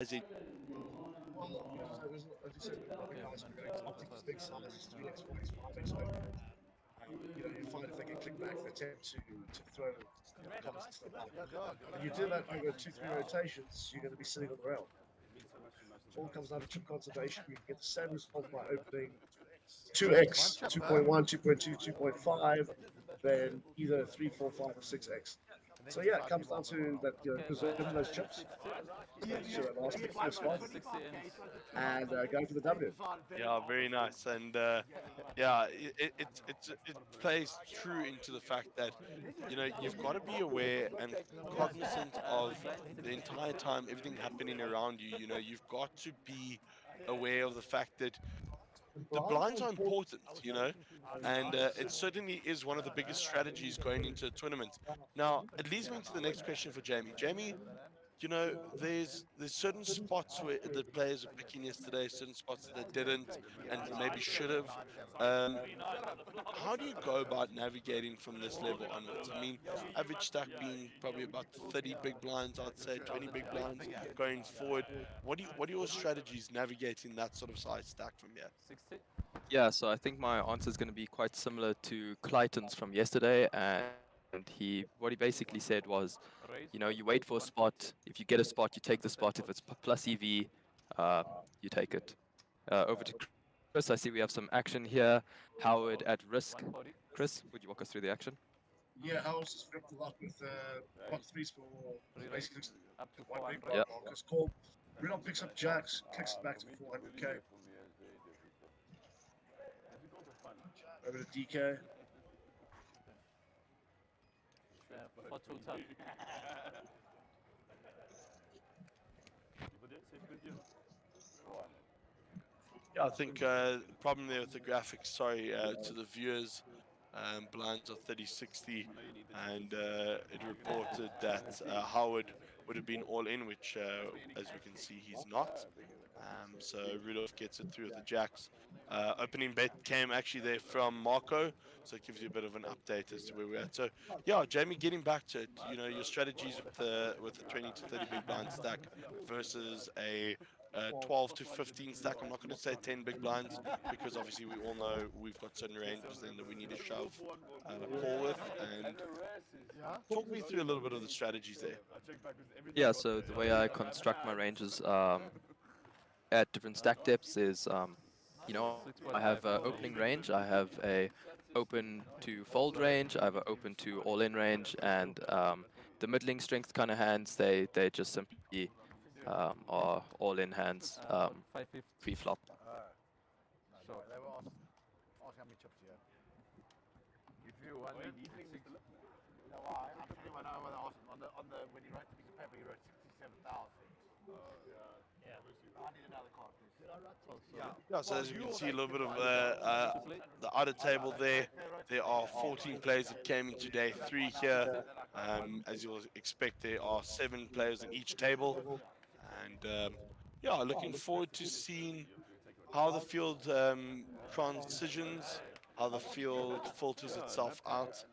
As in, Well, as you said, a lot of guys are going to opting for big sizes, 3x, 4x, 5x over. You find if they get clickbacks, they tend to throw cards and stuff out. When you do that over two, three rotations, you're going to be sitting on the rail. It all comes down to chip conservation. You can get the same result by opening 2x, 2.1, 2.2, 2.5, then either 3, 4, 5, or 6x. So yeah, it comes down to that preserving those chips, making sure that last pick your spot, and going for the W. yeah, very nice. And yeah, it plays true into the fact that you've got to be aware and cognizant of the entire time everything happening around you. You've got to be aware of the fact that the blinds are important, and it certainly is one of the biggest strategies going into a tournament. Now, it leads me into the next question for Jamie. Jamie, there's certain spots where the players are picking yesterday, certain spots that they didn't, and maybe should have. Um, how do you go about navigating from this level onwards? I mean, average stack being probably about 30 big blinds, I'd say 20 big blinds going forward. What are your strategies navigating that sort of size stack from here? Yeah, so I think my answer is going to be quite similar to Clayton's from yesterday, and what he basically said was, you wait for a spot. If you get a spot, you take the spot. If it's plus EV, uh, you take it. Over to Chris. I see we have some action here. Howard at risk. Chris, would you walk us through the action? Yeah, I was just ripped a lot with block threes for basically one big Yeah. blind markers. Call. Real picks up jacks, kicks it back to 400k. Over to DK. Yeah, I think problem there with the graphics. Sorry to the viewers. Blinds are 30-60, and it reported that Howard would have been all in, which, as we can see, he's not. So Rudolph gets it through with the jacks. Opening bet came actually there from Marco, so it gives you a bit of an update as to where we're at. So yeah, Jamie, getting back to it, your strategies with the 20 to 30 big blind stack versus a 12 to 15 stack. I'm not going to say 10 big blinds because obviously we all know we've got certain ranges then that we need to shove call with. And talk me through a little bit of the strategies there. Yeah, so the way I construct my ranges at different stack depths is, I have opening range, I have a open to fold range, I have an open to all in range, and the middling strength kind of hands, they just simply are all in hands pre-flop. Yeah, so as you can see, a little bit of the outer table there. There are 14 players that came in today, 3 here. As you'll expect, there are 7 players in each table. And yeah, looking forward to seeing how the field transitions, how the field filters itself out,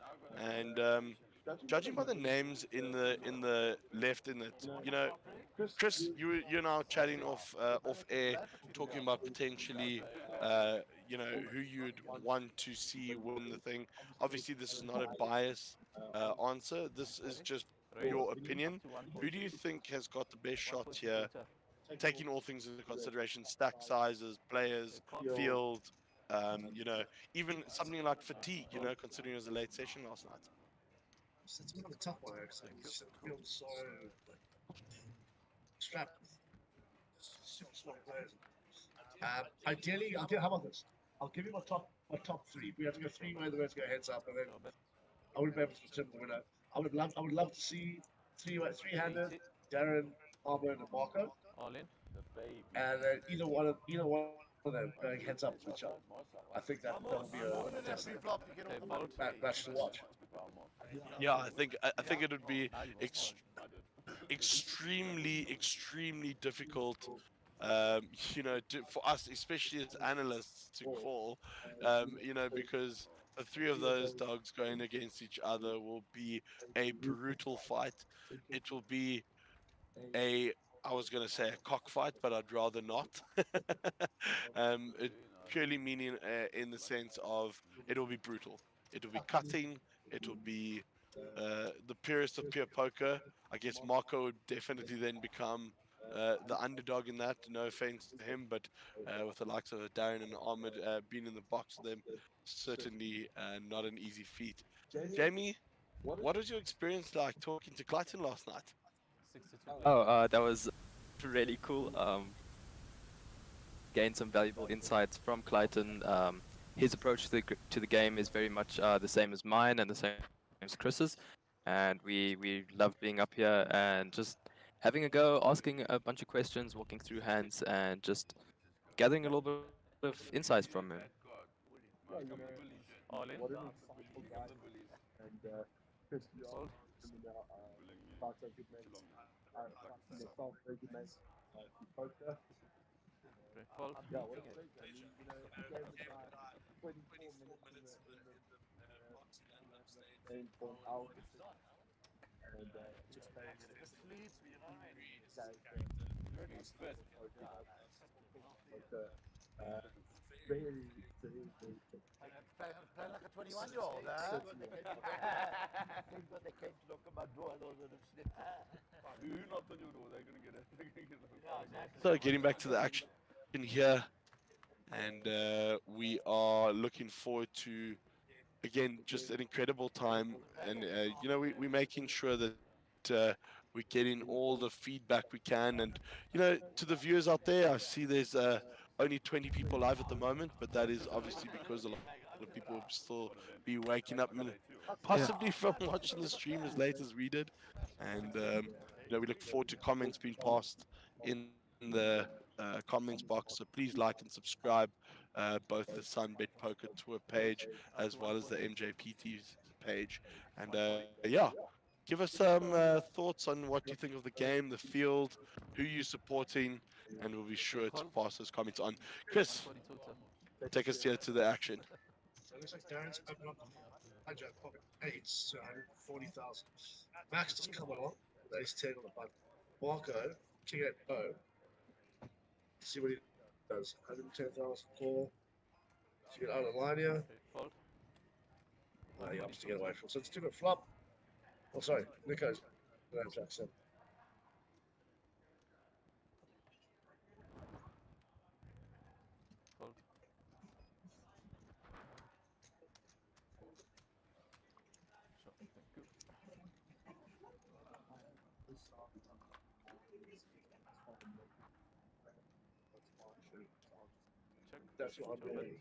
and judging by the names in the left in it, Chris, you're now chatting off air, talking about potentially, who you'd want to see win the thing. Obviously, this is not a bias answer. This is just your opinion. Who do you think has got the best shot here, taking all things into consideration, stack sizes, players, field, um, you know, even something like fatigue, considering it was a late session last night. It's a bit of a tough one actually. The field's so strapped with super strong players. Ideally, how about this? I'll give you my top three. We have to go three way. The way to go heads up, and then I wouldn't be able to determine the winner. I would love to see three-handed Darren, Arbor, and Marco, and then either one of them going heads up with each other. I think that would be a fantastic match to watch. Yeah, I think it would be extremely difficult, for us, especially as analysts, to call, because the three of those dogs going against each other will be a brutal fight. It will be a I was going to say a cockfight, but I'd rather not. It purely meaning in the sense of it'll be brutal. It'll be cutting. It'll be the purest of pure poker. I guess Marco would definitely then become the underdog in that. No offense to him, but with the likes of Darren and Ahmed being in the box with them, certainly not an easy feat. Jamie, what was your experience like talking to Clayton last night? Oh, that was really cool. Gained some valuable insights from Clayton. His approach to the game is very much the same as mine and the same as Chris's. And we loved being up here and just having a go, asking a bunch of questions, walking through hands, and just gathering a little bit of insights from him. What an insightful guy. And Chris, you are quite a good mate. Like yourself, very good mate. To poker. Yeah, what a pleasure. I mean, you gave the guy 24 minutes in the box and ended up staying for an hour and 6. And just playing an extremely character. Poker, poker. Very, very, very good. Play like a 21-year-old, huh? Certainly. Thank God they came to knock on my door, otherwise I'd have slept. You knocked on your door, they're gonna get it. They're gonna get it. Yeah, exactly. So getting back to the action here, and we are looking forward to again just an incredible time, and we're making sure that we're getting all the feedback we can, and to the viewers out there, I see there's only 20 people live at the moment, but that is obviously because a lot of people will still be waking up possibly from watching the stream as late as we did, and we look forward to comments being passed in the comments box. So please like and subscribe both the SunBet Poker Tour page as well as the MJPT's page. And yeah, give us some thoughts on what you think of the game, the field, who you're supporting, and we'll be sure to pass those comments on. Chris, take us here to the action. So it looks like Darren's opened up the hijack pocket 8s to 140,000. Max just come along, ace 10 on the button. Marco, king 8 low. See what he does. 110,000 call. So you get out of line here. He opts to get away from. So it's 2-bit flop. Oh, sorry, Nico's Jack 7. That's what I'm doing.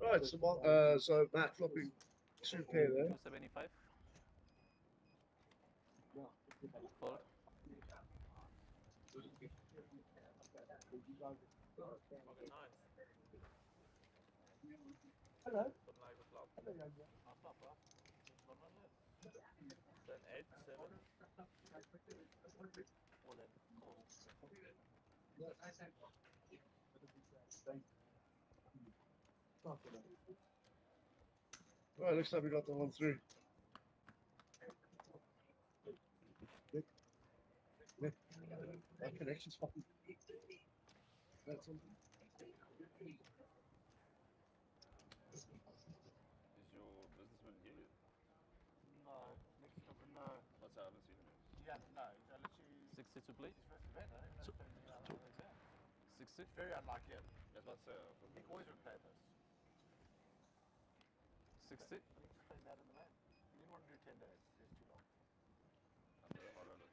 Right, so Matt flopping 2 pair there. 275. Fold. Hello. Then 8, 7. Right, looks like we got the one through. That connection's fucking. That's something. Is your businessman here? No, next up, no. What's I haven't seen him. Yeah, no, I literally... 60 to play? He's first event, eh? 60? Very unlike him. That's what I say. He always would play this. 60? He just played that in the man. He didn't want to do 10 days. It's too long. I don't know him.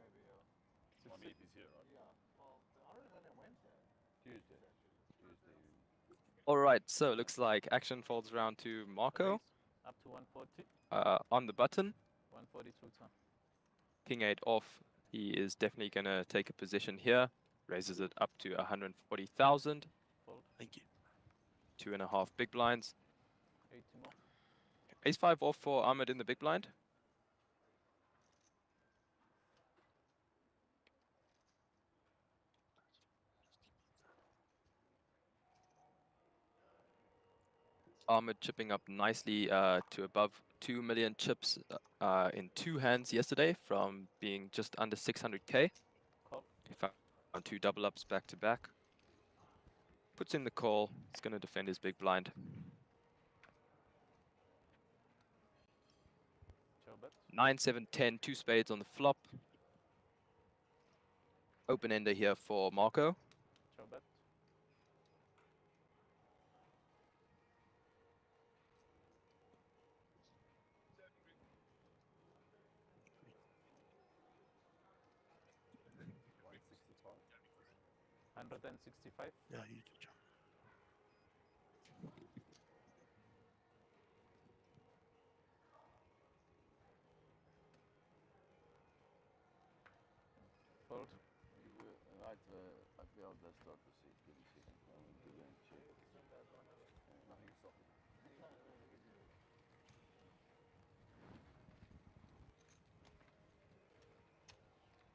Maybe, My meet is here, right? yeah. Well, the Orange is only on Wednesday. Tuesday. All right, so looks like action folds around to Marco Up to 140. on the button. 142 time. King 8 off. He is definitely going to take a position here. Raises it up to 140,000. Fold. Thank you. 2.5 big blinds. 80 more. Ace 5 off for Ahmed in the big blind. Ahmed chipping up nicely to above 2 million chips in 2 hands yesterday from being just under 600k. He found 2 double ups back to back. Puts in the call. He's going to defend his big blind. Show bet. 9, 7, 10, 2 spades on the flop. Open ender here for Marco. Show bet. $165. Yeah, you can jump. Fold. Right, at the other start to see, give me second. Nothing is stopping.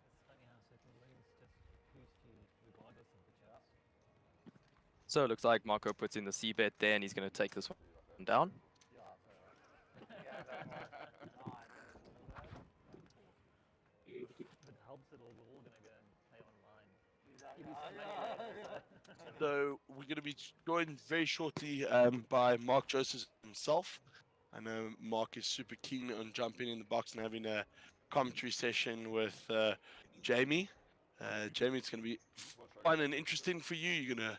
It's funny how certain lanes just boost you regardless of the chips. So it looks like Marco puts in the C bet there, and he's going to take this one down. If it helps at all, we're all gonna go and play online. Give you some money. So we're going to be joined very shortly by Mark Joseph himself. I know Mark is super keen on jumping in the box and having a commentary session with Jamie. Jamie, it's going to be fun and interesting for you. You're going to,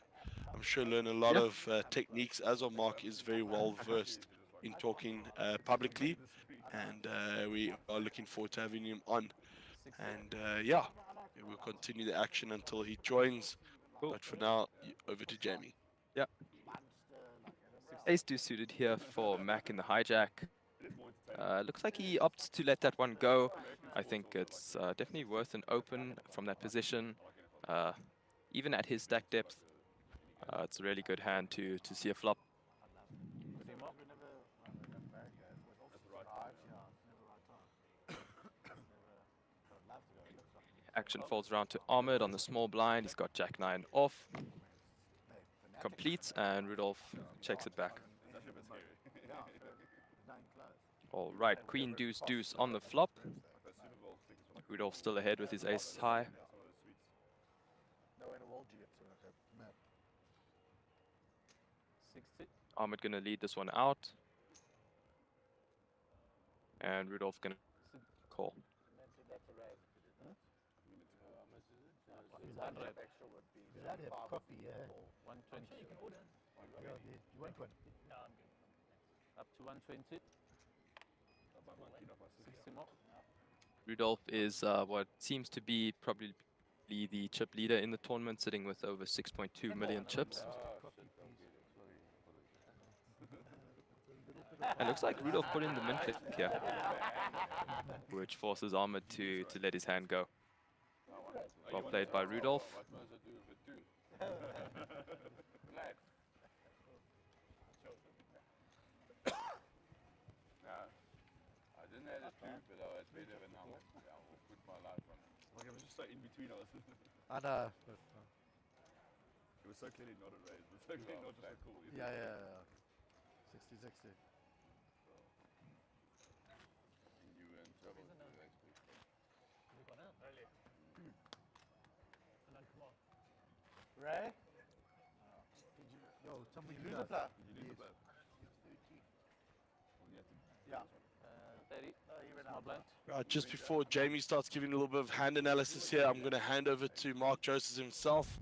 I'm sure, learn a lot of techniques, as our Mark is very well versed in talking publicly. And we are looking forward to having him on. And yeah, we'll continue the action until he joins. Cool. But for now, over to Jamie. Yeah. Ace 2 suited here for Mac in the hijack. Looks like he opts to let that one go. I think it's definitely worth an open from that position. Even at his stack depth, it's a really good hand to see a flop. Action folds around to Ahmed on the small blind. He's got Jack 9 off. Completes, and Rudolph checks it back. All right, Queen Deuce Deuce on the flop. Rudolph still ahead with his ace high. Ahmed gonna lead this one out. And Rudolph gonna call. Is that a coffee, yeah? 120. Yeah, you want one? No, I'm good. Up to 120. 60 more. Rudolph is what seems to be probably the chip leader in the tournament, sitting with over 6.2 million chips. And looks like Rudolph put in the min click here, which forces Ahmed to let his hand go. Well played by Rudolph. I didn't have a two, but I was a bit of a number. I will put my life on it. Like it was just like in between us. I know. It was so clearly not a raise. It was so clearly not just a call. Yeah. 60-60. And you were in trouble with the raise. We've gone out early. And then come on. Ray? Yo, somebody lose a player. Did you lose the bet? Yeah. 30. Small blind. Right, just before Jamie starts giving a little bit of hand analysis here, I'm going to hand over to Mark Joseph himself.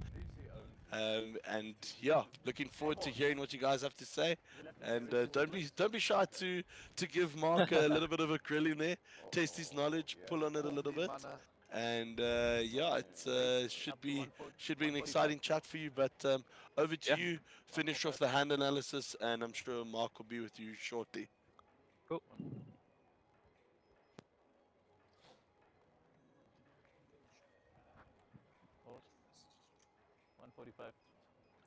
And yeah, looking forward to hearing what you guys have to say. And don't be shy to give Mark a little bit of a grill in there, test his knowledge, pull on it a little bit. And yeah, it should be an exciting chat for you. But over to you, finish off the hand analysis, and I'm sure Mark will be with you shortly. Cool. Hold. 145.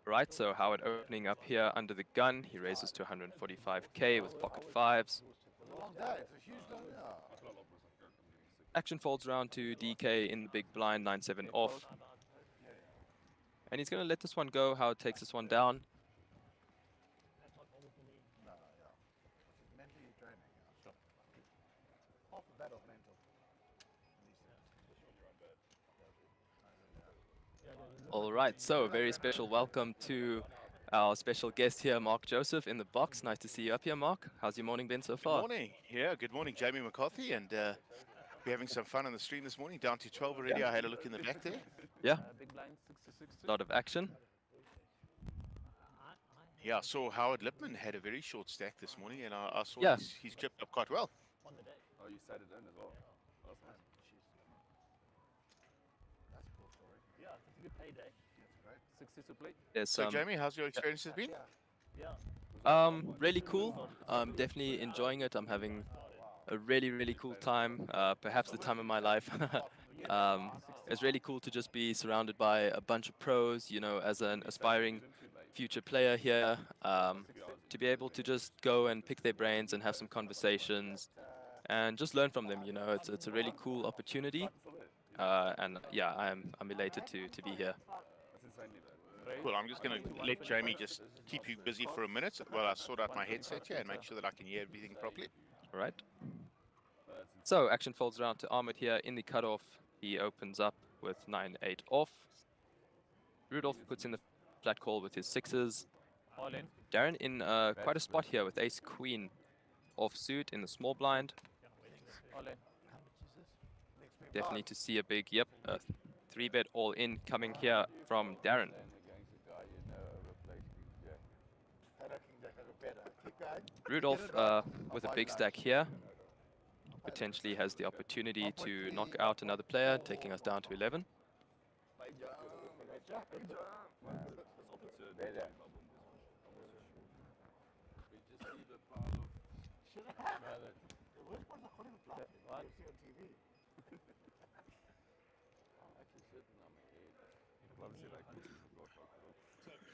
Right, so Howard opening up here under the gun. He raises to 145k with pocket fives. Action folds around to DK in the big blind, 9-7 off. And he's going to let this one go. Howard takes this one down. All right, so a very special welcome to our special guest here, Mark Joseph, in the box. Nice to see you up here, Mark. How's your morning been so Good far? morning. Yeah, good morning, Jamie McCarthy. And we're having some fun on the stream this morning. Down to 12 already. I had a look in the back there. Yeah, Big blind 60-60. a lot of action. Yeah, I saw Howard Lipman had a very short stack this morning, and I saw Yeah. he's clipped up quite well. Oh, you set it in as well. That's nice. That's a cool story. Yeah, it's a good payday. That's great. 60 to play. There's So, some Jamie, how's your experiences been? Yeah. really cool. I'm definitely enjoying it. I'm having a really cool time. Perhaps the time of my life. It's really cool to just be surrounded by a bunch of pros. You know, as an aspiring future player here, to be able to just go and pick their brains and have some conversations and just learn from them. You know, it's a really cool opportunity. And yeah, I'm elated to be here. That's insanely bad. Cool. I'm just going to let Jamie just keep you busy for a minute while I sort out my headset here and make sure that I can hear everything properly. All right. So action folds around to Ahmed here in the cutoff. He opens up with 9-8 off. Rudolph puts in the flat call with his sixes. All in. Darren in quite a spot here with ace queen offsuit in the small blind. All in. Definitely to see a big, yep, 3-bet all in coming here from Darren. Rudolph with a big stack here. Potentially has the opportunity to knock out another player, taking us down to 11.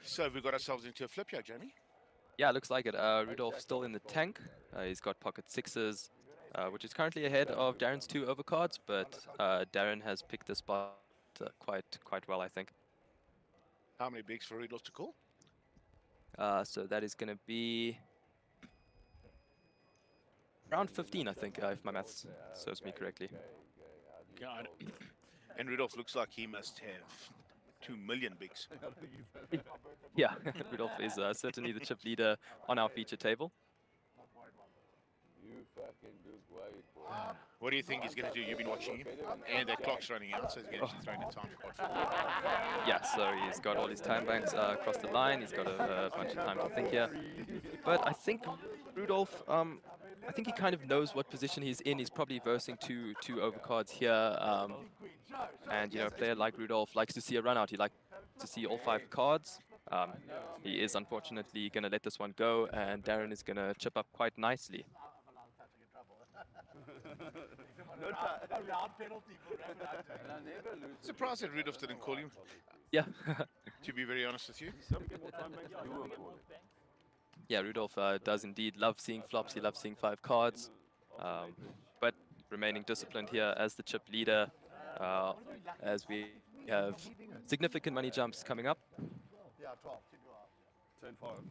So, have we got ourselves into a flip here, Jamie? Yeah, looks like it. Rudolph still in the tank. He's got pocket sixes, which is currently ahead of Darren's 2 overcards, but Darren has picked the spot quite well, I think. How many bigs for Rudolph to call? So that is going to be around 15, I think, if my maths serves me correctly. Yeah, and Rudolph looks like he must have 2 million bigs. Yeah, Rudolph is certainly the chip leader on our feature table. What do you think he's going to do? You've been watching him, and the clock's running out, so he's going to throw in a time spot. Yeah, so he's got all his time banks across the line. He's got a bunch of time to think here. But I think Rudolph, I think he kind of knows what position he's in. He's probably versing two overcards here. And, you know, a player like Rudolph likes to see a run out. He likes to see all 5 cards. He is unfortunately going to let this one go, and Darren is going to chip up quite nicely. Surprised that Rudolph didn't call him, Yeah. to be very honest with you. Yeah, Rudolph does indeed love seeing flops. He loves seeing 5 cards. But remaining disciplined here as the chip leader, as we have significant money jumps coming up. Yeah, 12. Keep going up. 10-5.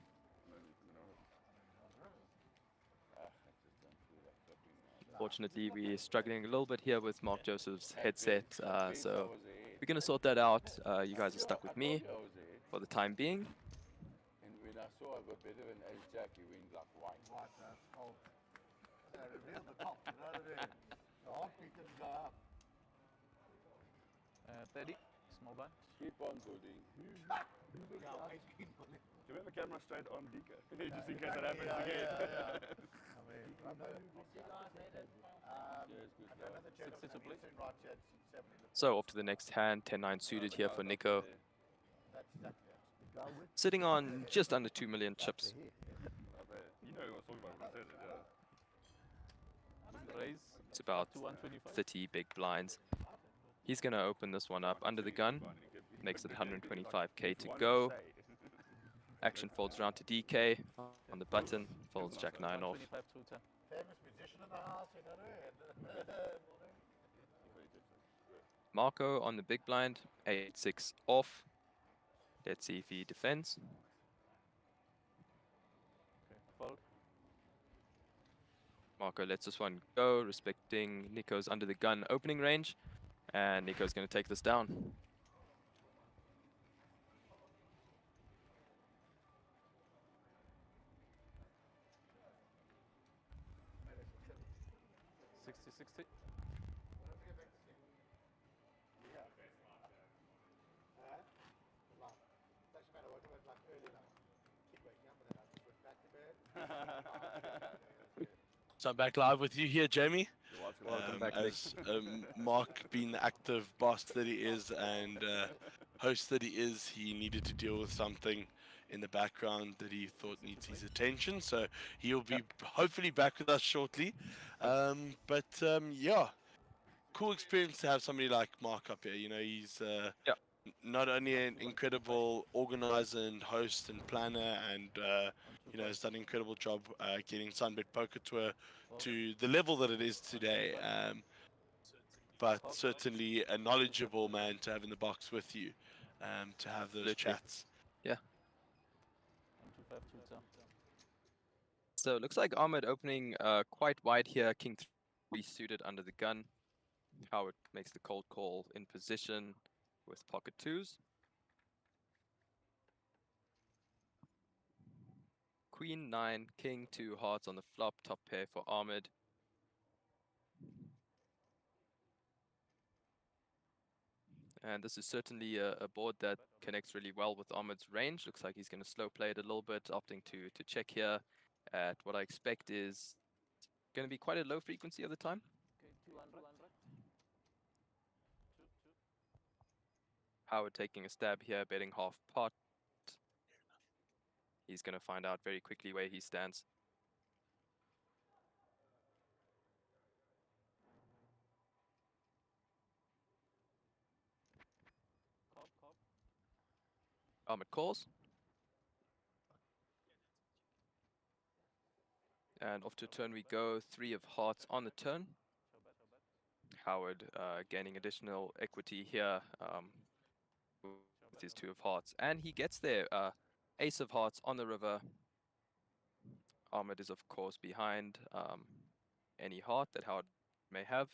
Fortunately, we're struggling a little bit here with Mark Joseph's headset, so we're going to sort that out. You guys are stuck with me for the time being. And when I saw I got better than Ace Jack, he went like white. Oh, reveal the top. You know what I mean? The heartbeat didn't go up. 30. Small blind. Keep on building. Do we have a camera straight on Dika? Just in case it happens again. I mean, I know. Another check. 60 to play. Right, Chad, 70. So off to the next hand, 10-9 suited here for Nico. Sitting on just under 2 million chips. You know what I was talking about when I said it, Raise. It's about To 125. 30 big blinds. He's going to open this one up under the gun. Makes it 125k to go. Action folds around to DK on the button. Folds Jack 9 off. 25 to 10. Famous musician in the house, you know. Marco on the big blind. 8-6 off. Let's see if he defends. Fold. Marco lets this one go, respecting Nico's under the gun opening range. And Nico's going to take this down. 60. So I'm back live with you here, Jamie. Welcome back, Nick. As Mark, being the active boss that he is and host that he is, he needed to deal with something in the background that he thought needs his attention. So he'll be hopefully back with us shortly. Yeah, cool experience to have somebody like Mark up here. You know, he's Yeah. not only an incredible organizer and host and planner, and you know, has done an incredible job getting SunBet Poker Tour to the level that it is today. But certainly a knowledgeable man to have in the box with you, to have those Absolutely. chats. Yeah. 125 tutor. So it looks like Ahmed opening quite wide here. King 3 suited under the gun. Howard makes the cold call in position with pocket 2s. Queen 9, King 2 hearts on the flop, top pair for Ahmed. And this is certainly a board that connects really well with Ahmed's range. Looks like he's going to slow play it a little bit, opting to check here at what I expect is going to be quite a low frequency of the time. Okay, 200. Howard taking a stab here, betting half pot. He's going to find out very quickly where he stands. Ahmed calls. And off to turn we go, 3 of hearts on the turn. Howard gaining additional equity here with his 2 of hearts. And he gets there, ace of hearts on the river. Ahmed is of course behind any heart that Howard may have.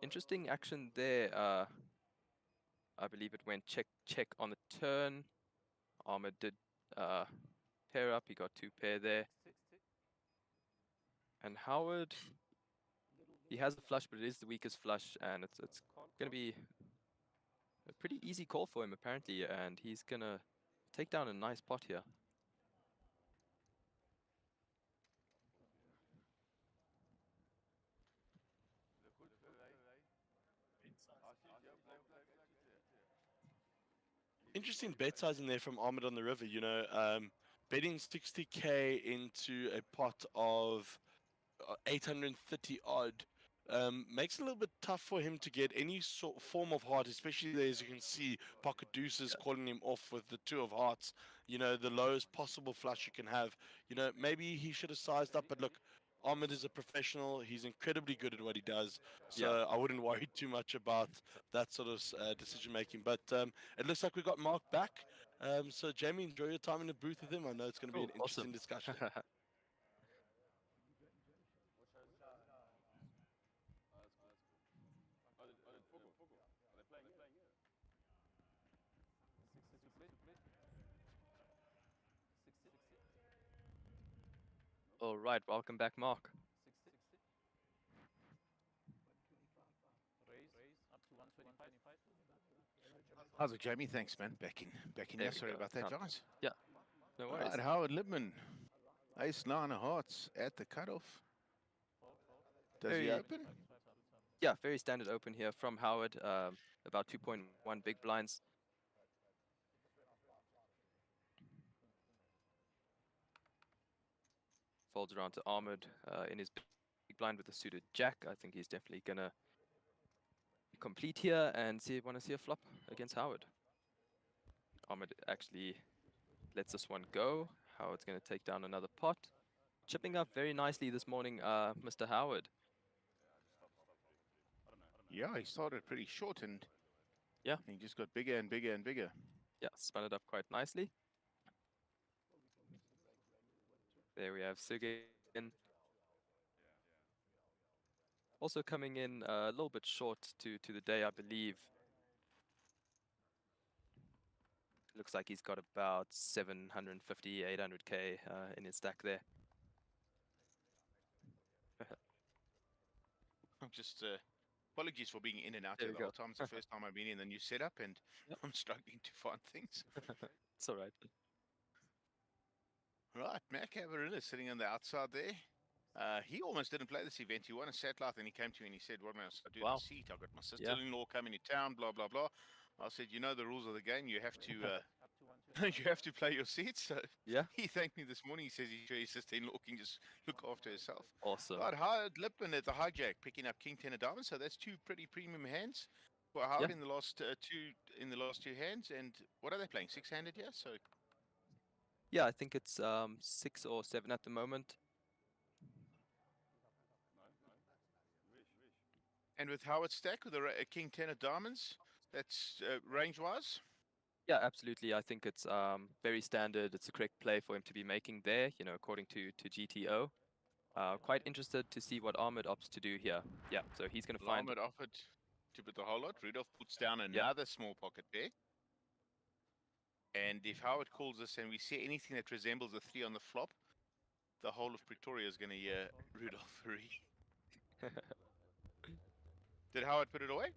Interesting action there. I believe it went check on the turn. Ahmed did pair up, he got 2 pair there. And Howard, he has a flush, but it is the weakest flush, and it's going to be a pretty easy call for him apparently, and he's going to take down a nice pot here. Interesting bet sizing there from Ahmed on the river. You know, betting 60k into a pot of 830 odd makes it a little bit tough for him to get any sort form of heart, especially there, as you can see, pocket deuces calling him off with the 2 of hearts. You know, the lowest possible flush you can have. You know, maybe he should have sized up, but look, Ahmed is a professional. He's incredibly good at what he does, so Yeah. I wouldn't worry too much about that sort of decision making. But it looks like we got Mark back. So Jamie, enjoy your time in the booth with him. I know it's going to be an interesting Awesome. discussion. All right, welcome back, Mark. How's it, Jamie? Thanks, man. Back in There here. we Sorry go. about that, Can't- guys. Yeah, no worries. Right, Howard Libman. Ace 9 of hearts at the cutoff. Does he Very- open? Yeah, very standard open here from Howard, about 2.1 big blinds. Folds around to Ahmed in his big blind with a suited jack. I think he's definitely gonna complete here and want to see a flop against Howard. Ahmed actually lets this one go. Howard's gonna take down another pot. Chipping up very nicely this morning, Mr. Howard. Yeah, he started pretty short and Yeah. he just got bigger and bigger and bigger. Yeah, spun it up quite nicely. There we have Sigin. Also coming in a little bit short to the day, I believe. Looks like he's got about 750, 800k in his stack there. just apologies for being in and out There here we the whole go. time. It's the first time I've been in the new setup, and Yep. I'm struggling to find things. It's all right. Right, Matt Cavarilla sitting on the outside there. He almost didn't play this event. He won a satellite, and he came to me and he said, "What am I supposed to do? Wow. The seat? I've got my sister-in-law coming to town. Blah blah blah." I said, "You know the rules of the game. You have to you have to play your seats." So Yeah. he thanked me this morning. He says his sister-in-law can just look after herself. Awesome. Right, Howard Lippman at the hijack, picking up King 10 of diamonds. So that's two pretty premium hands for Howard Yeah. in the last two hands. And what are they playing? Six-handed, yeah. So Yeah, I think it's 6 or 7 at the moment. and with Howard stack with a King 10 of diamonds, that's range-wise. Yeah, absolutely. I think it's very standard. It's a correct play for him to be making there, you know, according to GTO. Quite interested to see what Ahmed opts to do here. Yeah, so he's going to find. Ahmed offered to put the whole lot. Rudolph puts down Yeah. another small pocket pair. And if Howard calls us and we see anything that resembles a 3 on the flop, the whole of Pretoria is going to hear Rudolph free. Did Howard put it away?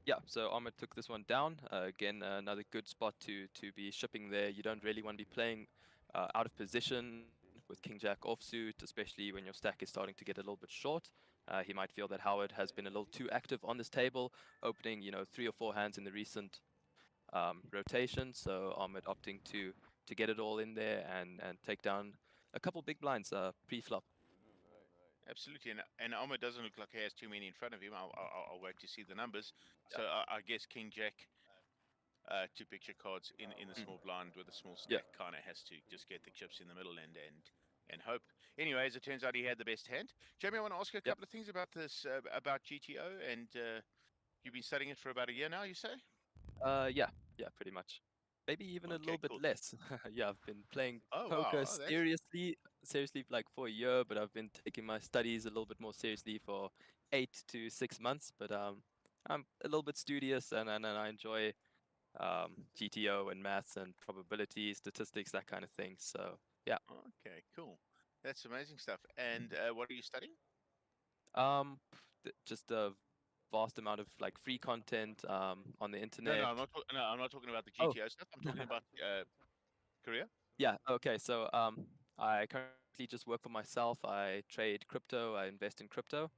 Yeah, so Ahmed took this one down. Again, another good spot to be shipping there. You don't really want to be playing out of position with King Jack offsuit, especially when your stack is starting to get a little bit short. He might feel that Howard has been a little too active on this table, opening, you know, 3 or 4 hands in the recent rotation. So Ahmed opting to get it all in there and take down a couple big blinds pre-flop. Absolutely, and Ahmed doesn't look like he has too many in front of him. I'll wait to see the numbers. Yeah. So I guess King Jack, 2 picture cards in the small blind with a small Yeah. stack, kind of has to just get the chips in the middle and hope. Anyway, as it turns out, he had the best hand. Jamie, I want to ask you a Yep. couple of things about this, about GTO, and you've been studying it for about a year now, you say? Yeah, pretty much. Maybe even a Okay, little bit cool. less. Yeah, I've been playing Oh, poker wow. Oh, that's seriously like for a year, but I've been taking my studies a little bit more seriously for 8 to 6 months. But I'm a little bit studious and I enjoy GTO and maths and probability, statistics, that kind of thing. So yeah. okay, cool. That's amazing stuff. And what are you studying? Just a vast amount of like free content on the No, internet. I'm not talking about the Oh. GTO stuff. I'm talking about career. Yeah, okay. So I currently just work for myself. I trade crypto, I invest in crypto.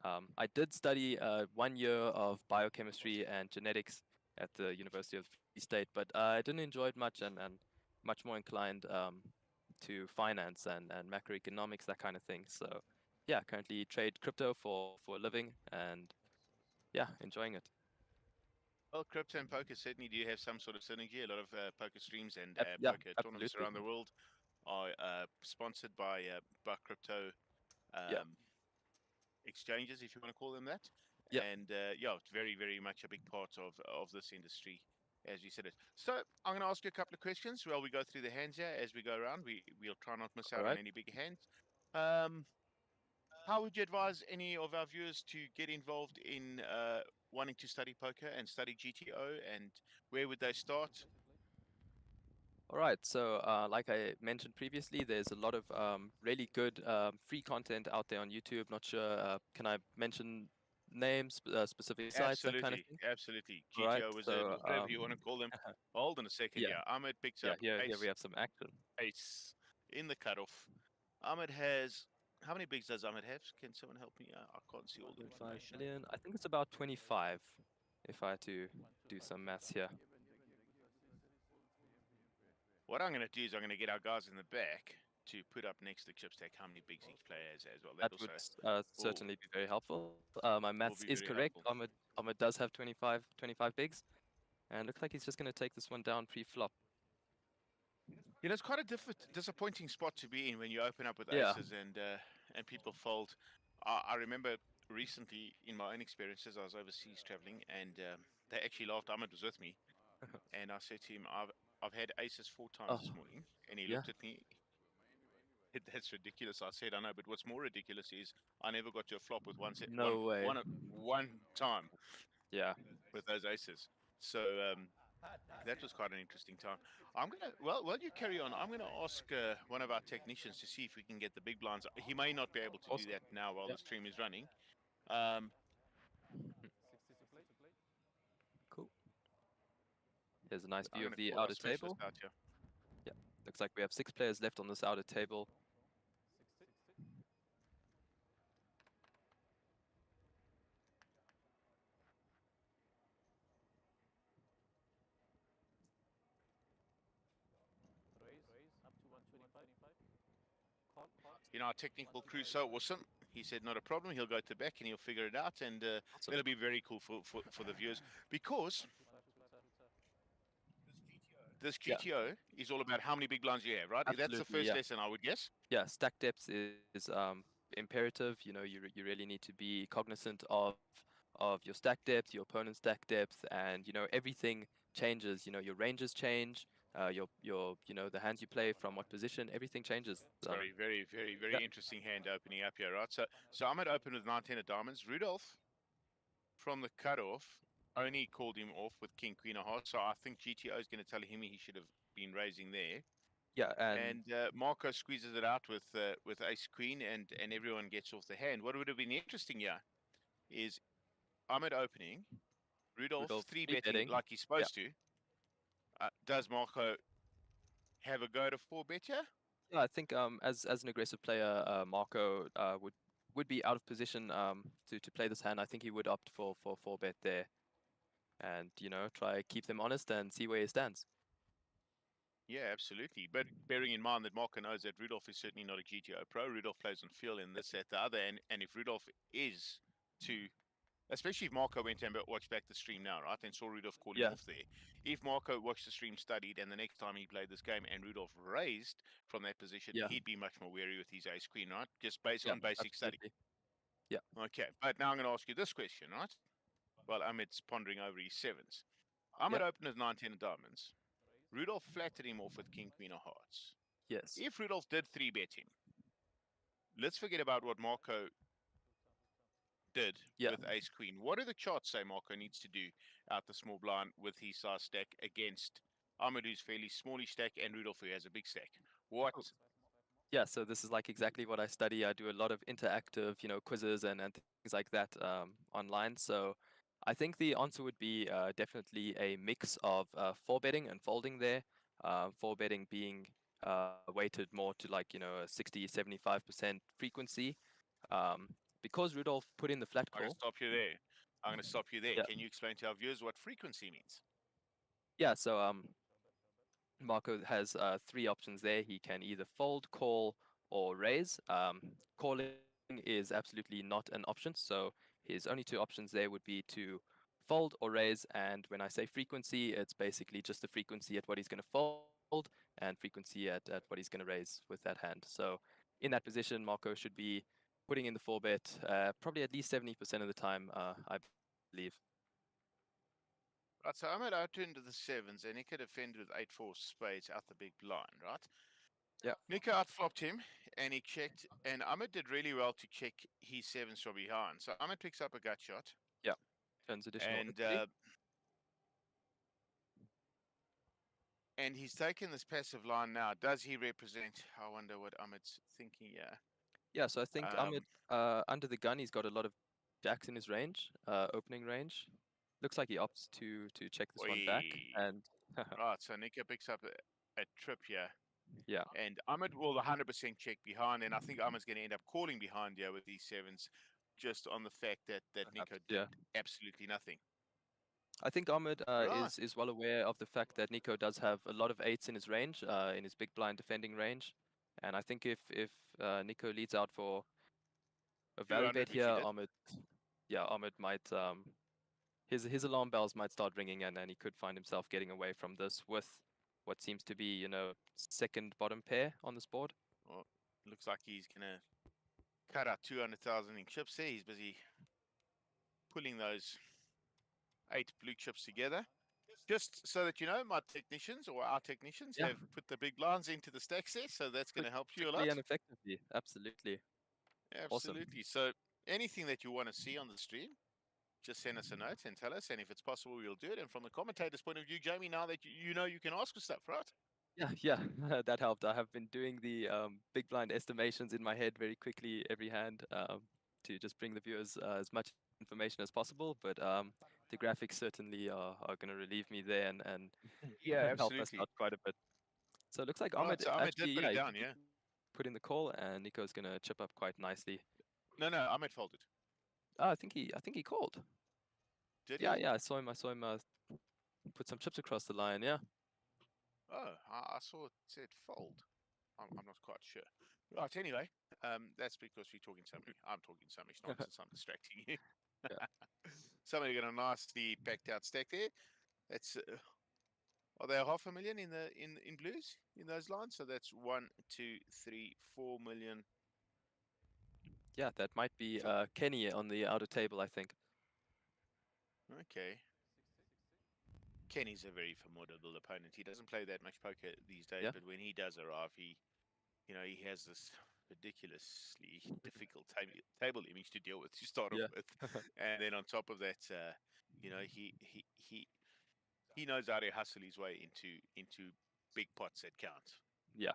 I did study 1 year of biochemistry and genetics at the University of the Free State, but I didn't enjoy it much and much more inclined to finance and macroeconomics, that kind of thing. So yeah, currently trade crypto for a living and yeah, enjoying it. Well, crypto and poker certainly do have some sort of synergy. A lot of poker streams and Yeah, poker tournaments absolutely. around the world are sponsored by crypto Yeah. exchanges, if you want to call them that. Yeah. And yeah, it's very, very much a big part of this industry, as you said it. So I'm going to ask you a couple of questions while we go through the hands here as we go around. We'll try not miss out on Alright. any big hands. How would you advise any of our viewers to get involved in wanting to study poker and study GTO, and where would they start? All right, so like I mentioned previously, there's a lot of really good free content out there on YouTube. Not sure, can I mention names, specific sites, that kind of Absolutely, thing? absolutely. All right, GTO Wizard, so whatever you want to call them. Hold on a second. yeah, Yeah, Ahmed picks yeah, up here we ace, have some action. ace in the cutoff. Ahmed has, how many bigs does Ahmed have? Can someone help me? I can't see all the 1.5 information. million. I think it's about 25, if I had to do some maths here. What I'm going to do is I'm going to get our guys in the back to put up next to chip stack how many bigs each player has as well. That also would certainly be very helpful. My maths be is very correct. helpful. Ahmed does have 25 bigs, and looks like he's just going to take this one down pre-flop. You know, it's quite a disappointing spot to be in when you open up with Yeah. aces and people fold. I remember recently in my own experiences, I was overseas traveling, and they actually laughed. Ahmed was with me, and I said to him, "I've had aces 4 times this Oh, morning," and he yeah. looked at me. That's ridiculous. I said, "I know, but what's more ridiculous is I never got to a flop with No way. one time Yeah. with those aces." So that was quite an interesting time. I'm gonna while you carry on, I'm gonna ask one of our technicians to see if we can get the big blinds. He may not be able to do Awesome. that now while Yeah. the stream is running, Um, Cool. Here's a nice I'm view going of to the call our outer specialist table. out here. Yeah, looks like we have 6 players left on this outer table. Up to 125. You know, our technical crew so awesome. He said not a problem. He'll go to back and he'll figure it out, and Awesome. that'll be very cool for the viewers because this Yeah, GTO is all about how many big blinds you have, right? That's the absolutely. first Yeah, lesson, I would guess. yeah. Stack depth is imperative. You know, you really need to be cognizant of your stack depth, your opponent's stack depth, and you know everything changes. You know, your ranges change. Your the hands you play from what position, everything changes. Sorry, very, very, Yeah, very interesting hand opening up here, right? So I'm at open with 9-10 of diamonds. Rudolph from the cutoff only called him off with King Queen of Hearts, so I think GTO is going to tell him he should have been raising there. yeah, and And Marco squeezes it out with Ace Queen, and everyone gets off the hand. What would have been interesting here is I'm at opening, Rudolph Rudolph three three betting betting. like he's Yeah, supposed to. Does Marco have a go to 4-bet here? yeah. I think as an aggressive player, Marco would be out of position to play this hand. I think he would opt for 4-bet there, and you know try keep them honest and see where he stands. Yeah, absolutely. But bearing in mind that Marco knows that Rudolph is certainly not a GTO pro, Rudolph plays on feel in this, that, the other, and if Rudolph is to, especially if Marco went and watched back the stream now, right, and saw Rudolph call him Yeah, off there. If Marco watched the stream, studied, and the next time he played this game and Rudolph raised from that position, yeah, he'd be much more wary with his ace queen, right? Just based yeah, on basic study. absolutely. Yeah, Okay, but now I'm going to ask you this question, right? Well, Amit's pondering over his sevens. Amit yeah, opened with 9-10 of diamonds. Rudolph flattered him off with King Queen of Hearts. yes, If Rudolph did 3-bet him, let's forget about what Marco did yeah. with Ace Queen. What do the charts say Marco needs to do out the small blind with his size stack against Ahmed, who's fairly smallish stack, and Rudolph, who has a big stack? What? Cool. Yeah, so this is like exactly what I study. I do a lot of interactive, you know, quizzes and things like that online. So I think the answer would be definitely a mix of 4-betting and folding there. 4-betting being weighted more to like, you know, a 60, 75% frequency. Um, because Rudolph put in the flat I'm going to call. stop you there. I'm going to stop you there. Yeah, Can you explain to our viewers what frequency means? yeah. So Marco has 3 options there. He can either fold, call, or raise. Calling is absolutely not an option. So his only 2 options there would be to fold or raise. And when I say frequency, it's basically just the frequency at what he's going to fold and frequency at what he's going to raise with that hand. So in that position, Marco should be putting in the 4-bet probably at least 70% of the time, I believe. Right, so Ahmed out into the sevens, and Nico defended with 8-4 spades out the big blind, right? Yeah, Nico outflopped him, and he checked, and Ahmed did really well to check his sevens from behind. So Ahmed picks up a gut shot, yeah. Turns additional and equity. and he's taken this passive line now. Does he represent? I wonder what Ahmed's thinking here. Yeah, so I think Ahmed, Um, under the gun, he's got a lot of jacks in his range, opening range. Looks like he opts to check this one back, oi. and Right, so Nico picks up a trip here, yeah, and Ahmed will 100% check behind, and I think Ahmed's going to end up calling behind here with these sevens, just on the fact that perhaps, Nico did yeah. absolutely nothing. I think Ahmed Right. is well aware of the fact that Nico does have a lot of 8s in his range, in his big blind defending range, and I think if Nico leads out for a value 200, bet which he here, did. Ahmed might his alarm bells might start ringing, and he could find himself getting away from this with what seems to be, you know, second bottom pair on this board. Well, looks like he's going to cut out 200,000 in chips there. He's busy pulling those 8 blue chips together. Just so that you know, my technicians or our technicians Yeah, have put the big blinds into the stacks there, so that's going to help you a quickly lot. and effectively. Absolutely. Awesome. Absolutely. So anything that you want to see on the stream, just send us a note and tell us, and if it's possible, we'll do it. And from the commentator's point of view, Jamie, now that you know you can ask us stuff, right? Yeah, yeah, that helped. I have been doing the big blind estimations in my head very quickly every hand. to just bring the viewers as much information as possible, but the graphics certainly are going to relieve me there and Yeah, help us absolutely. out quite a bit. So it looks like Right, Ahmed so Ahmed did actually, put yeah, it he down, yeah. put in the call, and Nico's going to chip up quite nicely. No, Ahmed folded. I think he called. Did Yeah, he? yeah, I saw him. Put some chips across the line. Yeah. Oh, I saw it said fold. I'm not quite sure. Right, anyway, that's because we're talking so many. I'm talking so much nonsense. I'm distracting you. Yeah. Somebody got a nicely packed out stack there. That's are they 500,000 in the in blues in those lines? So that's 1, 2, 3, 4 million. Yeah, that might be Kenny on the outer table, I think. Okay. Kenny's a very formidable opponent. He doesn't play that much poker these days, Yeah. but when he does arrive, he has this ridiculously difficult table image to deal with to start off Yeah. with, and then on top of that, he knows how to hustle his way into big pots that count. Yeah.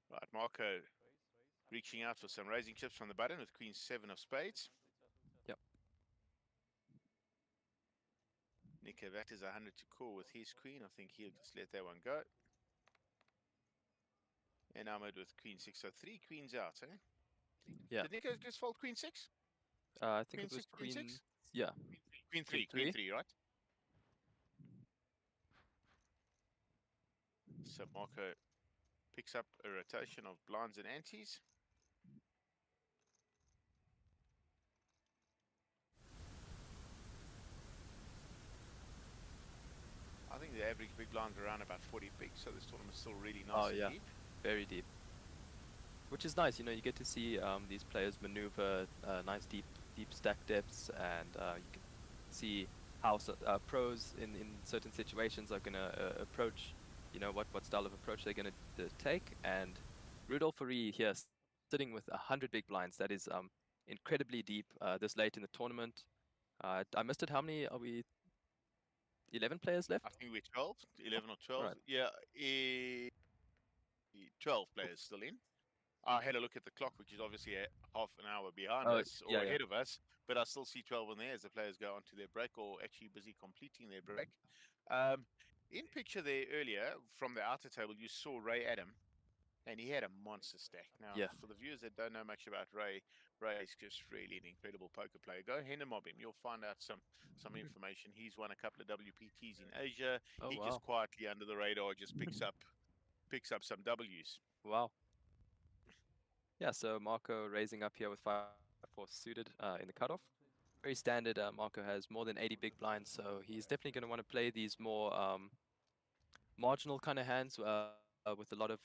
Right, Marco reaching out for some raising chips from the button with Queen 7 of spades. Yep. Nico, that is 100 to call with his queen. I think he'll just let that one go. And Ahmed with Queen 6, so 3 queens out, eh? Yeah. Did Nico just fold Queen 6? I think Queen it was 6, Queen 6? Yeah. Queen 3, Queen 3, right? So Marco picks up a rotation of blinds and antes. I think the average big blind's around about 40 bigs, so this tournament's still really nice and yeah. deep. Very deep. Which is nice, you get to see these players maneuver nice deep stack depths, and you can see how pros in certain situations are going to approach, what style of approach they're going to take. And Rudolph Fari here sitting with 100 big blinds. That is incredibly deep this late in the tournament. I missed it. How many are we? 11 players left? I think we're 12, 11 or 12. Right. Yeah, 12 players still in. I had a look at the clock, which is obviously a half an hour behind Oh, us or yeah, yeah. ahead of us, but I still see 12 in there as the players go onto their break or actually busy completing their break. In picture there earlier from the outer table, you saw Ray Adam, and he had a monster stack. Now, Yeah. for the viewers that don't know much about Ray, Ray is just really an incredible poker player. Go ahead and mob him. You'll find out some information. He's won a couple of WPTs in Asia. Oh, He wow. just quietly under the radar just picks up some W's. Wow. Yeah, so Marco raising up here with 5-4 suited in the cutoff. Very standard. Marco has more than 80 big blinds, so he's definitely going to want to play these more marginal kind of hands with a lot of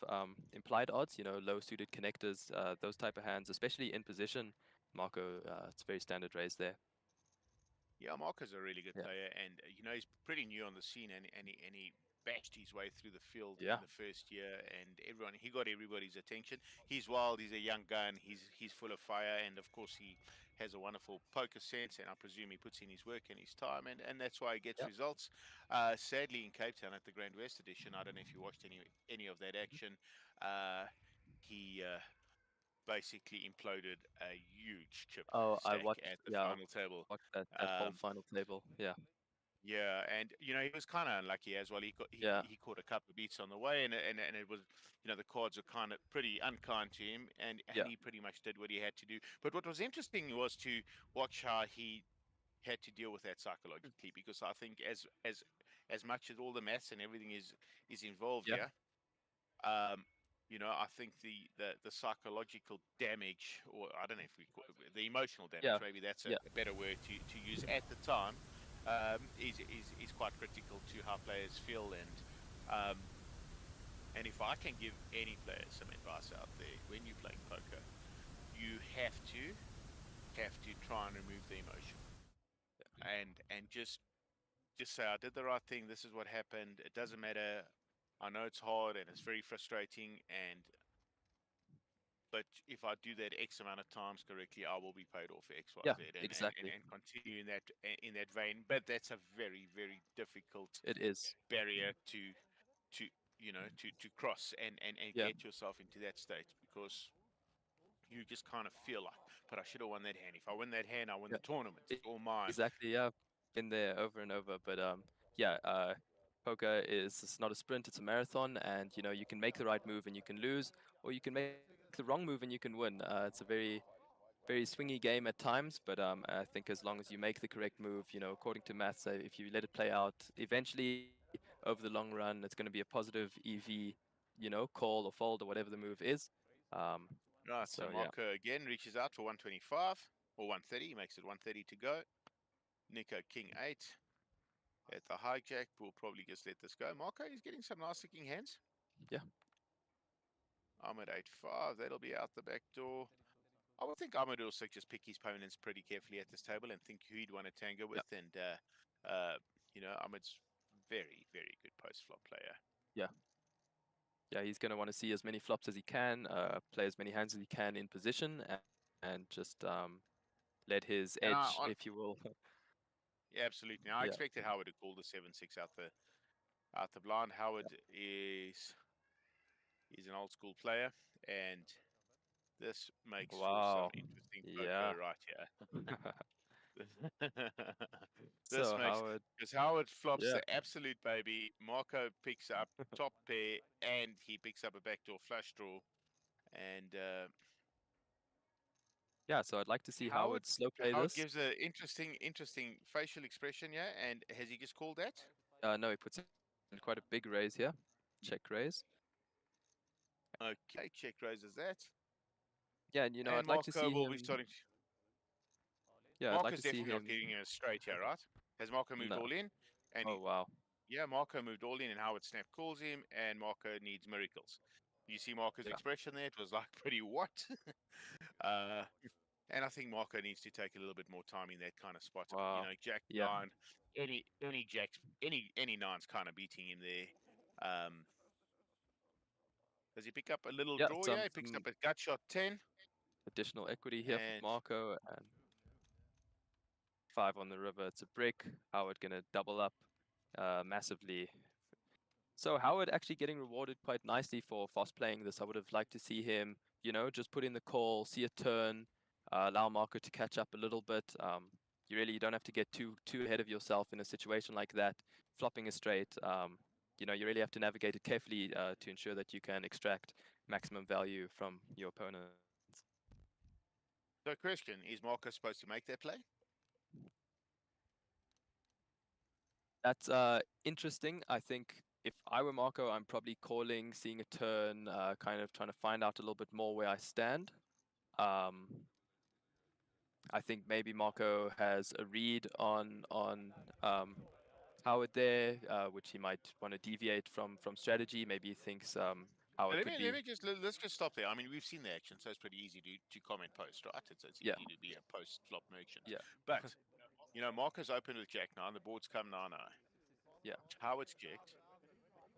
implied odds, low suited connectors, those type of hands, especially in position. Marco, it's very standard raise there. Yeah, Marco's a really good Yeah. player, and he's pretty new on the scene, and he bashed his way through the field Yeah. in the first year, and he got everybody's attention. He's wild, he's a young gun, he's full of fire, and of course he has a wonderful poker sense, and I presume he puts in his work and his time, and that's why he gets Yep. results. Sadly, in Cape Town at the Grand West edition, I don't know if you watched any of that action. He basically imploded a huge chip Oh, I stack watched, at the yeah, final table. watched that whole final table. Yeah. Yeah, and he was kind of unlucky as well. Yeah. He caught a couple of beats on the way, and it was the cards were kind of pretty unkind to him, and Yeah. he pretty much did what he had to do. But what was interesting was to watch how he had to deal with that psychologically, because I think as much as all the maths and everything is involved Yeah. here, I think the psychological damage, or I don't know if the emotional damage, Yeah. maybe that's a Yeah. better word to use at the time, is quite critical to how players feel, and if I can give any player some advice out there when you're playing poker, you have to try and remove the emotion, and just say, I did the right thing. This is what happened. It doesn't matter. I know it's hard and it's very frustrating, but if I do that X amount of times correctly, I will be paid off for X, Y, Yeah, Z, exactly. and continue in that vein. But that's a very, very difficult It is. barrier to cross and Yeah. get yourself into that state, because you just kind of feel like, but I should have won that hand. If I win that hand, I win the Yeah. tournament. It's all mine. Exactly. Yeah. Been there over and over. But yeah. Poker is it's not a sprint; it's a marathon, and you can make the right move and you can lose, or you can make the wrong move and you can win. It's a very swingy game at times, but I think as long as you make the correct move, according to maths, if you let it play out, eventually over the long run, it's going to be a positive EV, call or fold or whatever the move is. Um, Right, so so yeah, Marco again reaches out for 125 or 130, makes it 130 to go. Nico King 8 at the hijack. We'll probably just let this go. Marco is getting some nice looking hands. yeah, I'm at 8-5. That'll be out the back door. I would think Ahmed will also just pick his opponents pretty carefully at this table and think who he'd want to tango yeah, with. And, Ahmed's very good post flop player. yeah, yeah. He's going to want to see as many flops as he can, play as many hands as he can in position, and just let his And edge, if you will. yeah, absolutely. Now, I Yeah, expected Howard to call the 7-6 out the blind. Howard is an old school player, and this makes for some wow, interesting yeah. poker right here. This So makes Howard, because Howard flops yeah, the absolute baby. Marco picks up top pair and he picks up a backdoor flush draw. And yeah. So I'd like to see Howard Howard slow play Howard this. gives a interesting facial expression, yeah. And has he just called that? No, he puts in quite a big raise here, check raise. Okay, check raises that. Yeah, and And I'd like to Marco see will be him. starting. Yeah, I'd like Marco's to see definitely not him. giving him a straight here, right? Has Marco moved No. all in? And Oh wow. yeah, Marco moved all in, and Howard Snap calls him, and Marco needs miracles. You see Marco's Yeah. expression there? It was like, pretty what? uh, and I think Marco needs to take a little bit more time in that kind of spot. Wow. Jack Yeah. nine, any jacks, any nines kind of beating him there. Um, does he pick up a little Yeah. draw? Yeah, Some he picks up some a gut shot 10, additional equity here for and Marco, and 5 on the river. It's a brick. Howard gonna double up massively. So Howard actually getting rewarded quite nicely for fast playing this. I would have liked to see him, just put in the call, see a turn, allow Marco to catch up a little bit. You don't have to get too ahead of yourself in a situation like that. Flopping a straight, you really have to navigate it carefully to ensure that you can extract maximum value from your opponents. so question, is Marco supposed to make that play? That's interesting. I think if I were Marco, I'm probably calling, seeing a turn, kind of trying to find out a little bit more where I stand. Um, I think maybe Marco has a read on Howard there, which he might want to deviate from strategy. Maybe he thinks Howard could be. Let's just stop there. I mean, we've seen the action, so it's pretty easy to comment post, right? It's Yeah, easy to be a post flop merchant. yeah, But Marco's open with Jack 9, the board's come 9-0. yeah, Howard's checked.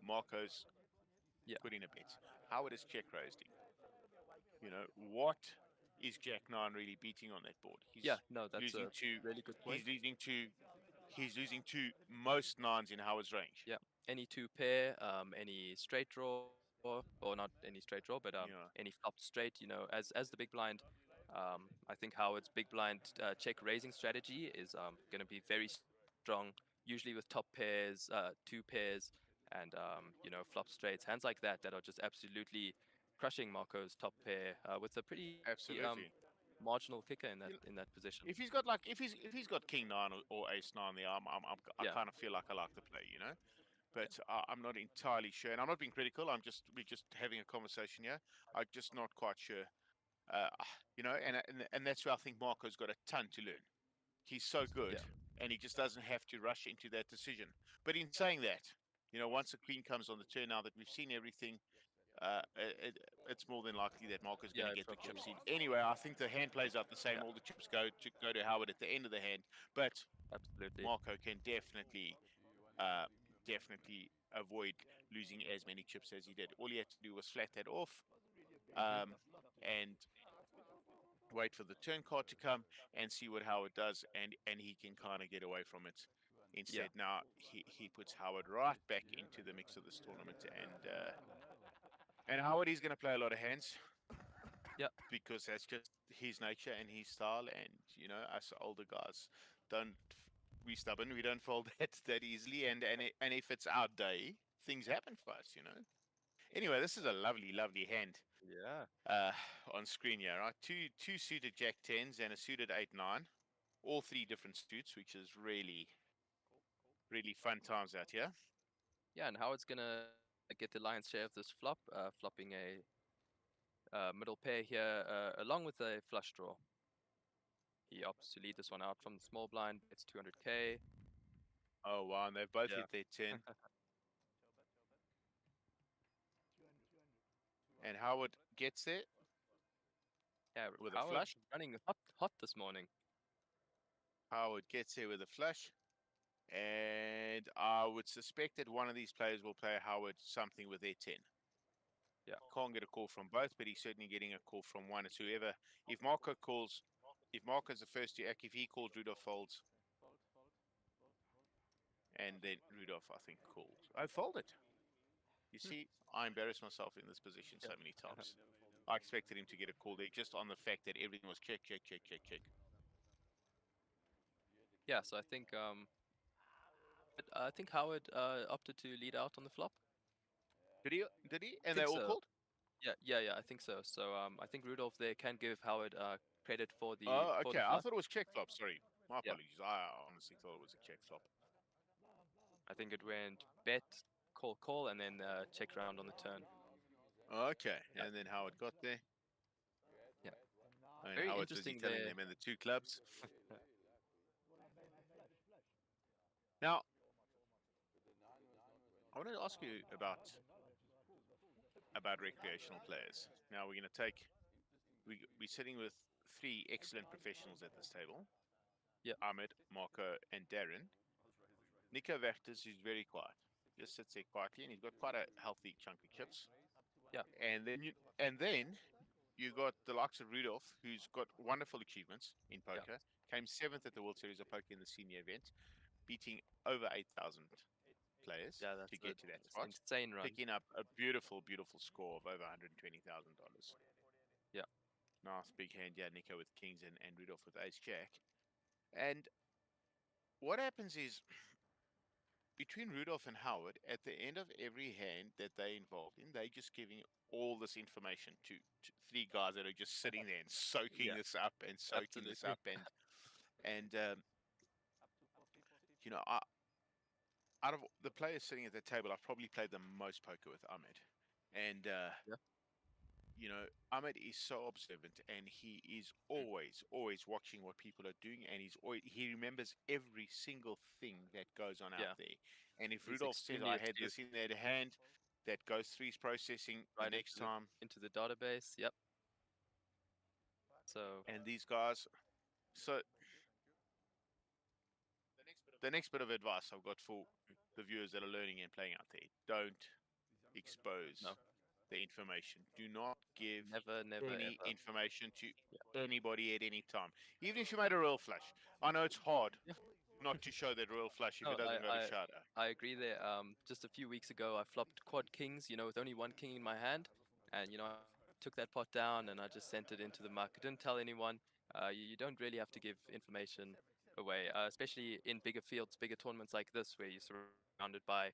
Marco's yeah, put in a bet. Howard has check raised him. What is Jack 9 really beating on that board? yeah. No, that's Losing a to really good point. he's losing to most nines in Howard's range. Yeah, any two pair, any straight draw, or not any straight draw, but Yeah, any flop straight. As the big blind, I think Howard's big blind check raising strategy is going to be very strong. Usually with top pairs, two pairs, and flop straights, hands like that are just absolutely crushing Marco's top pair with a pretty absolutely. marginal kicker in that You know, position. if he's got like if he's got King 9 or Ace 9 there, I Yeah, kind of feel like I like the play. But I'm not entirely sure, and I'm not being critical. We're just having a conversation here. I'm just not quite sure. Uh, and that's where I think Marco's got a ton to learn. He's so yeah, good, and he just doesn't have to rush into that decision. But in saying that, once the queen comes on the turn, now that we've seen everything, it's more than likely that Marco's going yeah. to It get the probably chips in. Anyway, I think the hand plays out the same. yeah, All the chips go to Howard at the end of the hand, but absolutely. Marco can uh, definitely avoid losing as many chips as he did. All he had to do was flat that off, and wait for the turn card to come and see what Howard does, and he can kind of get away from it. Yeah. Instead, now he puts Howard right back into the mix of this tournament, and Howard is going to play a lot of hands. Yeah. because that's just his nature and his style. And us older guys don't. We stubborn. We don't fold that easily. And if it's our day, things happen for us. Anyway, this is a lovely, lovely hand Yeah. uh, on screen here, right? Two suited Jack tens and a suited 8-9, all three different suits, which is really, really fun times out here. Yeah, and Howard's gonna get the lion's share of this flop, flopping a middle pair here, along with a flush draw. He opts to lead this one out from the small blind. It's 200k. Oh wow, and they've both Yeah. hit their 10. And Howard gets it Yeah, with a Howard flush. running hot this morning. Howard gets it with a flush. And I would suspect that one of these players will play Howard something with their 10. Yeah. Can't get a call from both, but he's certainly getting a call from one. It's whoever. If Marco calls, if Marco's the first to act, if he calls, Rudolph folds. And then Rudolph, I think, calls. I folded. You see, I embarrassed myself in this position so Yeah. many times. I expected him to get a call there just on the fact that everything was check, check, check, check, check. Yeah, so I think Howard opted to lead out on the flop. Did he? Did he? I And they think all so. called? Yeah, I think so. So I think Rudolph there can give Howard credit for the Oh, okay. I flush. thought it was check flop. Sorry. My Yeah, apologies. I honestly thought it was a check flop. I think it went bet, call, and then check round on the turn. Okay. Yeah, And then Howard got there. yeah. And Very Howard's busy interesting telling there. them in the two clubs. Now, I wanted to ask you about recreational players. Now we're going to take. We're sitting with three excellent professionals at this table. Yeah, Ahmed, Marco, and Darren. Nico Vectors is very quiet. Just sits there quietly, and he's got quite a healthy chunk of chips. yeah, And then you got the likes of Rudolph, who's got wonderful achievements in yeah, poker. Came seventh at the World Series of Poker in the senior event, beating over 8,000 players yeah. to That's get to that it's an spot, insane run. picking up a beautiful, beautiful score of over $120,000. Yeah, Nice big hand, yeah, Nico with kings and Rudolph with ace jack. And what happens is between Rudolph and Howard, at the end of every hand that they're involved in, they're just giving all this information to three guys that are just sitting there and soaking yeah, this up and soaking this absolutely. up. And you know, I, out of the players sitting at the table, I've probably played the most poker with Ahmed. And Yeah, Ahmed is so observant, and he is always, always watching what people are doing, and he remembers every single thing that goes on out yeah. there. And if He's Rudolph says, extremely "I had astute. this in that hand," that goes through his processing the Right next time. into the database. Yep. So And these guys, so the next bit of advice I've got for the viewers that are learning and playing out there: don't expose no, the information. Do not give never, never, any ever. information to Yeah, anybody at any time. Even if you made a real flush. I know it's hard yeah. not to show that real flush if No, it doesn't go to shadow. I agree there. Just a few weeks ago, I flopped quad kings, with only one king in my hand, and I took that pot down and I just sent it into the muck. I didn't tell anyone. You don't really have to give information away, especially in bigger fields, bigger tournaments like this, where you're surrounded by,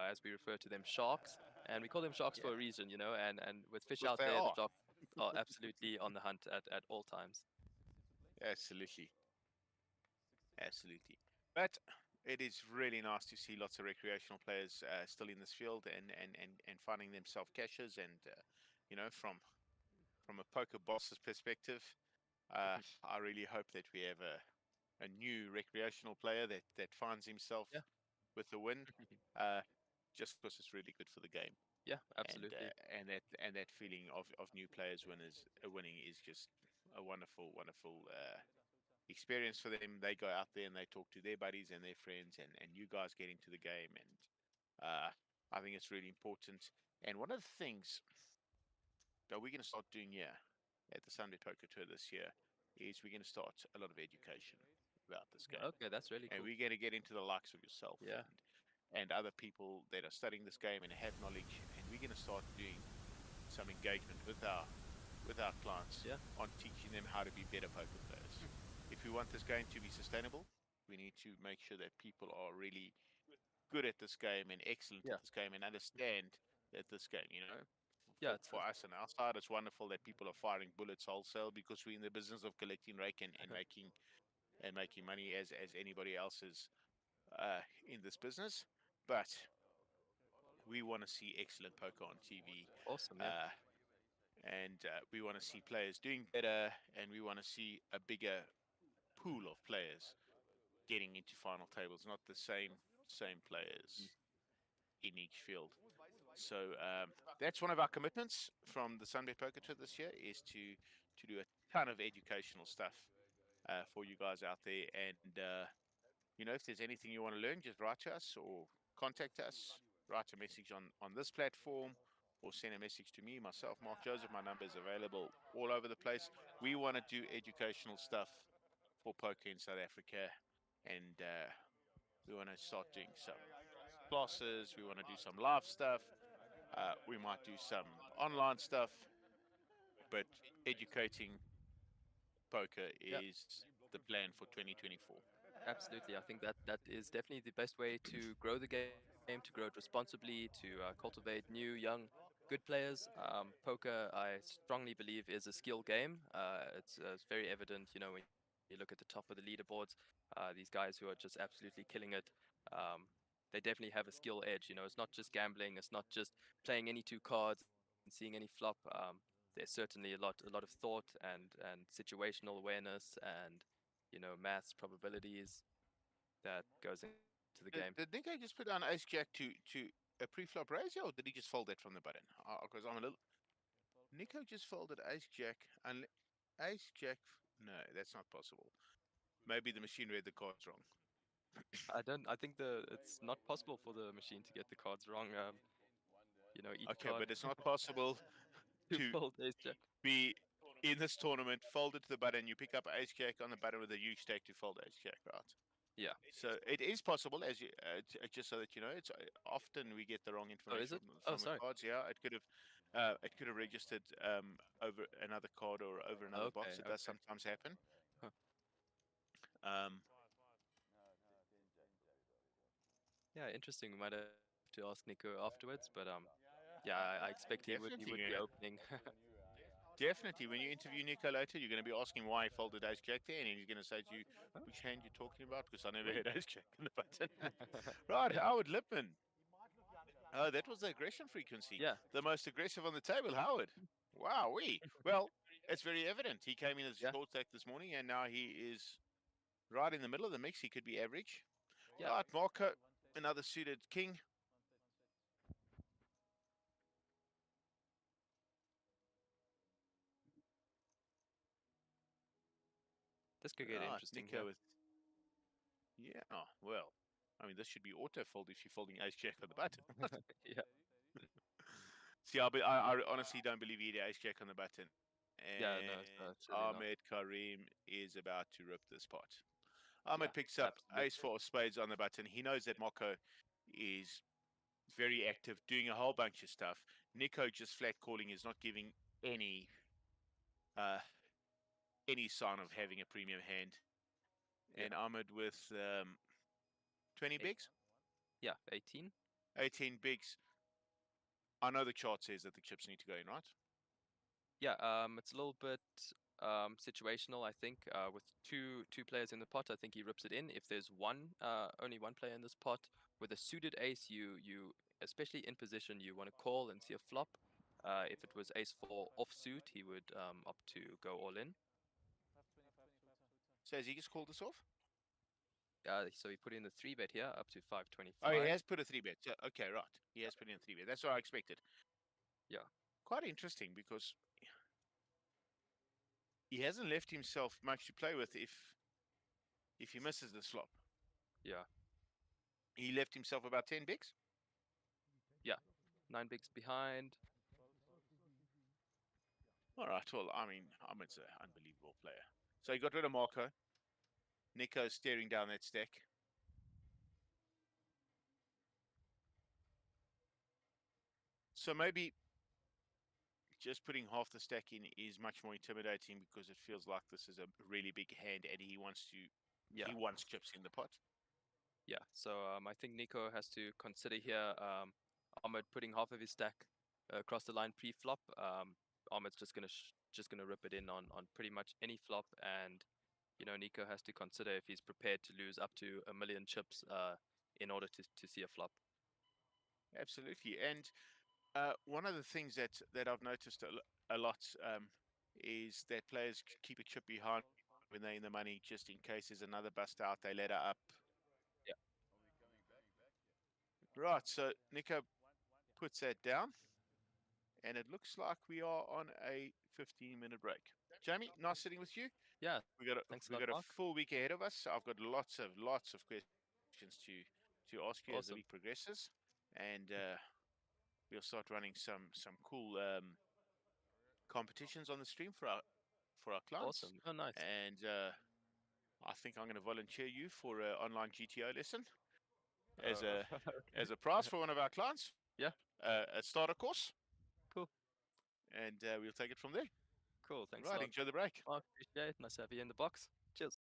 as we refer to them, sharks, and we call them sharks for Yeah, a reason, and with fish because out they there, the are. sharks are absolutely on the hunt at all times. Absolutely. Absolutely. But it is really nice to see lots of recreational players still in this field and finding themselves cashers. And, from a poker boss's perspective, I really hope that we have a new recreational player that finds himself Yeah, with a win, uh, just because it's really good for the game. yeah, And absolutely. that feeling of new players winning is just a wonderful, wonderful experience for them. They go out there and they talk to their buddies and their friends, and you guys get into the game. And I think it's really important. And one of the things that we're going to start doing here at the Sunday Poker Tour this year is we're going to start a lot of education about this game. Okay, that's really And cool. we're going to get into the likes of yourself Yeah, and other people that are studying this game and have knowledge. And we're going to start doing some engagement with our with our clients Yeah. on teaching them how to be better poker players. If we want this game to be sustainable, we need to make sure that people are really good at this game and excellent Yeah. at this game and understand that this game, Yeah. for us on our side, it's wonderful that people are firing bullets wholesale because we're in the business of collecting rake and making money as anybody else is in this business. But we want to see excellent poker on TV. Awesome. Yeah. Uh, and we want to see players doing better, and we want to see a bigger pool of players getting into final tables, not the same Mm. players in each field. So that's one of our commitments from the SunBet Poker Tour this year is to do a ton of educational stuff for you guys out there. And if there's anything you want to learn, just write to us or contact us. Write a message on this platform or send a message to me, myself, Mark Joseph. My number is available all over the place. We want to do educational stuff for poker in South Africa, and we want to start doing some classes. We want to do some live stuff. We might do some online stuff, but educating poker Yeah. is the plan for 2024. Absolutely. I think that is definitely the best way to grow the game, to grow it responsibly, to cultivate new, young, good players. Poker, I strongly believe, is a skill game. It's very evident, when you look at the top of the leaderboards, these guys who are just absolutely killing it. Um, they definitely have a skill edge. It's not just gambling. It's not just playing any two cards and seeing any flop. There's certainly a lot of thought and situational awareness and maths, probabilities that goes into the game. Did Nico just put down ace jack to a pre-flop raise, or did he just fold that from the button? Because I'm a little. Nico just folded ace jack and ace jack. No, that's not possible. Maybe the machine read the cards wrong. I think it's not possible for the machine to get the cards wrong. Each Okay, card but it's not possible to to fold ace jack. be in this tournament, fold it to the button, you pick up ace jack on the button with a huge stake to fold ace jack, right? Yeah. So it is possible, as you just so that you know, it's often we get the wrong Oh, is information it? Oh, from the sorry. cards. Yeah, it could have registered over another card or over another Okay. box. It does Okay. sometimes happen. Huh. Um, Yeah. Interesting. We might have to ask Nico afterwards, but yeah, I expect he would definitely, be opening. definitely. When you interview Nico later, you're going to be asking why he folded ace jack there, and he's going to say to you, Huh? "Which hand you're talking about?" Because I never had ace jack on the button. Right, Howard Lippman. Oh, that was the aggression frequency. Yeah. The most aggressive on the table, Howard. Wow, well, it's very evident. He came in as a Yeah. short stack this morning, and now he is right in the middle of the mix. He could be average. Yeah. Right, Marco, another suited king. This could get Right, interesting Nico here. with yeah. Well, I mean, this should be auto fold if you're folding ace jack on the button. Yeah. See, I honestly don't believe he had ace jack on the button. Yeah. No. And Surely not. Ahmed Karim is about to rip this pot. Ahmed Yeah. picks up Absolutely. ace four of spades on the button. He knows that Moko is very active, doing a whole bunch of stuff. Nico just flat calling is not giving any uh, any sign of having a premium hand. Yeah. And Ahmed with 20 Eight. bigs, Yeah. 18. 18 bigs. I know the chart says that the chips need to go in, right? Yeah, it's a little bit situational, I think. With two players in the pot, I think he rips it in. If there's only one player in this pot with a suited ace, you especially in position, you want to call and see a flop. If it was ace four offsuit, he would opt to go all in. So has he just called this off? So he put in the 3-bet here up to Oh, he 525. has put a 3-bet. So, okay, right. He has put in a 3-bet. That's what I expected. Yeah, Quite interesting because he hasn't left himself much to play with if he misses the flop. yeah, He left himself about 10 bigs. yeah. 9 bigs behind. All right. Well, I mean, Ahmed's an unbelievable player. So he got rid of Marco. Nico's staring down that stack. So maybe just putting half the stack in is much more intimidating because it feels like this is a really big hand and he Yeah. chips in the pot. Yeah, so I think Nico has to consider here Ahmed putting half of his stack across the line pre-flop. Ahmed's just gonna rip it in on pretty much any flop, and Nico has to consider if he's prepared to lose up to 1 million chips in order to see a flop. Absolutely. And one of the things that I've noticed a lot is that players keep a chip behind when they're in the money, just in case there's another bust out. They let her up. Yeah. Right. So Nico puts that down, and it looks like we are on a 15-minute break. Jamie, nice sitting with you. Yeah, We got thanks a we lot, got a Mark. full week ahead of us. I've got lots of questions to ask you as the Awesome. week progresses, and we'll start running some cool competitions on the stream for our clients. Awesome. Oh, nice. And I think I'm going to volunteer you for an online GTO lesson as a Okay. as a prize for one of our clients. Yeah. A starter course, Cool. and we'll take it from there. Cool. Thanks a Right, lot, enjoy the break. Mark. Appreciate it. Nice to have you in the box. Cheers.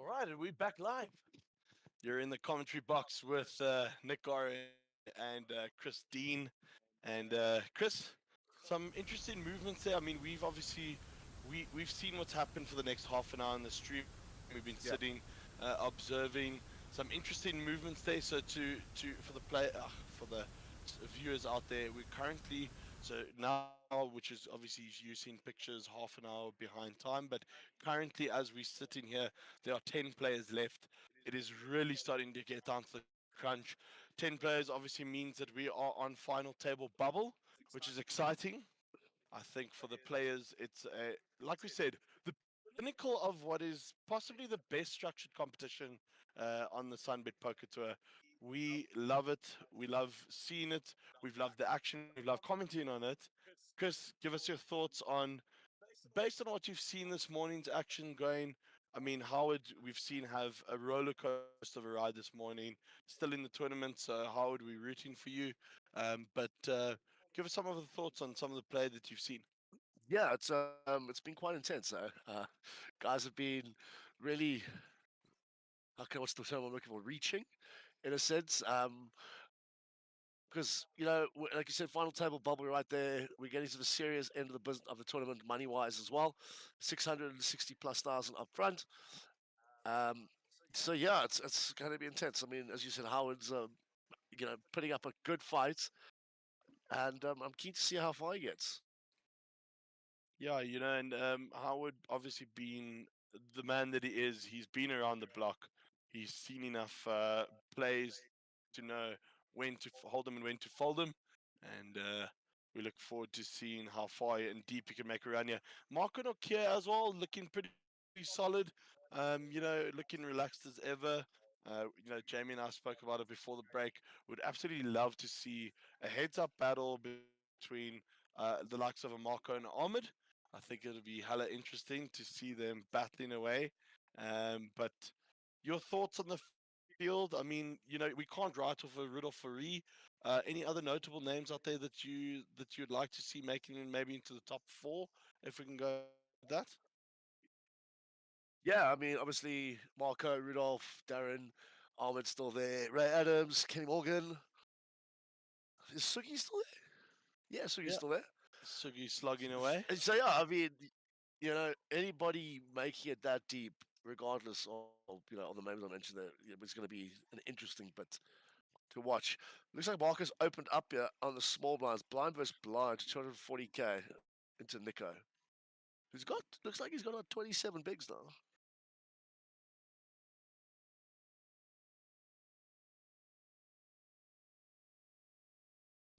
right, and we're back live. You're in the commentary box with Nick Gore and Chris Dean. And Chris, some interesting movements there. I mean, we've seen what's happened for the next half an hour on the stream. We've been sitting, Yeah. observing some interesting movements there. So to for the for the viewers out there, we're currently so now, which is obviously you've seen pictures half an hour behind time, but currently as we're sitting here, there are 10 players left. It is really starting to get down to the crunch. 10 players obviously means that we are on final table bubble, which is exciting. I think for the players, it's like we said, the pinnacle of what is possibly the best structured competition on the SunBet Poker Tour. We love it. We love seeing it. We've loved the action. We've loved commenting on it. Chris, give us your thoughts on, based on what you've seen this morning's action going. I mean, Howard, we've seen have a roller coaster of a ride this morning, still in the tournament. So, Howard, we're rooting for you. But give us some of the thoughts on some of the play that you've seen. Yeah, it's been quite intense. Guys have been really, what's the term I'm looking for? Reaching, in a sense. Because like you said, final table bubble right there. We're getting to the serious end of the business of the tournament, money wise as well. 660 plus thousand up front. Um, so yeah, it's going to be intense. I mean, as you said, Howard's putting up a good fight, and I'm keen to see how far he gets. Yeah, and Howard obviously being the man that he is, he's been around the block. He's seen enough plays to know when to hold them and when to fold them. And we look forward to seeing how far and deep he can make a run here. Marco Nokia as well, looking pretty solid. Looking relaxed as ever. Jamie and I spoke about it before the break. Would absolutely love to see a heads-up battle between the likes of a Marco and Ahmed. I think it'll be hella interesting to see them battling away. But your thoughts on the field? I mean, we can't write off a Rudolph Fari. Any other notable names out there that you'd like to see making it maybe into the top four, if we can go with that? Yeah, I mean, obviously Marco, Rudolph, Darren, Ahmed's still there, Ray Adams, Kenny Morgan. Is Suki still there? Yeah, Suki's Yeah, still there. Sugi slugging away. And so yeah, I mean, anybody making it that deep, regardless of all the names I mentioned, there, it's going to be an interesting bit to watch. Looks like Marcus opened up here on the small blinds, blind versus blind, 240k into Nico, who's got looks like he's got about 27 bigs now.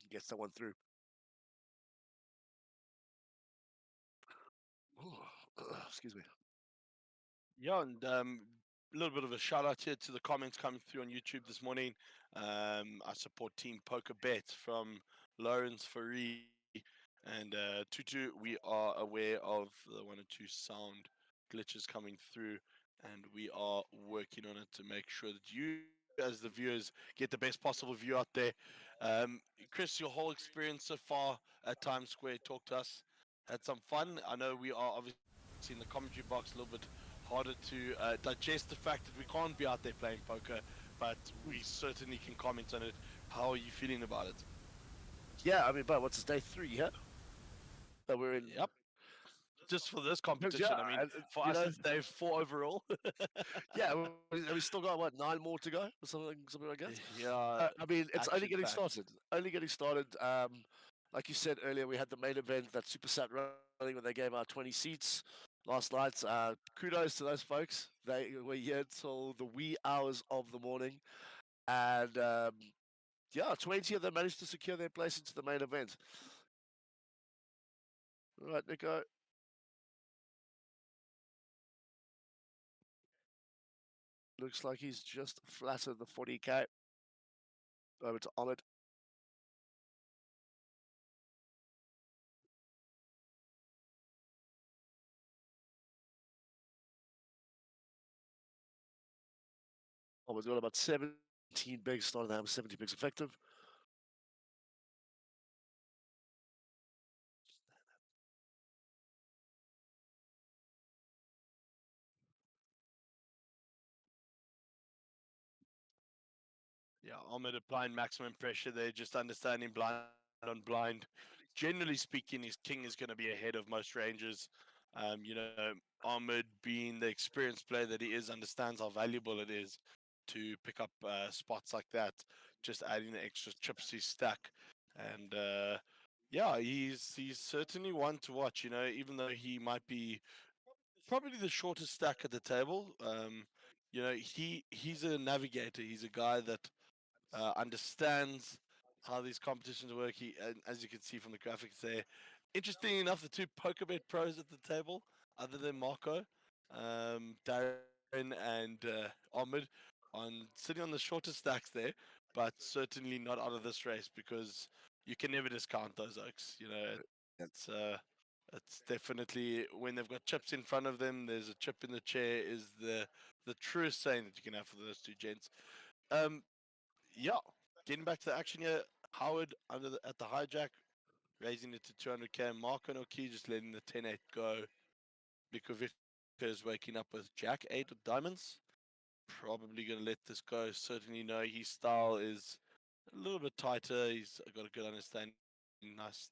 He gets that one through. Excuse me. Yeah, and a little bit of a shout out here to the comments coming through on YouTube this morning. I support Team Poker Bet from Lawrence Fari and Tutu. We are aware of the one or two sound glitches coming through, and we are working on it to make sure that you, as the viewers, get the best possible view out there. Chris, your whole experience so far at Times Square, talk to us. Had some fun. I know we are obviously in the commentary box a little bit harder to digest the fact that we can't be out there playing poker, but we certainly can comment on it. How are you feeling about it? Yeah, I mean, but what's this, day 3, yeah? That we're in. Yep. Just for this competition. Yeah, I mean, and, for us, it's day 4 overall. yeah, we still got what, 9 more to go, or something like that. Yeah, I mean, it's only action getting packed. started. Only getting started. Like you said earlier, we had the main event that Supersat running when they gave out 20 seats last night. Kudos to those folks. They were here till the wee hours of the morning, and yeah, 20 of them managed to secure their place into the main event. All right, Nico. Looks like he's just flattered the 40k. Over to Ahmed. Ahmed's got about 17 bigs, starting to have 70 bigs effective. Yeah, Ahmed applying maximum pressure there, just understanding blind on blind. Generally speaking, his king is going to be ahead of most rangers. Ahmed, being the experienced player that he is, understands how valuable it is to pick up spots like that, just adding the extra chips to his stack. And yeah, he's certainly one to watch. Even though he might be probably the shortest stack at the table. He's a navigator. He's a guy that understands how these competitions work. And as you can see from the graphics there, interesting enough, the two PokerBet pros at the table, other than Marco, Darren and Ahmed, sitting on the shortest stacks there, but certainly not out of this race because you can never discount those oaks. It's definitely when they've got chips in front of them. There's a chip in the chair. Is the truest saying that you can have for those two gents. Yeah, getting back to the action here. Howard at the hijack, raising it to 200k. Marco and Oki just letting the 10-8 go. Bikovic is waking up with Jack 8 of diamonds. Probably going to let this go. Certainly know his style is a little bit tighter. He's got a good understanding. Nice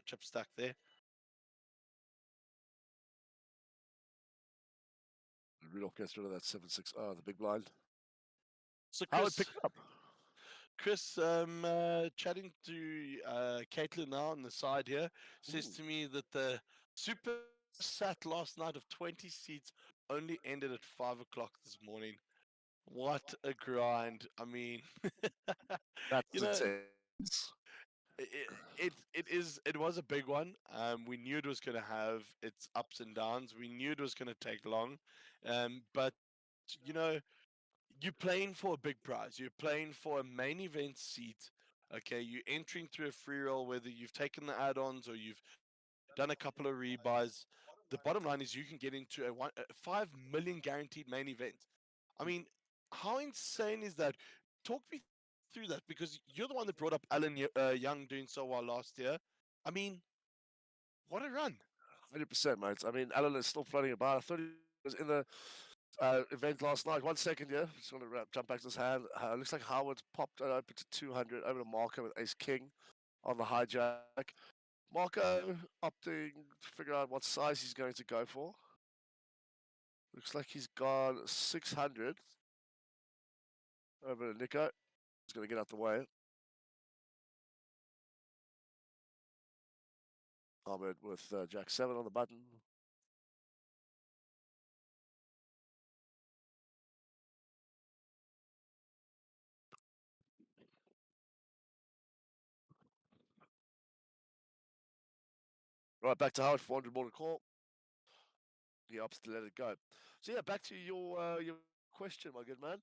chip stack there. Rudolph gets rid of that 7-6. Oh, the big blind. So Howard Chris, picked it up. Chatting to Caitlin now on the side here, says Ooh. to me that the super sat last night of 20 seats only ended at 5 o'clock this morning. What a grind! I mean, That's you know, intense. it was a big one. We knew it was going to have its ups and downs. We knew it was going to take long, but you're playing for a big prize. You're playing for a main event seat. Okay, you're entering through a free roll, whether you've taken the add-ons or you've done a couple of rebuys. The bottom line is you can get into a 5 million guaranteed main event. I mean, how insane is that? Talk me through that because you're the one that brought up Young doing so well last year. I mean, what a run! 100%, mate. I mean, Alan is still floating about. I thought he was in the event last night. 1 second, yeah. Just want to jump back to his hand. Looks like Howard's popped it open to 200 over to Marco with Ace King on the hijack. Marco opting to figure out what size he's going to go for. Looks like he's gone 600 over to Nico. He's going to get out the way. Ahmed with Jack 7 on the button. Right, back to Howard, 400 more to call. He opts to let it go. So, yeah, back to your question, my good man.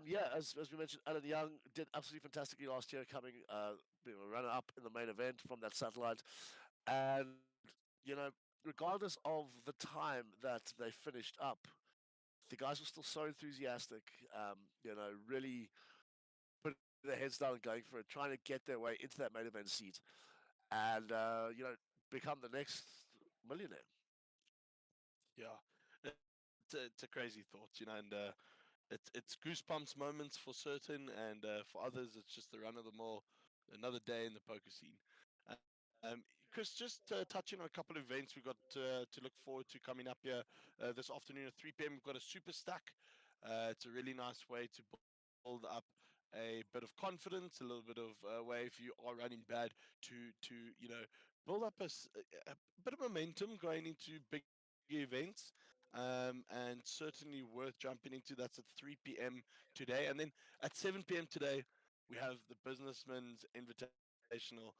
Yeah, as we mentioned, Alan Young did absolutely fantastically last year, coming being a runner up in the main event from that satellite. And, you know, regardless of the time that they finished up, the guys were still so enthusiastic, really putting their heads down and going for it, trying to get their way into that main event seat and, become the next millionaire. Yeah, it's a crazy thought, and it's goosebumps moments for certain, and for others, it's just the run of the mill, another day in the poker scene. Chris, just touching on a couple of events we've got to look forward to coming up here this afternoon at 3 p.m. We've got a super stack. It's a really nice way to build up a bit of confidence, a little bit of way if you are running bad to build up a bit of momentum going into big events. And certainly worth jumping into. That's at 3 p.m. today. And then at 7 p.m. today, we have the Businessman's Invitational.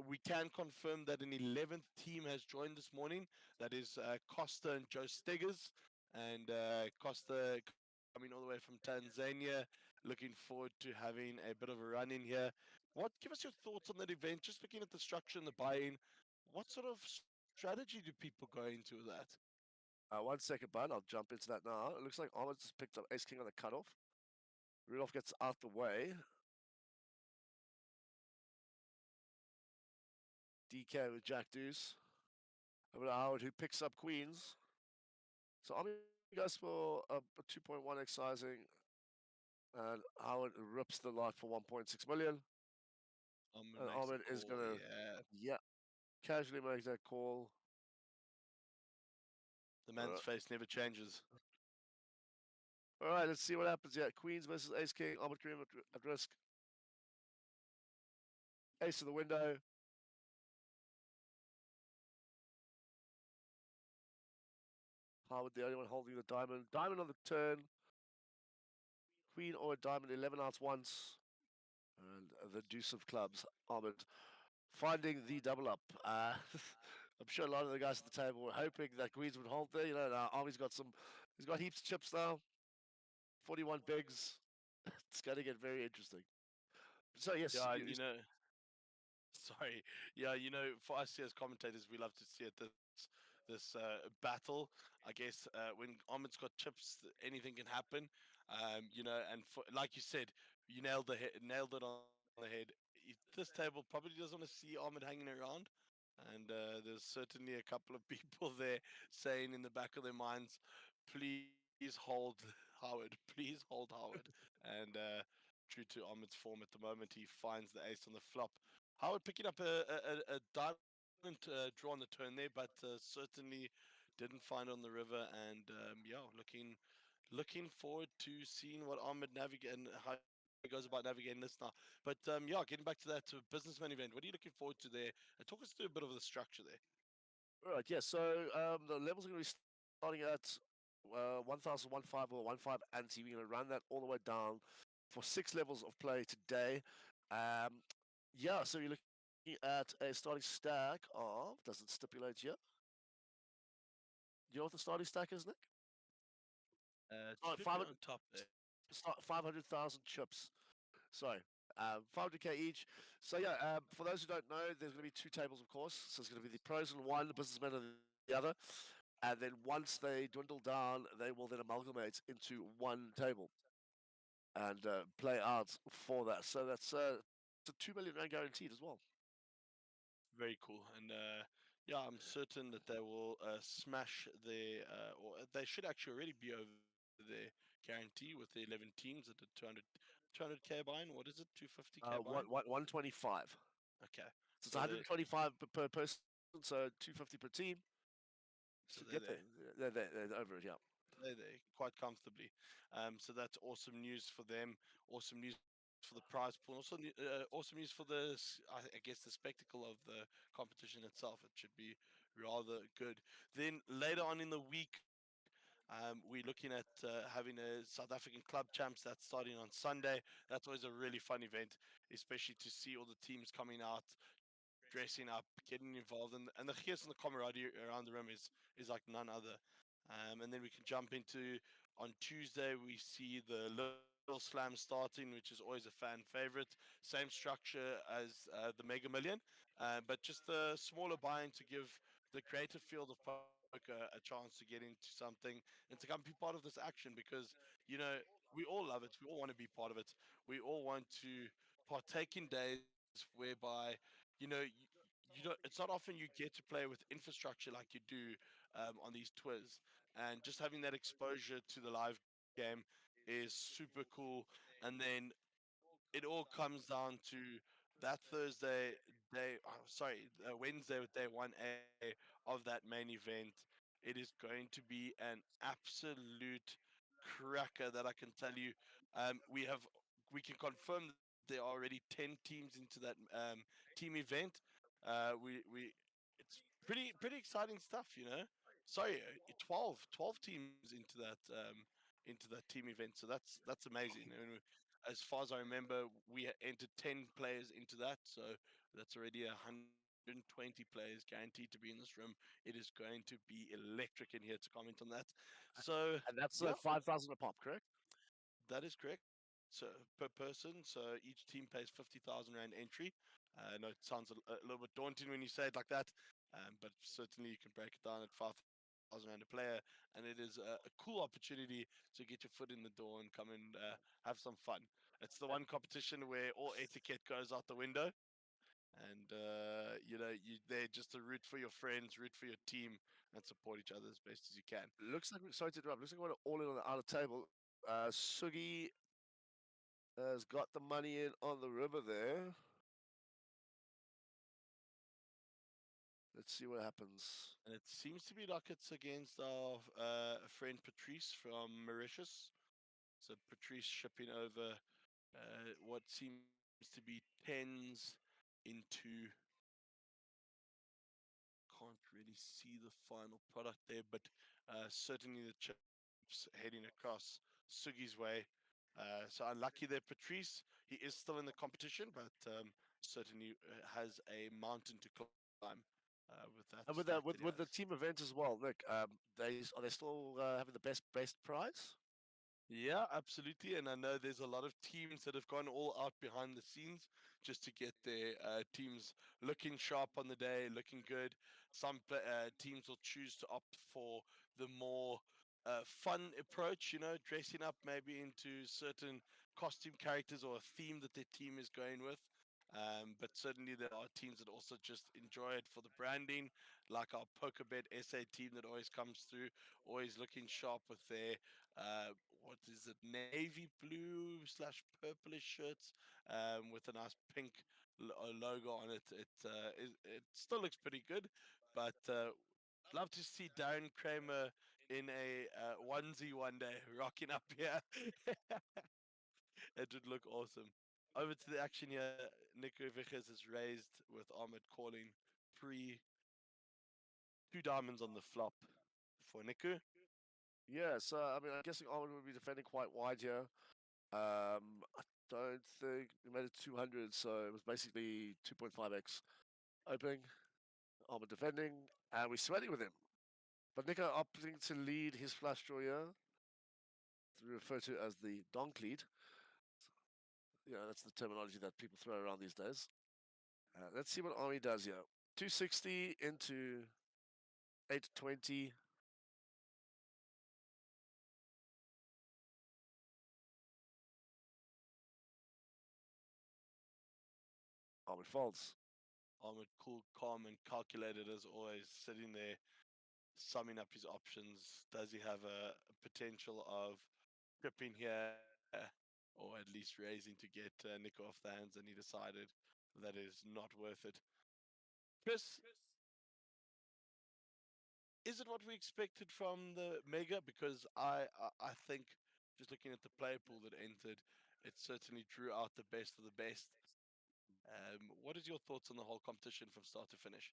We can confirm that an 11th team has joined this morning. That is Costa and Joe Steggers. And Costa coming all the way from Tanzania. Looking forward to having a bit of a run in here. Give us your thoughts on that event? Just looking at the structure and the buy-in. What sort of strategy do people go into with that? 1 second, bud. I'll jump into that now. It looks like Ahmed just picked up Ace King on the cutoff. Rudolph gets out the way. DK with Jack Deuce. Over to Howard, who picks up Queens. So Ahmed goes for a 2.1x sizing And Howard rips the lot for 1.6 million. Ahmed And makes a Ahmed is call. gonna, Yeah, yeah, casually make that call. the All man's right, face never changes. all right, let's see what happens. Yeah, Queens versus Ace King. Ahmed Kareem at risk. Ace to the window. Howard the only one holding the diamond. Diamond on the turn. Queen or a diamond, 11 outs once. And the deuce of clubs. Ahmed finding the double up. I'm sure a lot of the guys at the table were hoping that Queens would hold there. You know, now Army's got some, he's got heaps of chips now. 41 bigs. It's going to get very interesting. So yes, Yeah, and sorry. Yeah, for us here as commentators, we love to see it this battle. I guess when Ahmed's got chips, anything can happen. And like you said, you nailed it on the head. This table probably doesn't want to see Ahmed hanging around, and there's certainly a couple of people there saying in the back of their minds, "Please hold Howard, please hold Howard." And true to Ahmed's form at the moment, he finds the ace on the flop. Howard picking up a diamond draw on the turn there, but certainly didn't find on the river. And yeah, looking forward to seeing what Ahmed navigate and how he goes about navigating this now. But yeah, getting back to that businessman event, what are you looking forward to there? Talk us through a bit of the structure there. all right, yeah. So the levels are going to be starting at 1015 or 15 anti. We're going to run that all the way down for 6 levels of play today. Um, yeah, so you're looking at a starting stack of, doesn't stipulate here. Do you know what the starting stack is, Nick? It Oh, should be on top there. 500,000 chips. Sorry, 500k each. So yeah, for those who don't know, there's going to be two tables, of course. So it's going to be the pros on one, the businessmen on the other, and then once they dwindle down, they will then amalgamate into one table and play out for that. So that's it's a 2 million rand guaranteed as well. Very cool. And yeah, I'm certain that they will smash their, or they should actually already be over their guarantee with the 11 teams at the 200k buy-in. What is it? 250k buy-in? 125. Okay. So it's So they 125 per person, so 250 per team. so Should they're get there. there. They're over it. Yeah. They're there quite comfortably. So that's awesome news for them. Awesome news for the prize pool. Also, awesome news for I guess the spectacle of the competition itself. It should be rather good. Then later on in the week, we're looking at having a South African Club Champs that's starting on Sunday. That's always a really fun event, especially to see all the teams coming out, dressing up, getting involved, and the cheers and the camaraderie around the room is like none other. And then we can jump into on Tuesday. We see the Little Slam starting, which is always a fan favorite. Same structure as the Mega Million, but just a smaller buy-in to give the creative field of poker a chance to get into something and to come be part of this action because we all love it. We all want to be part of it. We all want to partake in days whereby you know you, it's not often you get to play with infrastructure like you do on these tours, and just having that exposure to the live game is super cool. And then it all comes down to that Thursday day, sorry, Wednesday with day 1A of that main event. It is going to be an absolute cracker that I can tell you. We can confirm that there are already 10 teams into that team event. We It's pretty exciting stuff. Sorry, 12 teams into that team event. So that's amazing. I mean, as far as I remember, we entered 10 players into that, so that's already 120 players guaranteed to be in this room. It is going to be electric in here to comment on that. So And that's yeah, 5,000 a pop, correct? that is correct. So per person, so each team pays 50,000 rand entry. I know it sounds a little bit daunting when you say it like that, but certainly you can break it down at 5,000 rand a player, and it is a cool opportunity to get your foot in the door and come and have some fun. It's the one competition where all etiquette goes out the window, and you're there just to root for your friends, root for your team, and support each other as best as you can. Looks like sorry to interrupt. Looks like we're all in on the outer table. Sugi Has got the money in on the river there. Let's see what happens. And it seems to be like it's against our friend Patrice from Mauritius. So Patrice shipping over what seems to be tens into, can't really see the final product there, but certainly the chips heading across Sugi's way. So unlucky there, Patrice. He is still in the competition, but certainly has a mountain to climb with that And stack that he has. with the team event as well, Nick, are they still having the best prize? Yeah, absolutely. And I know there's a lot of teams that have gone all out behind the scenes just to get their teams looking sharp on the day, looking good. Some teams will choose to opt for the more fun approach, dressing up maybe into certain costume characters or a theme that their team is going with. But certainly there are teams that also just enjoy it for the branding, like our PokerBet SA team that always comes through, always looking sharp with their uh, what is it, navy blue slash purplish shirts with a nice pink logo on it. It still looks pretty good, but love to see Darren Kramer in a onesie one day, rocking up here. It would look awesome. Over to the action here. Nico Vickers is raised with Ahmed calling pre two diamonds on the flop for Niku. Yeah, so I mean, I'm guessing Armin would be defending quite wide here. I don't think we made it 200, so it was basically 2.5x opening, Armin defending, and we're sweating with him. But Nico opting to lead his flush draw here, to refer to as the donk lead. Yeah, that's the terminology that people throw around these days. Let's see what Army does here. 260 into 820. Army folds. Ahmed cool, calm, and calculated as always, sitting there summing up his options. Does he have a potential of tripping here, or at least raising to get Nico off the hands? And he decided that is not worth it. Chris, is it what we expected from the Mega? Because I think just looking at the player pool that entered, it certainly drew out the best of the best. What is your thoughts on the whole competition from start to finish?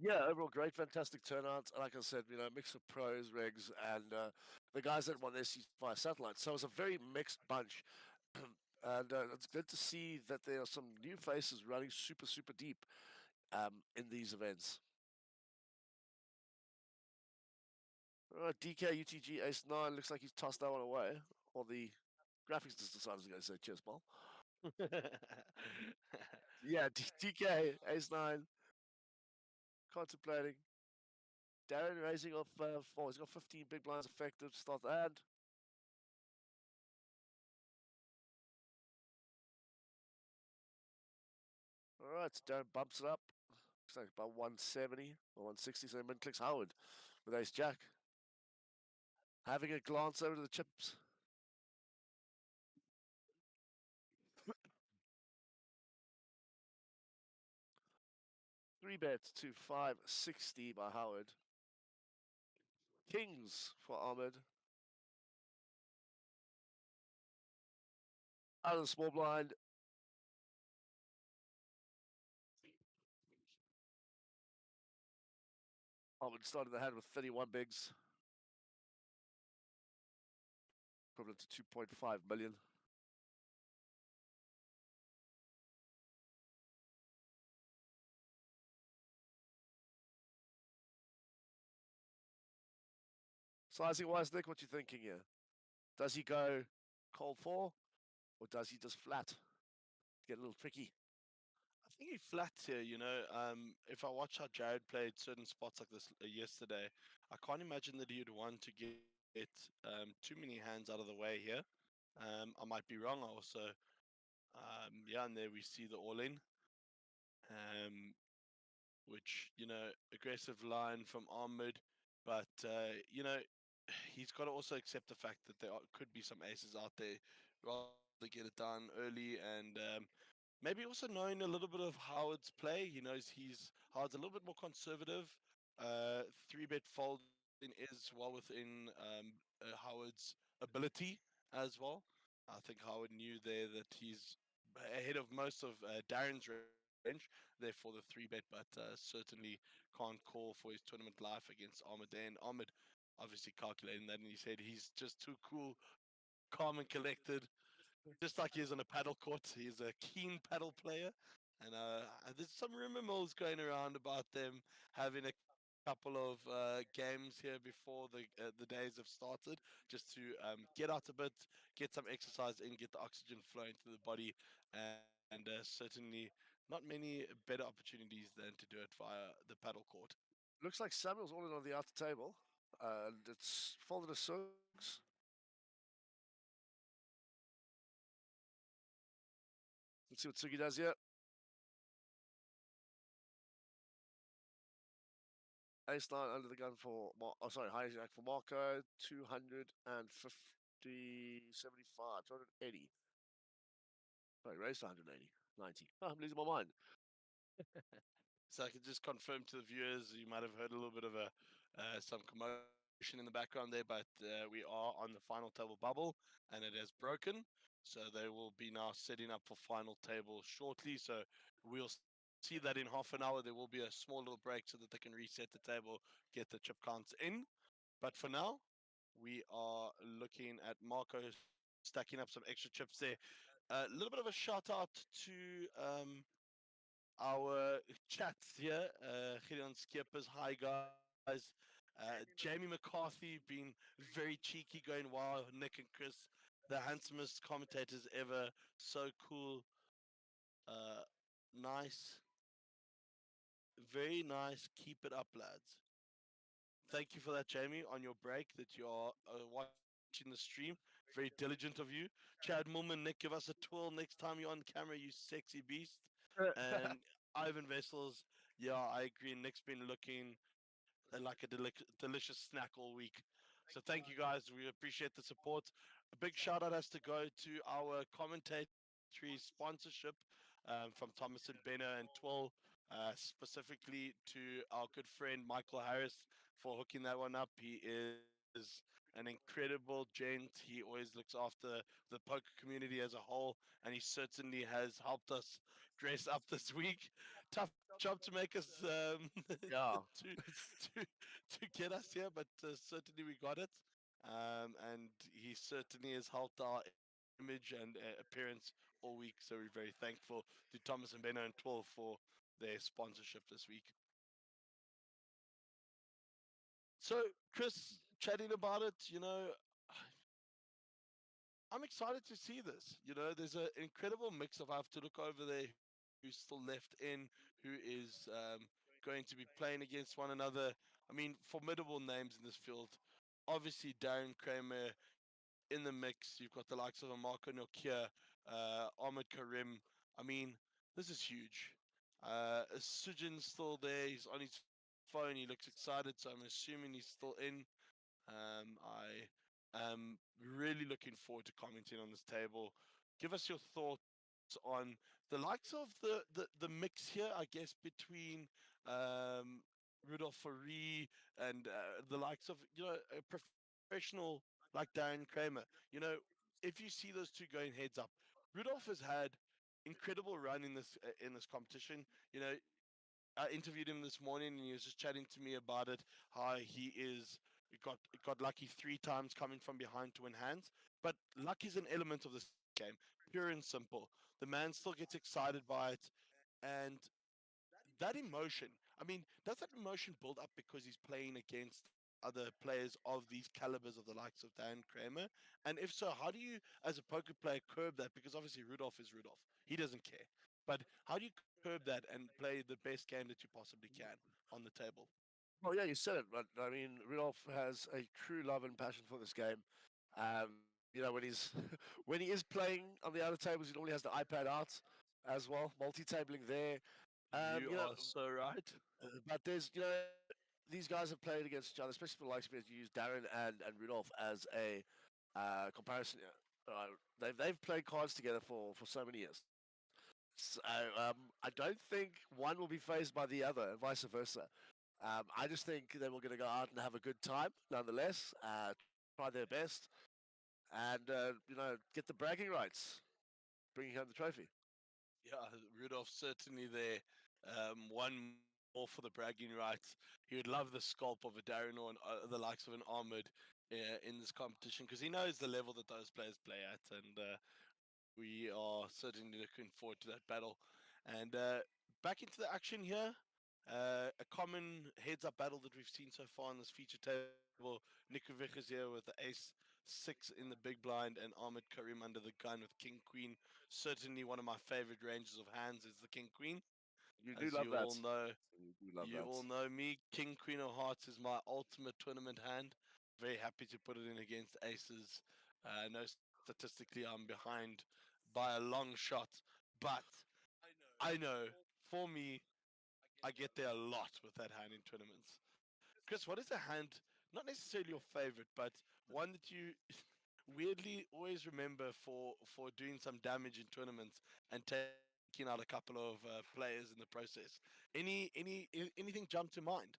Yeah, overall great, fantastic turnout. Like I said, mix of pros, regs, and the guys that won this via satellite. So it was a very mixed bunch. And it's good to see that there are some new faces running super, super deep in these events. All right, DK UTG Ace 9 looks like he's tossed that one away. Or the graphics just decided to go say cheers, ball. Yeah, DK Ace 9 contemplating. Darren raising off 4. He's got 15 big blinds effective to start the hand. All right, so Darren bumps it up. Looks like about 170 or 160. So then clicks Howard with Ace Jack. Having a glance over to the chips. Three bets to 560 by Howard. Kings for Ahmed. Out of the small blind. Ahmed started the hand with 31 bigs. Equivalent to 2.5 million. Sizing wise, Nick, what you thinking here? Does he go cold 4 or does he just flat? Get a little tricky. I think he flats here, if I watch how Jared played certain spots like this yesterday, I can't imagine that he'd want to get too many hands out of the way here. I might be wrong also. Yeah, and there we see the all in, which, aggressive line from Ahmed. But, he's got to also accept the fact that there could be some aces out there rather get it done early and maybe also knowing a little bit of Howard's play. He knows Howard's a little bit more conservative. Three bet folding is well within Howard's ability as well. I think Howard knew there that he's ahead of most of Darren's range, therefore the three bet, but certainly can't call for his tournament life against Ahmed. And Ahmed obviously calculating that in his head, he's just too cool, calm and collected, just like he is on a paddle court. He's a keen paddle player. And there's some rumor mills going around about them having a couple of games here before the days have started, just to get out a bit, get some exercise in, get the oxygen flowing through the body, and certainly not many better opportunities than to do it via the paddle court. Looks like Samuel's all in on the outer table, and it's folded a six. Let's see what Sugi does here. Ace nine under the gun for high jack for Marco, 250, 75, 280. Sorry, raised to 180, 90. Oh, I'm losing my mind. So I can just confirm to the viewers, you might have heard a little bit of some commotion in the background there, but we are on the final table bubble, and it has broken. So they will be now setting up for final table shortly. So we'll see that in half an hour. There will be a small little break so that they can reset the table, get the chip counts in. But for now, we are looking at Marco stacking up some extra chips there. A little bit of a shout out to our chats here. Gideon Skippers, hi guys. Jamie McCarthy being very cheeky, going wow. Nick and Chris, the handsomest commentators ever. So cool. Nice. Very nice. Keep it up, lads. Thank you for that, Jamie, on your break that you are watching the stream. Very diligent of you. Chad Mulman, Nick, give us a twirl next time you're on camera, you sexy beast. And Ivan Vessels, yeah, I agree. Nick's been looking like a delicious snack all week. So thank you guys. We appreciate the support. A big shout out has to go to our commentatory sponsorship from Thomas and Benner and Twirl, specifically to our good friend Michael Harris for hooking that one up. He is an incredible gent. He always looks after the poker community as a whole, and he certainly has helped us dress up this week. Tough job to make us Yeah. to get us here, but certainly we got it. And he certainly has helped our image and appearance all week. So we're very thankful to Thomas and Benno and 12 for their sponsorship this week. So, Chris, chatting about it, I'm excited to see this. There's an incredible mix of I have to look over there who's still left in, who is going to be playing against one another. I mean, formidable names in this field. Obviously, Darren Kramer in the mix. You've got the likes of a Marco Nokia, Ahmed Karim. I mean, this is huge. Sujin's still there. He's on his phone. He looks excited, so I'm assuming he's still in. I am really looking forward to commenting on this table. Give us your thoughts on the likes of the mix here, I guess, between um, Rudolph Fari and the likes of a professional like Darren Kramer. If you see those two going heads up, Rudolph has had incredible run in this competition. I interviewed him this morning and he was just chatting to me about it, how he is got lucky 3 times coming from behind to win hands. But luck is an element of this game, pure and simple. The man still gets excited by it, and that emotion. I mean, does that emotion build up because he's playing against other players of these calibers of the likes of Dan Kramer? And if so, how do you, as a poker player, curb that? Because obviously Rudolph is Rudolph; he doesn't care. But how do you curb that and play the best game that you possibly can on the table? Well, yeah, you said it, but I mean, Rudolph has a true love and passion for this game. When he's when he is playing on the other tables, he normally has the iPad out as well, multi-tabling there. You You know, are so right. but there's these guys have played against each other, especially for the likes of it. You use Darren and Rudolph as a comparison. They've played cards together for so many years. So I don't think one will be phased by the other, and vice versa. I just think they were going to go out and have a good time, nonetheless. Try their best, and get the bragging rights, bringing home the trophy. Yeah, Rudolph certainly there. One more for the bragging rights. He would love the sculpt of a Darren or the likes of an Ahmed in this competition because he knows the level that those players play at, and we are certainly looking forward to that battle. And back into the action here. A common heads-up battle that we've seen so far in this feature table. Nikovic is here with the ace-6 in the big blind, and Ahmed Karim under the gun with king-queen. Certainly one of my favorite ranges of hands is the king-queen. You do As love you that. all know, You do love you that. all know me. King Queen of Hearts is my ultimate tournament hand. Very happy to put it in against aces. I know statistically I'm behind by a long shot, but I know for me, I get there a lot with that hand in tournaments. Chris, what is a hand, not necessarily your favorite, but one that you weirdly always remember for doing some damage in tournaments and taking out a couple of players in the process? Anything jump to mind?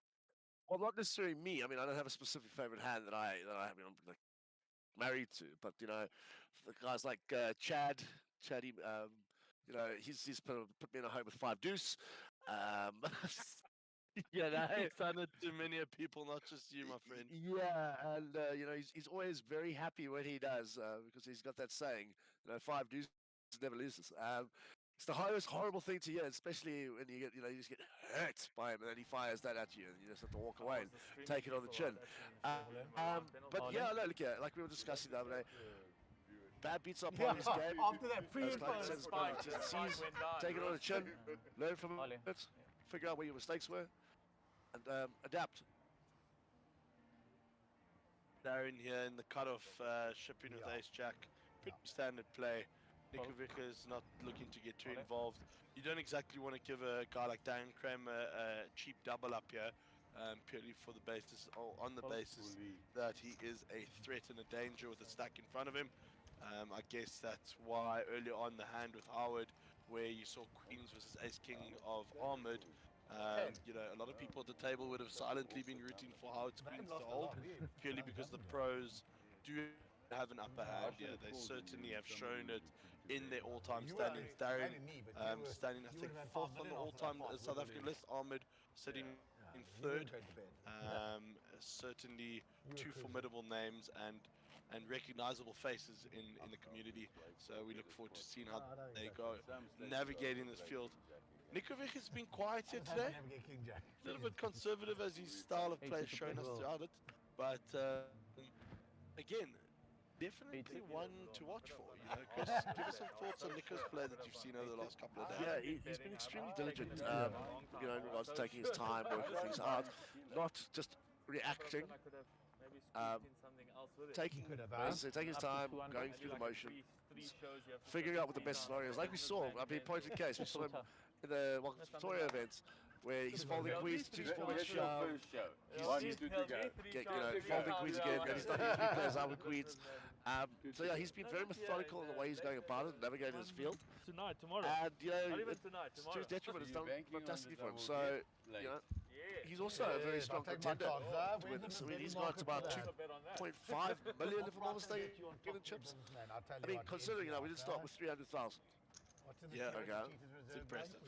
Well, not necessarily me. I mean, I don't have a specific favorite hand I'm like married to, but the guys like Chaddy, he's put me in a home with five deuce. Um, you know, He's done it to many of people, not just you, my friend. yeah, and he's always very happy when he does because he's got that saying, five deuces never loses. It's the most horrible thing to hear, especially when you just get hurt by him, and then he fires that at you, and you just have to walk away and take it on the chin. But yeah, no, look, like we were discussing the other day, bad beats are part of this game. After that As Clayton said, it's part of the T's and C's. Take it on the chin, learn from Ollie. it, figure out where your mistakes were, and adapt. Darren here in the cutoff, shipping with ace jack. Pretty standard play. Nikovic is not looking to get too involved. You don't exactly want to give a guy like Dan Cram a cheap double up here, purely for the basis, or on the basis that he is a threat and a danger with a stack in front of him. I guess that's why earlier on the hand with Howard, where you saw queens versus ace king of Ahmed, a lot of people at the table would have silently been rooting for Howard's queens to hold, purely because the pros do have an upper hand here. They certainly have shown it in their all-time standings. Darren standing, I think, fourth on the all-time South African list. Ahmed sitting in third. Certainly two formidable names and recognizable faces in the community. So we look forward to seeing how they go navigating this field. Nikovic has been quiet here today. A little bit conservative as his style of play has shown us throughout it. But again, definitely one to watch for. Chris, give us some thoughts on Nico's play that you've seen over the last couple of days. Yeah, he's been extremely diligent, in regards to taking his time, working things out, not just reacting, taking his time, going through the motions, figuring out what the best scenario is. Like we saw, I mean, point in case, we saw him in the Welcome to Victoria events, where he's folding queens, two forward shove, folding queens again, and he's done three players out with queens. So yeah, he's been very methodical in the way he's going about it, navigating his field. Tonight, tomorrow. And Tonight, to his detriment, it's done fantastically for him. So he's also a very strong contender to win this. I mean, he's got about 2.5 million, if I'm not mistaken, in chips. I mean, considering we did start with 300,000. Yeah, Okay. it's impressive.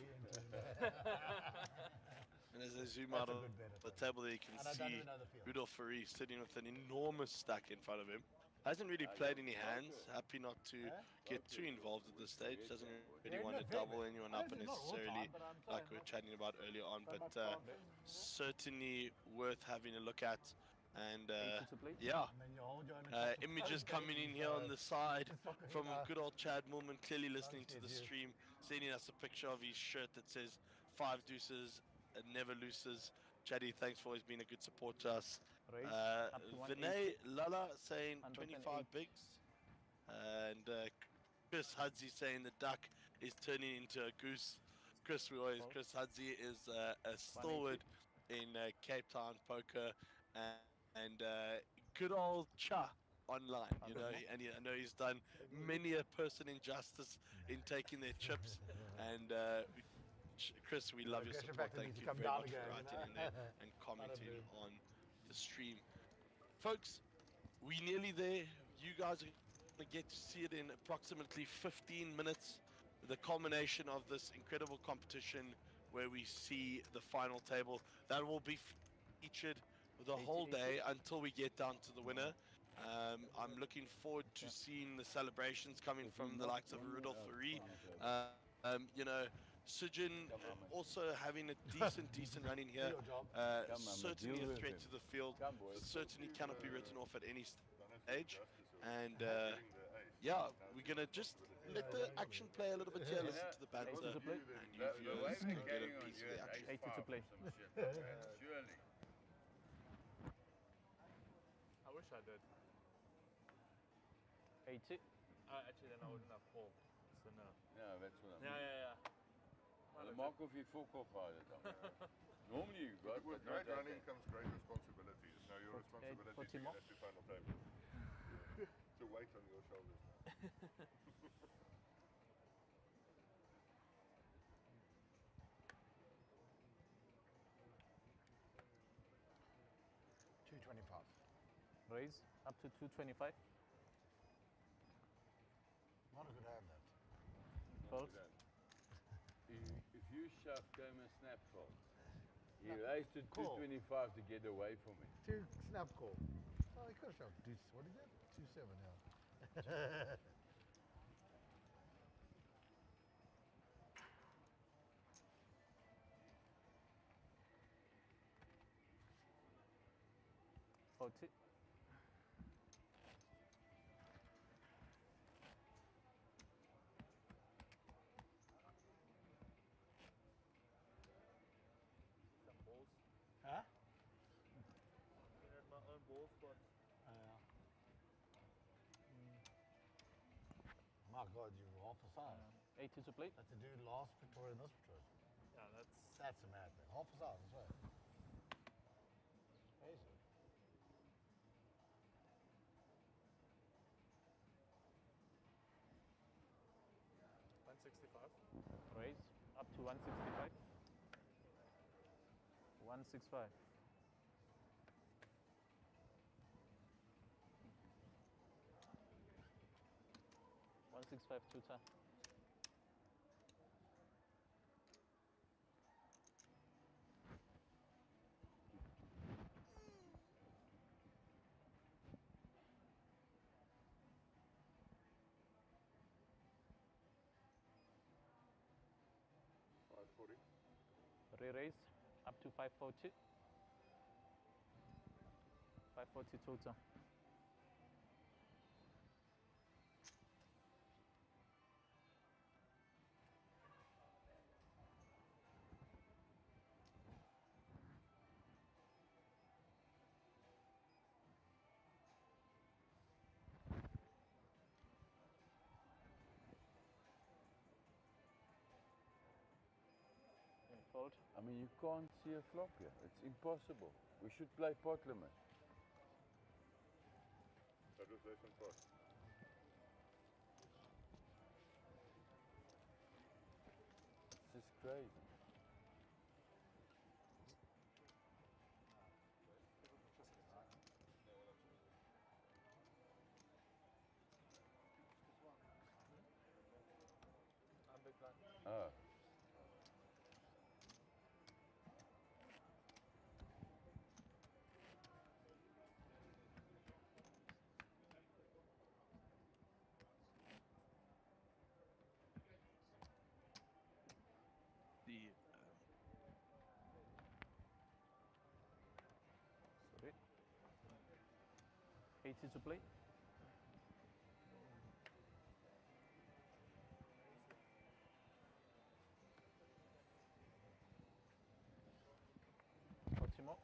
And as I zoom out on the table there, you can see Rudolph Fari sitting with an enormous stack in front of him. Hasn't really played any hands. Happy not to get too involved at this stage. Doesn't really want to double anyone up unnecessarily, like we were chatting about earlier on. But certainly worth having a look at. And images coming in here on the side from good old Chad Moorman, clearly listening to the stream, sending us a picture of his shirt that says 5 deuces and never loses. Chaddy, thanks for always being a good support to us. Vinay Lala saying 25 bigs. And Chris Hudzi saying the duck is turning into a goose. Chris Hudzi is a stalwart in Cape Town poker. And good old Cha online, you know, and I know he's done many a person injustice in taking their chips. And Chris, we love your Aggression support. factor needs Thank to you come very down much for again, you writing know? in there and commenting on the stream. Folks, we nearly there. You guys are going to get to see it in approximately 15 minutes. The culmination of this incredible competition where we see the final table. That will be featured the whole day until we get down to the winner. I'm looking forward to seeing the celebrations coming from the likes of Rudolph Fari. You know, Sujin also having a decent run in Do here. your job. Certainly a threat to the field. Certainly cannot be written off at any stage. And yeah, we're gonna just let the action play a little bit here. Listen to the banter, and you viewers can get a piece of the action. 80 to play. Surely. I wish I did. 80? Actually, then I wouldn't have called. So no. Yeah, that's what I mean. Yeah. The mark of your focal father. Normally you got, With but not great that running day. comes great responsibility. It's now your responsibility to 40 get more. us to final table. It's a weight on your shoulders now. 225. Raise up to 225. Not a good hand, that. Fold. If you shove came a snap fold, he raised to Call. 225 to get away from it. Two snap call. Oh, he could have shoved deuce. What did he get? 2-7 now. Forty. Some balls. Huh? Looking at my own ball spots. My God, you were half a size. 80 to play. That's a dude last Victoria and this Victoria. Yeah, That's a madman. Half a size, that's right. Crazy. raise up to 165. 165. One six five two-time. Re-raise up to 540. 540 total. Fold. I mean, you can't see a flop here. It's impossible. We should play pot limit. That was less than pot. It's just crazy. Oh. The Sorry. 80 to play. Ottimo.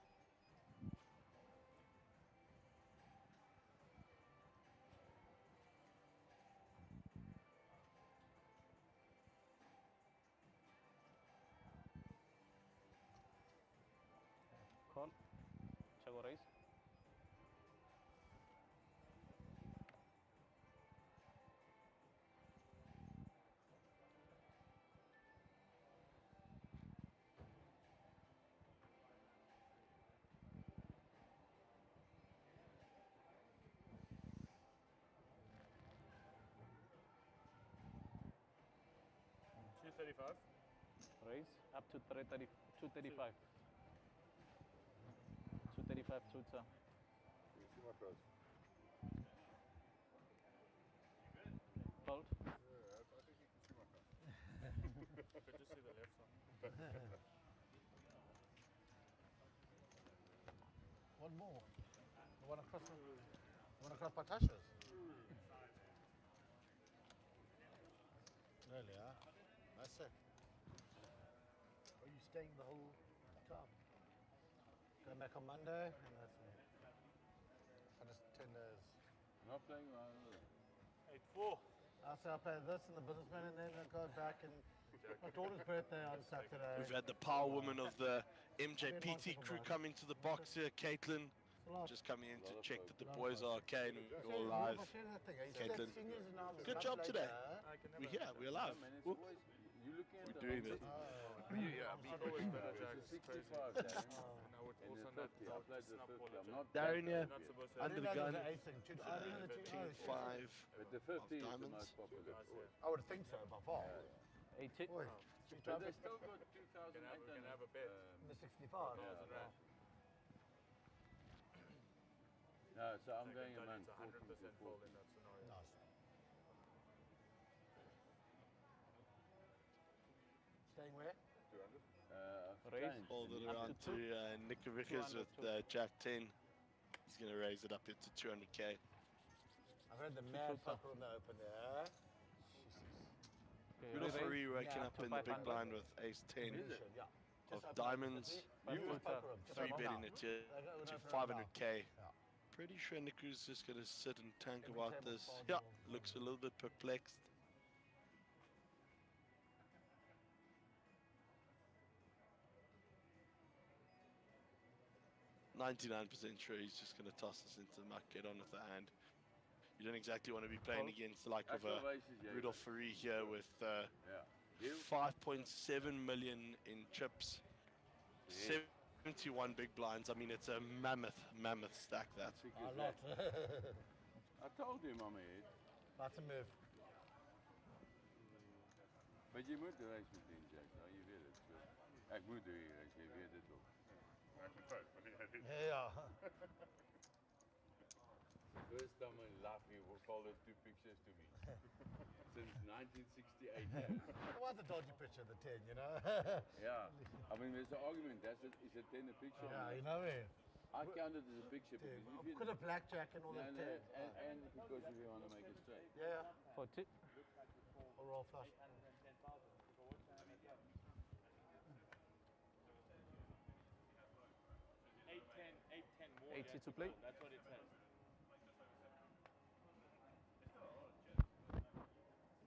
Call. Chago raise. 235. Raise up to 235. 235 tutor. You can see my cards. Fold. Yeah, I think you can see my cards. I could just see the left side. One more. The one across by Tasha's. Really, huh? That's it. Are you staying the whole time? Going back on Monday, and that's it. I just 10 days. Not playing around. 8-4. I'll play this and the businessman, and then I go back and my daughter's birthday on Saturday. We've had the power woman of the MJPT crew come into the box here, Caitlin. Just coming in to check that the boys are okay and we're all live. Caitlin, good job today. We're here, we're alive. Whoop. You looking at We're doing it. always better jacks. 65, Darren. And I would also not I played the 50. I'm not Darren here, not supposed to under the gun, King King 5 but the 50 is the diamonds. most popular. I would think so, by far. 80. Oi, But they still got 2,000. can have a bet. the 65. No, so I'm going a man. It's 100% fold in that scenario. Nice. Staying where? 200. Raise. Changed. Fold it Up around to to Nick Vickers with Jack 10. He's going to raise it up into 200k. I've heard the mad fucker on the open there. Okay, Rudolph raise. Faree waking Yeah, up to in the big 500. blind with ace 10 Yeah. of diamonds. You would Three betting it here to 500k. Pretty sure Niku's just going to sit and tank about this. Yeah, looks a little bit perplexed. .99% sure he's just going to toss this into the muck, get on with the hand. You don't exactly want to be playing against the like of Rudolph Faree here with 5.7 million in chips, 71 big blinds. I mean, it's a mammoth stack that. A lot. I told him I'm ahead. That's a move. Maar je moet de race meteen, Jack. Nou, je weet het. Ik moet de race, je weet het ook. I can vote, but yeah, Yeah. First time in life he will forward two pictures to me. Since 1968. It was a dodgy picture, the 10, you know? Yeah. I mean, there's an argument. Is a 10 a picture? Yeah, you know me. I count it as a picture because if you... Because of blackjack and all that 10. And because if you want to make it straight. Yeah. 40. Or roll flush. 80 to play. That's what it says.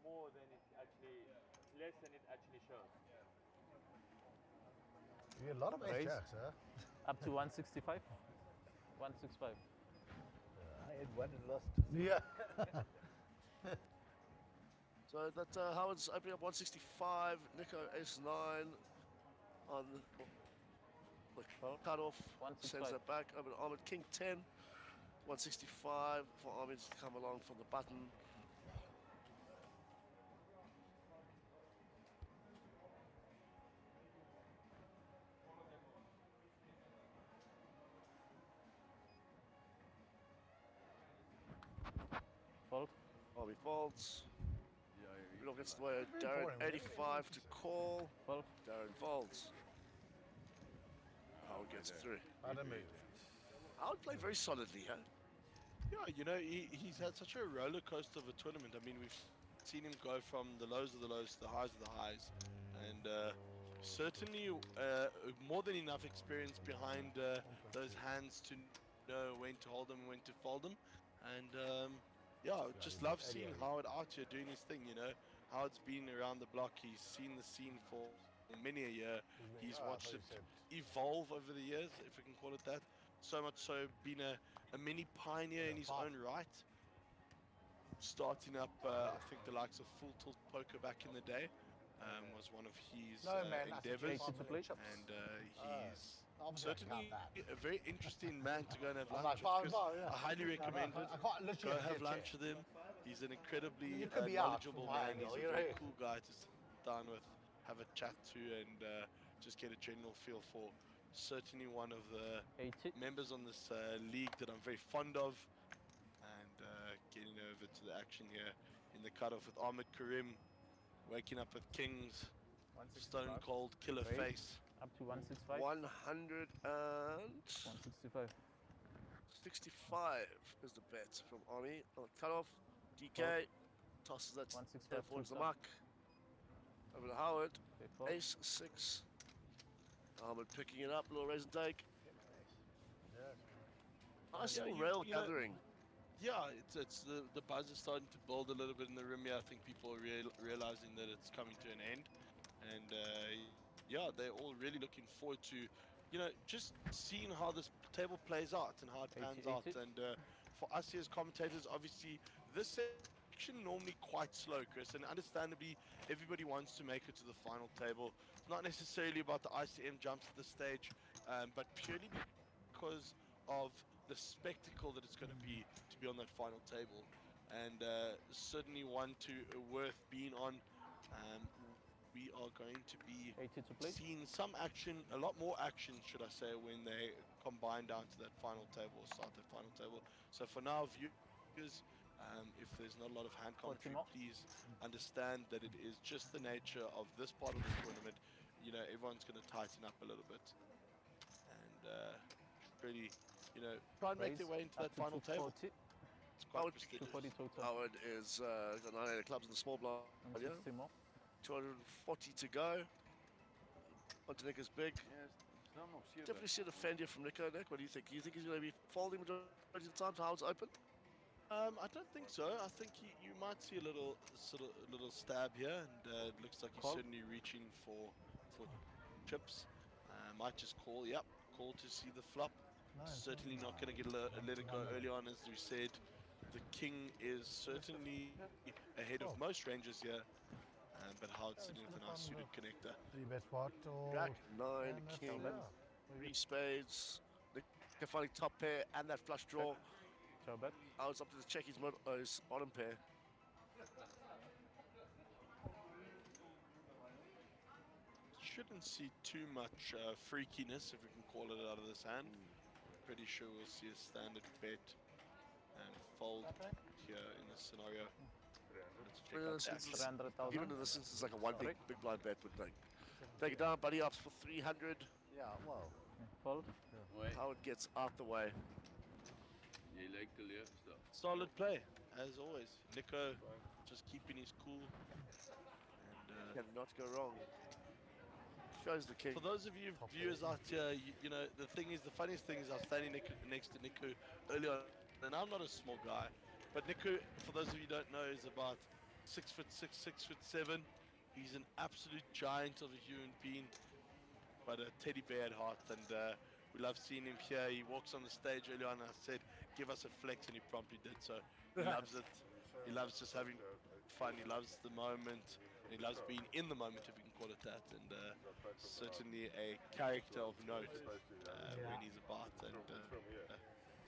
More than it actually, less than it actually shows. You a lot of Raise. jacks, huh? Up to 165. 165. I had one and lost. Yeah. So that Howard's opening up 165, Nico ace 9 on the cut off, sends 165. that back over to Ahmed, king 10, 165 for Ahmed to come along from the button. Fold. Ahmed folds. Yeah, Rudolph gets the way of Darren, 85 to call. Fold. Darren folds. Howard gets through. I don't move. Howard played very solidly, huh? Yeah, you know, he's had such a roller coaster of a tournament. I mean, we've seen him go from the lows of the lows to the highs of the highs. And certainly more than enough experience behind those hands to know when to hold them and when to fold them. And yeah, just love seeing Howard out here doing his thing, you know. Howard's been around the block. He's seen the scene for many a year. He's watched it evolve over the years, if we can call it that. So much so, been a mini pioneer in his own right. Starting up, I think the likes of Full Tilt Poker back in the day was one of his endeavors. And he's certainly a very interesting man to go and have lunch with. I highly recommend it. Go have lunch with him. He's an incredibly knowledgeable man. He's a very cool guy to sit down with. have a chat to and just get a general feel for. Certainly one of the 80. members on this league that I'm very fond of. And getting over to the action here in the cutoff with Ahmed Karim, waking up with Kings, stone cold killer Wait. face. Up to 165. 165 165. is the bet from Army. On the cutoff, DK tosses that 165. towards the total. mark. Over to Howard. Okay, fold. Ace 6. Ahmed picking it up, little raise and take. Nice Yeah, little you rail know, gathering. Yeah, it's the buzz is starting to build a little bit in the rim here. I think people are realizing that it's coming to an end, and yeah, they're all really looking forward to, just seeing how this table plays out and how it 80, pans out. 80. And for us here as commentators, obviously this section normally quite slow, Chris, and understandably everybody wants to make it to the final table. It's not necessarily about the ICM jumps at this stage, but purely because of the spectacle that it's going to be on that final table, and certainly one worth being on. We are going to be 80 to play. seeing some action, a lot more action, should I say, when they combine down to that final table or start that final table. So for now, viewers, if there's not a lot of hand commentary, more. please understand that it is just the nature of this part of the tournament. Everyone's going to tighten up a little bit and really, try and make their way into that final table. It's quite prestigious. 240 total. Howard is got 98 clubs in the small block. And 60 more. 240 to go. Onto Nick is big. Definitely see a defender from Nico. Nick, what do you think? Do you think he's going to be folding majority of the time to Howard's open? I don't think so. I think you might see a little stab here, and it looks like he's Call. certainly reaching for chips. Might just call. Yep, call to see the flop. Certainly not going to let it go early on, as we said. The king is certainly ahead of most rangers here, but Howard's sitting with a nice suited connector. Jack 9, king, 3 spades. Nick finding top pair and that flush draw. Show bet. Howard's up to the check his bottom pair. Shouldn't see too much freakiness, if we can call it, out of this hand. Pretty sure we'll see a standard bet and fold here in this scenario. Let's check out the action. 300,000. Even in this instance, like a one big blind bet would take it down. Buddy ups for 300. Fold. Howard gets out the way. Solid play, as always. Nico just keeping his cool. And Cannot go wrong. Shows the king. for those of you viewers out here, the funniest thing is I was standing next to Nico early on, and I'm not a small guy, but Nico, for those of you who don't know, is about 6'6", 6'7". He's an absolute giant of a human being, but a teddy bear at heart, and we love seeing him here. He walks on the stage early on, and I said, give us a flex, and he promptly did so. He loves it. He loves just having fun. He loves the moment. And he loves being in the moment, if we can call it that. And certainly a character of note when he's about. And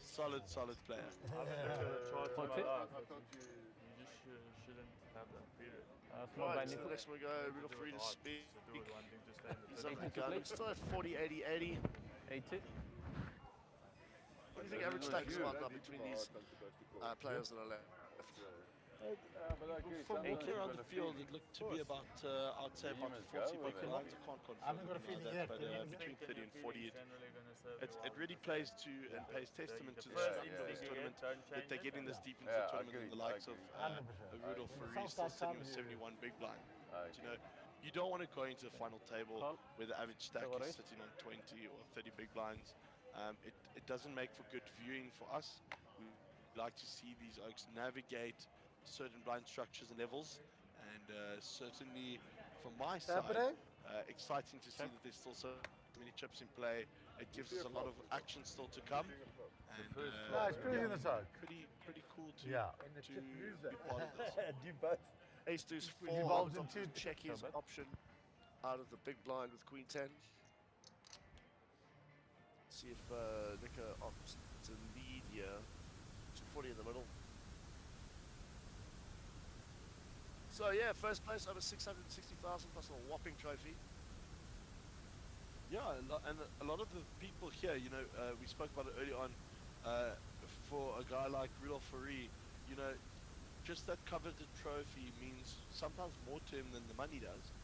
solid player. Small Right, blind. so the next one we go, riddle free to speak. He's up 80 the to gun. play. Still at 40, 80, 80. 80. What do you think average stack is like now between these players that are left? From walking around the field, it looked to be about, I'd say about 40 big blinds. I can't confirm that, but between 30 and 40, it really plays to and pays testament to the strength of this tournament, that they're getting this deep into the tournament, and the likes of Rudolph Furry still sitting with 71 big blind. But, you don't want to go into the final table where the average stack is sitting on 20 or 30 big blinds. It doesn't make for good viewing for us. We like to see these oaks navigate certain blind structures and levels, and certainly from my side, exciting to see that there's still so many chips in play. It gives us a lot of action still to come, and pretty cool to be part of this. Do both. Ace deuce 4. Evolved Howard's into up to check his option out of the big blind with queen 10. See if Nico opts to lead here. 240 in the middle. So yeah, first place over 660,000 plus a whopping trophy. Yeah, and a lot of the people here, we spoke about it early on. Uh, for a guy like Rudolph Fari, just that coveted trophy means sometimes more to him than the money does,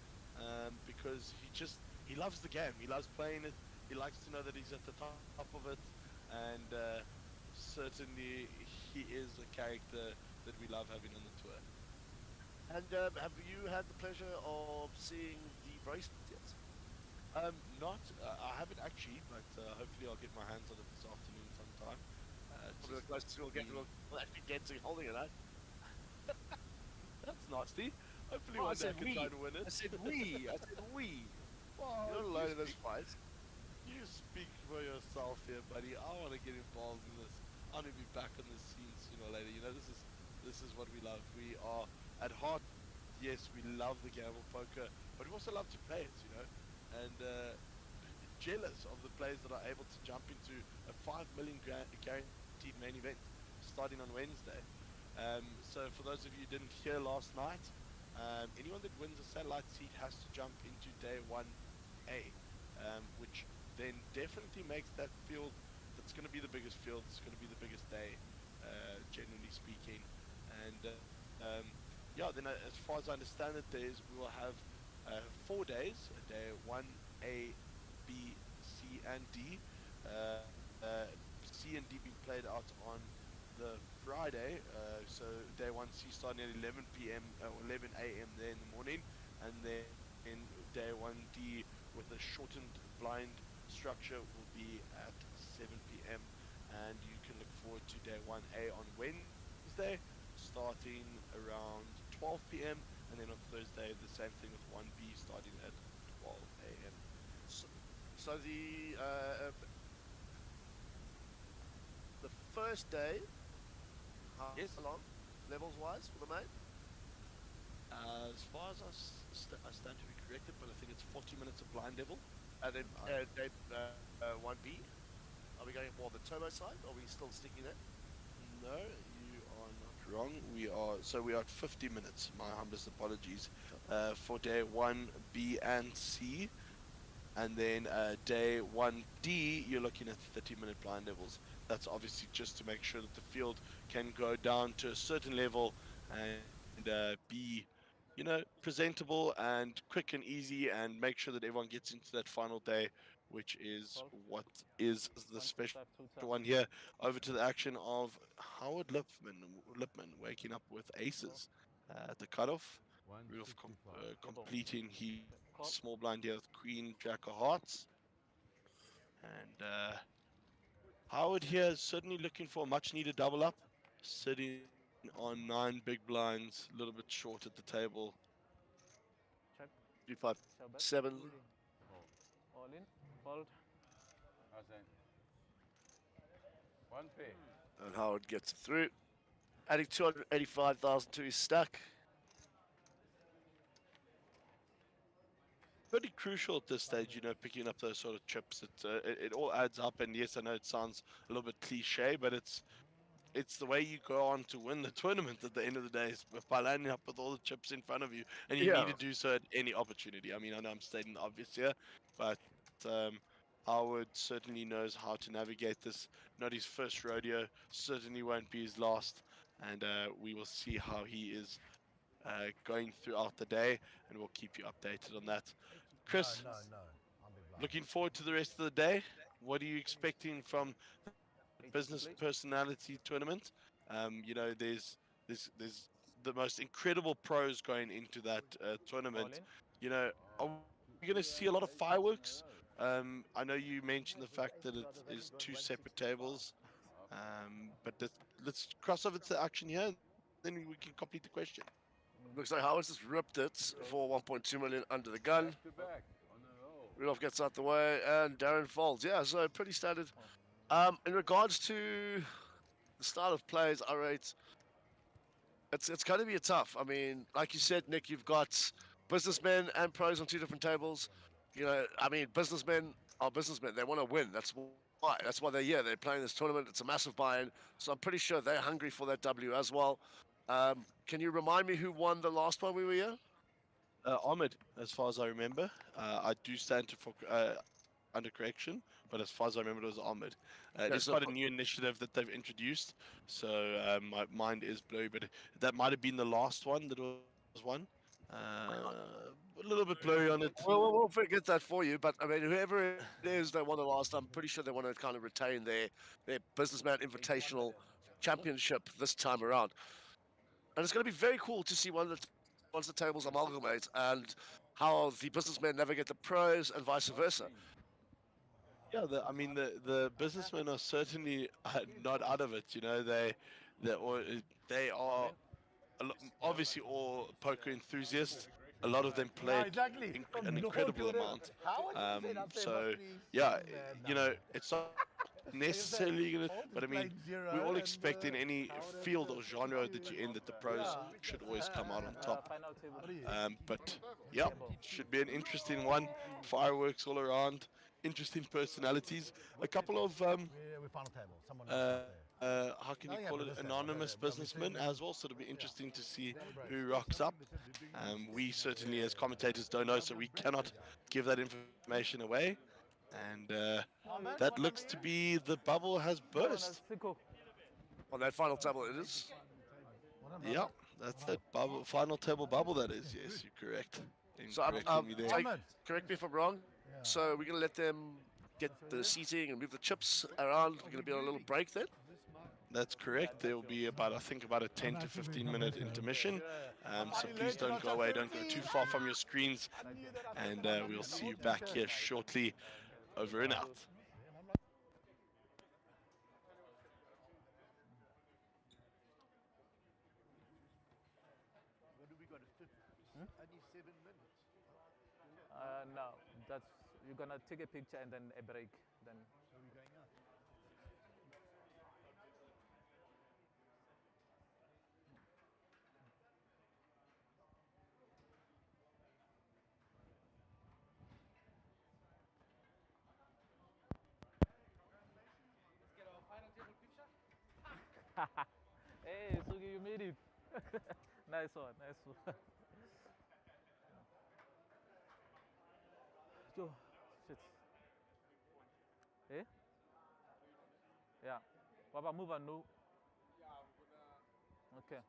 because he loves the game. He loves playing it. He likes to know that he's at the top of it, and certainly he is a character that we love having on the tour. And have you had the pleasure of seeing the bracelets yet? Not, I haven't actually, but hopefully I'll get my hands on it this afternoon sometime. Probably the closest we'll get, we'll actually get to holding it, eh? That's nasty. Hopefully Oh, I one day I said can we. try to win it. I said we. I said we. Well, You're alone in this fight. You speak for yourself here, buddy. I want to get involved in this. I want to be back on the scene sooner or later. This is what we love. We are at heart, yes, we love the game of poker, but we also love to play it, and jealous of the players that are able to jump into a 5 million guaranteed main event starting on Wednesday. So for those of you who didn't hear last night, anyone that wins a satellite seat has to jump into day 1A, which then definitely makes that field, that's going to be the biggest field, it's going to be the biggest day, generally speaking. And yeah, then as far as I understand it, we will have 4 days, day 1A, B, C, and D. C and D being played out on the Friday, so day 1C starting at 11 p.m. or 11 a.m. there in the morning, and then in day 1D with a shortened blind structure will be at 7 p.m. and you can look forward to day 1A on Wednesday starting around 12 p.m. and then on Thursday the same thing with 1B starting at 12 a.m. So the first day, how Yes. long, levels wise, for the main? As far as I stand to be corrected, but I think it's 40 minutes of blind level. And then day 1B, are we going more on the turbo side, or are we still sticking there? No, you are not wrong. We are at 50 minutes. My humblest apologies. For day 1B and C, and then day 1D, you're looking at 30-minute blind levels. That's obviously just to make sure that the field can go down to a certain level and be, presentable and quick and easy, and make sure that everyone gets into that final day, which is what is the special one here. Over to the action of Howard Lipman waking up with aces at the cutoff. Rudolph completing his small blind here with Queen Jack of Hearts, and Howard here is certainly looking for a much needed double up, sitting on 9 big blinds, a little bit short at the table. Check. 3, 5, Shall bet. 7. All in. Fold. How's that? One pay. And Howard gets it through, adding 285,000 to his stack. Pretty crucial at this stage, picking up those sort of chips. It all adds up, and yes, I know it sounds a little bit cliche, but it's the way you go on to win the tournament at the end of the day, is by landing up with all the chips in front of you, and you need to do so at any opportunity. I mean, I know I'm stating the obvious here, but Howard certainly knows how to navigate this. Not his first rodeo, certainly won't be his last, and we will see how he is going throughout the day, and we'll keep you updated on that. Chris, No. I'm being blind. looking forward to the rest of the day. What are you expecting from the business personality tournament? There's the most incredible pros going into that tournament. Are we going to see a lot of fireworks? I know you mentioned the fact that it is 2 separate tables, but let's cross over to the action here, and then we can complete the question. Looks like Howard's just ripped it for 1.2 million under the gun. Back to back on the roll. Rudolph gets out the way, and Darren folds. Yeah, so pretty standard. In regards to the style of plays, I rate it's going to be a tough. I mean, like you said, Nick, you've got businessmen and pros on 2 different tables. I mean, businessmen are businessmen. They want to win. That's why. That's why they're here. They're playing this tournament. It's a massive buy-in. So I'm pretty sure they're hungry for that W as well. Can you remind me who won the last one we were here? Ahmed, as far as I remember. I do stand to for under correction, but as far as I remember, it was Ahmed. It Okay, is so quite a new initiative that they've introduced, so my mind is blurry, but that might have been the last one that was one. A little bit blurry on it. we'll forget that for you. But I mean, whoever it is that won the last, I'm pretty sure they want to kind of retain their Businessman Invitational Championship this time around. And it's going to be very cool to see once the tables amalgamate and how the businessmen navigate the pros and vice versa. Yeah, I mean the businessmen are certainly not out of it. You know, they are obviously all poker enthusiasts. A lot of them played an incredible amount. So yeah, you know, it's not necessarily gonna, but I mean, we all expect in any field or genre that you're in that the pros should always come out on top. Final table. But yeah, should be an interesting one. Fireworks all around, interesting personalities. A couple of how can you call it, anonymous businessmen as well. So it'll be interesting to see who rocks up. We certainly, as commentators, don't know, so we cannot give that information away. And that looks to be the bubble has burst. On that final table, it is. Yeah, that's it. Bubble, final table bubble. That is. Yes, you're correct. So Correcting me there. correct me if I'm wrong. So we're going to let them get the seating and move the chips around. We're going to be on a little break then. That's correct. There will be about, I think, about a 10 to 15-minute intermission. So please don't go away. Don't go too far from your screens. And we'll see you back here shortly. Over and out. No, that's you're gonna take a picture and then a break. Then. Hey, Sugi, you made it. Nice one, nice one. Yo, shit. Eh? Yeah. Baba, move and no. Okay.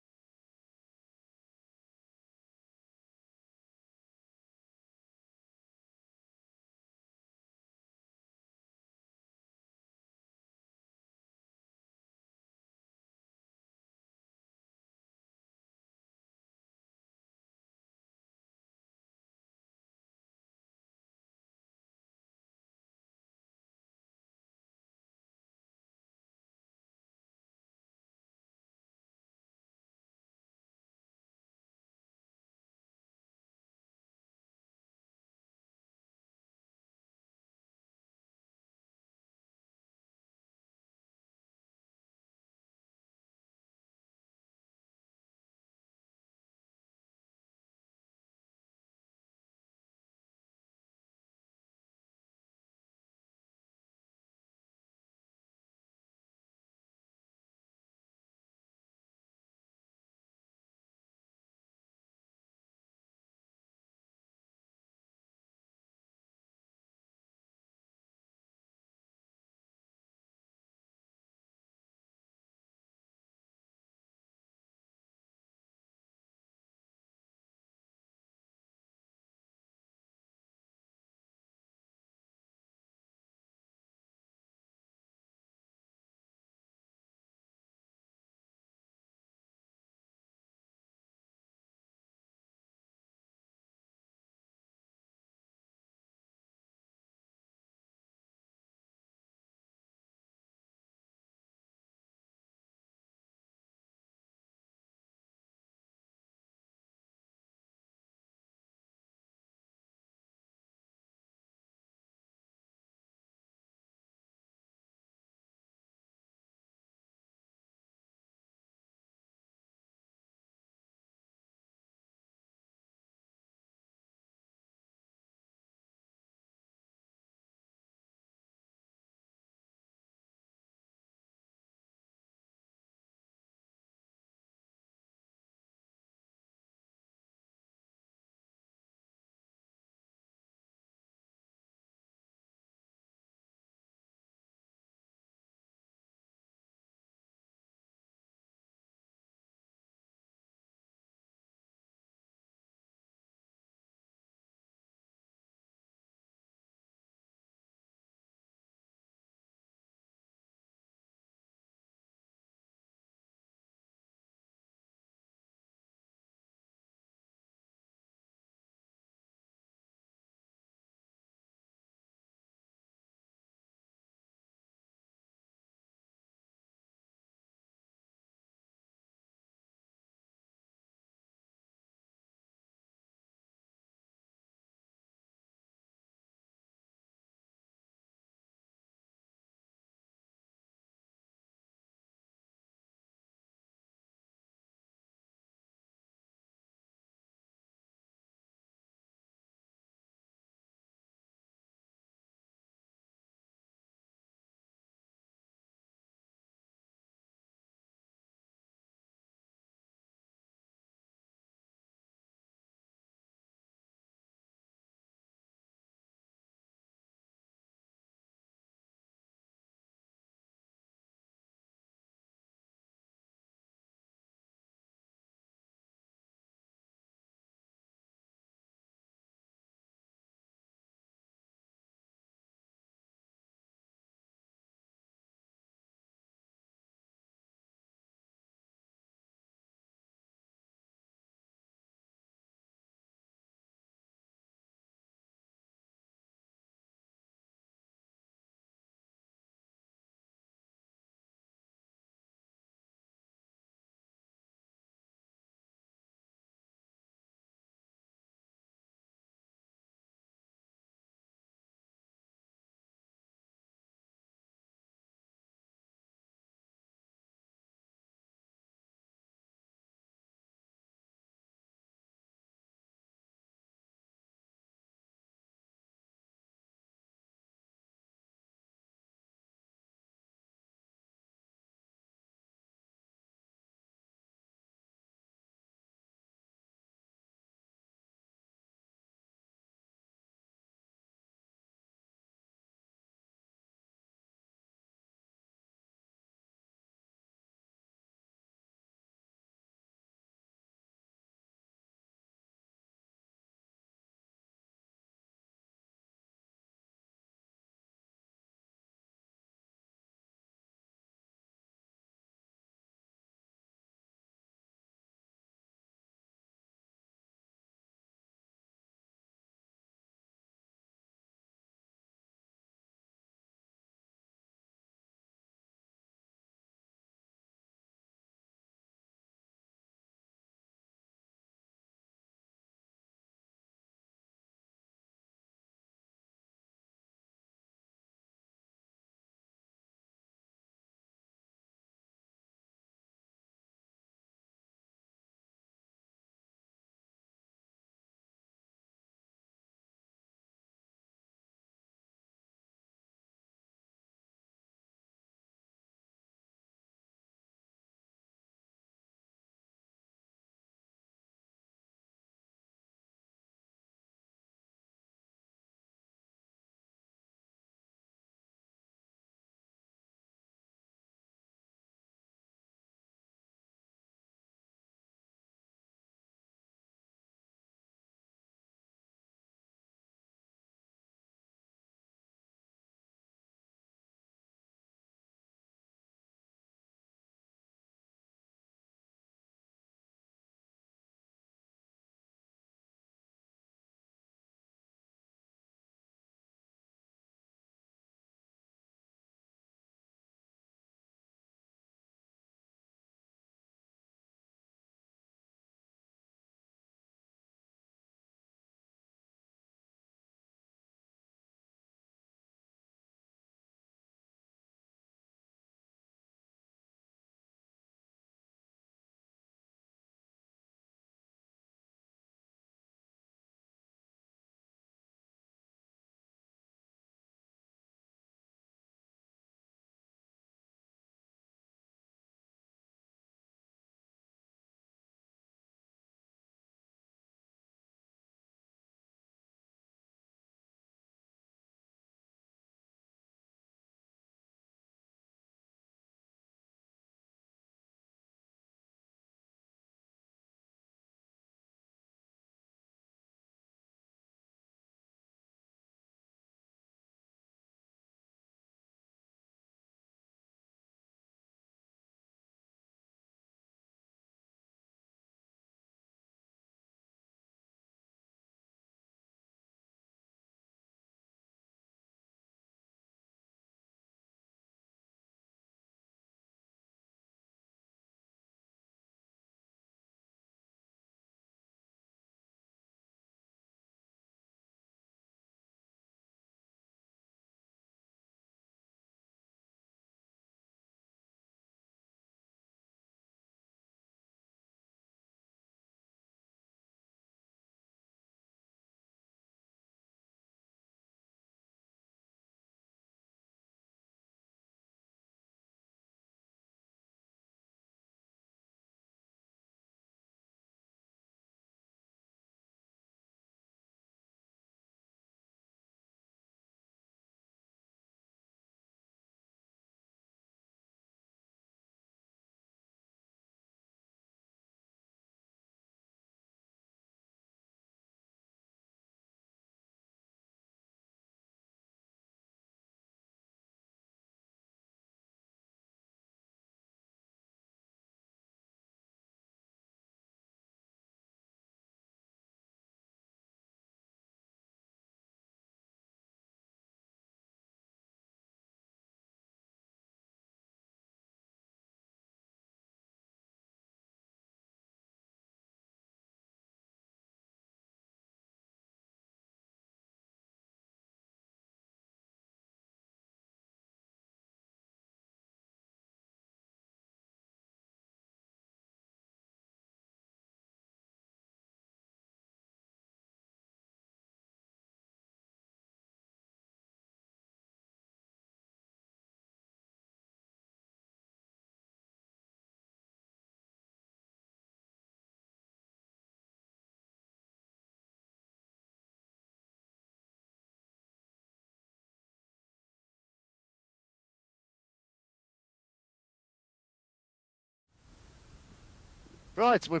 Right, we're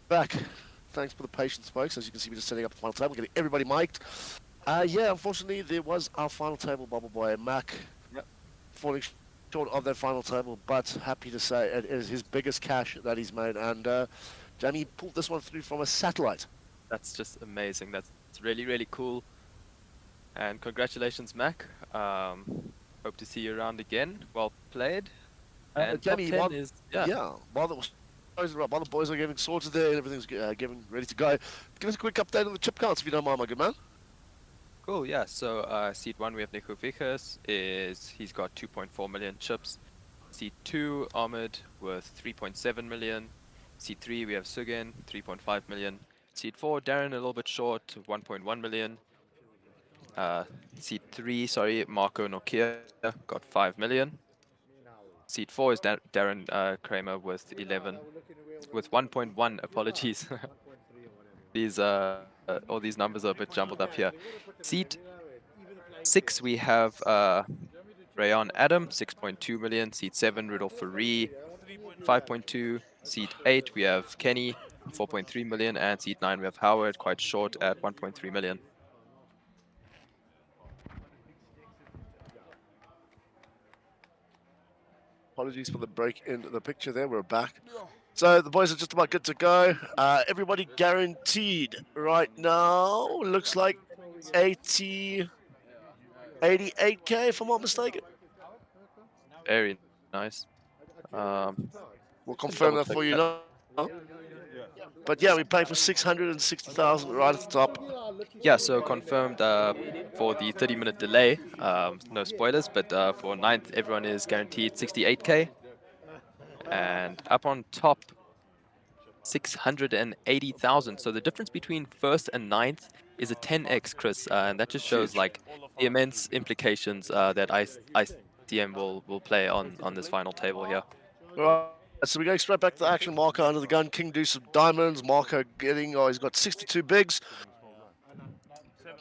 back. Thanks for the patience, folks. As you can see, we're just setting up the final table, getting everybody mic'd. Yeah, unfortunately, there was our final table bubble boy, Mac, Yep. falling short of that final table, but happy to say it is his biggest cash that he's made, and Jamie pulled this one through from a satellite. That's just amazing. That's really, really cool. And congratulations, Mac. Hope to see you around again. Well played. And top Jamie, 10 is, yeah. while the boys are getting sorted there and everything's getting ready to go, give us a quick update on the chip counts, if you don't mind, my good man. Cool, yeah. So seed 1 we have Nico Vickers, he's got 2.4 million chips. Seed 2 Ahmed with 3.7 million. Seed 3 we have Sugen, 3.5 million. Seed 4 Darren a little bit short, 1.1 million. Seed 3, sorry, Marco Nokia got 5 million. Seed 4 is Darren Kramer with 1.1, apologies. These all these numbers are a bit jumbled up here. Seed 6 we have Rayon Adam, 6.2 million. Seed 7 Rudolph Faree, 5.2. Seed 8 we have Kenny, 4.3 million, and seed 9 we have Howard, quite short at 1.3 million. Apologies for the break in the picture there. We're back. So the boys are just about good to go. Everybody guaranteed right now. Looks like 88K, if I'm not mistaken. Very nice. We'll confirm that for you now. But yeah, we're paying for 660,000 right at the top. Yeah, so confirmed for the 30-minute delay. No spoilers, but for 9th, everyone is guaranteed 68K. And up on top, 680,000. So the difference between 1st and 9th is a 10x, Chris, and that just shows like the immense implications that ICM will play on this final table here. Right, so we're going straight back to the action. Marco under the gun. King do some diamonds. Marco he's got 62 bigs.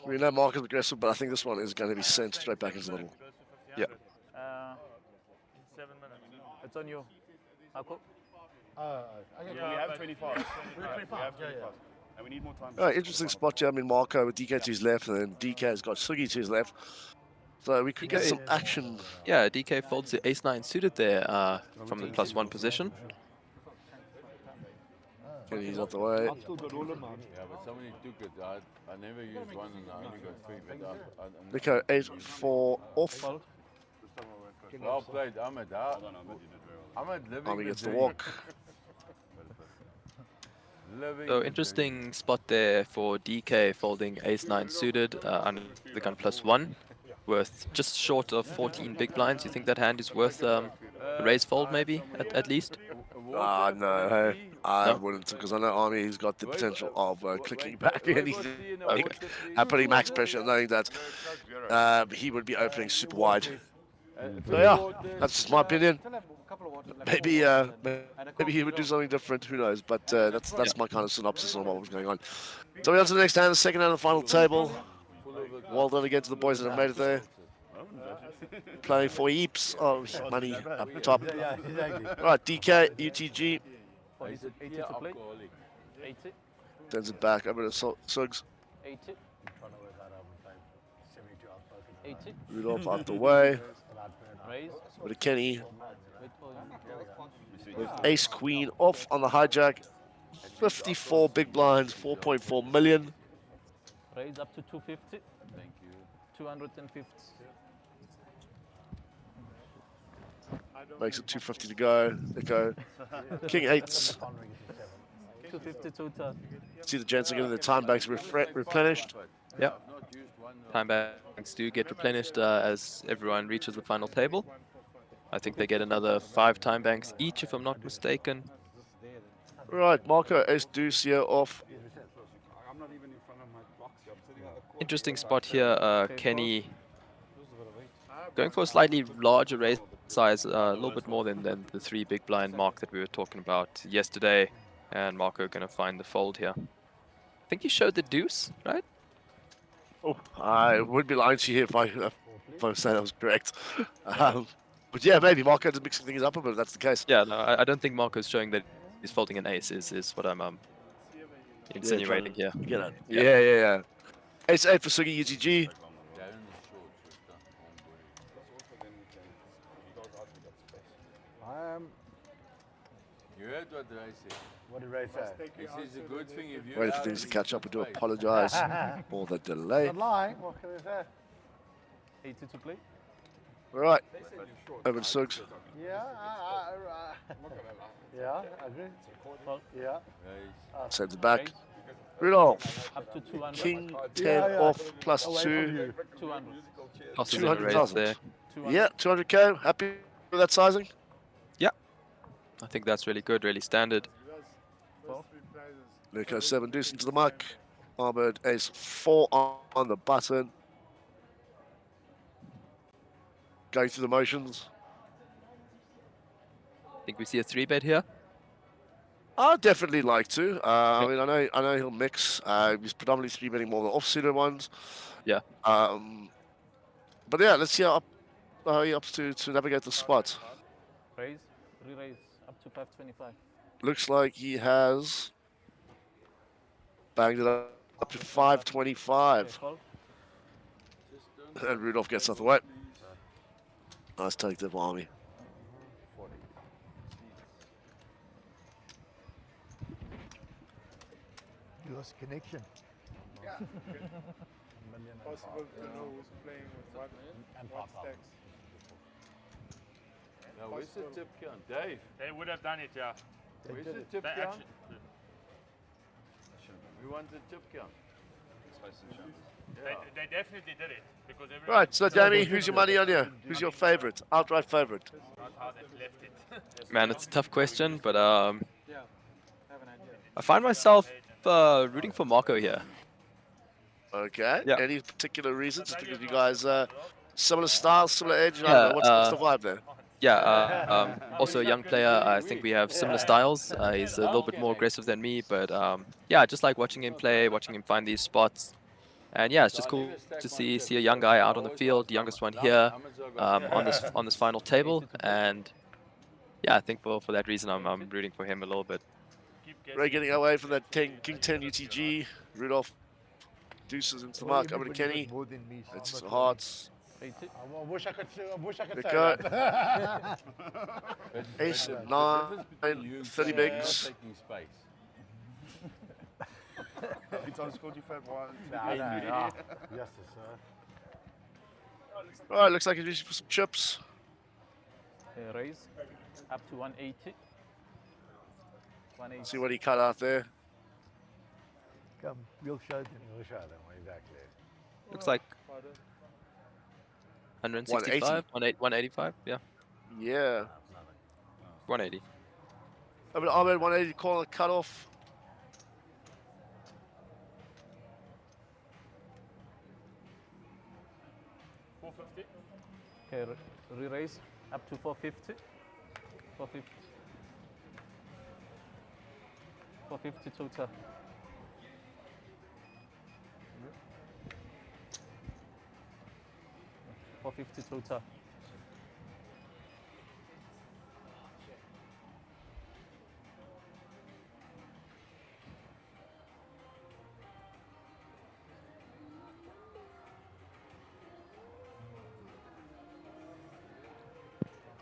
We know Marco's aggressive, but I think this one is going to be sent straight back into the middle. Yeah. 7 minutes. It's on you. Marco? We have 25. We have 25. And we need more time. Interesting spot here. I mean, Marco with DK to his left, and then DK has got Sugi to his left. So we could get some action. Yeah, DK folds the ace-9 suited there from the +1 position. And he's out the way. Yeah, but somebody took it. I never used one and I only got 3. But Nico 8-4 off. well played, Ahmed. Ahmed living Ahmed gets the walk. So interesting spot there for DK folding ace-9 suited under the gun +1 worth just short of 14 big blinds. You think that hand is worth a raise fold maybe at least? No, hey, I wouldn't, because I know Army has got the potential of clicking back anything and putting max pressure, knowing that he would be opening super wide. So yeah, that's just my opinion. Maybe he would do something different. Who knows? But that's my kind of synopsis on what was going on. So we're on to the next hand, the second hand of the final table. Well done again to the boys that have made it there. Playing for heaps of money up top. Right, DK, UTG. 80 to play. 80. Sends it back over to Suggs. 80. 80. Rudolph out the way. Raise. With a Kenny. Wait for you. With ace queen off on the hijack. 54 big blinds, 4.4 million. Raise up to 250. Thank you. 250. Makes it 250 to go. Nico. King 8s. 250 to turn. See the gents are getting the time banks replenished. Yep. Time banks do get replenished as everyone reaches the final table. I think they get another 5 time banks each, if I'm not mistaken. Right, Marco ace deuce here off. Interesting spot here, Kenny going for a slightly larger raise size, a little bit more than the 3 big blind mark that we were talking about yesterday, and Marco going to find the fold here. I think he showed the deuce, right? Oh, I would be lying to you if I was saying that was correct. But yeah, maybe Marco's mixing things up a bit if that's the case. Yeah, no, I don't think Marco's showing the he's folding an ace is what I'm insinuating here. Get it. Yeah. Ace 8 for Sugi UTG. You heard what Ray said. What did Ray say? He says a good thing if you. Waiting for things to catch up. We do apologize for the delay. Not lying. What can I say? 80 to play. All right. Over to Suggs. Yeah, yeah, I agree. Yeah. Sends it back. Rudolph. Up to 200. King 10 off plus Away 2. from you. 200. Tosses in a raise 200,000. there. 200. Yeah, 200k. Happy with that sizing? I think that's really good, really standard. Nico 7 deuce into the muck. Ahmed ace 4 on the button. Going through the motions. Think we see a 3-bet here. I'd definitely like to. I mean, I know he'll mix. He's predominantly 3-betting more the off-suited ones. Yeah. But yeah, let's see how he opts to navigate the spot. Raise. Re-raise. Up to 525. Looks like he has banged it up to 525. Okay, call. And Rudolph gets out the way. Nice take there, Army. You lost connection. Possible to know who's playing with what And what pop up. stacks. Now, where's the tip count? Dave, They would have done it, yeah. where's the tip They count? actually, We want the tip count. they definitely did it because everyone Right, so Danny, who's your money on here? Who's your favorite? Outright favorite? not how they left it. Man, it's a tough question, but I find myself rooting for Marco here. Okay. Yeah. Any particular reasons? Just because you guys similar styles, similar edge? Yeah, what's the vibe there? Yeah, also a young player. I think we have similar styles. He's a little bit more aggressive than me, but yeah, I just like watching him play, watching him find these spots. And yeah, it's just cool to see a young guy out on the field, the youngest one here, on this final table. And yeah, I think for that reason, I'm rooting for him a little bit. Ray getting away from that King 10 UTG. Rudolph deuces into the mark. Over to Kenny. More than me, so I'm It's not hearts. 80. I wish I could say Nico. that. Ace The 9, difference between you 30 and bigs. taking space. It's on scored you fed one. Yes, sir. All right, looks like he's reaching for some chips. Raise. Up to 180. 180. See what he cut out there. Come, we'll show them. Exactly. Looks like 165, 185, yeah, Yeah. 180. Over to Ahmed, 180 corner cut off. Okay, re-raise. Up to 450. 450. 450 total. $450 total.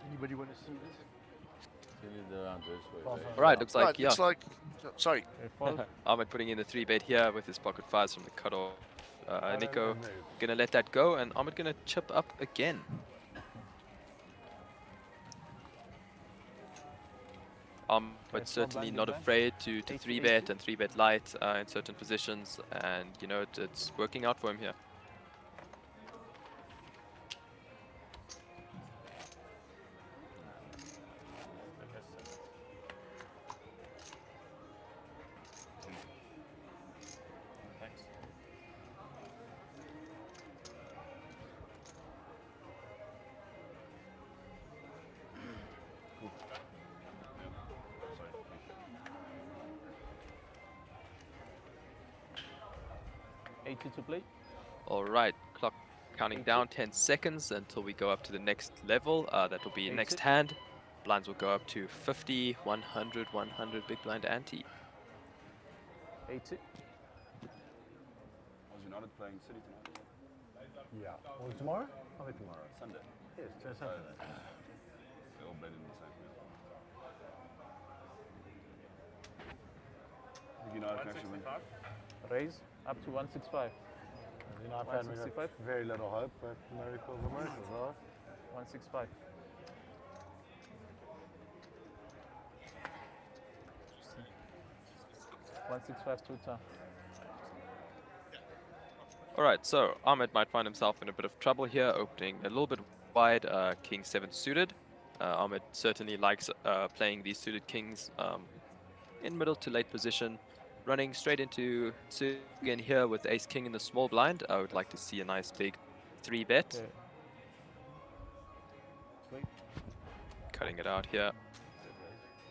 Anybody want to see this? Turn it around this way. Dave. All right, looks like Right, yeah. looks like. Sorry. Okay, fold. Ahmed putting in the 3-bet here with his pocket fives from the cutoff. Nico gonna let that go, and Ahmed gonna chip up again. But certainly not afraid to 3-bet and 3-bet light in certain positions, and you know it's working out for him here. To play. All right, clock counting down 10 seconds until we go up to the next level. That will be next hand. blinds will go up to 50, 100, 100 big blind ante. 80. Was United playing City tonight? Yeah. Well, tomorrow? I'll be tomorrow. Sunday. Yes, Saturday. They all played in the same field. I think United can actually win. Raise up to 165. You know, I found we got 165? very little hope, but miracles are miracles, right? 165. $165 All right, so Ahmed might find himself in a bit of trouble here, opening a little bit wide, king 7 suited. Ahmed certainly likes playing these suited kings in middle to late position. Running straight into again here with ace king in the small blind. I would like to see a nice big 3-bet. Okay. Wait. Cutting it out here.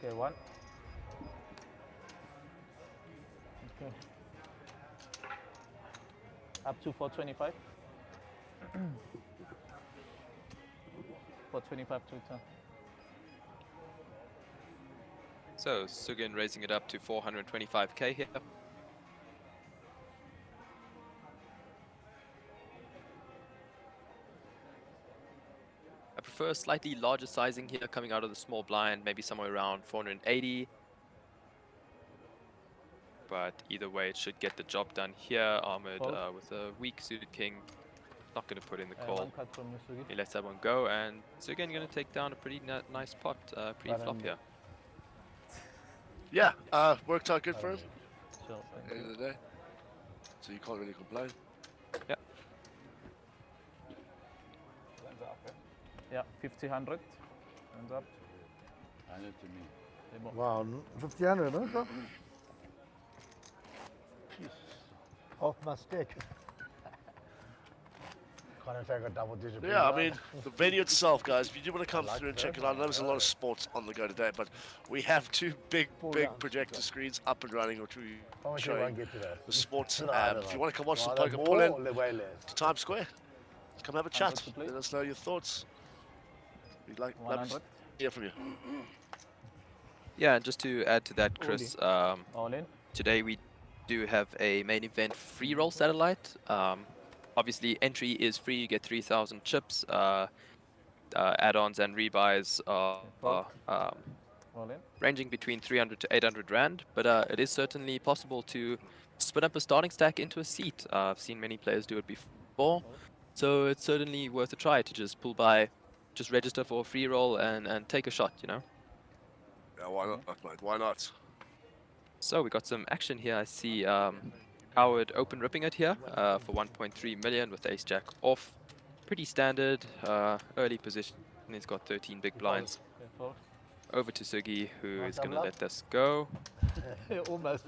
Okay, 1. Okay. Up to 425. 425 to turn. So Sugin raising it up to 425k here. I prefer slightly larger sizing here coming out of the small blind, maybe somewhere around 480. But either way, it should get the job done here. Ahmed with a weak suited king, not going to put in the call. One cut from Sugi. He lets that one go, and Sugin going to take down a pretty nice pot pre-flop here. Yeah, worked out good for him Sure. at the end of the day. So you can't really complain. Yeah. Yeah, 50, 100. Hands up. Hand it to me. Wow, 1500, huh? Off my stick. Can't take a double digit. Yeah, I mean, the venue itself, guys, if you do want to come through and check it out, I know there's a lot of sports on the go today, but we have 2 big projector screens up and running, which we showing get to that. the sports. No, I don't If you know. want to come watch some Well, poker, that's pull in more or way less. to Times Square. Come have a chat. to play. Let us know your thoughts. We'd like love 100. to hear from you. Yeah, and just to add to that, Chris, All in. today we do have a main event free roll satellite. Obviously, entry is free. You get 3,000 chips. Add-ons and rebuys are All in. ranging between 300 to 800 rand. But it is certainly possible to spin up a starting stack into a seat. I've seen many players do it before, so it's certainly worth a try to just pull by, just register for a free roll and take a shot. You know. Yeah, why not, mate? Why not? So we got some action here. I see Howard open ripping it here for 1.3 million with ace jack off. Pretty standard early position. He's got 13 big blinds. Okay, fold. Over to Sugi, who is going to double up? let this go. Almost.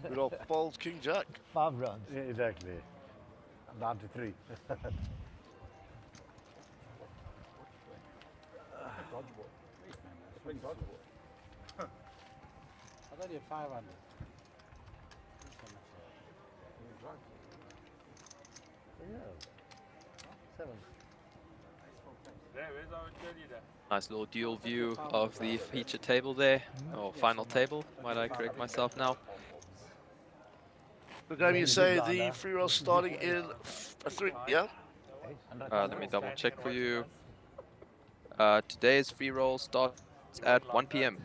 Good old fold, King Jack. 5 rounds. Yeah, exactly. Down to 3. I thought you had 500. Yeah. 7. Where's our journey there? Nice little dual view of the feature table there, or final table, might I correct myself now. The game you say the free roll starting in a 3, yeah? Let me double check for you. Today's free roll starts at 1 p.m.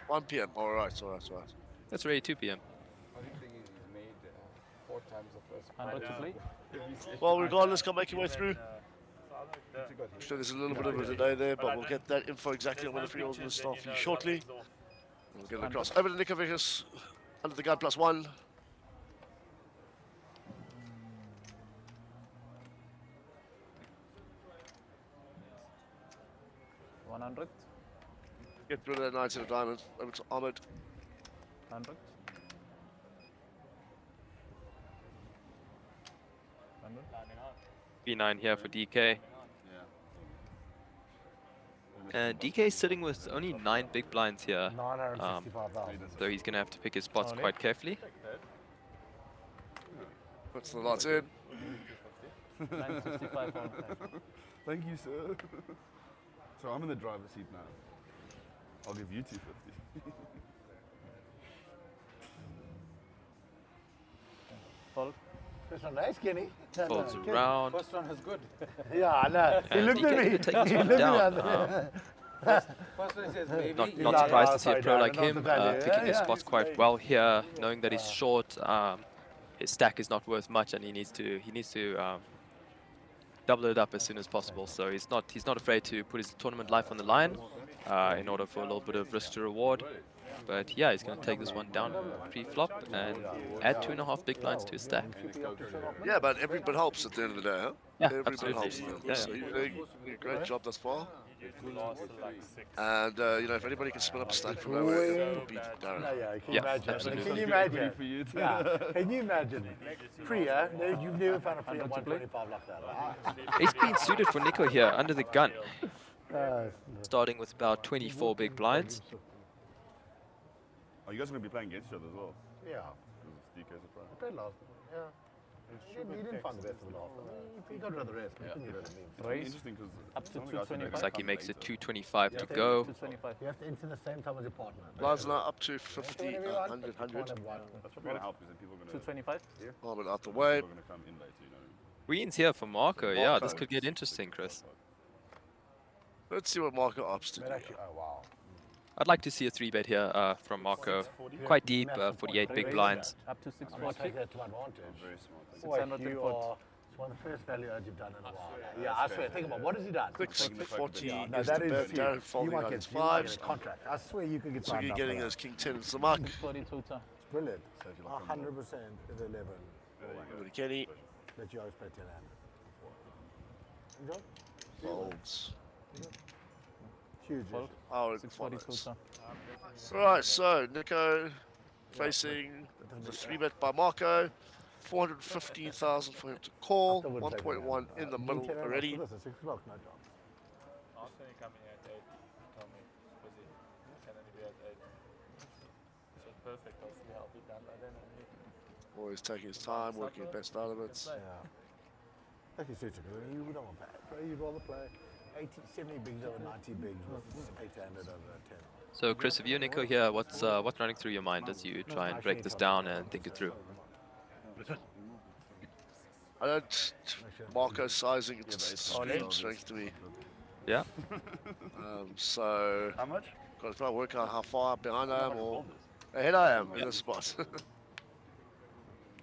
1 p.m. Alright, alright. That's already 2 p.m. Funny thing is, he's made 4 times the first 100 to play. Well, regardless, come make your way through. I'm sure there's a little bit of a delay there, but we'll get that info exactly on when the free roll's going to start for you shortly. We'll get it across. Over to Nico Vickers, under the gun +1. 100. Get rid of that 9 of diamonds. Over to Ahmed. 100. 100. B9 here for DK. DK is sitting with only 9 big blinds here, 965,000. so he's going to have to pick his spots Only. quite carefully. Puts the lots in. 965 on. Thank you, sir. So I'm in the driver's seat now. I'll give you 250. Fold. First one, nice, Kenny. Folds around. First one is good. Yeah, I know. He And looked DK at me. gonna take this He one looked at me down. and- First one says maybe. Not He's like, surprised "Oh, to see a sorry, pro Darren, like not him the value." picking his Yeah. spots quite well here, knowing that he's short. His stack is not worth much, and he needs to double it up as soon as possible. So he's not afraid to put his tournament life on the line in order for a little bit of risk to reward. But yeah, he's going to take this one down pre-flop and add 2.5 big blinds to his stack. Yeah, but every bit helps at the end of the day, huh? Yeah, Every bit absolutely. helps. At the end of the day. Yeah, So yeah. you're doing a great job thus far. And you know, if anybody can spin up a stack from nowhere, it would be Darren. No, yeah, can you Yeah, imagine? absolutely. Can you imagine? Yeah, can you imagine? Free, huh? No, you've never found a free at 125 like that. Ace queen suited for Nico here under the gun, Uh, starting with about 24 big blinds. Oh, you guys are going to be playing against each other as well? yeah, DK's a pro. I played last. Yeah. He didn't find the best of the last one. He got rid of the rest. But he couldn't get rid of me. Raise Interesting because up to 225. Looks like he makes it 225 to go. 225. You have to enter the same time as your partner. Blinds now up to 50, 100, 100. that's probably going to help because then people are going to 225. Arm it out the way. come in later, you know. Queens here for Marco. Yeah, this Marco. could get interesting, Chris. Let's see what Marco opts to do. But actually, oh wow. I'd like to see a 3-bet here from Marco. Quite deep, 48 big blinds. Up to I might 640. take that to my advantage. Very smart. Boy, 640. you are. It's one of the first value odds you've done in a while. Yeah, I swear. Think about what has he done? 640 Yeah, is no, the that bet. is. Darren You folding might on get his you might get fives. a contract. I swear you could get So signed you're up getting for those that. king 10 in the muck. 42 time. Brilliant. 100% is 11. Over to Kenny. Let you always play 10 hand. Enjoy. Folds. Huge. Fold. Oh, 642 follows. time. Right, so Nico facing the 3-bet by Marco. 415,000 for him to call. 1.1 in the middle already. This is 6 o'clock, no job. Anthony coming at 8. Told me it's busy. Can only be at 8. So perfect. Hopefully I'll be done by then. Always taking his time, working the best out of it. Yeah. Like you said, you don't want that. You'd rather play 80, 70 bigs over 90 bigs with 800 over 10. So Chris, if you're Nico here, what's running through your mind as you try and break this down and think it through? I don't. Marco's sizing, it just screams strength to me. Yeah? So, How much? got to try and work out how far behind I am or ahead I am in this spot.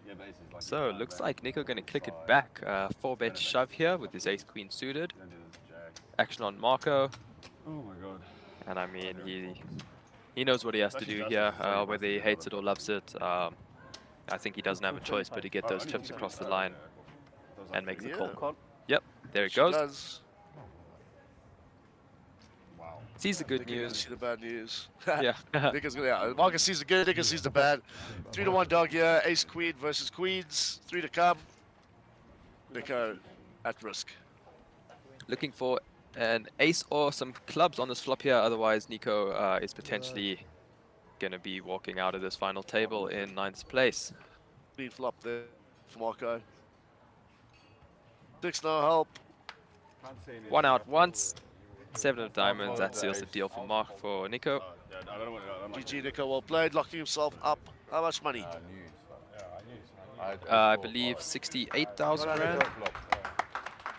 Yeah, but ace is like So looks like Nico going to click it back. 4-bet shove here with his ace queen suited. Don't do this, Jack. Action on Marco. Oh my god. And I mean, he knows what he has to do here, whether he hates it or loves it. I think he doesn't have a choice but to get those chips across the line and make the Yeah. call. Yep, there it She goes. does. Wow. Sees the good Nico gonna news. see the bad news. Yeah. Nico's gonna, yeah. Marcus sees the good, Nico sees the bad. 3-1 dog here. Ace queen versus queens. 3 to come. Nico at risk. Looking for an ace or some clubs on this flop here. Otherwise, Nico is potentially going to be walking out of this final table in 9th place. Clean flop there for Marco. 6 no help. Can't say anything. One out once. 7 of diamonds. That seals the deal for Nico. Yeah, I don't want to. I don't like GG Nico, well played, locking himself up. How much money? I believe 68,000 rand.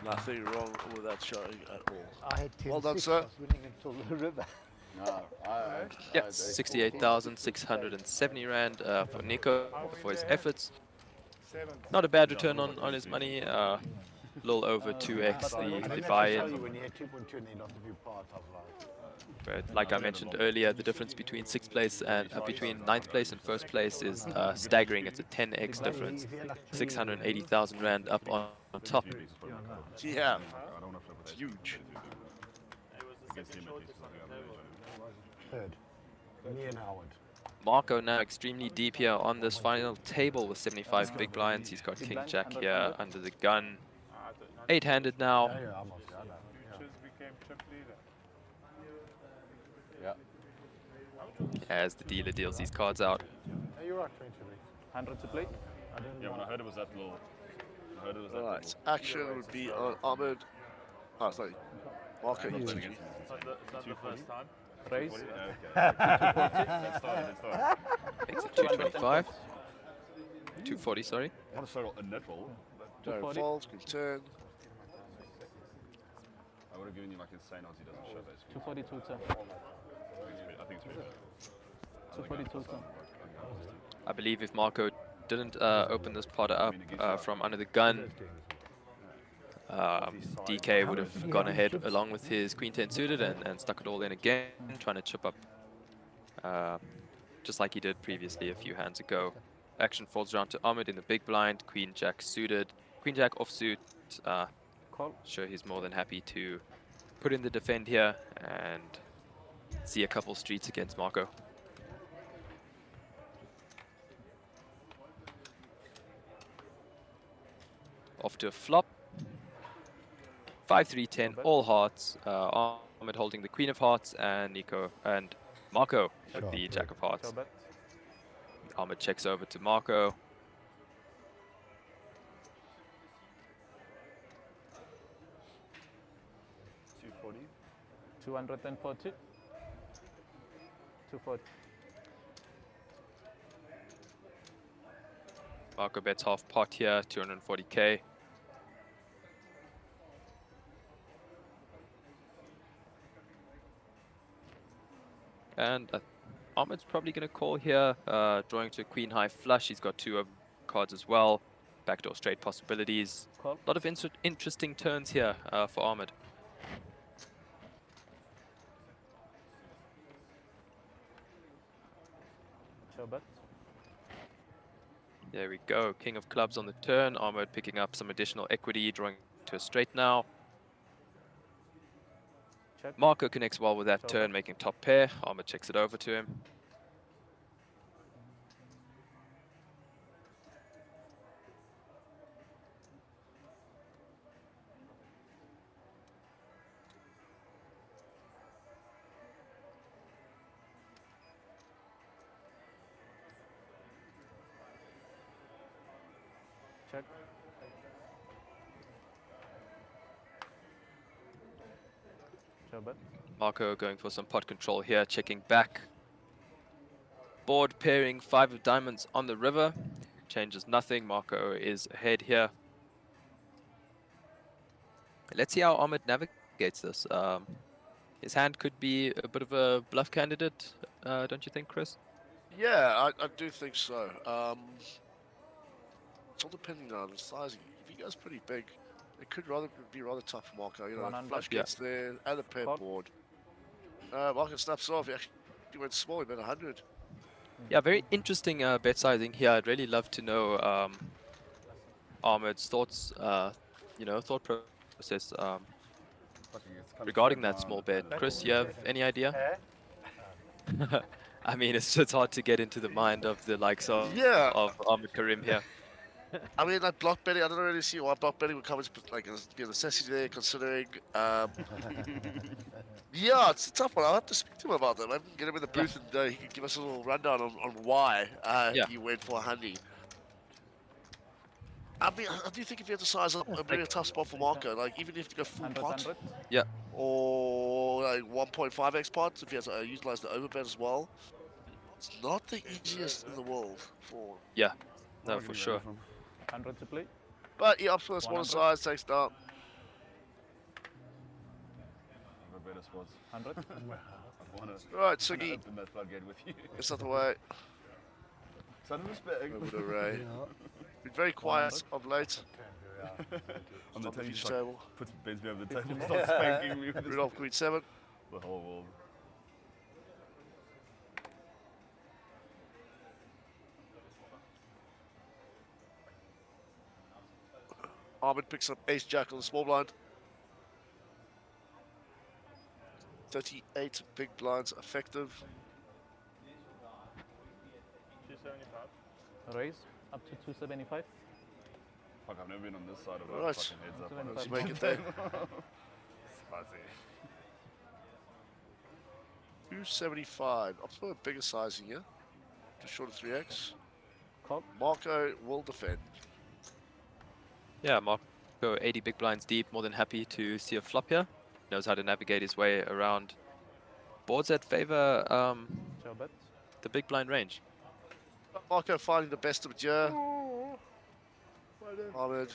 Nothing wrong with that showing at all. I had 10 Well done, six, sir. I was winning until the river. No, Yep, 68,670 rand for Nico for his efforts. Not a bad return on his money. A little over 2x the buy-in. When you had 2.2 and you lost a few parts, I was like, But like I mentioned earlier, the difference between 6th place and between 9th place and 1st place is staggering. It's a 10x difference. 680,000 rand up on top. Yeah, it's huge. third. Me and Howard. Marco now extremely deep here on this final table with 75 big blinds. He's got King Jack here under the gun. 8-handed now. Yeah, yeah, almost. Yeah, no, yeah. Just became chip leader. Yeah. As the dealer deals these cards out. Hey, you're right, 20 weeks. 100 to play. Yeah, when I heard it was that low. I heard it was that Right, action would be on Ahmed. Oh, sorry. Marco, low. you It's GG. It's not the first time. Raise. Okay. Let's start. Makes it 225. 240, sorry. I want to start a net roll. Darren 240. folds, good turn. I would have given you like insane odds he doesn't show basically. 242 turn. I think it's pretty good. 242 turn. I believe if Marco didn't open this pot up from under the gun, DK would have gone ahead along with his queen 10 suited and stuck it all in again, trying to chip up just like he did previously a few hands ago. Action falls around to Ahmed in the big blind, queen jack suited, queen jack offsuit. Call. Sure, he's more than happy to put in the defend here and see a couple streets against Marco. Off to a flop. 5-3-10, all hearts. Ahmed holding the queen of hearts, and Nico and Marco with the jack of hearts. Showbet. Ahmed checks over to Marco. 240. 240. Marco bets half pot here, 240k. And Ahmed's probably going to call here, drawing to a queen high flush. He's got two cards as well. Backdoor straight possibilities. Call. A lot of interesting turns here for Ahmed. Showbet. There we go. King of clubs on the turn. Ahmed picking up some additional equity, drawing to a straight now. Check. Marco connects well with that turn, making top pair. Ahmed checks it over to him. Check. Showbet. Marco going for some pot control here, checking back. Board pairing 5 of diamonds on the river. Changes nothing. Marco is ahead here. Let's see how Ahmed navigates this. His hand could be a bit of a bluff candidate, don't you think, Chris? Yeah, I do think so. It's all depending on the sizing. If he goes pretty big, it could be rather tough for Marco. You know, 100. flush gets there and the pair Call. board. Marco snaps off. He actually went small. He bet 100. Yeah, very interesting bet sizing here. I'd really love to know Ahmed's thoughts, thought process regarding that small bet. Chris, you have any idea? I mean, it's just hard to get into the mind of the likes of Ahmed Karim here. I mean, like block betting, I don't really see why block betting would come into like be a necessity there, considering. Yeah, it's a tough one. I'll have to speak to him about that. Maybe get him in the booth and he can give us a little rundown on why he went for a handy. I mean, I do think if you have to size up, it'd be a tough spot for Marco. Like, even if you go full 100, pot, 100. Yeah. or like 1.5x pots, if you have to utilize the overbet as well, it's not the easiest in the world for. Yeah, no, for sure. 100 to play. But he opts for a smaller 100. size, takes down. Better spots. 100. Right, Sugi. Open that floodgate with you. It's not the way. Son of a spitting. Over to Ray. Been very quiet of late. On the On the table, future table. puts bends me over the table, starts spanking me with his Rudolph Queen 7. the whole world. Ahmed picks up Ace Jack on the small blind. 38 big blinds effective. 275. Raise up to 275. Fuck, I've never been on this side of Right. fucking heads up. Let's make it there. Spicy. 275. Opts for a bigger sizing here. Just short of 3x. Call. Marco will defend. Yeah, Marco 80 big blinds deep, more than happy to see a flop here. Knows how to navigate his way around boards that favor Show bet. the big blind range. Marco finding the best of Jer. Ahmed.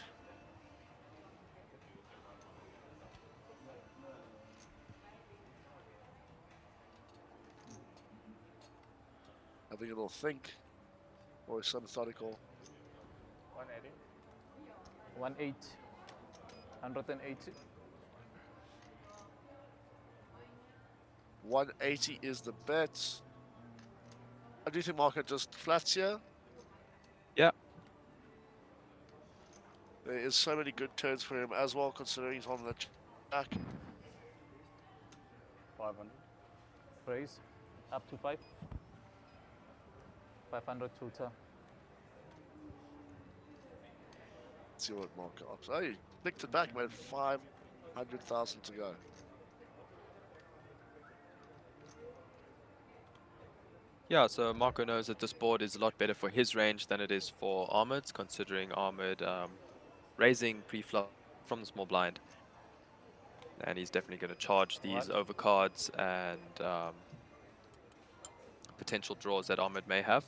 Having a little think. Or some methodical. 180. 180. 180 is the bet. I do think Marco just flats here. Yeah. There is so many good turns for him as well, considering he's on the jack. 500. Raise up to 5. 500 tutor. Let's see what Marco ups. Oh, he clicked it back, man. 500,000 to go. Yeah, so Marco knows that this board is a lot better for his range than it is for Ahmed's, considering Ahmed raising pre-flop from the small blind. And he's definitely going to charge these overcards and potential draws that Ahmed may have.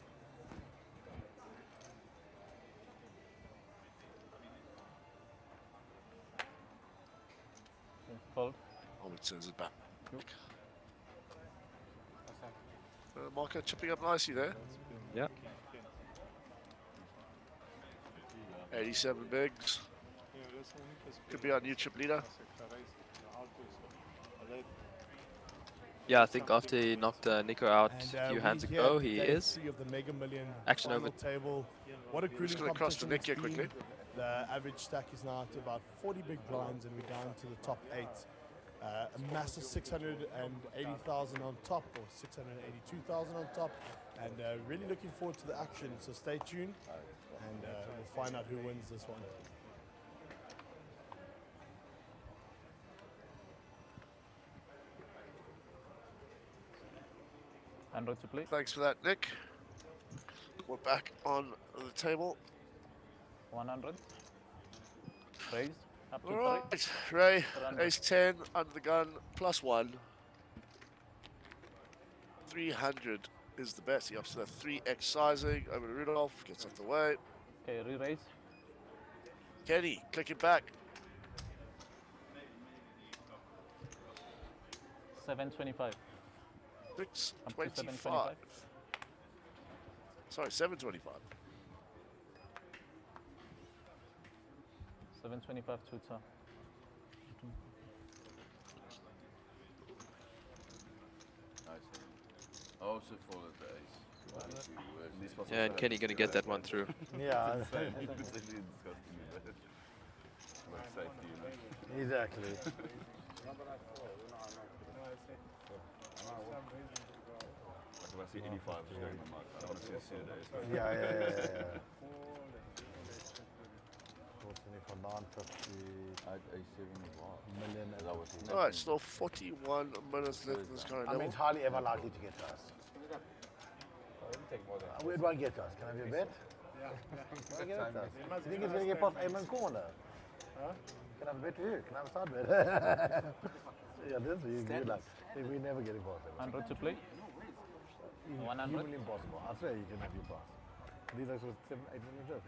Fold. Ahmed sends it back. Marco chipping up nicely there. Yeah. 87 bigs. Could be our new chip leader. Yeah, I think after he knocked Nico out a few hands ago, he is. Action over. Table. What a Just going to cross to Nick here quickly. The average stack is now to about 40 big blinds, and we're down to the top 8. A massive 680,000 on top, or 682,000 on top, and really looking forward to the action. So stay tuned, and we'll find out who wins this one. To play. Thanks for that, Nick. We're back on the table. 100. Raise up to All 3. right, Ray, ace 10 under the gun, +1. 300 is the bet. He ups to the 3x sizing. Over to Rudolph, gets out the way. Okay, re-raise. Kenny, click it back. 725. 625. Sorry, 725. 725 tutor. Also for the ace. Yeah, and Kenny going to get that one through. Yeah. Exactly. I see 85 just going in my mug. I don't want to see a suited ace. Yeah. 950 million. All right, still 41 minutes left in this current I mean, level. it's hardly ever likely to get to us. It won't get to us. Can I have your bet? Yeah. Won't get to us. You think it's going to get past Eamon Corner? Huh? Can I have a bet to you? Can I have a side bet? Yeah, this is good luck. We never get it past Eamon. 100 to play. 100. Humanly impossible. I swear you can have your pass. These are 7, 8 minutes left.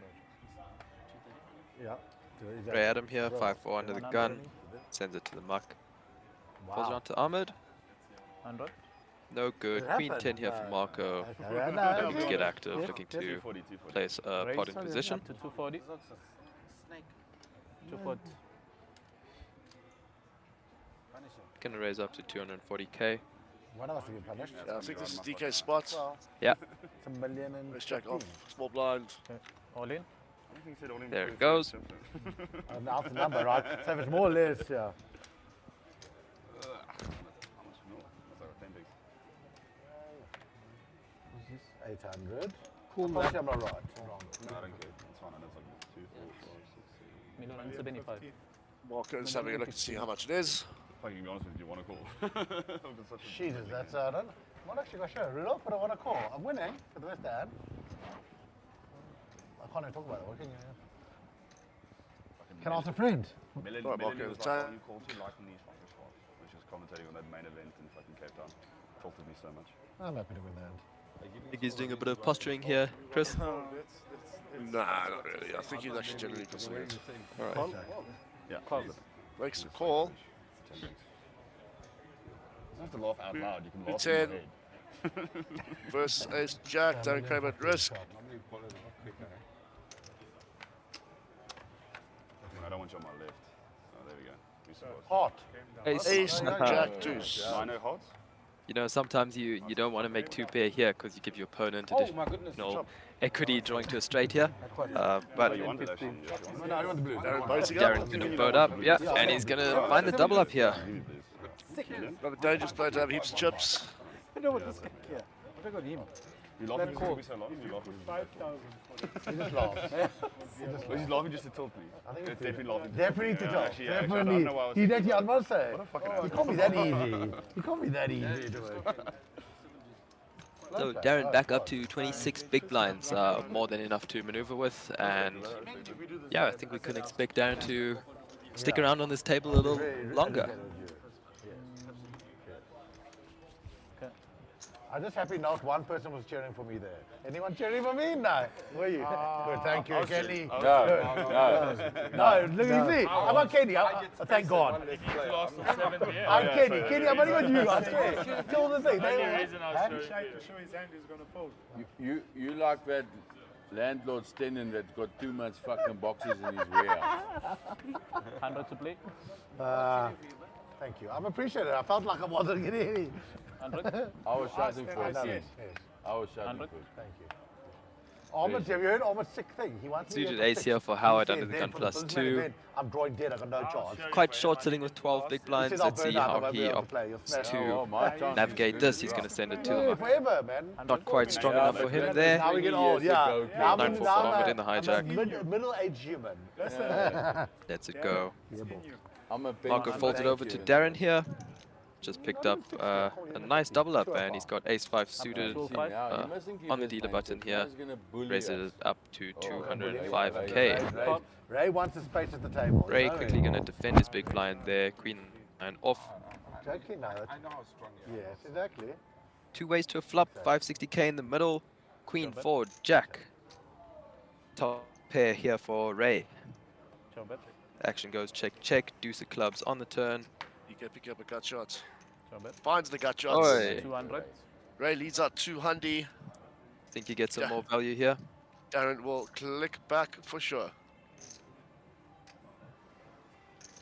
Yeah. Ray Adam here, 5-4 under the gun. Sends it to the muck. Falls around to Ahmed. 100. No good. Queen 10 here for Marco. Looking to get active, looking to place a pot in position. Up to 240. 240. Gonna raise up to 240k. One of us will get punished. Yeah, I think this is DK spots. Yeah. It's a million and Let's check off. Small blind. Okay. All in. There it goes. That's the number, right? So if it's more or less, yeah. How much more? That's like 10 bigs. 800. Cool. I'm not right. Wrong. No, I don't care. It's fine. I know it's like 2, 4, 5, 6, 7. 175. Marco's having a look to see how much it is. If I can be honest with you, you want to call. Jesus, that's done. What actually got show? Rudolph, but I want to call. I'm winning for the West Ham. I can't even talk about it. What can you? Can I ask a friend? Millen Marco, was the like, time. you called to like Niche Fungus Squad, which is commentating on that main event in fucking Cape Town. tilted me so much. I'm happy to win that. I think he's doing a bit of posturing here, Chris. Nah, not really. I think he's actually generally considered. All right. Yeah. Makes the call. 10 rings. You don't have to laugh out loud. You can laugh 10 in your head. versus Ace Jack. Darren Kramer at risk. I don't want you on my left. Oh, there we go. We support. Hot. Ace Jack deuce. I know hot. You know, sometimes you don't want to make two pair here because you give your opponent Oh my goodness. additional equity drawing to a straight here. But You wanted actually. No, I want the blue. Darren boating up. Darren's going to boat up, yeah, and he's going to find the double up here. Not a dangerous player to have heaps of chips. I know what this guy. Yeah. What I got him. You laughing just to be so long? You laughing? 5,000. He just laughs. Well, he's laughing just to tilt me. I think It's definitely laughing. Definitely to Yeah, talk. actually, I don't Definitely. know why I was He's thinking actually, I must say. What a fucking It can't be that easy. It can't be that easy to work. So Darren back up to 26 big blinds, more than enough to maneuver with, and yeah, I think we can expect Darren to stick around on this table a little longer. I'm just happy not one person was cheering for me there. Anyone cheering for me? No. Were you? Good, thank you, Kenny. No, look at me. I'm not Kenny. Thank God. I'm Kenny. Kenny, I'm only got you. I swear. Still the thing. Show his hand is going to fold. You like that landlord Stennen that's got too much fucking boxes in his warehouse. 100 to play. Thank you. I'm appreciated. I felt like I wasn't getting any. 100. I was shouting for a Yes, scene. yes. I was shouting for 100. it. Thank you. Ahmed, have you heard Ahmed's sick thing? He wants me Suited for ace six. here for He Howard says, under the then gun for plus businessman 2. event, I'm drawing dead. I got no chance. Quite short sitting with 12 big blinds. says, "I'll Let's see burn out, I how won't be he able to play. You'll opts smash to Oh, my chance navigate is this. good He's as going to send it to Yeah, the forever, man. Not quite strong enough for him there. Now we get old, years yeah. ago, Now Nine I'm for now Ahmed I'm in the a- I'm a hijack. middle-aged human. Let's it go. I'm a big Marco folds it over to Darren here. Just picked up a nice double up, and he's got ace 5 suited on the dealer button here. Raises it up to 205k. Ray wants a space at the table. Ray quickly going to defend his big blind there. Queen and off. Exactly, no. I know how strong you are. Yes, exactly. Two ways to a flop. 560k in the middle. Queen forward, Jack. Top pair here for Ray. Action goes check, check. Deuce of clubs on the turn. He can pick up a gut shot. Finds the gut shot. Oi. 200. Ray leads out 200. Think he gets some Yeah. more value here. Darren will click back for sure.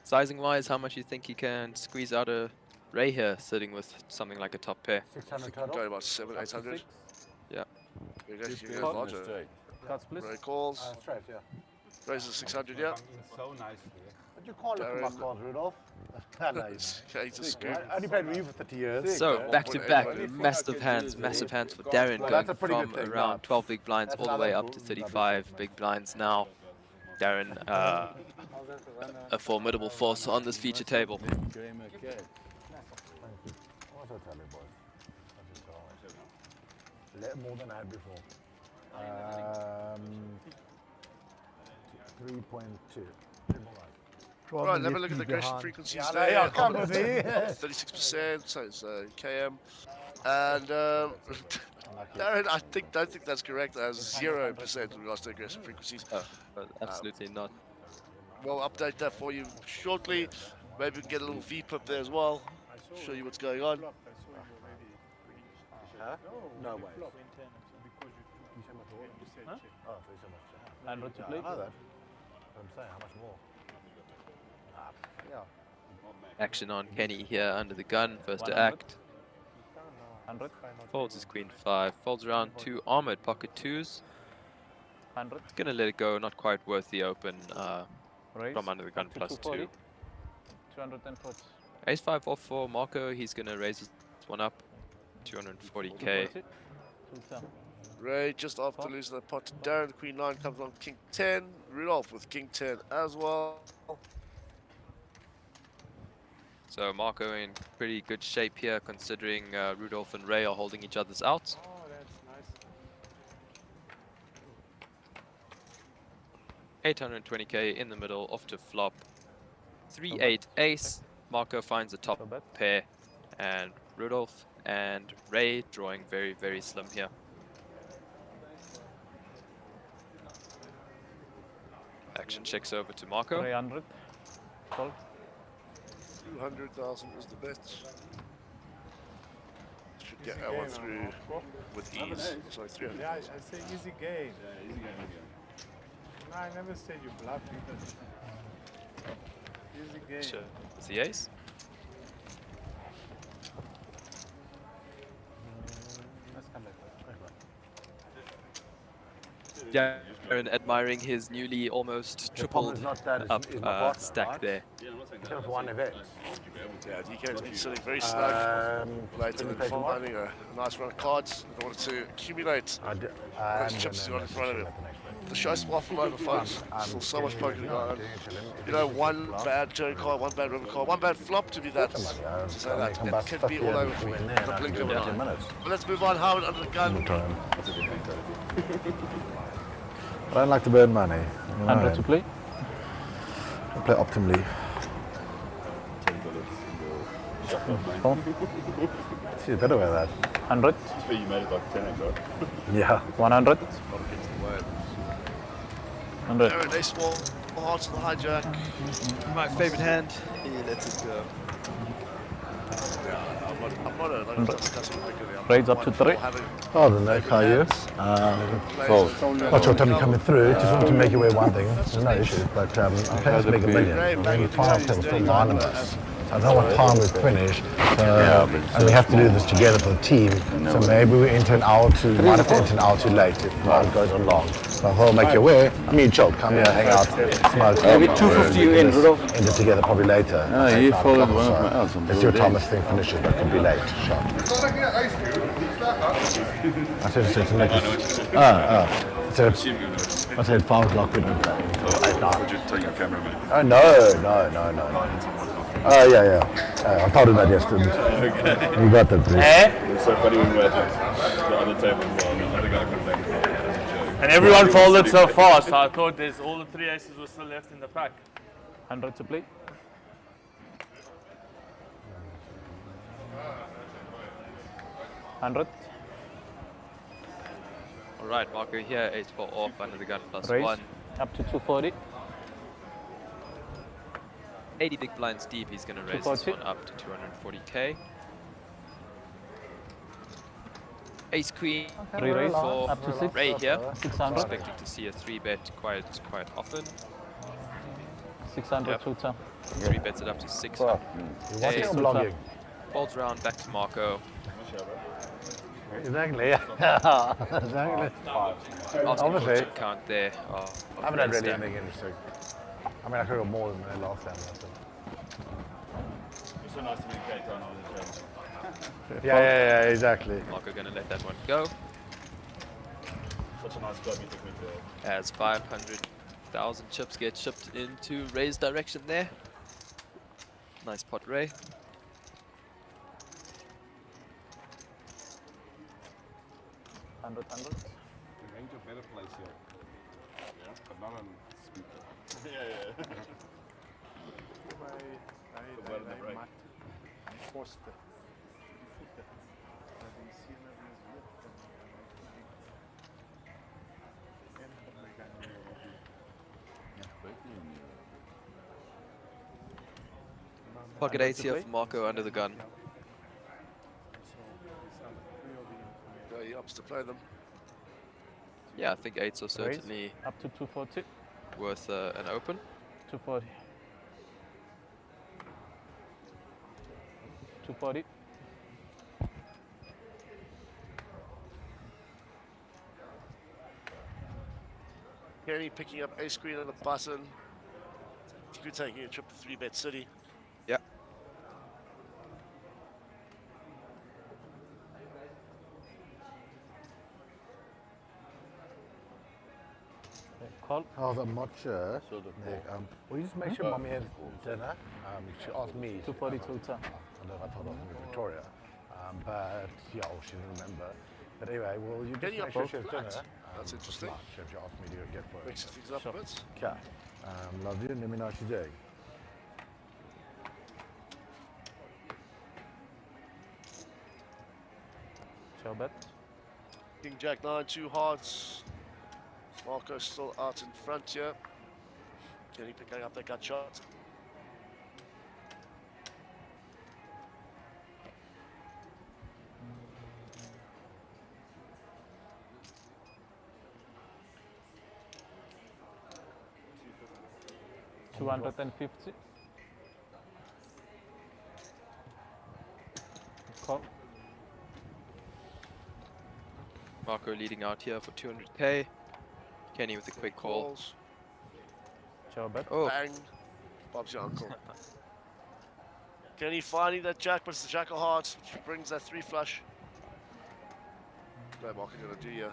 Sizing wise, how much you think he can squeeze out of Ray here, sitting with something like a top pair? 600 Going total. about 700, 800. Yeah. We're actually Good going business larger. straight. Cards, please. Ray calls. Straight, yeah. Raises 600, yeah. So nice. But you can't look at my Darren. cards, Rudolph. Nice. Okay, he's a scoop. I only played with you for 30 years. So back to back, 1.8. massive hands for Darren, Well, going that's a pretty from good thing, around right? 12 big blinds That's all the way another up to cool- 35 big blinds now. Darren, a formidable force on this feature table. Kramer cat. What's that tell you, boys? More than I had before. 3.2. All right, have a look at the aggression frequencies Yeah, there. yeah, come with me. 36%, so it's KM. And Darren, I don't think that's correct. It has 0% with regards to aggression frequencies. Oh, absolutely not. We'll update that for you shortly. Maybe we can get a little VPIP there as well. Show you what's going on. No way. Huh? Oh, thanks so much. 100 to Yeah, play. I know that. I'm saying, how much more? Yeah. Action on Kenny here under the gun, first to act. 100. Folds his queen 5, folds around 2 armored pocket 2s. 100. Gonna let it go, not quite worth the open Raise. from under the gun Up to plus 2. 240. 210 Ace 5 off for Marco, he's gonna raise this one up, 240k. 210. Ray just after losing the pot to Darren. The Queen 9 comes on King 10. Rudolph with King 10 as well. So Marco in pretty good shape here, considering Rudolph and Ray are holding each other's out. Oh, that's nice. 820k in the middle, off to flop. 3-8 ace. Marco finds the top So bet. pair, and Rudolph and Ray drawing very, very slim here. Action checks over to Marco. 300. Fold. 200,000 is the bet. Should get that one through with ease. Sorry, 300. Yeah, I say easy game. Yeah, easy game again. No, I never said you bluff. Easy game. Sure. It's the ace. Let's come back. Yeah, Aaron admiring his newly almost tripled up stack there. Yeah, I'm not saying Just one event. Yeah, DK's been sitting very snug. Later than finding a nice run of cards in order to accumulate those chips he's got in front of him. The show's far from over, folks. Still so much poker to go on. You know, one bad turn card, one bad river card, one bad flop to be that. To say that. It can be all over for you. The blink of an eye. But let's move on. Howard under the gun. I don't like to burn money. You know, 100 to play. I play optimally. 10 bullets in your shop, Fold. See, better with that. 100. So you made it like 10x, right? Yeah. 100. 100. Aaron, they small hearts on the hijack. My favorite hand. He lets it go. I'm not a discussing particularly. Raise up to 3. Oh, the neck, how are you? Not sure time you're coming through. Just wanted to make you aware one thing. There's no issue, but I'm playing to make $1 million. We're in final table, still 9 of us. So I don't know what time we finish. And we have to do this together for the team. So maybe we enter an hour too, might have to enter an hour too late if mine goes on long. So I'll make you aware. Me and Joe, come here, hang out, smoke. Maybe 250 you in, Rudolph. End it together probably later. No, he followed one of my else. Let's see what time this thing finishes, but it could be late. Sure. I said to make it. I said 5 o'clock. Would you take your camera, mate? Oh, no. Oh, yeah. I told him that yesterday. You got that, please. It's so funny when we were at the other table as well. The other guy comes back And everyone folded so fast. I thought there's all the 3 aces were still left in the pack. 100 to play. $100. Alright, Marco here, 8-4 off under the gun plus Raise 1. up to 240. 80 big blinds deep, he's going to raise this 240. one up to 240k. Ace Queen Re-raise for up to 6. Ray here. 600. Expecting to see a 3-bet quite often. 600 Yep. two time. 3 bets it up to 600. You want Ace it or blogging? folds around back to Marco. Exactly, yeah. Exactly. Asking for a Obviously. chip count there. I haven't had really anything interesting. I mean, I could have got more than the last time. It's so nice to meet Kate on the show. Yeah, exactly. Marco going to let that one go. Such a nice club you took me to. As 500,000 chips get shipped into Ray's direction there. Nice pot, Ray. We're going to a better place here. Yeah, but not on speaker. yeah. Pocket 8 here for Marco under the gun. Yeah, he opts to play them. Yeah, I think 8s are certainly Up to 240. worth an open. 240. 240. Kenny picking up ace queen on the button. You could take a trip to 3-bet city. Yeah. Call. I'm not sure. Nick, will you just make sure Mommy has dinner? She asked me. 240 two time. I don't know if I told her from Victoria. But yeah, she didn't remember. But anyway, will you just Can you make sure both she has flat? dinner? That's interesting. She asked me to go get for her. Mixes things up a bit. Okay. Love you. Let me know what you're doing. Showbet. King Jack 9, 2 hearts. Marco still out in front here. Kenny picking up that gut shot. $250. Call. Marco leading out here for 200k. Kenny with a quick call. Showbet. Oh, Bang. Bob's your uncle. Kenny finding that jack, but it's the jack of hearts, which brings that 3 flush. What Marco gonna do here?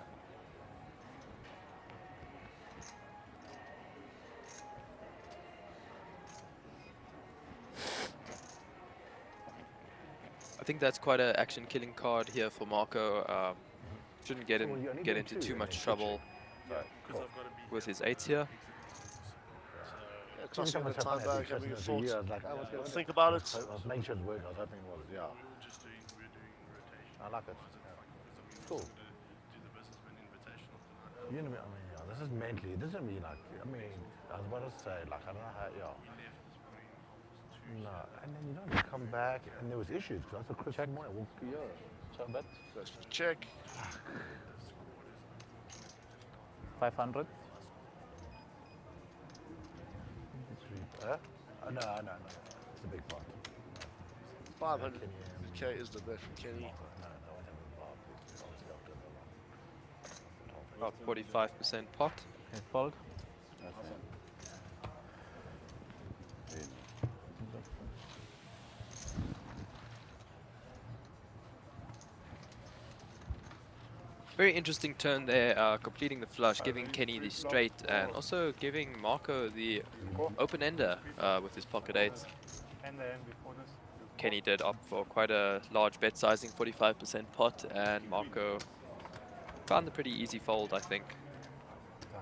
I think that's quite an action-killing card here for Marco. Shouldn't get into too much trouble with his 8s here. Tossing the time back, having a thought. Think about it. I was making sure it worked. I was hoping it was, yeah. I like it. Cool. You know, I mean, yeah, this is mentally, it doesn't mean like, I mean, I was about to say, like, I don't know how, yeah. No, and then you don't come back, and there was issues, because I thought Chris had more. Well, yeah. Showbet. Goes for the check. 500. No. It's a big part. 500k is the bet from Kenny. About 45% pot. Okay, fold. Very interesting turn there, completing the flush, giving Kenny the straight, and also giving Marco the open-ender with his pocket 8s. Kenny did opt for quite a large bet sizing, 45% pot, and Marco found the pretty easy fold, I think.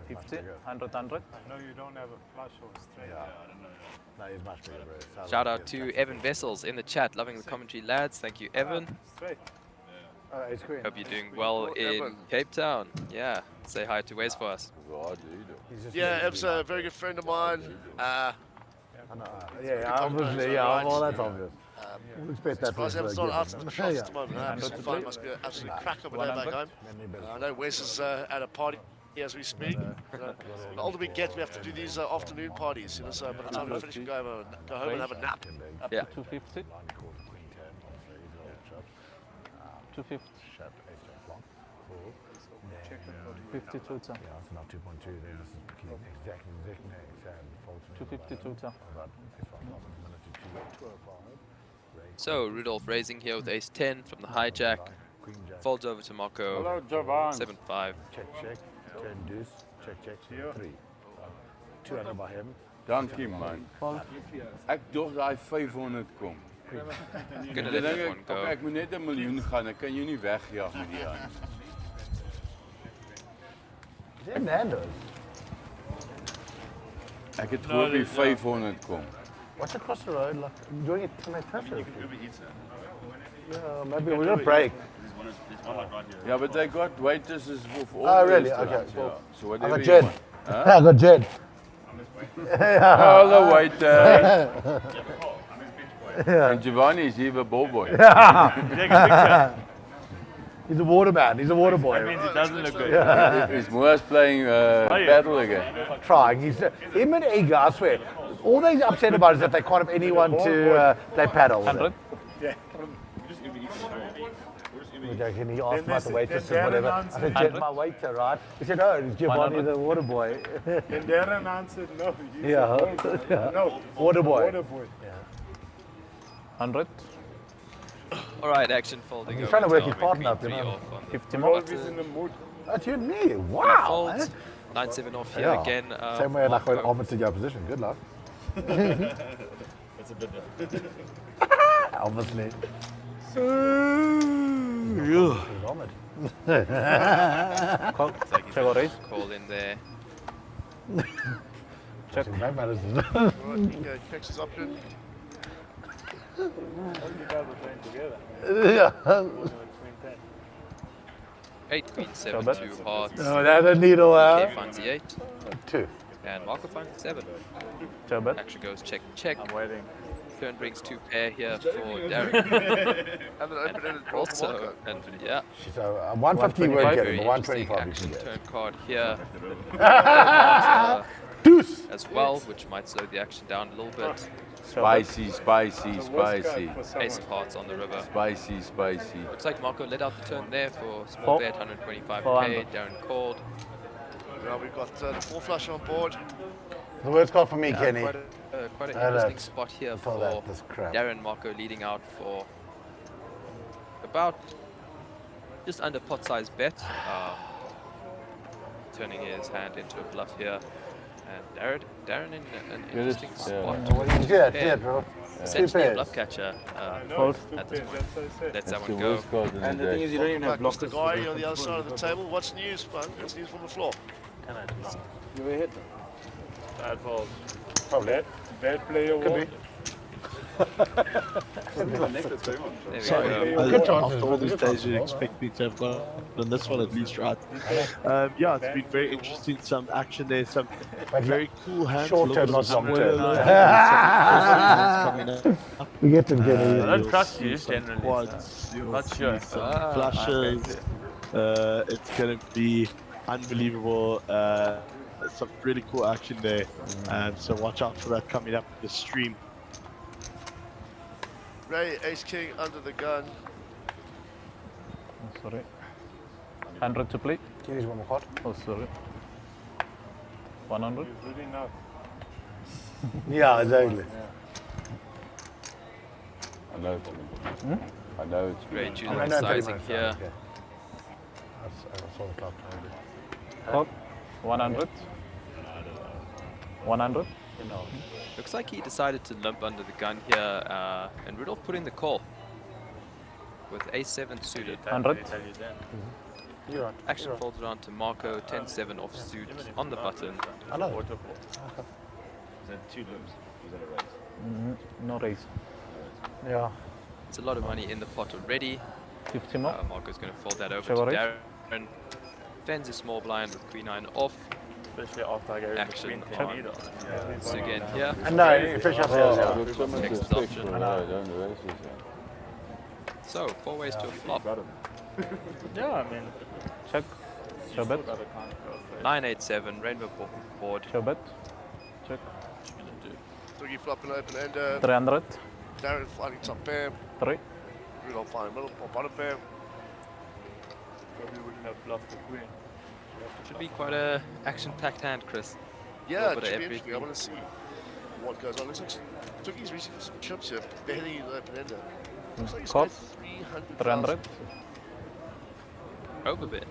50, 100. I know you don't have a flush or a straight. Yeah. No, he's much bigger, bro. Shout out to Evan Vessels in the chat, loving the commentary, lads. Thank you, Evan. Straight. It's green. Hope you're doing well in Cape Town. Yeah, say hi to Wes for us. Yeah, Ev's a very good friend of mine. Obviously, yeah, well, that's obvious. We'll expect that. Surprised Ev's not out in the shots at the moment. It must be an absolute crack of a day back home. I know Wes is at a party as we speak. The older we get, we have to do these afternoon parties. You know, so by the time we finish, we go home and have a nap. Up Yeah. to 250. 250. 52. Yeah, it's not 2.2 there. This is exactly 252. So Rudolph raising here with ace 10 from the hijack. Folds over to Marco. Hello, Javan. 7-5. Check, 10 deuce, check, 3. 200 by him. Dankie man. Ek dog daai 500 kom. Gonna let that one go. Ek moet net 'n miljoen gaan. Ek kan jou nie wegjaag met die hand. Is it Nando's? Ek het gehoop die 500 kom. What's across the road? Like, doing it to my pressure. Yeah, maybe we're gonna break. Yeah, but they got waitresses for all. Oh, really? restaurants, Okay, cool. yeah. So I whatever got you Jed. want. Huh? I got Jed. All the waiters. And Giovanni is here, a ball boy. He's a water man. He's a water boy. That means it doesn't look good. Is Moas playing paddle again? Trying. Him and Iga, I swear. All they're upset about is that they can't have anyone to play paddle. 100. Yeah. Okay, can he ask about the waitress and whatever? I said, Jed's my waiter, right? He said, oh, it's Giovanni the water boy. And Darren answered, no. No, water boy. Water boy. 100. All right, action folding. He's over trying to work to his partner up, you three know. off on the 50 more. Always in the mood. That's you and me. Wow. folds. 9-7 off here again. Same way like when Marco. Almond to your position. Good luck. That's a bit different. Obviously. Call. Looks like he's Check or raise. call in there. Check. That matters. Right, Ingo checks his option. All you guys are playing together. Yeah. Between 10. 8, Queen 7, 2 hearts. No, that's a needle Okay, out. finds the 8. 2. And Marco finds the 7. Jobert. Action goes check, check. I'm waiting. Turn brings 2 pair here for Darren. And an open-ended draw for Also, Marco. and yeah, So 150 you won't get very it, but interesting 125 you action can get. turn card here. Deuce! As well, which might slow the action down a little bit. Spicy, spicy, spicy. Ace of hearts on the river. Spicy, spicy. Looks like Marco let out the turn there for small Four. bet, 125k. 400. Darren called. Now we've got the 4 flush on board. The word's called for me, Yeah, Kenny. quite an Alert. interesting spot here Before for that, this crap. Darren. Marco leading out for about just under pot size bet. Turning his hand into a bluff here. And Darren in an interesting spot. Yeah, bro. Essentially a pairs. bluff catcher Fold. at this point. Lets that That's the one go. worst card in the And the thing deck. is, you don't even have Back, Mr. blockers. Guy on the other side of the table. What's news, man? What's news from the floor? You were hit. Bad fold. Probably. Bad player Could wall. be. There we go. Good chances. After all these days, you'd expect me to have gotten this one at least right. Yeah, it's been very interesting. Some action there, some very cool hands. Short term, not long term. term. We get them getting I don't trust you generally. Quads, you'll Not see sure. some flushes. It's going to be unbelievable. Some really cool action there. So watch out for that coming up in the stream. Ray, Ace King under the gun. Oh, sorry. 100 to play. Can you use one more card? Oh, sorry. 100. Yeah, exactly. I know it's me. I know it's me. Great choosing I the know sizing pretty much, here. okay. I saw the clock. Call. 100. 100. Looks like he decided to limp under the gun here, and Rudolph put in the call with A7 suited. 100. You're right. Action folds around to Marco, 10-7 off suit on the button. I know. Is that 2 limps? Is that a raise? No raise. Yeah. It's a lot of money in the pot already. 50 more. Marco's going to fold that over Shall to I Darren. Fends a small blind with Queen 9 off. Especially after I gave Action Queen 10 on either. so again here. And no, fish up Oh, here. I've got so much Text respect option. for her. I don't know what this is. So 4 ways to a flop. Yeah, I mean, check. Jobert. 9-8-7 rainbow board. Jobert. Check. Three flop and open ender. 300. Darren finding top pair. 3. Rudolph finding middle or bottom pair. Probably wouldn't have bluffed the queen. Should be quite a action-packed hand, Chris. Yeah, Little it should bit be of interesting. I want to see what goes on. Looks like Tookie's reaching for some chips here, barely the open ender. Looks like he's Call. got 300. 300. Overbet.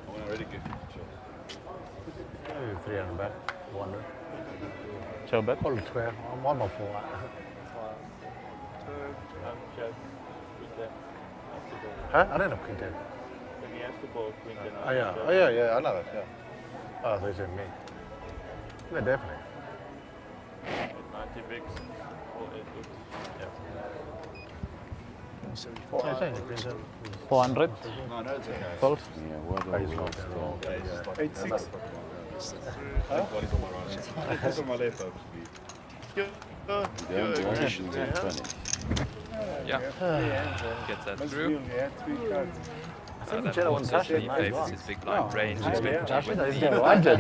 I want to really get 300 back. 100. Jobert. Hold it square. I'm 1 more 4. Huh? I don't have Queen 10. When he has to ball Queen 10. Oh, yeah. Oh, yeah, yeah. I know that, yeah. Oh, they said me. Yeah, definitely. 90 bigs. 8 bigs. Oh, it's only Queen 10. 400. No, no, it's okay. Fold. Yeah, what I a just waste. got that. 8-6. Body's on my right. It's on my left, obviously. Don't do anything that's funny. Yeah. Gets that through. That Jedi wants to essentially touch it, favors his big blind range. Yeah, Expecting yeah. with Yeah, the I did.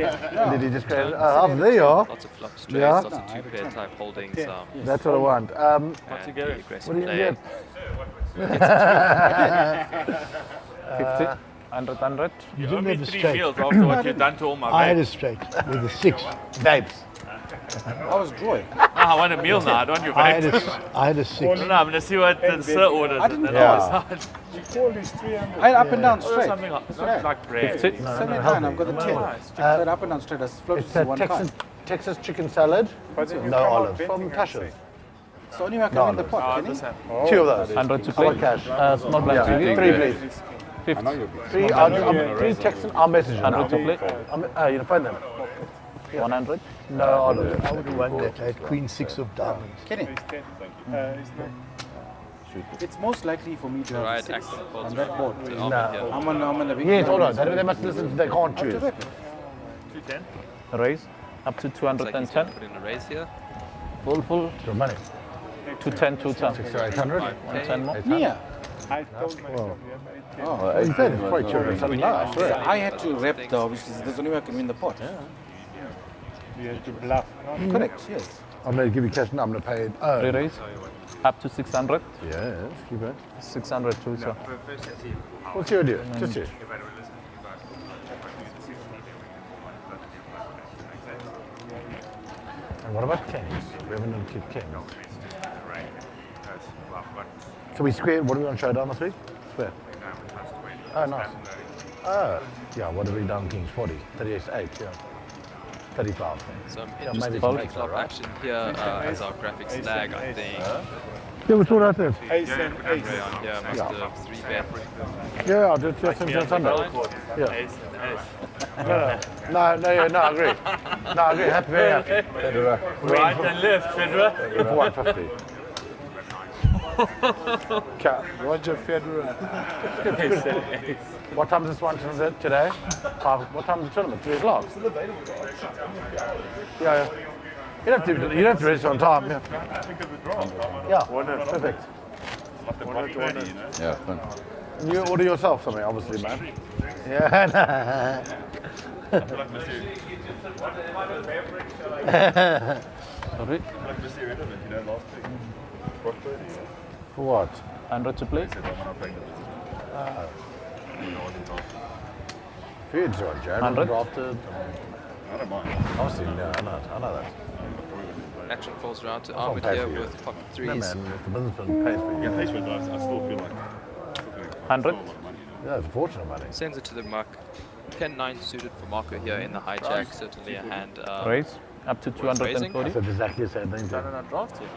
Did he just go, oh, there you are. lots of flop straights, Yeah. lots of two-pair type holdings. That's what I want. And the aggressive What do you play. get? 50. 100, 100. You didn't have a Three straight. meals after what you've done to all my I had a babes. straight with a 6. Babes. I was drawing. I want a meal now, I don't want your I had babes. a 6. No, I'm going to see what the sir orders. I didn't and know. then I'll decide. I had up and down Or straight. something like, it's not like bread. 79, I've got the 10. Straight up and down straight. I floated It's to a one Texas, time. Texas chicken salad, no olives, from Tasha's. So only I can win the pot, can this you? happened. 2 of those. 100 to I want play. cash. Small blind. Yeah, 3 please. 50. 3 Texan, I'll message you. 100 to play. You know, find them. 100. No olives. I would have won that. I had Queen 6 of diamonds. Kenny, It's most likely for me to have Right, a 6 action folds on that around board. to Armin here. I'm on a big Yes, hold blind. on. They must listen. They can't choose. 210. Raise up to Looks like he's 210. going to put in a raise here. Full. Your money. 210, 210. 600, 800. 110 more. 800. Yeah. I told myself you have 8K. Oh, You said it's quite curious. I swear. I had to rep though, which is there's only way I can win the pot. You have to bluff. Not Correct, yes. I'm going to give you cash now. I'm going to pay it. Re-raise up to 600. Yes, keep it. 600 too, sir. What's your idea? Just you. And what about kings? We haven't done kings. So we square. What do we want to show down this week? Square. Oh, nice. Oh, yeah. What have we done? Kings 40, 38, 8. Yeah. 35. Some Yeah, interesting maybe pre-flop action here as our graphics lag, I think. Yeah, we saw that there. Ace and ace. Rayon here must have 3-bet. Yeah, I'll do it just in Sunday. Yeah. Ace and ace. No, I agree. No, I agree. Happy, very happy. Federer. Right and left, Federer. For 150. Roger Federer. What time is this one today? What time is the tournament? 3 o'clock? Yeah. You don't have to register on time. Yeah. Perfect. Yeah, fun. You order yourself something, obviously, man. Yeah. Sorry. For what? 100 to play. Feeds on Jared. 100. Drafted. I don't mind. Obviously, no, I know that. Action falls around to Armin here with pocket No, threes. man, if the businessman pays for you. Yeah, pays for it, but I still feel like 100. Yeah, it's a fortune of money. Sends it to the muck. 10-9 suited for Marco here in the hijack. Certainly a hand. Raise up to 240. I said exactly the same thing. John and I draft you.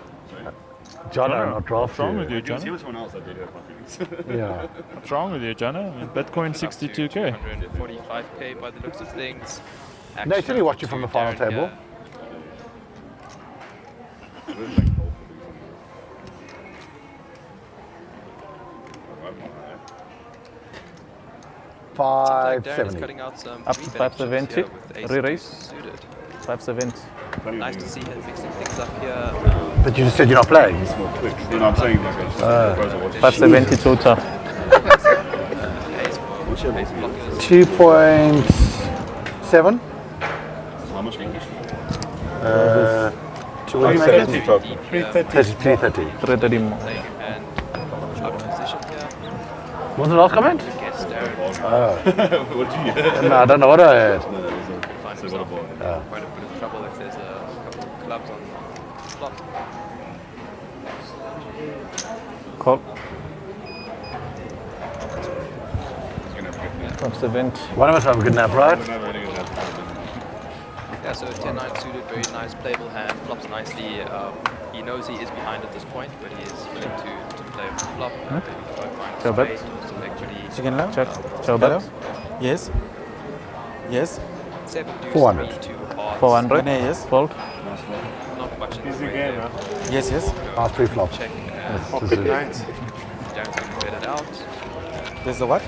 John, not draft What's wrong with you. you, John? he was someone else that did hurt my feelings. Yeah. What's wrong with you, John? I mean, Bitcoin 62K. 245k by the looks of things. No, he said he watched you from the final Darren table. here. Five Darren is 70. cutting out some Up to 570. Re-raise. suited. 570. Nice to see him mixing things up here. But you just said you're not playing. No, I'm saying like 570 total. Pays for blockers. 2.7. how much English? 270. 330. 330. 330 more. Playing and out of position here. What's the last comment? Against Darren. What did you get? No, I don't know what I heard. Find himself quite a bit of trouble if there's a couple of clubs on flop. Call. He's gonna have a good nap. 570. One of us have a good nap, right? Yeah, so 10-9 suited, very nice playable hand, flops nicely. He knows he is behind at this point, but he is willing to play a flop. Ciao, bet. Chicken love? Check. Ciao, bet. Yes. Yes. 400. 400. Yes. Fold. Not much in the Easy way game, there. huh? Yes, yes. Last 3 flops. Check. Pocket nines. Darren's going to bet it out. There's the what?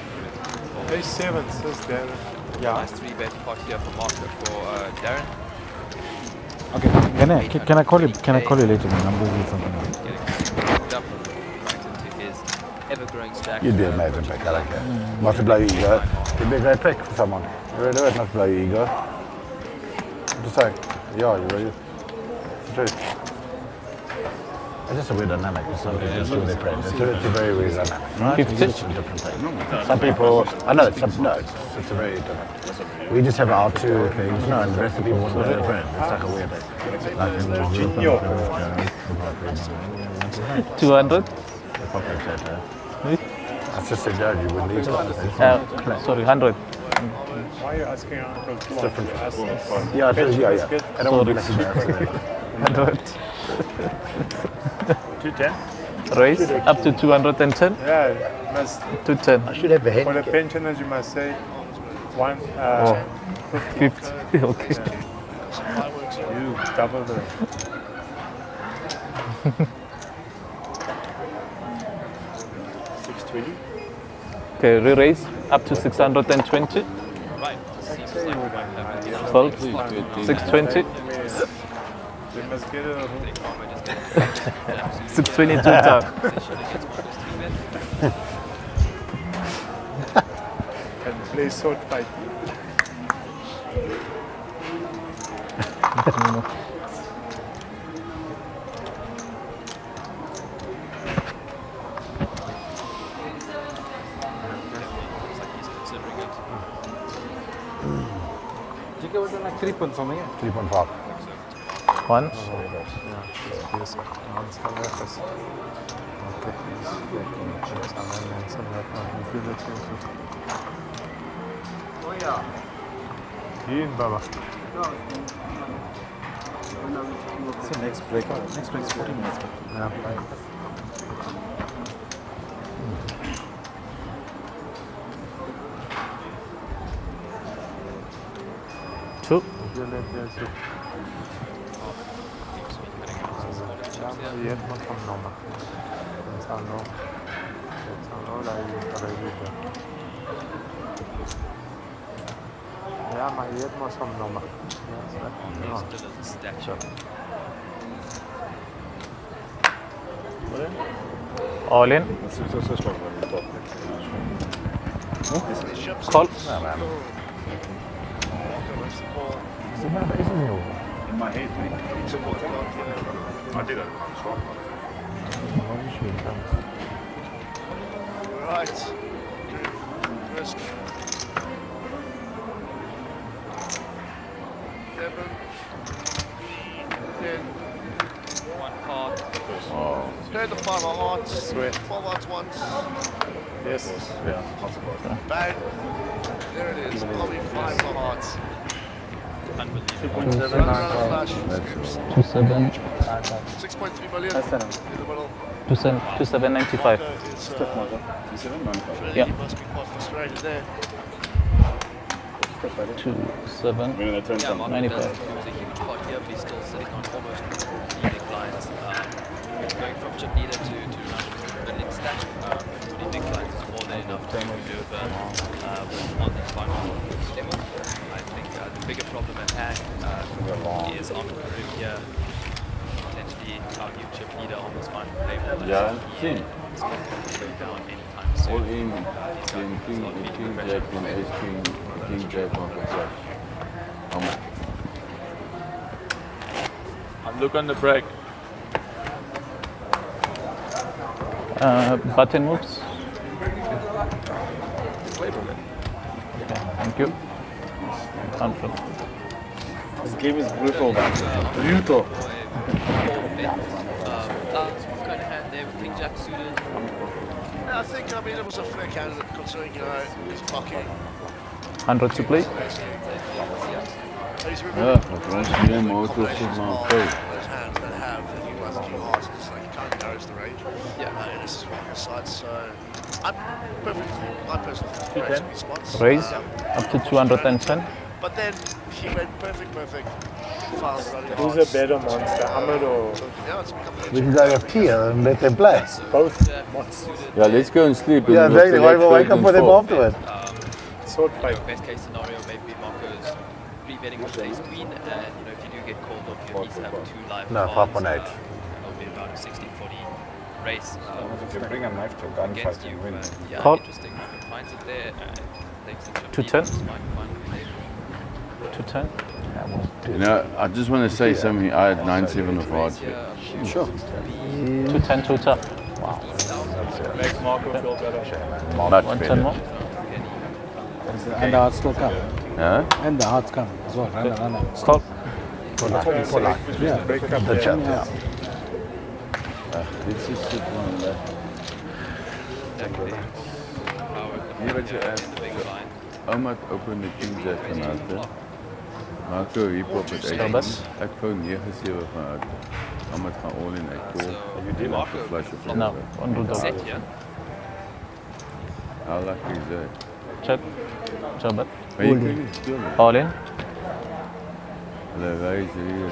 Ace 7, says Darren. Yeah. Nice 3-bet pot here for Marco for Darren. Okay. Can I call you? Can I call you later, man? I'm busy with something else. Getting scooped up right into his ever-growing stack. You'd be an amazing pick, I don't care. Not to blow your ego. You'd be a great pick for someone. You really would, not to blow your ego. I'm just saying. Yeah, you really. It's the truth. It's just a weird dynamic. It's something just with their friends. It's a very weird dynamic. Right? 50. It's just a different thing. Some people, I know, it's a very different. We just have our two things, no, and the rest of the people want to be their friends. It's like a weird thing. Like in the 200. That's just a joke, you wouldn't need to. Sorry, 100. Why are you asking Uncle Tom? It's different. Ask him. Yeah, yeah. I don't want to Sorry. mess with that. 100. 210? Raise up to 210. Yeah, you must, 210. I should have a for the head. pensioners, you must say 50. 50. Okay. You double the. 620. Okay, re-raise up to 620. Right, seems like we might have a Fold. 620. We must get a 622 time. and play sword fight. GK was like 3 points for me. 3.5. One. In, Baba. See, next break is 14 minutes. Yeah. Two. Ja, maar je hebt maar zo'n nummer. Still as a statue. All in. Call. In my head, I did it. Right. Risk. 7, 10. One card. Oh. Play the 5 of hearts. 12 hearts once. Yes. Yeah. Bang. There it is. Bobby 5 of hearts. Unbelievable. 27. 6.3 million in the middle. 2795. Really, Yeah. he must be quite frustrated there. 27. Yeah, Mark 95. does lose a huge pot here, but he's still sitting on almost 3 big blinds. Going from chip leader to building stack, 3 big blinds is more than enough to maneuver on the final level. I think the bigger problem at hand is on Karim here. Potentially our new chip leader on this final play. Yeah, seen. He's not going to slow down anytime soon. All in, King Jack and Ace King Jack on the side. How much? And look on the break. Button moves. Okay, thank you. Control. This game is brutal, man. Brutal. Kind of hand there with King Jack suited. Yeah, I mean, it was a fair candidate considering, he's blocking. 100 to play. He's Ja, dat was meer mogelijk voor mijn pro. those hands that have the new ones too hard, so just like he kind of knows the range. Yeah. And this is one of the sides, so I personally think it's great sweet spots. Raise up to 210. But then he went perfect, fast running Who's a hearts. better monster, Hamid or Yeah, it's become We can go have tea and let them play. both? Yeah, let's go and sleep. Yeah, and exactly. select We'll wake third up and with them fourth. afterwards. Sword fight. Best case scenario, maybe Marco's pre-betting with ace queen, and if you do get called off, you at least have 2 live No, cards. 5.8. It'll be about a 60-40 race If you bring a knife to a gunfight, against you. you win. Yeah, Call. interesting. Finds it there. Takes the chip 210. lead, fine, play. 210. You know, I just want to say something. I had 9-7 of hearts. Sure. 210 total. Makes Marco feel better. Much 110 better. more. And the hearts still come. Huh? And the hearts come as well. Run. Call. Yeah. Break up The chat, yeah. Dit is het van de... Hier wat je Oma het open de King Jack vanuit, hè. Marco hip-hop het Best. Ik vou 9-7 vanuit. Oma het gaan all in, ik call. En dan flash of No, one do Set, double. yeah? How lucky is that? Check. Jabbat. Maar je kunt niet spelen. All in. Hulle wijze hier,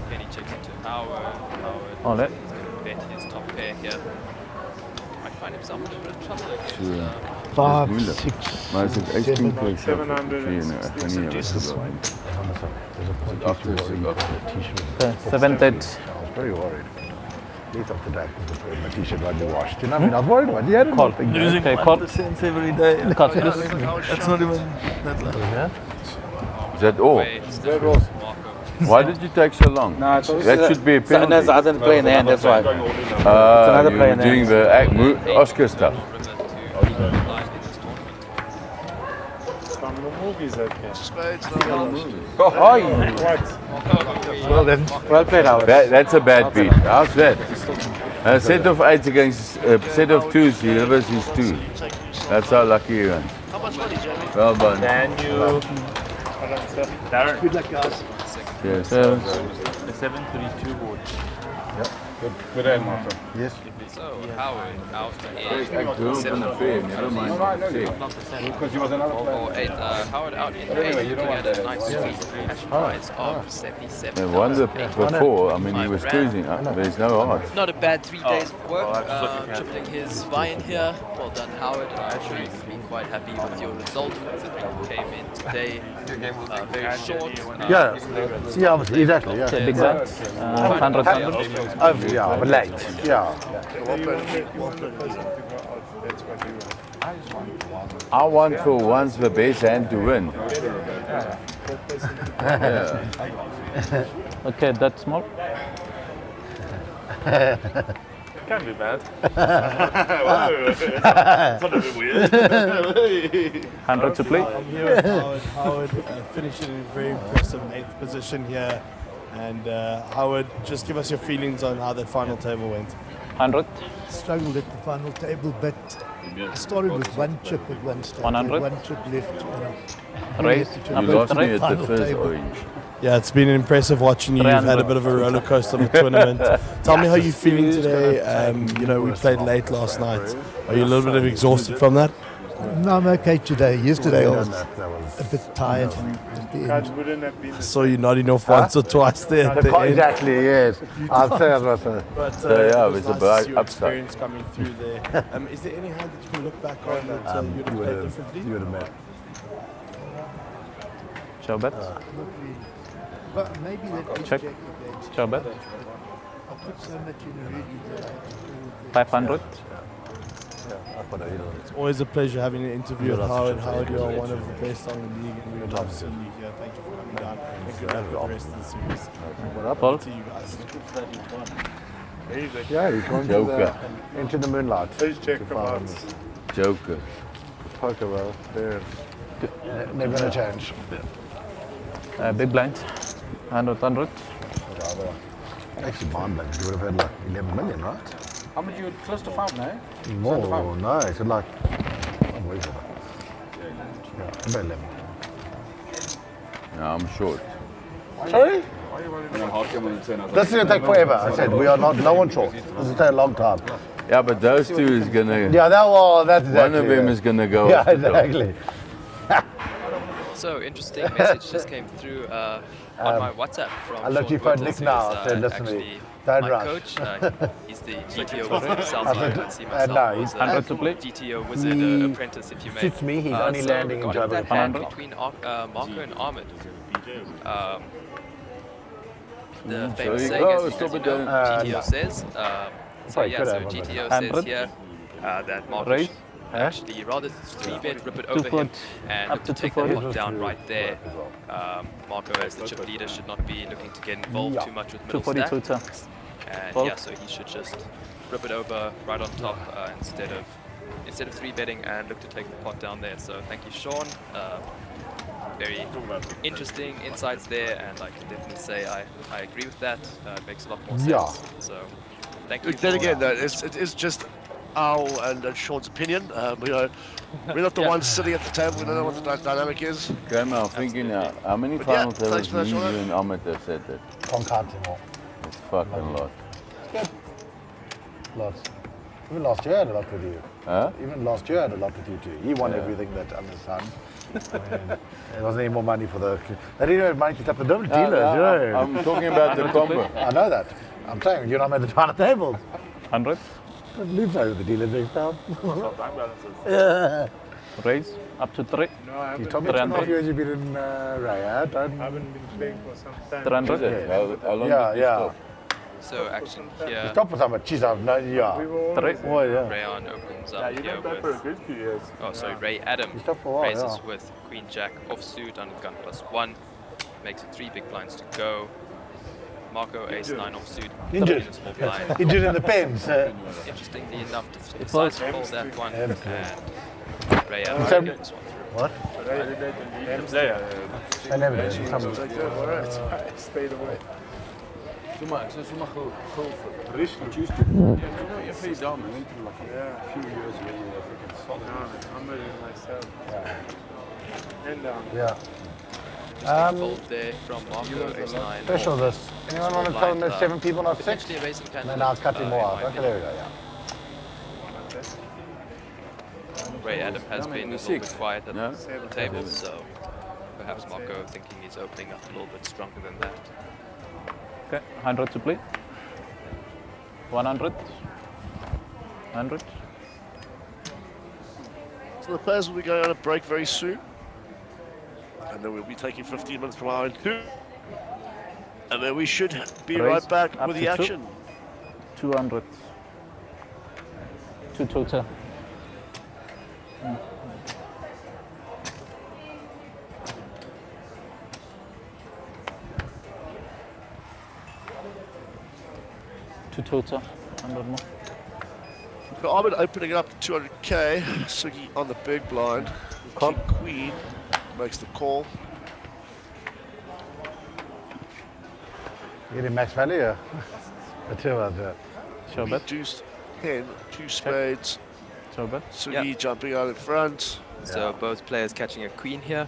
Kenny checks into Howard. All in. He's going to bet his top pair here. Might find himself in a bit of trouble against. So, Five, dis moeilik. six, Maar as ek 18 seven, keer sê, ek gaan nie There's a point agter where you sit got a t-shirt. Okay, 7 dead. I was very worried. Least of the day, my t-shirt rugby washed. You know what I mean? I was worried about it. Yeah, Call. losing Okay, call. every day. Call, please. That's not even that long. Yeah? Is that all? Why did you take so long? No, That should be a penalty. That's another play in the hand, that's why. You're doing the Oscar stuff. Well then. Well played, Howard. That's a bad beat. How's that? A set of 8 against a set of 2s, he delivers his 2. That's how lucky he runs. How much money, Jeremy? Well done. Daniel. Darren. Good luck, guys. Yes. The 732 board. Yep. Good hand, Marco. Yes. So, Howard out Ek doen van 'n fair, never mind. Because he was another player. Howard out in 8, looking at a nice sweet cash prize of 77. The one before, I mean, he was cruising. There's no odds. Not a bad 3 days of work, tripling his buy-in here. Well done, Howard. I'm sure you can be quite happy with your result, considering you came in today very short. Yeah, obviously, exactly, yeah. Okay, big bet. 100. Yeah, but late. Yeah. I want for once the best hand to win. Yeah. Okay, that's small. Can be bad. It's not a bit weird. 100 to play. I'm here with Howard. Howard finishing in a very impressive 8th position here. And Howard, just give us your feelings on how that final table went. 100. Struggled at the final table, but I started with one chip at one stage. 100. One chip left. Raise. You lost me at the first orange. Yeah, it's been impressive watching you. You've had a bit of a roller coaster of a tournament. Tell me how you're feeling today. You know, we played late last night. Are you a little bit exhausted from that? No, I'm okay today. Yesterday I was a bit tired at the end. I saw you nodding off once or twice there at the end. Exactly, yes. I'll say as well. But yeah, it was it's a nice to bright see your upside. experience coming through there. Is there any hand that you can look back on that you'd have played differently? You would have met. Showbet. But maybe that is Check. Jack against. Showbet. I put so much in already that I had to 500. It's always a pleasure having an interview with Howard. Howard, you are one of the best on the league, and we would love seeing you here. Thank you for coming down. And good luck with the rest of the series. Paul. To you guys. Yeah, you go into the moonlight. Please check them out. Joker. Poker, bro. They're never going to change. Big blind. 100. Actually, mine, like, you would have had like 11 million, right? How much you close to 5 now? More, no, it's like, unbelievable. Yeah, about 11. No, I'm short. Sorry? This is going to take forever. I said, we are not, no one short. This will take a long time. Yeah, but those two is gonna. Yeah, that's exactly. One of them is gonna go. Yeah, off the top. exactly. So, interesting message just came through on my WhatsApp from I'll let you Sean phone Nick Winters, now. who's, Say, listen to me. actually Don't my rush. coach. He's the GTO wizard. Sounds like I can see myself no, as he's a 100 to play. GTO wizard He apprentice, if you may. suits me, he's only landing in regarding that Java. hand 100. between Marco and Ahmed. The So famous you saying, go, as stop you it know, down. GTO says. So Probably yeah, could so have, GTO 100. says here that Marco Raise. should actually rather 3-bet, rip it over 2 him, foot, and up look to to take the 240. pot down right there. Marco, as the chip leader, should not be looking to get involved too much with middle 242 stack. turn. And Fold. yeah, so he should just rip it over right on top instead of 3-betting and look to take the pot down there. So thank you, Sean. Very interesting insights there, and I can definitely say I agree with that. It makes a lot more sense. Yeah. So thank you. Then again, though, it is just our and Sean's opinion. You know, we're not the ones sitting at the table. We don't know what the dynamic is. Okay, man, I'm thinking now, how many But final yeah, tables thanks for that, me, you Sean. and Ahmed have said that? Can't count anymore. It's fucking a lot. Lots. Even last year I had a lot with you. Huh? Even last year I had a lot with you too. He won Yeah. everything that under the sun. I mean, there wasn't any more money for the. They didn't have money to tap the dealers, No, you know. I'm talking about the combo. I know that. I'm saying you're not at the final tables. 100. Don't lose over the dealer next time. Swap bank balances. Yeah. Raise up to 3. No, I You haven't. told me 2.5 300. years you've been in Riyadh. I haven't been playing for some time. 300. How long Yeah, did you yeah. stop? So action You here, stopped for something. Jeez, I've no, yeah. We were Three. always Oh, yeah. Rayon opens Yeah, up you here went back for a with, good few years. oh sorry, Yeah. Ray Adam You stopped for a while, raises yeah. with Queen Jack offsuit under gun +1, makes it 3 big blinds to go. Marco Ace-9 offsuit, Injured. in a small blind. Injured in the pens. Interestingly enough, It decides was- to fold that one, And- and Ray Adam So- gets one through. What? But I didn't leave the player. I never did. Take Some, that, all right. I stayed away. What used to you play down and went through like a few years where you were freaking solid. I'm in myself. And yeah. Fold there from Marco Ace-9. Special this. Anyone want to tell them there's 7 people, not 6? Potentially a racing And candidate. then I'll cut him in off. my Okay, there we go, yeah. Ray Adam has been a little bit quiet at No? the table, so perhaps Marco thinking he's opening up a little bit stronger than that. Okay, 100 to play. 100. 100. So the players will be going on a break very soon. And then we'll be taking 15 minutes from our own 2. And then we should be Raise right back up with to the 2. action. 200. 2 total. Two total. 100 more. So Ahmed opening it up to 200k. Sugi on the big blind. King Queen makes the call. You getting max value? Yeah. I tell you that. Show bet. Reduced 10, 2 spades. Show bet. Sugi jumping out in front. So both players catching a queen here.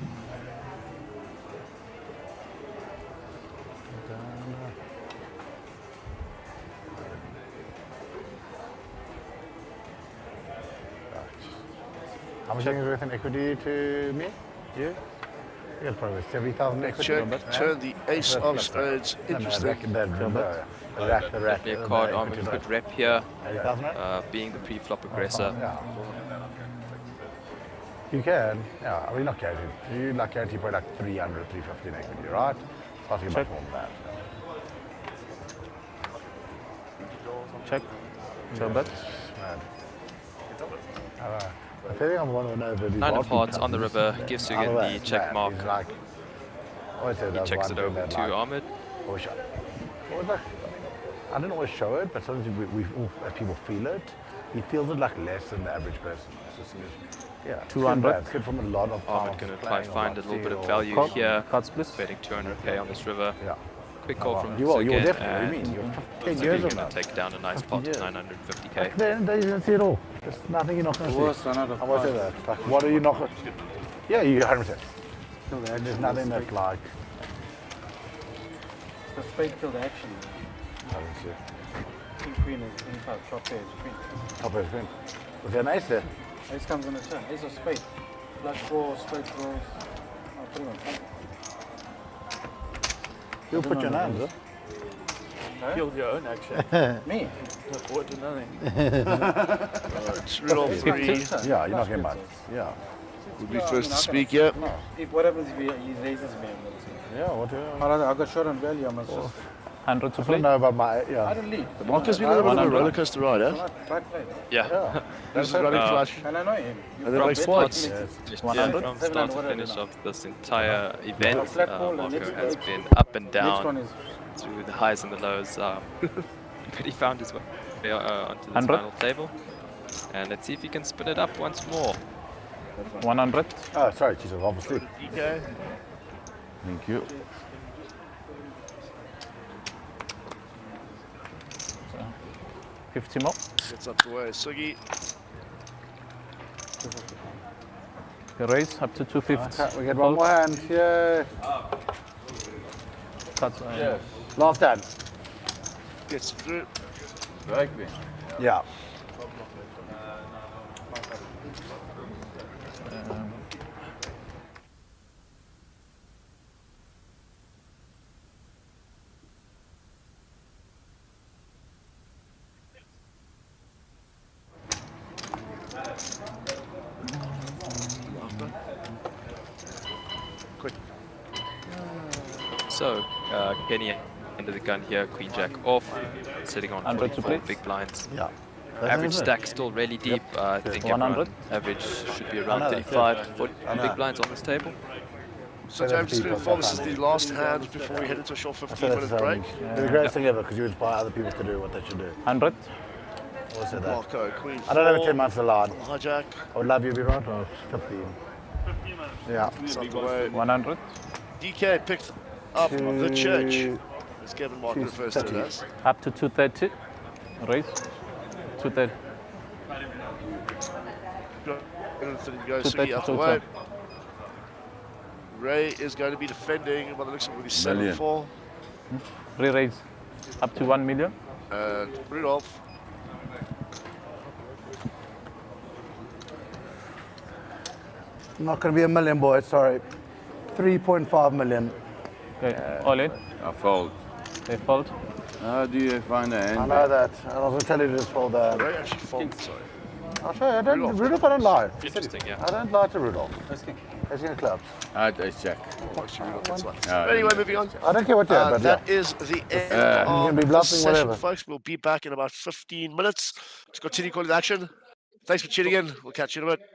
How much is worth in equity to me? You? You got probably 70,000 equity. Check, turn the ace of spades. Interesting. Definitely a card Ahmed could rep here, 80,000? being the pre-flop aggressor. Yeah. You can, yeah. I mean, not guaranteed. You like guarantee probably like 300, 350 in equity, right? It's hard to get much more than that. Check. Show bet. Mad. I think I'm one of those. 9 of hearts on the river gives Sugan the check mark. Like, He checks it over to Ahmed. Always like, I don't always show it, but sometimes we as people feel it. He feels it like less than the average person. It's just, yeah, 200. It's good from a lot of Ahmed gonna try playing find a on little bit of field. value Call. here. Cards, please. Betting 200k on this river. Yeah. Quick call from You will Sugan, definitely. and You're 10 Sugan years of gonna that. take down a nice 50 pot of years. 950k. At the end of the day, you don't see it all. There's nothing you're not going to see. Worst run out of I won't say cards. that. Like, what are you not going to... Yeah, you 100%. Kill the And action. there's nothing that's like... The spade kill the action. I don't see. King queen is inside, top page, queen. Top of the screen. Was there nice there? Ace comes on the turn. Ace of spade. Flush draw, straight draws. Oh, pretty much. You'll put your hands up. Killed your own action. Me? What to nothing. It's riddle 3. Yeah, you're not getting much. Yeah. We'll be first to speak, yeah. No. If what happens if he raises me? Yeah, what do I got short on value. I must just. 100 to I play. don't know about my... I Yeah. don't lead. Marco's been a little bit of a roller coaster ride, So huh? not try play. Yeah. This is running flush. And I know him. And then like slides. Just 100. from start to finish of this entire event, flat ball and Marco next has one- been up and Next one down is through the highs and the lows. But he found his way onto this 100. final table. And let's see if he can spin it up once more. 100. Oh, sorry, Jesus, obviously. Okay. Thank you. 50 more. Gets up the way. Sugi. Raise up to 250. Okay, we get one more hand. Yay. Cards. Last hand. Gets through. Right, man. Yeah. So, Kenny under the gun here, Queen Jack off, sitting on 100 to 44 play. big blinds. Yeah. Average stack still really deep. I think everyone 100. average should be I around know that, 35 good. to 40 I know. big blinds on this table. So James, just going to inform, this is the last hand before we head into a short I said that's 15-minute break. the greatest thing ever because you inspire other people to do what they should do. 100. Always said that. Marco, Queen I don't have 4, 10 months to line. hijack. I would love you to be right, or 15. Yeah. It's up the way. 100. DK picked up the Two- church, as Kevin Mark refers to it 230. as. Up to 230. Raise. 230. Sugi out the way. Ray is going to be defending by the looks of it with his 7-4. Re-raise. Up to 1 million. And Rudolph. Not going to be a million, boys, sorry. 3.5 million. Okay, all in. I fold. They fold. How do you find a hand? I know that. I was going to tell you to just fold that. Ray actually folded, sorry. I'll show you. Rudolph, I don't lie. Interesting, yeah. I don't lie to Rudolph. He's going to clubs. Ace Jack. Anyway, moving on. I don't care what you have, but that is the end you of can be this bluffing, session, whatever. folks. We'll be back in about 15 minutes to continue calling action. Thanks for tuning in. We'll catch you in a bit.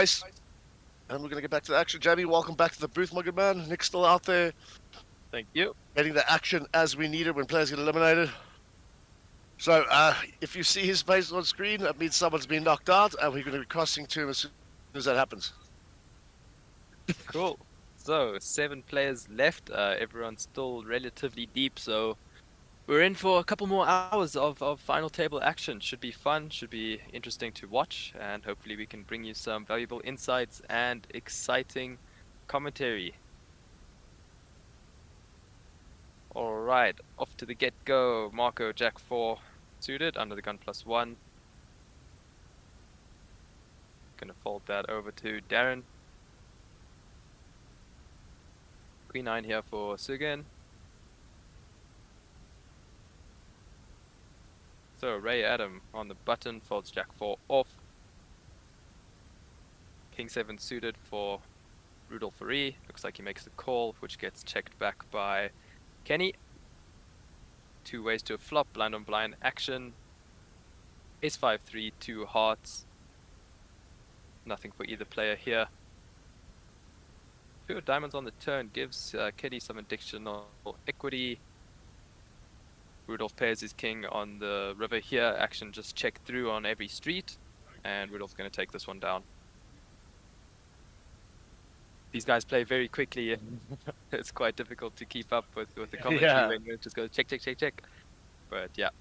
Nice. And we're going to get back to the action. Jamie, welcome back to the booth, my good man. Nick's still out there. Thank you. Getting the action as we need it when players get eliminated. So if you see his face on screen, that means someone's been knocked out, and we're going to be crossing to him as soon as that happens. Cool. So 7 players left. Everyone's still relatively deep, so we're in for a couple more hours of final table action. Should be fun, should be interesting to watch, and hopefully we can bring you some valuable insights and exciting commentary. Alright, off to the get-go. Marco, Jack 4, suited, under the gun +1. Gonna fold that over to Darren. Queen 9 here for Sugan. So Ray Adam on the button, folds Jack 4 off. King 7 suited for Rudolph Faree. Looks like he makes the call, which gets checked back by Kenny. 2 ways to a flop, blind on blind action. Ace 5-3, 2 hearts. Nothing for either player here. 2 diamonds on the turn gives Kitty some additional equity. Rudolph pairs his king on the river here. Action just check through on every street, and Rudolph's going to take this one down. These guys play very quickly. It's quite difficult to keep up with the commentary when it just goes check, check, check, check. But yeah.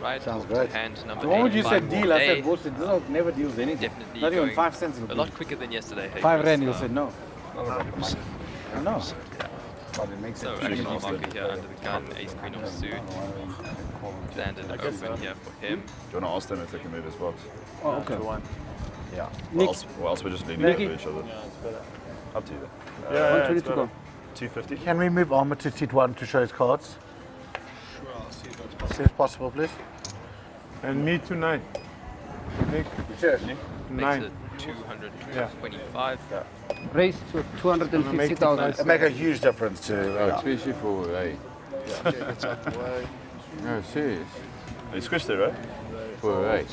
Right, sounds great. Hand number the moment you said deal, I said A. bullshit. This never deals anything. Definitely not even going 5 cents. A lot quicker than yesterday. 5 rand, you'll say no. I know. But it makes So it actually marker here under the gun, ace queen of suit. Standard open here for him. Do you want to ask them if they can move his box? Oh, okay. Yeah. Nick. Or else we're just leaning over each other. Up to you. Yeah, 120 to go. 250. Can we move Armour to seat 1 to show his cards? Sure, I'll see if that's See if possible, please. And me to 9. Nick. Cheers. 9. Makes it 225. Yeah. Raise to 250,000. It make a huge difference to... especially for Ray. Yeah, okay, gets out the way. No, serious. You squished it, right? For Ray.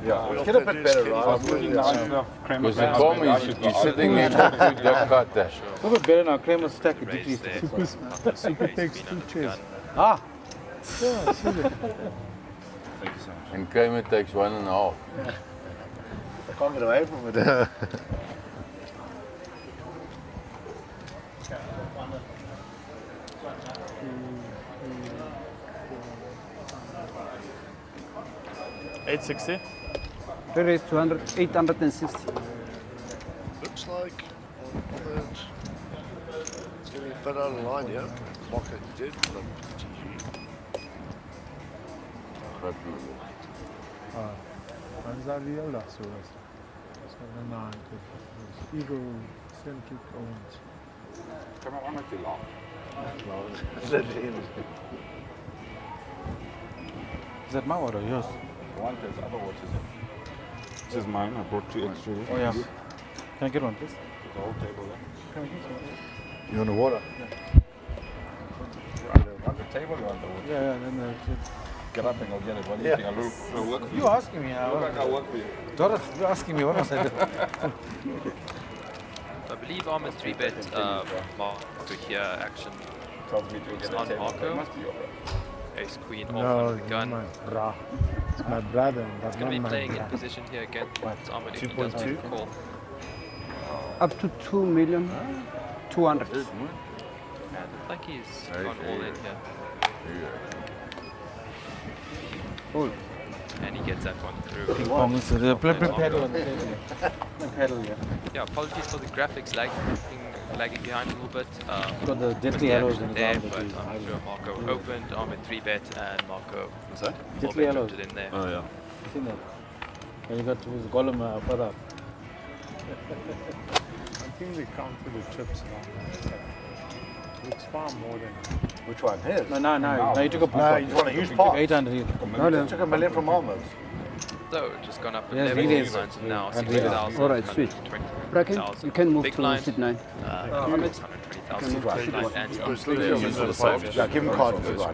Yeah, get a bit better, right? Because the bomb is sitting next to the cutter. A bit better now. Kramer's stack it decreased. Super takes 2 chairs. Ah! Yeah, see that. Thank you so much. And Kramer takes 1.5. I can't get away from it. $860. Raise 860. Looks like it's getting a bit out of line here. Mocker did, but GG. Mas ali olha só essa. Não, Eagle sempre orange. Come on, make you laugh. Is that my water or yours? One there's other waters in. This is mine. I brought 2 extra. Oh yeah. Can I get one, please? There's a whole table there. You want the water? On the table, you want the water? Yeah, then Get up and go get it. What do you think? I'll work for you. you're asking me. Look like I'll work for you. Doris, you're asking me what I said. I believe Armor 3-bet Marco here action Tells me to is get on a table. Marco. Must be your Ace queen off No, under the gun. it's my brother. He's going to be playing in position here again. Armor if he does make the call. Up to 2,200,000. And looks like he's gone all in here. Cool. And he gets that one through. Ping pong is the pedal on the table. Pedal, yeah. Yeah, apologies for the graphics lagging behind a little bit. Got the deadly the arrows action in there, the but I'm sure Marco opened, Armor 3-bet, and Marco What's that? Deadly arrows. it in there. Oh, yeah. Seen that? And you got his Gollum further up. I think they counted the chips now. It's far more than. Which one? His? No, you took a No, you want a huge pot. 800. No, you took $1 million from Almas. So just gone up Yeah, 11 really big is. blinds and now And 60,000. Alright, sweet. Bracken, you can move Big to blind. sit 9. Ahmed, 120,000. Yeah, give him cards to go.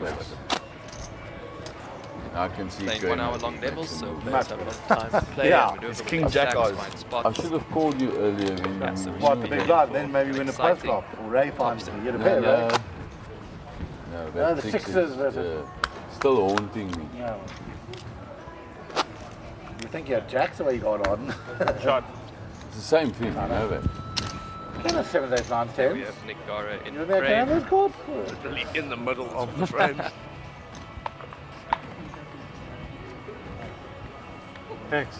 I can see Playing going 1 hour up. long levels, so players have a lot of time to play. Yeah, and maneuver it's with King the Jack stacks, eyes. find spots. I should have called you earlier when Yeah, so you What, the big blind? Then maybe win the post Exciting. flop. Or Ray finds you get a No, pair, no. right? No, No, that the six sixes is, versus- still haunting me. Yeah. You think you had jacks the way you got on? Shot. It's the same thing, you know that. Kind of 7, 8, 9, 10. We have Nick Gara in You know they have frame. those cards? Literally in the middle of the frame. Thanks.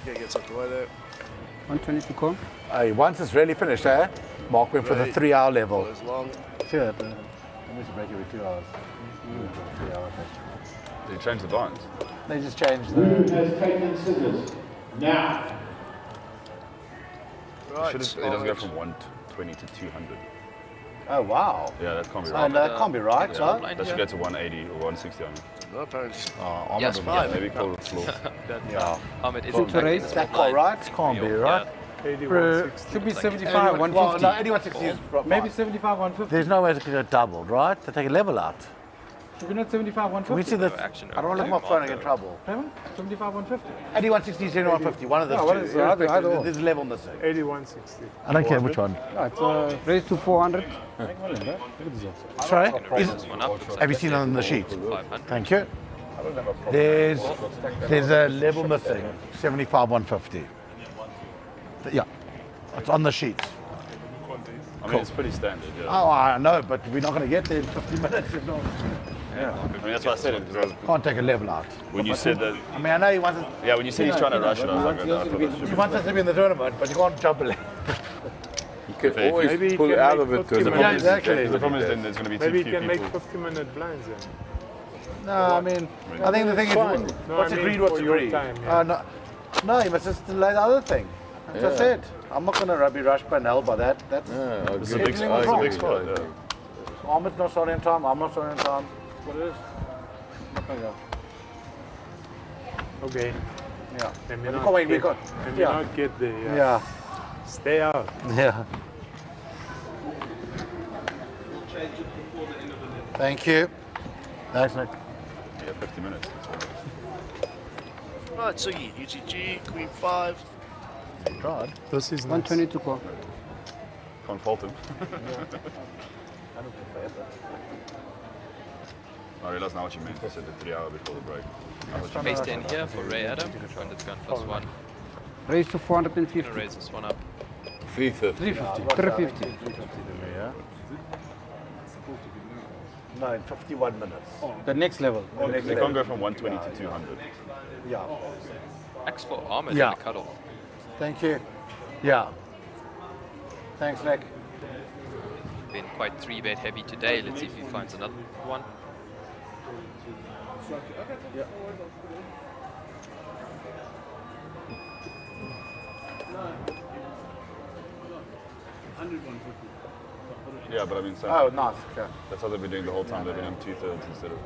You get something away there. 120 call. Hey, once it's really finished, eh? Mark went for the Right. 3 hour level. As long. See that? Let me break every 2 hours. 3 hours. They changed the blinds. They just changed Who the. has taken scissors? Now. Right. It doesn't go from 120 to 200. Oh, wow. Yeah, that can't be Oh, right. no, that can't be right, Yeah, right? that should go to 180 or 160 on it. No, apparently. Oh, Yes, I'm fine. Yeah, maybe call it floor. Yeah. Ahmed is Good back in raise. the That small call blind. right? Can't be Yeah. right. 8160. Should be Like 75, Well, 150. no, 8160 is right. Maybe 75, 150. There's no way to get doubled, right? To take a level out. Should we not 75, Can we see 150? this? No action I don't want to over look at my phone and Marco. get in trouble. Payment? 75, 150. 8160, 7150, one of those Yeah, two. what is the other- Irrespective, either or. There's a level missing. 8160. I don't care which one. Right, Raise to 400. Look at this also. Sorry? Gonna raise this one up. Looks like Have you it's seen it on the for sheet? 500. Thank you. There's a level missing, 75, 150. Yeah, it's on the sheet. I mean, it's pretty standard, yeah. Oh, I know, but we're not going to get there in 50 minutes. If not. Yeah. I mean, that's why I said it. Because Can't take a level out. when you said that, I mean, I know he wants, yeah, when you said he's trying to rush it, I was like, oh, no, I thought that should he wants us to be in the tournament, but you can't jump a level. You can Maybe always he pull can out make of it 50 because Yeah, exactly. the problem is then there's going to be Maybe too you few can make people. 50-minute blinds then. No, I mean, I think the thing is, No, what's I mean agreed, what's for your agreed. time, yeah. No, you must just delay the other thing. As I Yeah. said, I'm not going to be rushed by Nell by that. That's Yeah, I It's a agree. big spot. It's a big spot. Yeah. Ahmed's not starting in time. I'm not starting in time. What it is? Not gonna go. Okay. Yeah. Let me But not come on, we get- got- let me yeah. not get there. Yeah. Yeah. Stay out. Yeah. Thank you. Thanks, Nick. Yeah, 50 minutes. Right, so UTG, Queen 5. Tried. This is 122 call. Can't fault him. I realised now what you meant. You said the 3 hour before the break. I thought you Base meant- 10 here for Ray Adam. Bandit's gun +1. Raise to Gonna 450. raise this one up. 350. 350. 350 yeah. No, in 51 minutes. The next level. The next They level. can't go from 120 to 200. Yeah. X for Ahmed Yeah. in the cutoff. Thank you. Yeah. Thanks, Nick. Been quite 3-bet heavy today. Let's see if he finds another one. Yeah. Yeah, but I mean, Oh, nice. Okay. that's how they've been doing the whole time. They've been in 2/3 instead of.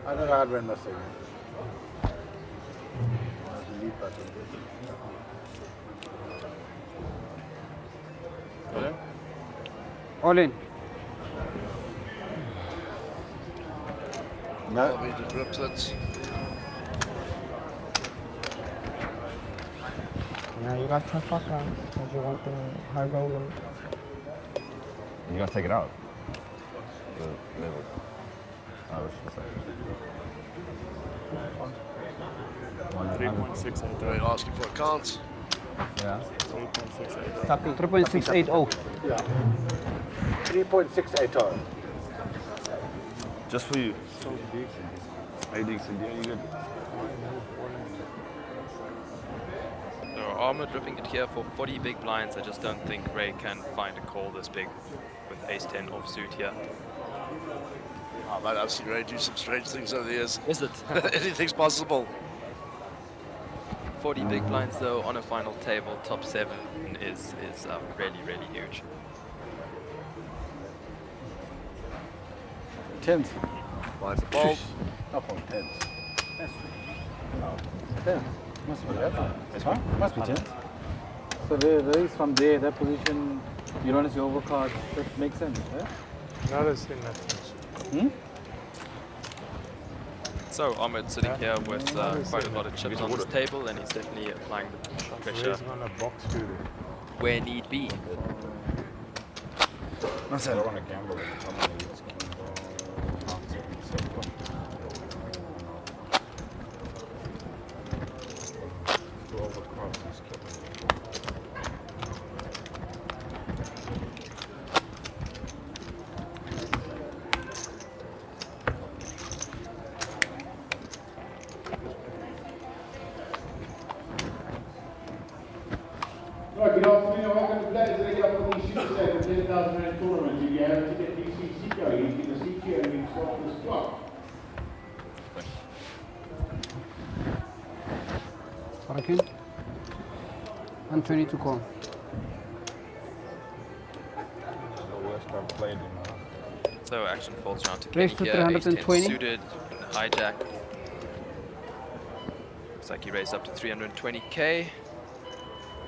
I don't know how to run this thing. Delete button. Hello? All in. No. Bobby just rips it. Now you got 10 fuck rounds because you want the high roller. You gotta take it out. The level. I was just saying. 3.68. Right, asking for a count. Yeah. 3.68. 3.680. Yeah. 3.680. Just for you. Hey, decent. Yeah, you good? So Ahmed ripping it here for 40 big blinds. I just don't think Ray can find a call this big with ace-10 offsuit here. Oh man, I've seen Ray do some strange things over the years. Is it? Anything's possible. 40 big blinds though on a final table, top 7 is really, really huge. Tens. Why the ball? Up on tens. Tens. Must be that. Huh? Must be tens. So the raise from there, that position, you don't see overcard. That makes sense, right? Not as in that sense. Hmm? So Ahmed sitting here with quite a lot of chips on this table, and he's definitely applying the pressure where need be. What's I that? don't want to gamble every time I use king. Right, good afternoon and welcome to players that are from the Shooter Set of 10,000 Rand tournament. If you have a ticket DCC code, you can see here and you can start this clock. Hurricane. 120 to call. The worst I've played in So action falls round to Raise Kenny to here, ace 10 320. suited, hijack. Looks like he raised up to 320k.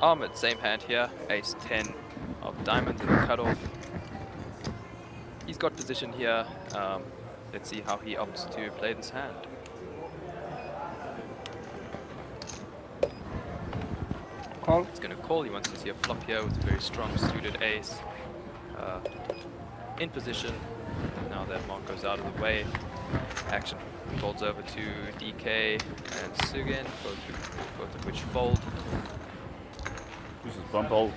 Ahmed, same hand here, ace 10 of diamonds in the cutoff. He's got position here. Let's see how he opts to play this hand. Call. He's going to call. He wants to see a flop here with a very strong suited ace. In position. Now that mark goes out of the way. Action folds over to DK and Sugen, both of which fold. This is bump all.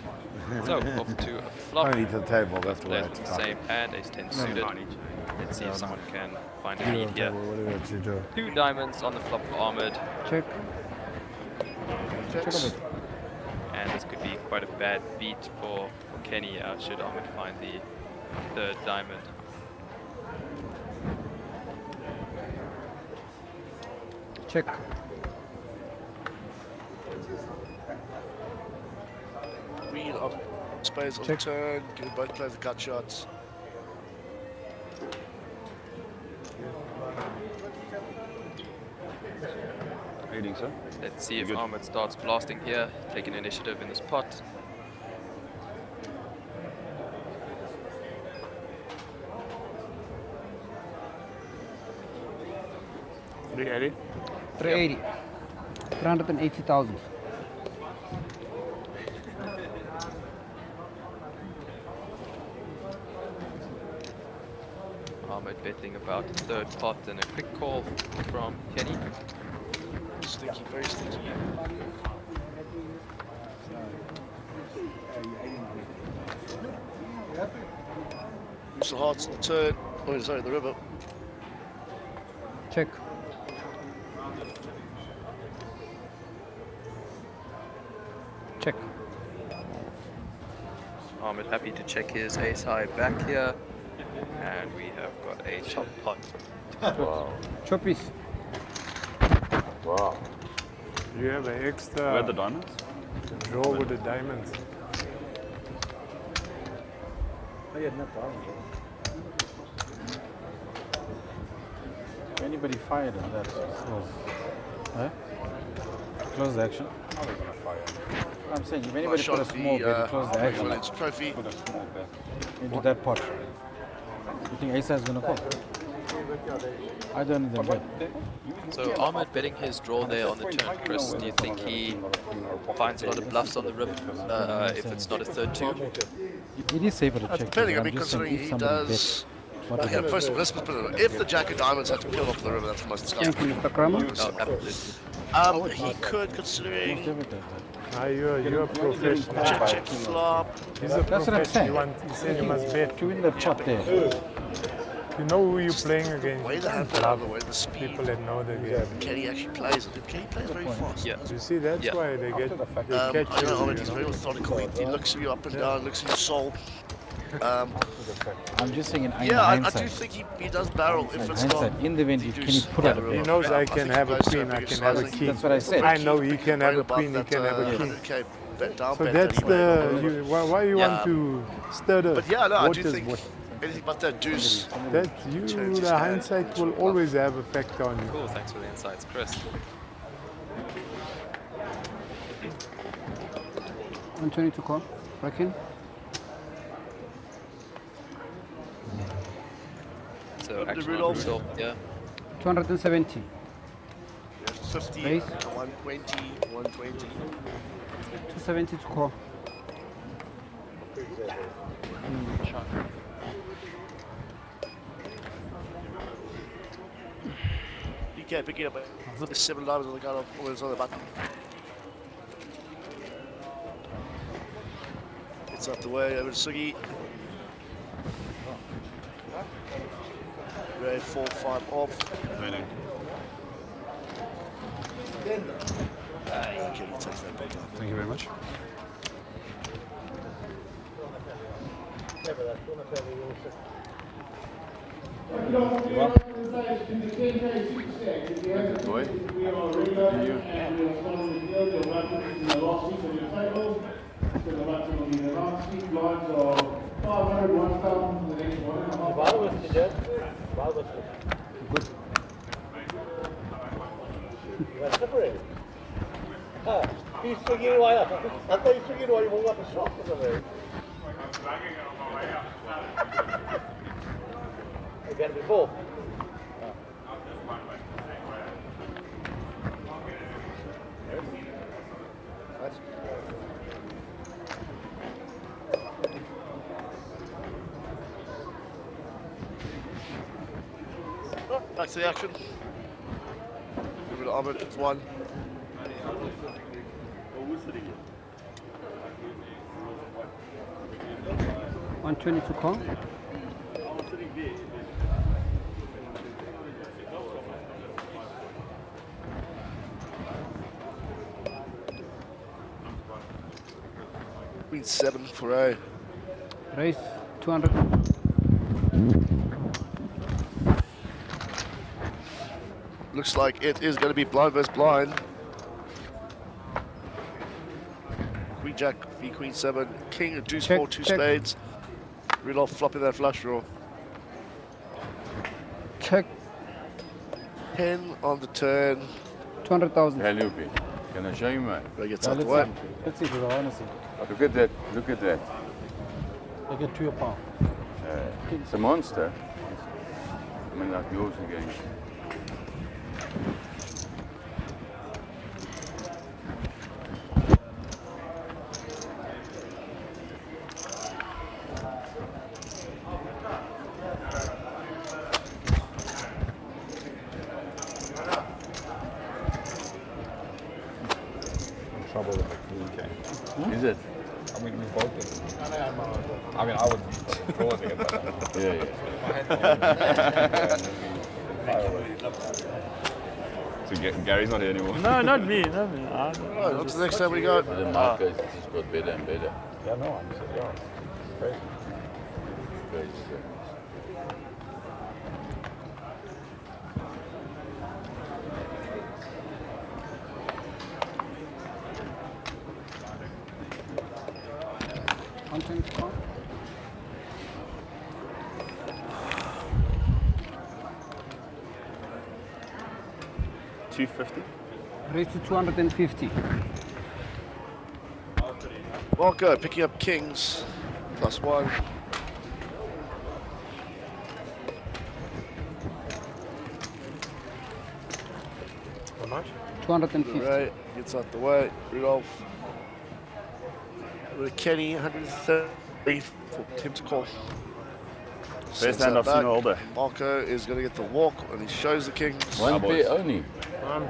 So off to a flop. Only to the table, that's the way Players it's with the same hand, ace 10 suited. Let's see if someone can find a You lead on here. table, what do you want to do? 2 diamonds on the flop for Ahmed. Check. Checks. And this could be quite a bad beat for Kenny should Ahmed find the 3rd diamond. Check. Read up spades on the turn, give both players the cut shots. Reading, sir. Let's see if Ahmed starts blasting here, taking initiative in this pot. $380. 380. 380,000. Ahmed betting about 3rd pot and a quick call from Kenny. Stinky, very stinky. Use the hearts on the turn. Oh, sorry, the river. Check. Check. Ahmed happy to check his ace high back here. And we have got a chop pot. Wow. Choppies. Wow. You have an extra. Where are the diamonds? Draw with the diamonds. I had enough diamonds. If anybody fired on that, close. Huh? Close the action. How are they going to fire? I'm saying, if anybody put a small bet, close the action. It's trophy. Put a small bet. Into that pot. You think Asa is going to call? I don't even bet. So Ahmed betting his draw there on the turn. Chris, do you think he finds a lot of bluffs on the rip if it's not a 3rd 2? It is safer to check. Depending, I I'm mean, just saying considering if he somebody does. What Okay, about- first of all, let's put it. If the Jack of Diamonds had to kill off the river, that's the most disgusting. Thank you, Mr. Kramer. Oh, absolutely. He could, considering. You're a professional. Check flop. He's a That's what I'm saying. You said you must bet. To win the pot there. You know who you're playing against. Way the hand Love the way the speed. people that know the game. Kenny actually plays it. Kenny plays very fast. Yeah. You see, that's why they get they catch I know you. Ahmed, he's very methodical. He looks at you up and down, looks at your soul. I'm just saying in Yeah, I hindsight. do think he does barrel if it's Hindsight, not. in the event, can he put up a He bet? knows I I can think have he a goes to queen, I bigger can have a size. king. That's what I said. I know he Picking can have a about queen, he that, can have a king. 100K bet down So bet that's that he made. the why you want to stir the But yeah, no, I do waters. think anything but that deuce. That you, turns his the hand hindsight into will a bluff. always have effect on you. Cool, thanks for the insights, Chris. 120 to call. Reckon? So action on Rudolph. Rudolph, yeah. 270. 50, Raise. 120, 120. 270 to call. You can't pick it up. The $7 on the gun when it's on the button. It's out the way over to Sugi. Ray 4-5 off. Okay, he takes that bet down. Thank you very much. He's swinging away. I thought he's swinging away more like a shot from the move. Again before. Back to the action. Give it to Ahmed, it's one. 120 to call. Queen 7 for A. Raise 200. Looks like it is going to be blind versus blind. Queen Jack v Queen 7. King, Deuce Check, 4, 2 check. spades. Rudolph flopping that flush draw. Check. 10 on the turn. 200,000. Hellupi. Can I show you, mate? That gets out the way. Let's see, because I want to see. Look at that. Look at that. I get 2 a pound. It's a monster. I mean, like yours again. Trouble with the queen king. Is it? I mean, we both did. I mean, I would draw it again, but So Gary's not here anymore. No, not me, not me. Alright, what's the next time we got? The markers just got better and better. yeah, no, I'm just, yeah, crazy. Crazy. 120 to call. $250. Raise to 250. Walker picking up kings. +1. How much? 250. Right, gets out the way. Rudolph. With Kenny, 130 for him to call. Best hand I've seen all day. Marco is going to get the walk, and he shows the kings. One pair only. I'm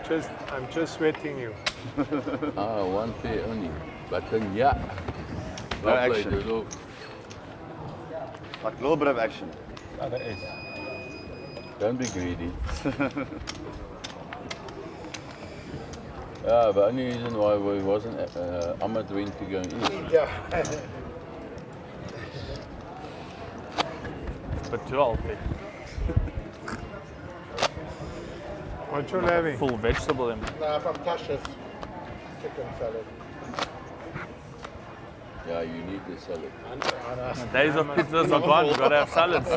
just sweating you. One pair only. But then, yeah. No Well played, action. Rudolph. Like a little bit of action. Oh, that is. Don't be greedy. Yeah, the only reason why we wasn't Ahmed went to go in. Yeah. but too healthy. What you having? Full vegetable in. Nah, from Tasha's chicken salad. Yeah, you need the salad. The days of pizzas are gone. We've got to have salads.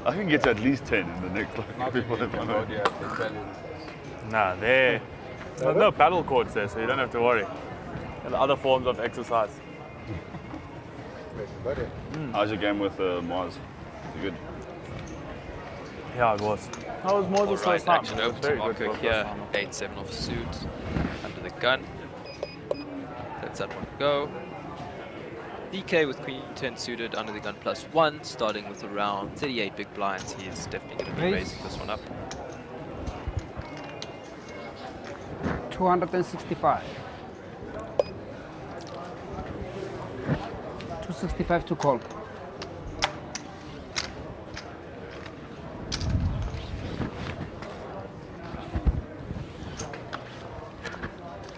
I can get to at least 10 in the next like before the Nah, there's no paddle courts there, so you don't have to worry. And other forms of exercise. How's your game with Mars? Is it good? Yeah, it was. How was Moses' Alright, first time? action It was over to very good Marco for a here. first time. 8-7 off suit. Under the gun. Lets that one go. DK with Queen 10 suited under the gun +1, starting with around 38 big blinds. He is definitely going to be raising this one up. 265. 265 to call.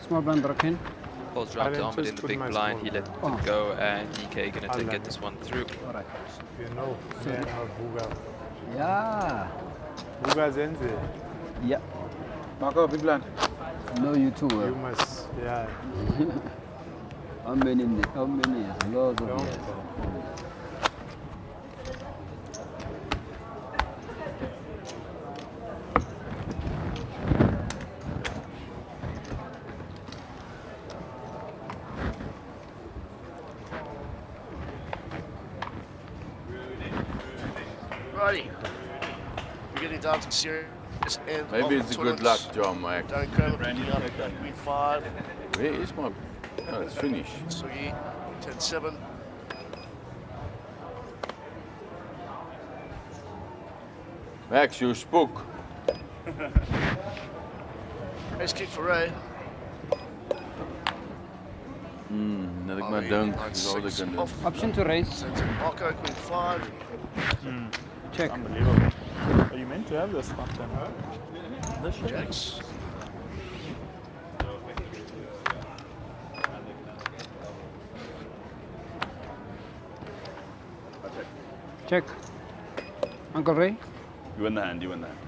Small blind broken. Calls round to Ahmed in the big blind. He let it go, and DK going to get this one through. Alright. You know, Buga. Yeah. Buga Zenze. Yeah. Marco, big blind. No, you too. You must, yeah. How many? How many? Lots of years. Righty. We're getting down to serious end. Maybe it's a good luck, John, Mike. Darren Kramer picking up Queen 5. Where is my... Oh, it's finished. Sugi, 10-7. Max, you spook. Ace kick for Ray. Dat ik maar dunk. Zou ik kunnen. Option to raise. Marco, Queen 5. Check. Unbelievable. Are you meant to have this one then? This shit? Jacks. Check. Uncle Ray. You win the hand, you win the hand.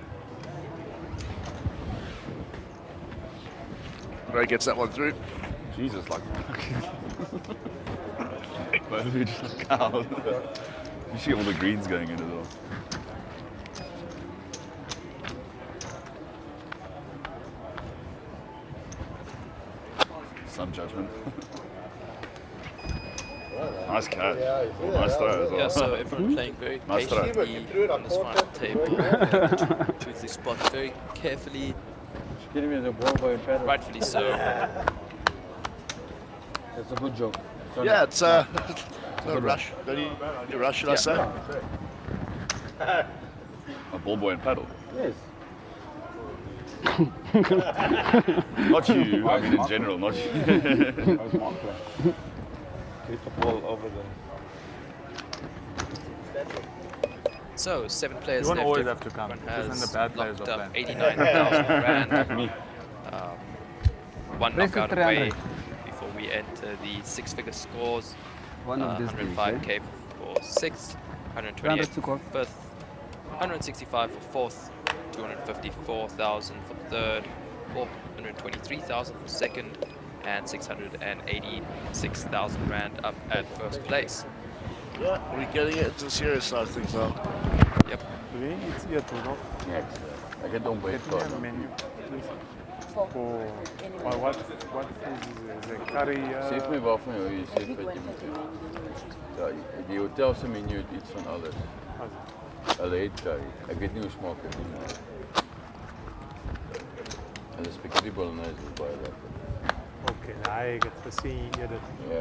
Ray gets that one through. Jesus, like... Both of you just like cows. You see all the greens going in as well. Some judgment. Nice catch. Nice throw as well. Yeah, so everyone playing very Nice throw. patiently on this final table. Choose the spot very carefully. Rightfully so. That's a good joke. Yeah, it's no rush. No need to rush, should I say? A ball boy and paddle. Yes. Not you, I mean in general, not you. Get the ball over there. So, 7 players You won't left. always have to come, Everyone because then has the bad players locked will up play. 89,000 rand. Me. One Raise to knockout away 300. before we enter the 6-figure scores. One of these days, 105k for 6th, 128 to call. for 5th, 165 for 4th, 254,000 for 3rd, 423,000 for 2nd, and 686,000 rand up at 1st place. Yeah, we're getting it into the serious side of things now. Yep. Wil je iets eten nog? Niks. Ik heb ontbijt Get me gehad. a menu, please. For what food is it? Curry? Zeg me wat van jou je zegt wat je moet. Ja, die hotels zijn menu het iets van alles. Hulle het curry. Ek weet nie hoe smaak dit nie. En die spaghetti bolognese is baie lekker. Okay, nee, ik heb het gezien eerder. Ja,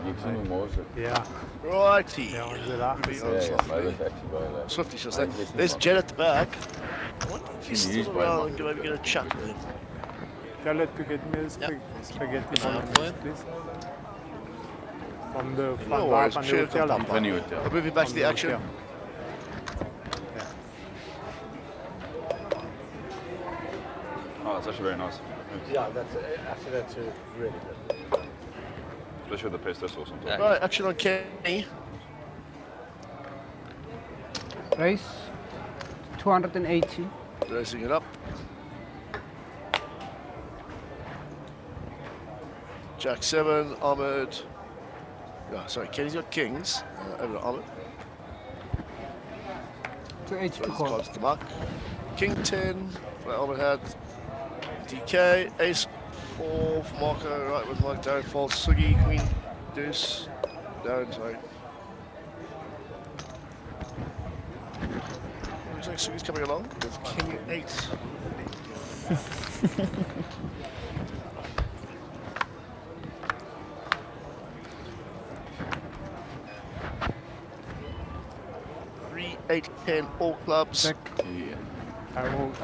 jy sien hoe mooi is dit. Ja. Righty. Ja, onze laag is Ja, maar dit is actually baie lekker. Swifty says that. There's Jen at the back. I wonder if he's He's still by around one. and maybe get a chat with him. Tell it to get me a spaghetti bolognese, please. From the No van worries, van de sure, hotel. come Van die hotel. We're moving back to the action. Oh, that's actually very nice. Yeah, that's really good. Especially with the pesto sauce on top. Right, action on Kenny. Raise 280. Raising it up. Jack 7, Ahmed. Yeah, sorry, Kenny's got kings. Over to Ahmed. 280 So to he's call. got the muck. King 10, that Ahmed had. DK, Ace 4 for Marco, right with Mike, Darren falls, Sugi, Queen, Deuce. Darren, sorry. Looks like Sugi's coming along with King 8. Three, 8, 10, all clubs. Yeah.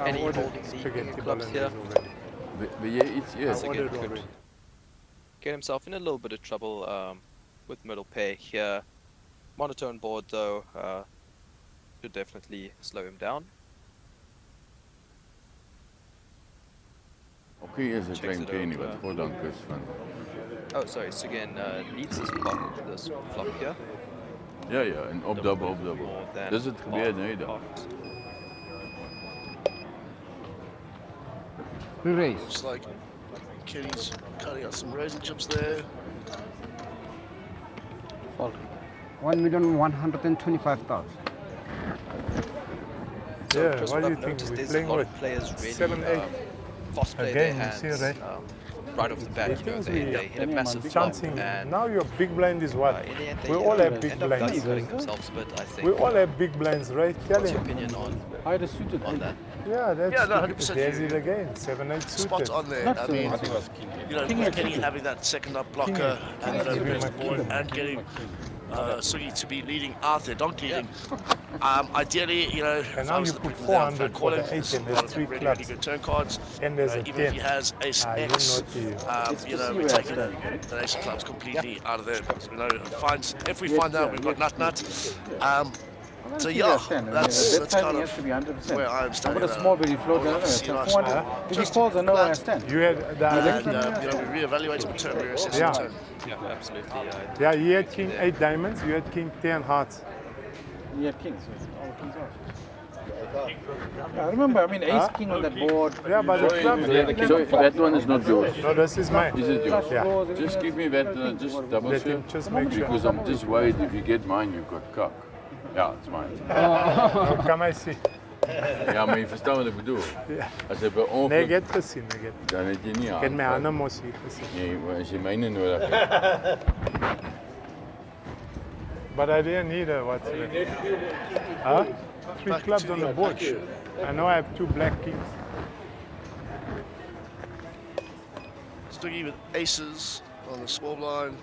Any holding the clubs here. Wil jij iets? Ja. Once again, could get himself in a little bit of trouble with middle pair here. Monotone board though should definitely slow him down. Oké, is een klein penny wat voordank is van. Oh, sorry. So again, needs this block, this flop here. Ja, ja, en opdubbel. Dat is het gebeurde, nee dan. Raise. Looks like Kenny's cutting out some raising chips there. 1,125,000. So, Yeah, Chris, what what do you I've think? noticed We're is a playing lot with of players really 7-8 fast play their again, you hands see, right? right off the bat. You know, they hit a massive flop, Chancing. and Now your big blind is what? in the end We they all have big end up blinds. cutting themselves a bit, I think. We all have big blinds, right? Tell What's your him. opinion on that? Yeah, that's Yeah, no, 100%. there's it again. 7-8 suited. Spot on there. I mean, you know, Kenny having that second up blocker and getting Sugi to be leading out there, donk leading. Ideally, you know, And if now I was you the put people 400 for calling, the 8 this and is there's one of the 3 really, clubs. really good turn cards. And there's a even if 10. he has Ace You X, know, you know, we're taking the Ace of Clubs completely out of there. You know, if we find out we've got nut. So yeah, that's kind of where I'm standing. I've got a small bit, you float down there. 400. If he calls, I know I stand. You had the And, you know, we reevaluate the turn, we reassess the turn. Yeah, absolutely. Yeah, he had King 8 diamonds, you had King 10 hearts. You had kings, so it's all kings off. Yeah, I remember, I mean, ace king on that board. Yeah, but the club. So that one is not yours. No, this is mine. Is it yours? Yeah. Just give me that, just double Let check. him just make sure. Because I'm just worried if you get mine, you've got cock. Ja, het is mine. How come I see? Ja, maar je verstaat wat ik bedoel. Als je bij ongeluk... Nee, ik heb het gezien. Dan heb je niet aan. Ik heb mijn handen moest gezien. Nee, maar als je mijne nodig hebt. But I didn't need a what's it? Huh? 3 clubs on the board. I know I have 2 black kings. Stuggy with aces on the small blind.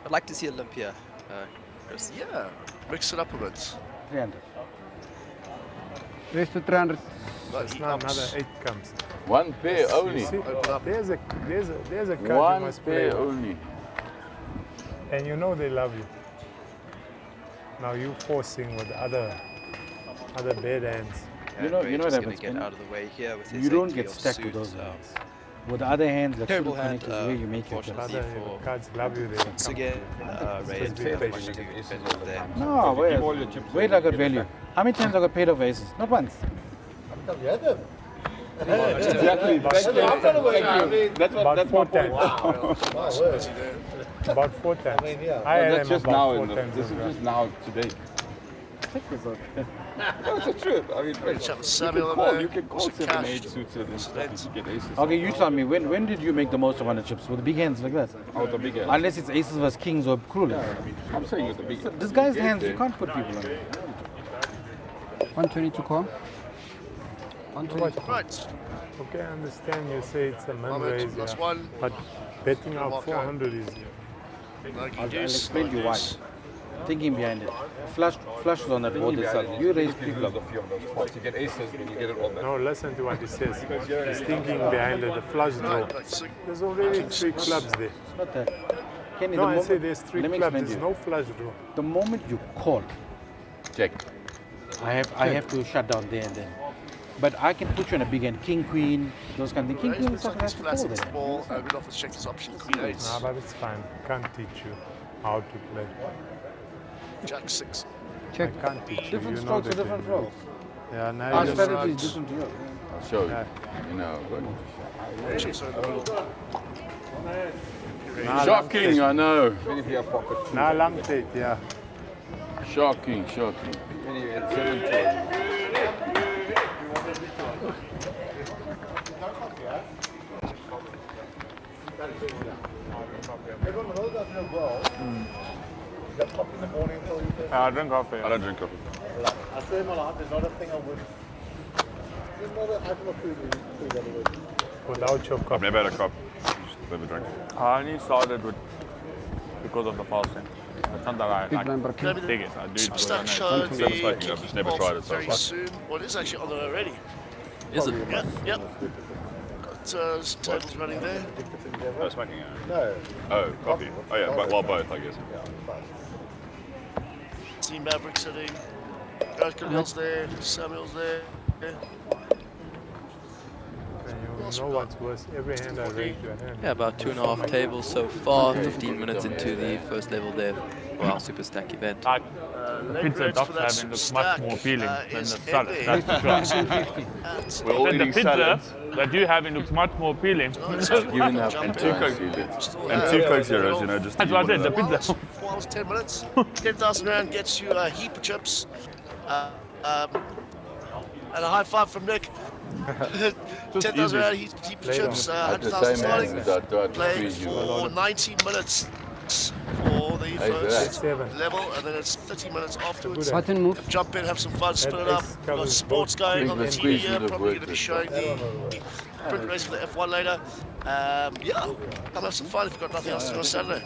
I'd like to see Olympia, Chris. Yeah, mix it up a bit. 300. Raise to 300. That's now another 8 comes. One pair only. See, there's a card you One must play. pair only. And you know they love you. Now you forcing with other bad hands. You know what Just happens, get out of the way here with his you don't 8 get of stuck with suit, those hands. With the other hands, like Terrible super hand, connected, where you make it. unfortunately Other for cards love you. They once again, Ray fair. not much to defend with there. No, wait, I got value. How many times I got paid off aces? Not once. You had them. Exactly. About 4 times. Wow. About 4 times. I mean, yeah. I had That's them just about now. 4 times. This is just now today. Check this out. No, it's the truth. I mean, you can call 7, 8 suited and stuff and you get aces. Okay, you tell me, when did you make the most of 100 chips? With the big hands like that? Oh, the big hands. Unless it's aces versus kings or cruel. I'm saying with the big hands. This guy's hands, you can't put people on. 122 call. Right. Okay, I understand you say it's a man Moment, raise, plus yeah. one. But betting out Mark 400 is... I'll explain to you why. Thinking behind it. Flush was on that board itself. You raised people. a few of those spots. You get aces, then you get it all back. No, listen to what he says. He's thinking behind the flush draw. There's already 3 clubs there. It's not that. Kenny, No, the I moment, say there's 3 let me clubs. explain to There's you. no flush draw. The moment you call, Check. I have to shut down there and then. But I can put you on a big end, king, queen, those kind of things. King, queen, stuff like that. Flat against the ball. We'd offer check this option. Queen 8. Nah, but it's fine. Can't teach you how to play. Jack 6. Check. I can't teach you. Different You know strokes the for different game. strokes. Yeah, now Our you strategy is just different to yours. I'll show you. Yeah. You know, Chips are in the middle. Shocking, I know. Now lang take, yeah. Shocking, shocking. Everyone knows that as well. You got coffee in the morning until you I drink coffee. I don't drink coffee. I swear in my life, there's not a thing I would. There's not an item of food that I would. Without your I've coffee. never had a cup. Just never drank. I only started with because of the fasting. It's not that I dig it. I do it for Stack the show night. the I've just never tried it, so very far. soon. Well, it is actually on there already. Is it? Yeah, yep. Got some tables running there. No, smoking. No. Oh, coffee. Oh yeah, well both, I guess. Team Maverick sitting. Khalil's there. Samuel's there. You know what's worse? Every hand I raise your hand. Yeah, about 2.5 tables so far. 15 minutes into the first level there for our Super Stack event. The pizza Doc's having looks much more appealing than the salad. That's for sure. We're all And the eating pizza salads. that you having looks much more appealing. Giving up And two Coke Zeros, you know, just to That's give what I one said, of the them. pizza. 4 hours, 10 minutes. 10,000 rand gets you a heap of chips. And a high five from Nick. 10,000 rand, heap of chips, At the 100,000 same hand, starting. Playing squeeze you. for 90 minutes for the first level, and then it's 30 minutes afterwards. Button move. Jump in, have some fun, spin it up. We've got sports going on the TV here. Probably going to be showing the sprint race for the F1 later. Yeah, come have some fun if you've got nothing else to do on Saturday.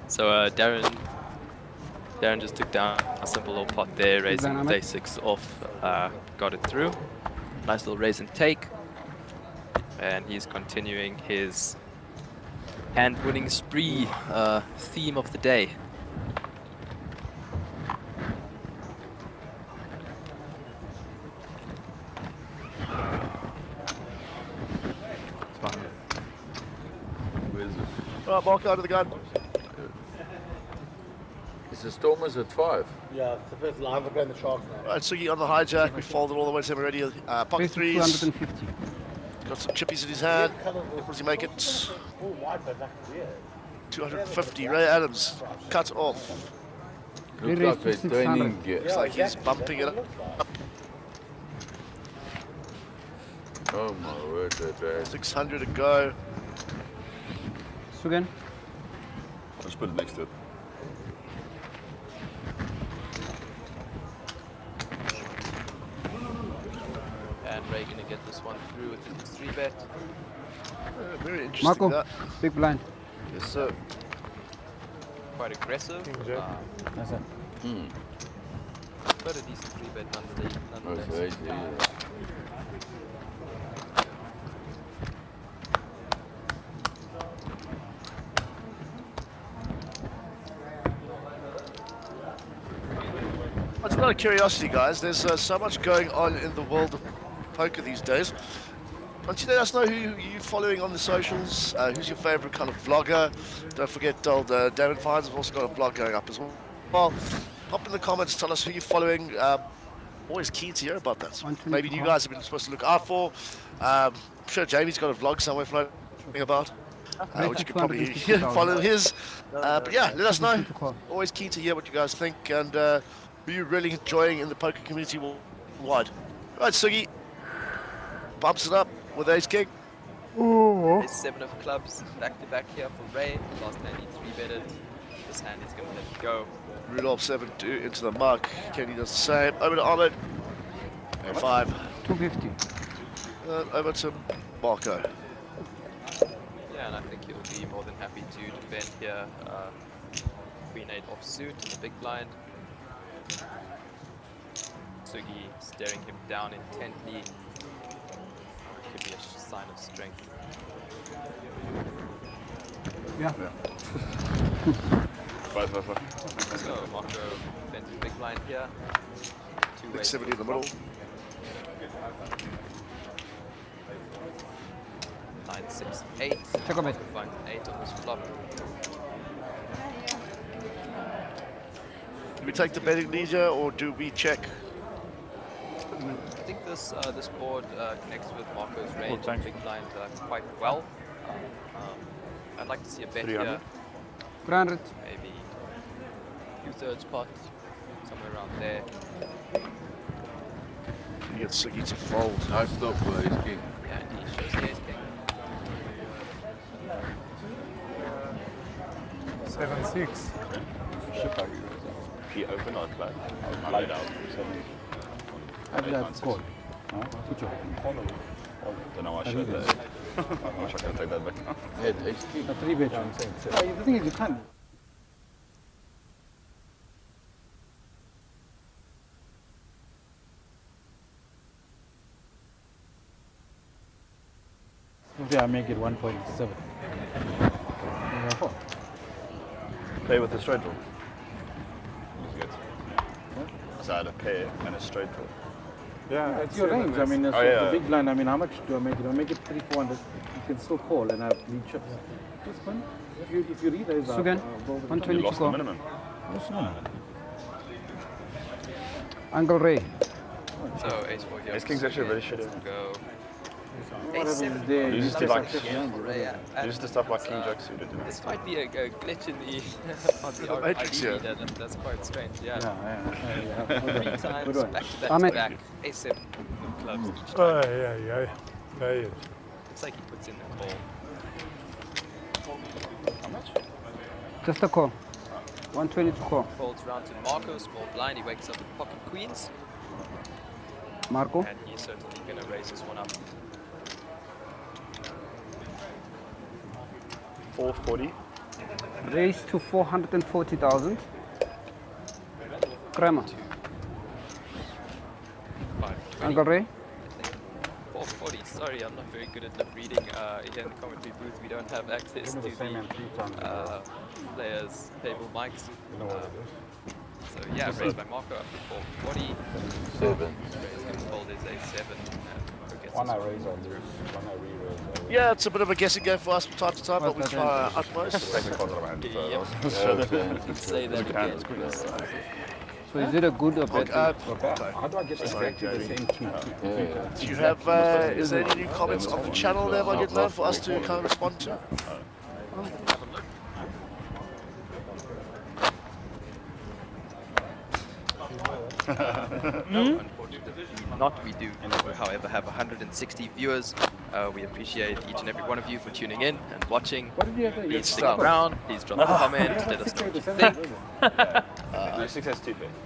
So Darren just took down a simple little pot there, raising with A6 off, got it through. Nice little raise and take. And he's continuing his hand-winning spree theme of the day. Right, Mark, out of the gun. Is the Stormers at 5? Yeah, it's the first live we're playing the Sharks now. Right, Sugi on the hijack. We folded all the way to him already. Pocket threes. 250. Got some chippies in his hand. What does he make it? Oh, wide, but that's weird. 250. Ray Adams cut off. Looks like they're training gear. Looks like he's bumping it up. Oh my word, they're bad. 600 to go. Again. I'll just put it next to it. And Ray gonna get this one through with his 3-bet. Very interesting. Marco, That. big blind. Yes, sir. Quite aggressive. That's it. But a decent 3-bet nonetheless. It's not a curiosity, guys. There's so much going on in the world of poker these days. Why don't you let us know who you're following on the socials? Who's your favourite kind of vlogger? Don't forget, old David Fines has also got a vlog going up as well. Well, pop in the comments, tell us who you're following. Always keen to hear about that. Maybe you guys have been supposed to look out for. I'm sure Jamie's got a vlog somewhere floating about, which you could probably follow his. But yeah, let us know. Always keen to hear what you guys think and who you're really enjoying in the poker community worldwide. Right, Sugi bumps it up with ace king. There's 7 of clubs back to back here for Ray. Last hand he 3-betted. This hand he's gonna let it go. Rudolph 7-2 into the muck. Kenny does the same. Over to Ahmed. And 5. 250. Over to Marco. Yeah, and I think he'll be more than happy to defend here. Queen 8 offsuit in the big blind. Sugi staring him down intently. Could be a sign of strength. Yeah. So Marco defends his big blind here. 2 ways. 70 in the middle. 6-8. Check a bit. Finds an 8 on this flop. Do we take the betting leisure or do we check? I think this this board connects with Marco's range and big blind quite well. I'd like to see a bet here. 300. Maybe 2/3 pot, somewhere around there. He gets Siggy to fold. Nice stop for ace king. Yeah, and he shows the ace king. 7-6. He open or flat? I laid out 7. I'd like to call. Put your Don't know why I showed that. I wish I could take that back. Head ace king. a 3-bet. The thing is, you can't. I make it 1.7. Play with the straight draw. So I had a pair and a straight draw. Yeah, It's your range. I mean, the big blind. I mean, how much do I make it? I make it 300-400. You can still call and have lead chips. This one, if you read those, So again, 120 You lost to the go. minimum. Uncle Ray. So ace 4 here. Ace king's actually really shitty. Go. Whatever Ace 7. is there, Uses you the like, Yeah, uses the stuff like king jack suited. This might be a glitch in the on the Matrix, RGB reader. That's quite strange. Yeah. Yeah. 3 times Good one. back to Ahmed. back. Ace 7 clubs each Oh, time. yeah. Looks like he puts in the call. How much? Just a call. 120 to call. Folds round to Marco, small blind. He wakes up with pocket queens, Marco. and he's certainly gonna raise this one up. 440. Raise to 440,000. Kramer. 520. Uncle Ray. 440. Sorry, I'm not very good at lip reading. Here in the commentary booth, we don't have access to the players' table mics. So yeah, raised by Marco up to 440. 7. Raised going to fold his A7. One I raise or lose, one I re-raise. Yeah, it's a bit of a guessing game for us from time to time, but we try our utmost. Take the cards out of my hand. Yep. Say that again, Chris. So is it a good or bad? How do I get exactly the same two? Do you have, is there any new comments on the channel there, I get for us to kind of respond to? No, unfortunately not. We do, however, have 160 viewers. We appreciate each and every one of you for tuning in and watching. Please stick around. Please drop a comment. Let us know what you think.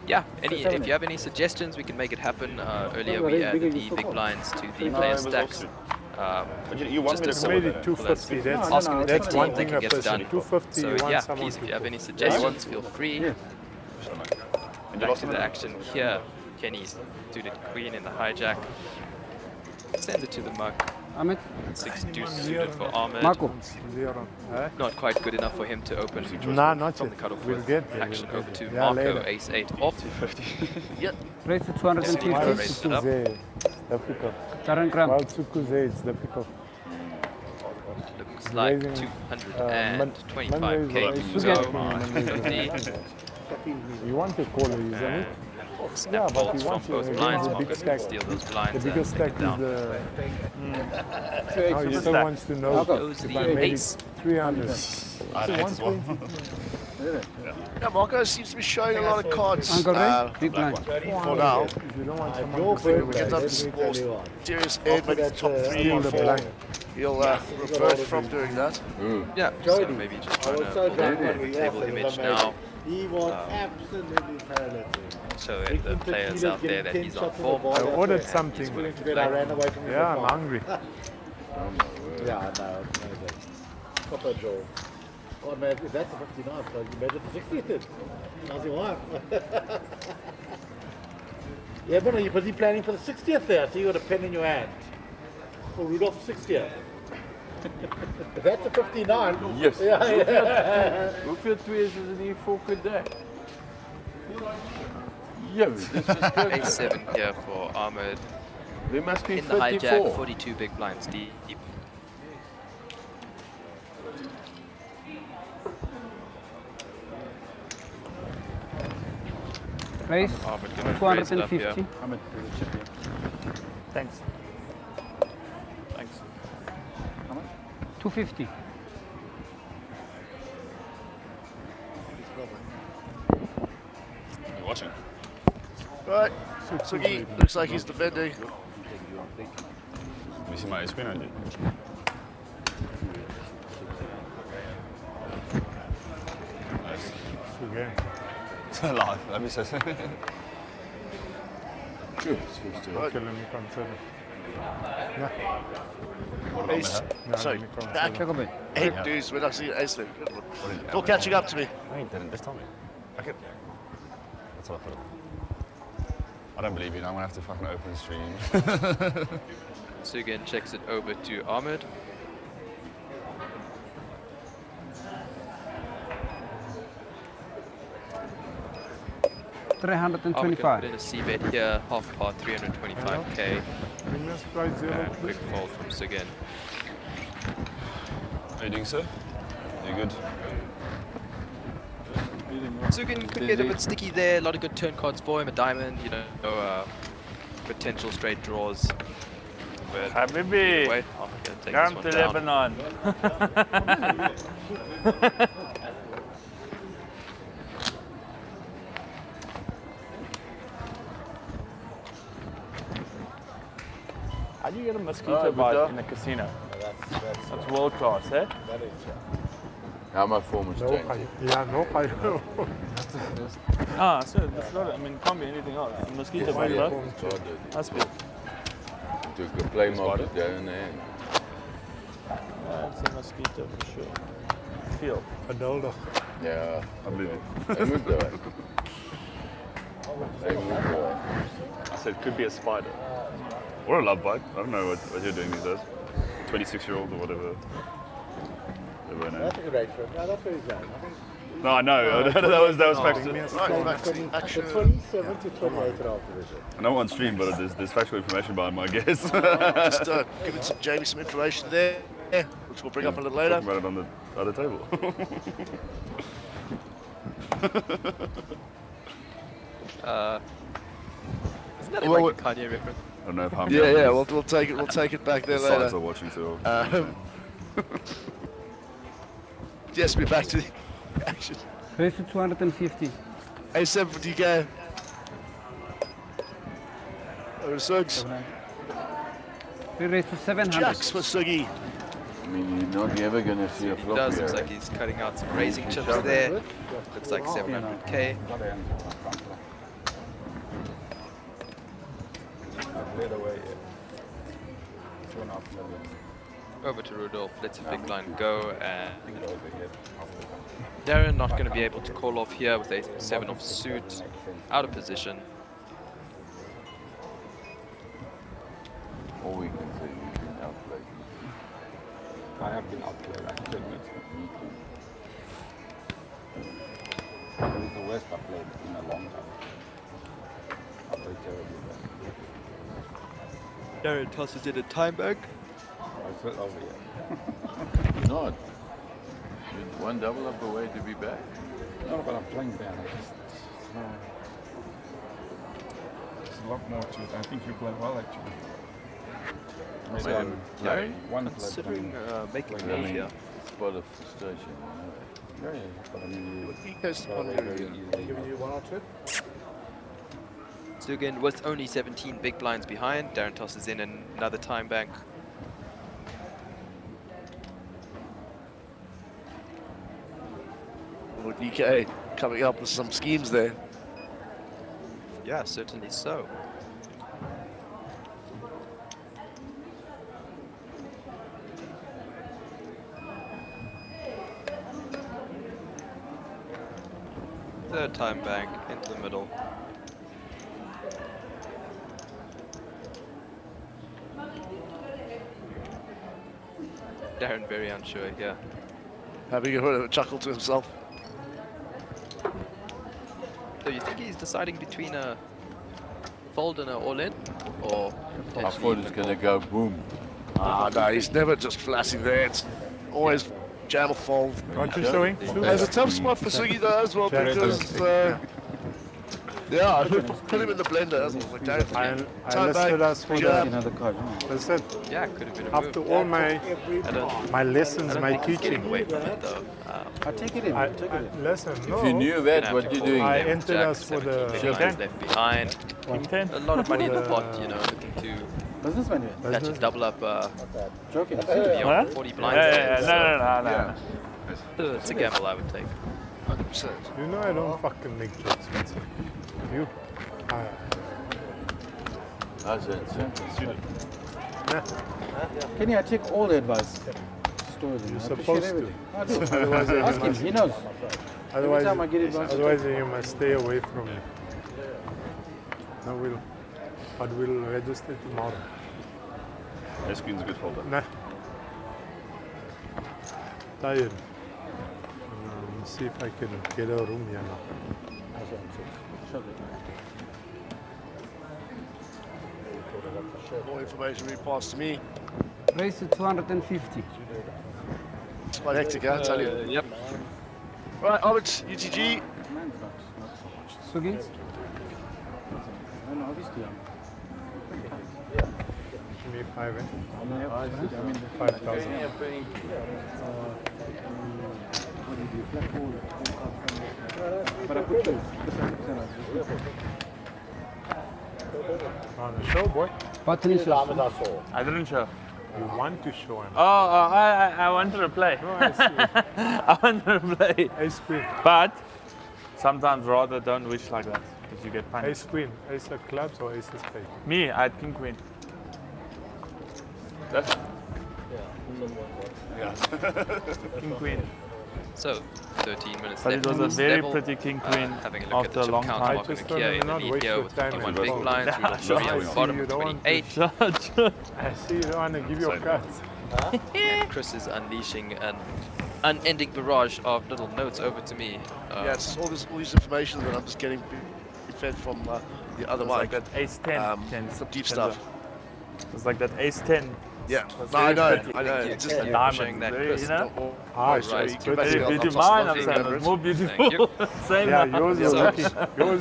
Yeah, if you have any suggestions, we can make it happen. Earlier we added the big blinds to the player stacks. You made it 250. That's one thing a person. 250. So yeah, please, if you have any suggestions, feel free. Back to the action here. Kenny suited queen in the hijack. Sends it to the mug. Ahmed. 6 deuce suited for Ahmed. Marco. Not quite good enough for him to open. No, not from yet. the cutoff We'll with get there. action over to Yeah, Marco, later. ace 8 off. Yep. Raise to 250. Raised it up. Difficult. Current gram. Well, Tsukuze, it's difficult. Looks like Raising, 225k to go. 250. You want to call it, isn't it? Snap folds from both blinds. Marcus can steal those blinds the biggest and take stack it down. is now he still wants to know Goes if the I made ace. it 300. Yeah, Marco seems to be showing a lot of cards Uncle Ray, big blind. for now. You don't want I someone think we get up to more serious end, maybe top 3 or 4. He'll revert from doing that. Yeah, so maybe just trying to pull down the table image now. He was absolutely parallel. So if the players out there that he's on form. I ordered and something. he's willing to Then I play. ran away from him. Yeah, I'm hungry. Yeah, I know. Copper jaw. Oh man, if that's a 59, so you made it to 60th then. How's your wife? Yeah, but are you busy planning for the 60th there? So you got a pen in your hand. For Rudolph's 60th. If that's a 59. Yes. Yeah. Hoeveel tweeën is er hier voor daar? Yeah, this is good. A7 here for Ahmed. They must be in the 34. hijack, 42 big blinds deep. Raise Ahmed gonna raise it up, 250. yeah. I'm at the chip here. Thanks. Thanks. How much? 250. You're watching. Right, Sugi looks like he's defending. Let me see my screen ID. Nice. It's live, let me say so. Good, switch to Right. Ace, sorry, back. 8 dudes, we're not seeing Ace there. Good one. Still catching up to me. No, you didn't. Just tell me. Okay. That's what I thought. I don't believe you now. I'm gonna have to fucking open the stream. So again, checks it over to Ahmed. Ahmed can put in a C-bet here, half par 325k. And quick fold from Sugan. How are you doing, sir? Are you good? Sugan could get a bit sticky there, a lot of good turn cards for him, a diamond, you know, potential straight draws. But Habibi, wait, I'm gonna take come this to one down. Lebanon. How do you get a mosquito bite in a casino? That's world class, eh? That is, How my form has changed. Yeah, no, I know. So that's not, I mean, it can't be anything else. A mosquito bite, right? That's good. Took a play mob down there. That's a mosquito for sure. Feel. Adoldo. Yeah, I believe it. They moved away. They moved away. I said could be a spider. Or a love bite. I don't know what you're doing these days. 26-year-old or whatever. That's a great trip. No, that's where he's going. I think No, I know. that was factual. the 27 to 28 division. I know on stream, but there's factual information behind my guess. Just giving Jamie some information there, which we'll bring up a little later. Talking about it on the other table. Isn't that like a Kanye reference? I don't know if I'm Yeah, we'll take it. We'll take it back there the later. sides are watching too. Yes, we're back to the action. Raise to 250. A70k. Over Suggs. We raise to 700. Jacks for Suggy. I mean, you're not ever going to see a He flop does, here. looks like he's cutting out some raising chips there. Looks like 700k. Over to Rudolph, lets a big line go, and Darren not going to be able to call off here with a 7 off suit, out of position. All we can say is been outplayed. I have been outplayed, I can admit. Me too. That is the worst I've played in a long time. I played terribly bad. Darren tosses in a time bank. I felt over here. You're not. You're one double up away to be back. No, but I'm playing bad. There's a lot more to it. I think you play well, actually. Darren considering making a move here. Spot of frustration. Yeah, but I mean, Giving you 1 or 2? Sugan with only 17 big blinds behind. Darren tosses in another time bank. Well, DK coming up with some schemes there. Yeah, certainly so. Third time bank into the middle. Darren very unsure here. Having a chuckle to himself. So you think he's deciding between a fold and an all-in? Or I thought it's going to go boom. Ah, no, he's never just flashing there. It's always jam or fold. Aren't you showing? There's a tough spot for Sugi though as well, because Yeah, I put him in the blender. That's what I was like, I listed us for the another card. Listen, Yeah, could have been a after move. all my lessons, my think he's getting teaching. away from it though. I take it in. Listen, no. If you knew that, what you doing? I There with entered Jack, us for 17 the big blinds left behind. A lot of money in the pot, you know, looking to Businessman. catch a double up. Joking. Beyond 40 blinds. Yeah. So it's a gamble I would take. 100%. You know I don't fucking make jokes, Spencer. You? That's it. Kenny, I take all the advice. Store them. You're I appreciate supposed to. everything. I do. Otherwise, Ask him. He knows. Every time I get it, Otherwise, you must stay away from me. No, we'll register tomorrow. Ice cream's a good folder. Nah. Tired. See if I can get a room here now. More information being passed to me. Race to 250. It's quite hectic, I tell you. Yep. Right, Albert, UTG. Sugins? No, obviously. Give me 5, eh? 5,000. But I put you. On the show, boy. I didn't show. You want to show him. I wanted to play. Oh, I see. I wanted to play. Ace queen. But sometimes rather don't wish like that because you get punished. Ace queen. Ace of clubs or ace of spades? Me, I had king queen. That's King queen. So, 13 minutes But left. it was on a this very level. pretty king queen Having a look at after the a long chip count time. marking just here in the not lead waste here your with time 51 and big go. blinds. Yeah, Rudolph sure. Murray on the I see bottom you with don't want 28. I see you don't want to give your cards. And Chris is unleashing an unending barrage of little notes over to me. Yes, all this information that I'm just getting fed from the other It's like mic. that ace 10. Some deep stuff. It's like that ace 10. Yeah, That's no, I very know. pretty. I know. It's just Thank like you for sharing that, Chris. You know? Right, Right. Very beautiful. Mine, I'm saying, it's more beautiful. Same. Yeah, yours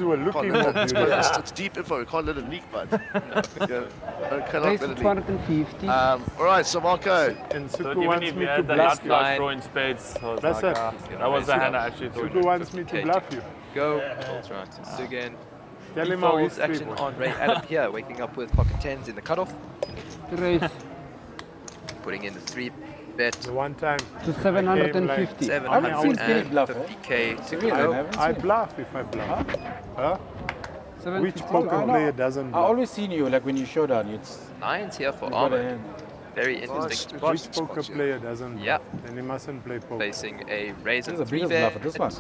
were looking more beautiful. It's deep info. We can't let it leak, bud. Cannot Race let to it leak. 250. All right, so Marco. And So Suku even wants if me you to had the bluff nut you. flush drawing spades, so That's like, it. that was the hand I actually thought. Suku wants me to bluff you. Go. Folds right to Sugan. Tell He him how folds he's action free, on Ray Adam here, waking up with pocket 10s in the cutoff. Race Putting in the 3 bet. The one time. to 750. 750k to go. I bluff if I bluff. Huh? Which 750. poker player doesn't I bluff? always seen you like when you showdown. It's 9s here for you got a Armor. hand. Very interesting spot. Which poker player doesn't Yeah. bluff? Then he mustn't play poker. Facing a raise and This is a 3 bigger bet. bluffer. This one.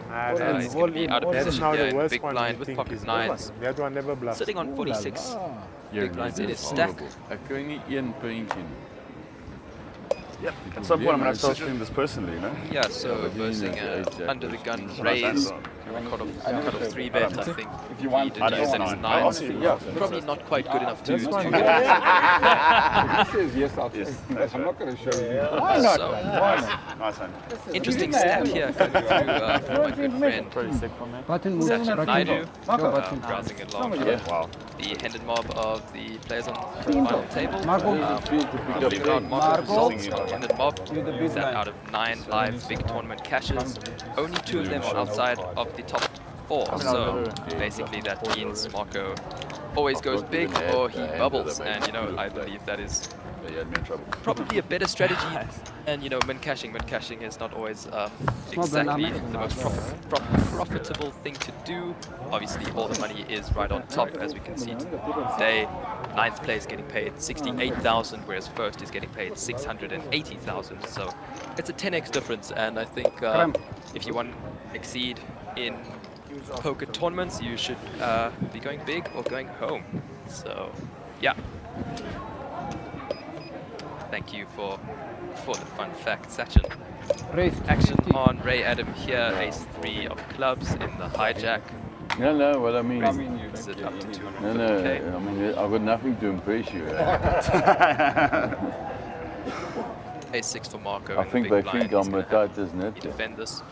Nah, He's going to be out of that's position now here the in worst big one. blind You with think pocket is 9s. that one never bluffs. Sitting on 46 You're big blinds in his stack. Ek kry nie een puntjie nie. Yep. At some point, I'm going to have to start doing this personally, you know? Yeah, so versing under the gun raise, cut off 3 bet, I think. If you want, he deduced that it's 9. Yeah. Probably not quite good enough to That's fine. get He says yes, I'll take. I'm not going to show you. Why not? So, Why not? Nice one. interesting stack here coming through from my good friend Pretty sick for me. Button moves. Sachin Naidu, Marco. browsing along Wow. the handed mob of the players on the final table. Marco. Figured out Marco Marco. handed mob. You're the big Sat blind. out of 9 live big tournament caches. Only 2 of them are outside of the top 4. So basically that means Marco always goes big or he bubbles. And you know, I believe that is You had me in trouble. probably a better strategy. And you know, min cashing is not always exactly the most profitable thing to do. Obviously, all the money is right on top, as we can see today. 9th place getting paid 68,000, whereas 1st is getting paid 680,000. So it's a 10x difference, and I think if you want to exceed in poker tournaments, you should be going big or going home. So, yeah. Thank you for the fun fact, Sachin. Race Action on Ray Adam here, ace 3 of clubs in the hijack. No, what I mean. Is it up to 250k? No, I mean, I've got nothing to impress you. Ace 6 for Marco. I in think the they big think blind. I'm a tight as net. He defend this.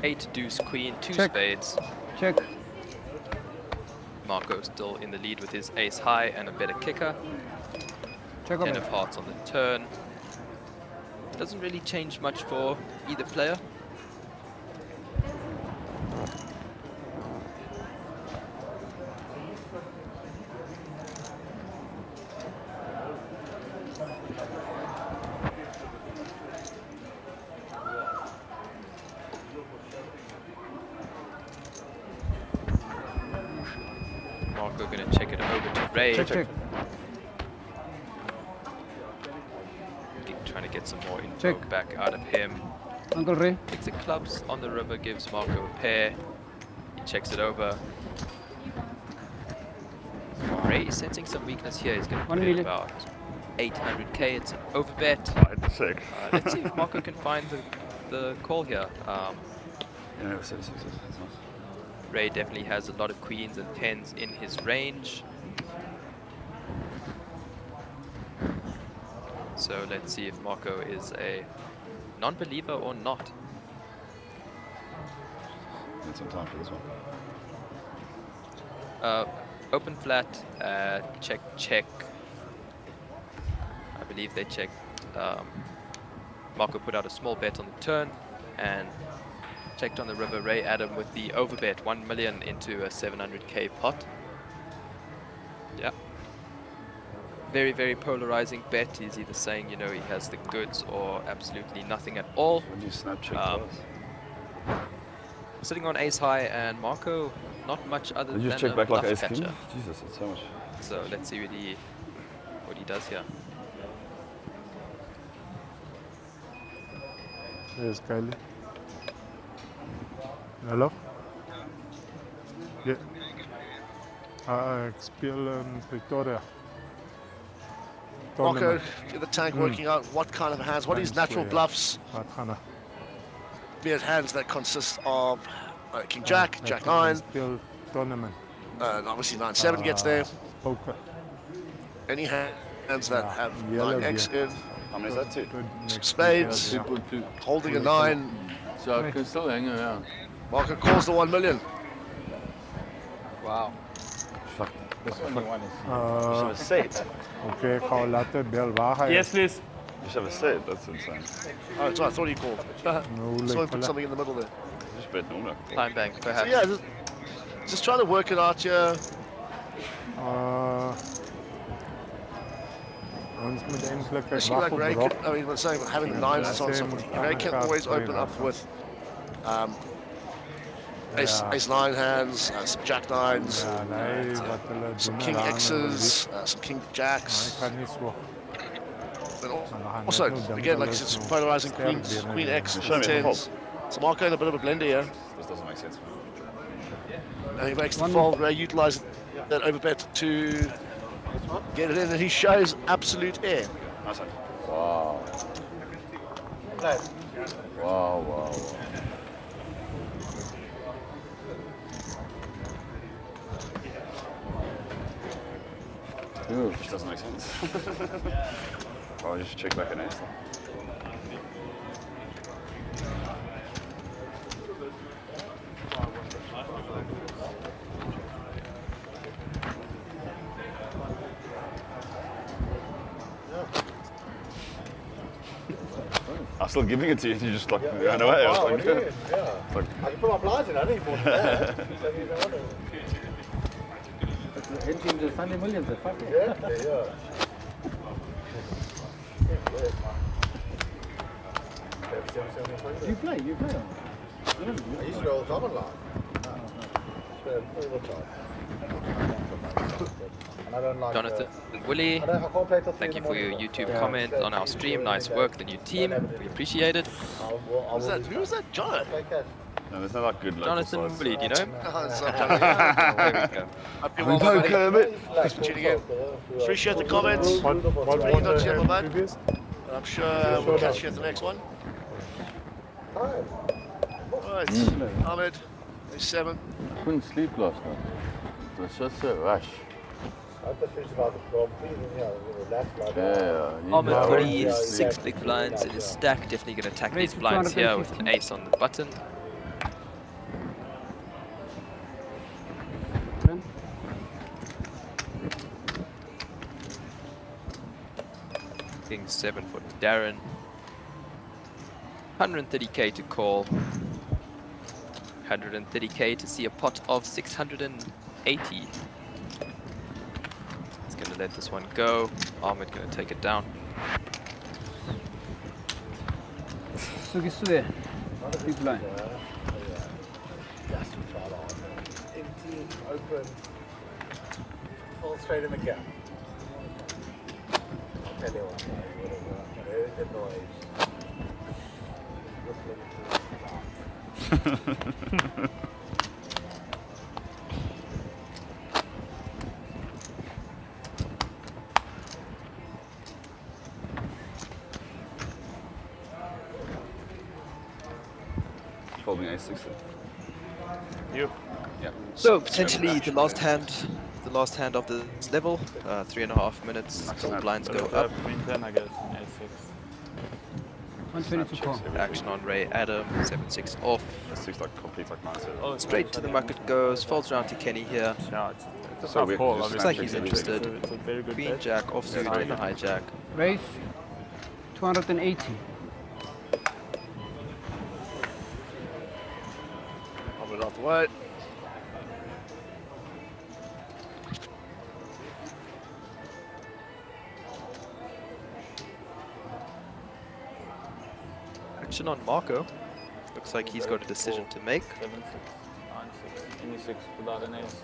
8 deuce queen, 2 Check. spades. Check. Marco still in the lead with his ace high and a better kicker. Check 10 of hearts on the turn. Doesn't really change much for either player. Marco going to check it over to Ray. Check. Trying to get some more info Check. back out of him. Uncle Ray. Takes the clubs on the river, gives Marco a pair. He checks it over. Ray is sensing some weakness here. He's going to put in about 800k. It's an overbet. Let's see if Marco can find the call here. Ray definitely has a lot of queens and tens in his range. So let's see if Marco is a non-believer or not. Need some time for this one. Open flat, check, check. I believe they checked. Marco put out a small bet on the turn and checked on the river. Ray Adam with the overbet, 1 million into a 700k pot. Yeah. Very, very polarizing bet. He's either saying, you know, he has the goods or absolutely nothing at all. When you snap check Sitting on ace high, and Marco not much other Did you than check a back like bluff ace king? catcher. Jesus, it's so much. So let's see what he does here. Yes, Kylie. Hallo? Ja. Ik speel in Pretoria. Marco, get the tank working out what kind of hands, what are his natural bluffs? Be it hands that consist of King Jack, Jack 9, tournament. and obviously 9-7 gets there. Poker. Any hands that have yellow 9x in, How many is that? 2? some spades, holding a 9. So I can still hang around. Marco calls the 1 million. Wow. Fuck. This only one is. You should have set. Okay, ga later bel waar ga je? Yes, please. You should have set. That's insane. Oh, sorry, I thought he called. Someone put something in the middle there. Just bet normal. Time bank, So perhaps. yeah, just trying to work it out here. Ons moet eintlik Especially wag like op Ray, drop. I mean, we're saying having the 9s and so on and so forth. Ray can always open up with ace 9 hands, some Jack 9s, some King X's, some King Jacks. And also, again, like it's polarizing queens, Queen X, Show me the 10s. So Marco in a bit of a blender here. This doesn't make sense. And he makes the fold. Ray utilizes that overbet to get it in, and he shows absolute air. Nice one. Wow. Wow, wow, wow. Dude. Which doesn't make sense. I'll just check back an ace. I was still giving it to you, and you just like ran away. I was like, Yeah. It's like, I can put my blinds in, I need more than that. Entering the Sunday millions, fuck it. Yeah. You play. I used to all the time online. Spend all the time. And I don't like Jonathan Willie, I can't play till 3 thank in you the for your morning. YouTube comment on our stream. Nice work, the new team. We appreciate it. Who was that? John? no, there's no like good local Jonathan sites. Willie, do you know him? There we go. Happy well, buddy. Thanks for tuning in. Appreciate the comments. What Pretty were much the here, my man. previous? I'm sure we'll catch you at the next one. Alright, Ahmed, ace 7. I couldn't sleep last night. It was just a rush. Yeah. Ahmed 46 big blinds in his stack. Definitely going to attack these blinds here with an ace on the button. King 7 for Darren. 130k to call. 130k to see a pot of 680. It's gonna let this one go. Ahmed gonna take it down. Sugi, big blind. Yes, we try that on. Empty, open, fall straight in the gap. I'll tell you what, whatever. I heard the noise. Folding ace 6. You. Yeah. So potentially the last hand of this level. 3.5 minutes. All blinds go up. Queen 10, I guess. A6. 122 call. Action on Ray Adam. 7-6 off. 6 like complete like 9. Oh, straight to the market goes. Folds around to Kenny here. Yeah, it's a So tough we call. Looks like he's interested. It's a very good Queen bet. Jack offsuit in the hijack. Raise 280. I'll move it out the way. Action on Marco. Looks like he's got a decision to make. 7-6, 9-6, any 6 without an ace.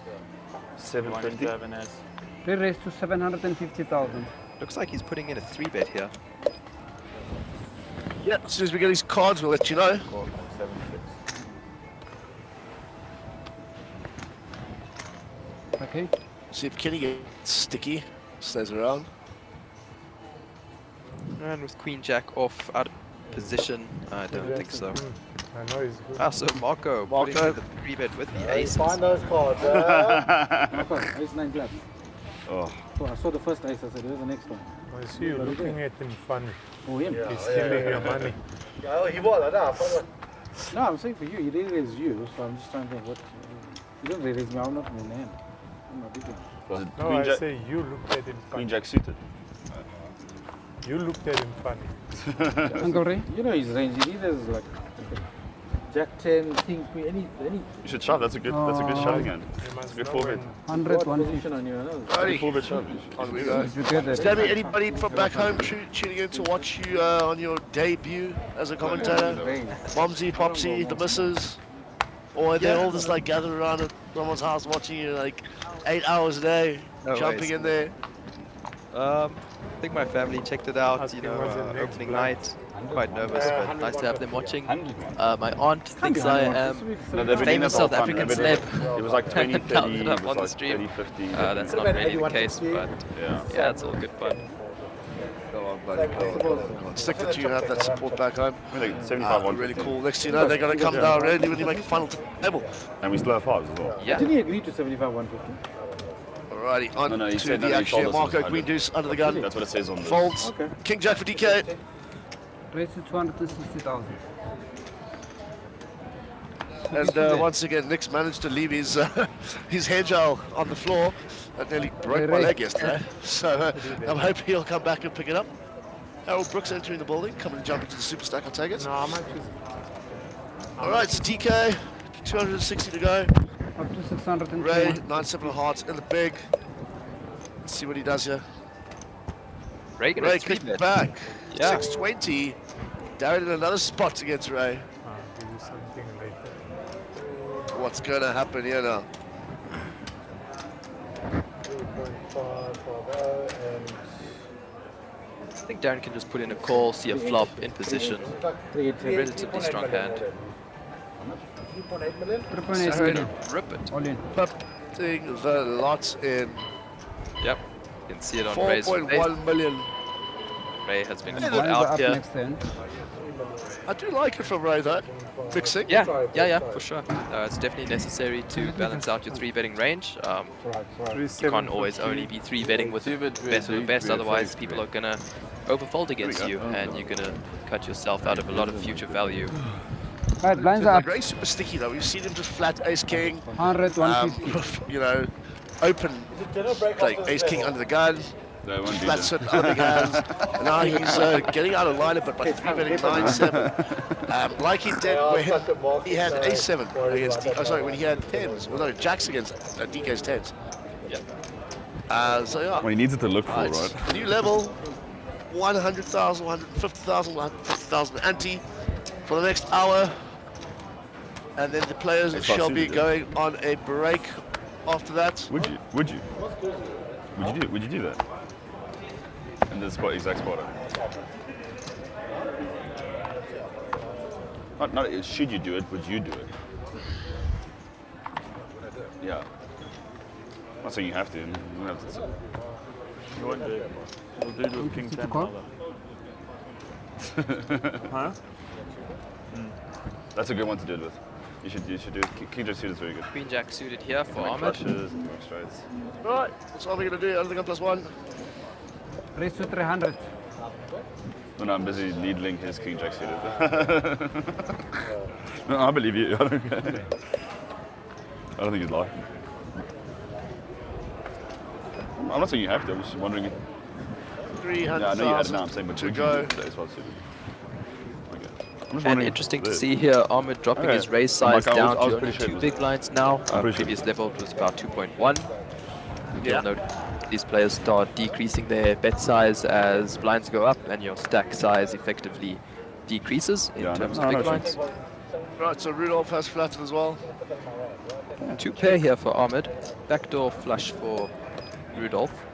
750. Have an ace. Re-raise to 750,000. Looks like he's putting in a 3-bet here. Yeah, as soon as we get these cards, we'll let you know. Call 7-6. Okay. See if Kenny gets sticky, stays around. And with Queen Jack off out of position, I don't think so. I know he's good. Ah, so Marco putting in the 3-bet with the aces. Find those cards. Marco, ace 9 clubs. Oh. So I saw the first ace, I said, where's the next one? I see you looking at him funny. Oh, him? He's stealing your money. Yeah, he was, I know. No, I'm saying for you, he re-raised you, so I'm just trying to think what. You don't re-raise me, I'm not in the hand. I'm not big one. No, Queen I Jack, say you looked at him funny. Queen Jack suited. You looked at him funny. Uncle Ray, you know his range, he needs like Jack 10, King, Queen, any. You should shove. That's a good shoving hand. It's a good 4-bet. 100, 150 on you, I know. Alrighty. 4-bet shove. On we go. You get that. Stabby, anybody from back home tuning in to watch you on your debut as a commentator? Momsy, Popsy, the missus? Or they all just like gathered around at someone's house watching you like 8 hours a day, No jumping ways. in there? I think my family checked it out, you know, opening night. I'm quite nervous, but nice to have them watching. My aunt thinks I am a famous South African celeb. It was like 20, 30, Now that I'm it was on the like stream. 30, 50. That's not really the case, but yeah, it's all good fun. Go on, buddy. Go on. Stick that you have that support back home. 75 really cool. Next thing you know, they're going to come down really when you make a final table. And we still have 5s as well. Yeah. Didn't he agree to 75, 150? Alrighty, on No, he to said the no, he action. told us Marco, it's Queen 100. Deuce under the gun. That's what it says on the Folds. Okay. King Jack for DK. Raise to 260,000. And once again, Nick's managed to leave his his hair gel on the floor. That nearly broke my leg yesterday. So I'm hoping he'll come back and pick it up. Harold Brooks entering the building, coming to jump into the super stack. I'll take it. No, I'm actually. Alright, so DK, 260 to go. Up to 620. Ray, 9-7 of hearts in the big. Let's see what he does here. Ray gonna Ray 3 kicked bet. back. Yeah. 620. Darren in another spot against Ray. I'll give you something later. What's gonna happen here now? 2.5 and I think Darren can just put in a call, see a flop in position. Relatively strong hand. 3.8 million? 3.8 Just million. gonna rip it. All in. Putting the lots in. Yep. You can see it on Ray's face. 4.1 million. Ray has been Hey, put the- out Up here. next then. I do like it from Ray though. Mixing. Yeah, for sure. It's definitely necessary to balance out your 3-betting range. You can't always only be 3-betting with the best of the best, otherwise people are gonna overfold against you and you're gonna cut yourself out of a lot of future value. Right, blinds So are up. Ray's super sticky though. We've seen him just flat ace king. 100, 150. You know, open like ace king under the gun. flat sit, other big hands. And now he's getting out of line a bit by 3-betting 9-7. Like he did when he had A7 against when he had 10s. Well, no, jacks against DK's 10s. Yeah. So yeah. Well, he needs it to look full, right? New level, 100,000, 150,000, 150,000 ante for the next hour. And then the players shall be going on a break after that. Would you do that? In the exact spot. Not should you do it, would you do it? Yeah. I'm not saying you have to. You don't have to. You won't do it. We'll do it with King 10 rather. Huh? That's a good one to do it with. You should do it. King Jack suited is very good. Queen Jack suited here for Ahmed. Flushes and more straights. Right, that's what we're going to do. I think I'm +1. Raise to 300. No, I'm busy needling his King Jack suited. No, I believe you. I don't think you'd lie. I'm not saying you have to. I'm just wondering. 300,000 yeah, I know you had it now. I'm saying, but to would go. you play as well suited? And interesting to see here, Ahmed dropping his raise size down to only 2 big blinds now. Previous level was about 2.1. You'll note these players start decreasing their bet size as blinds go up and your stack size effectively decreases in terms of big blinds. Right, so Rudolph has flatted as well. 2 pair here for Ahmed. Backdoor flush for Rudolph.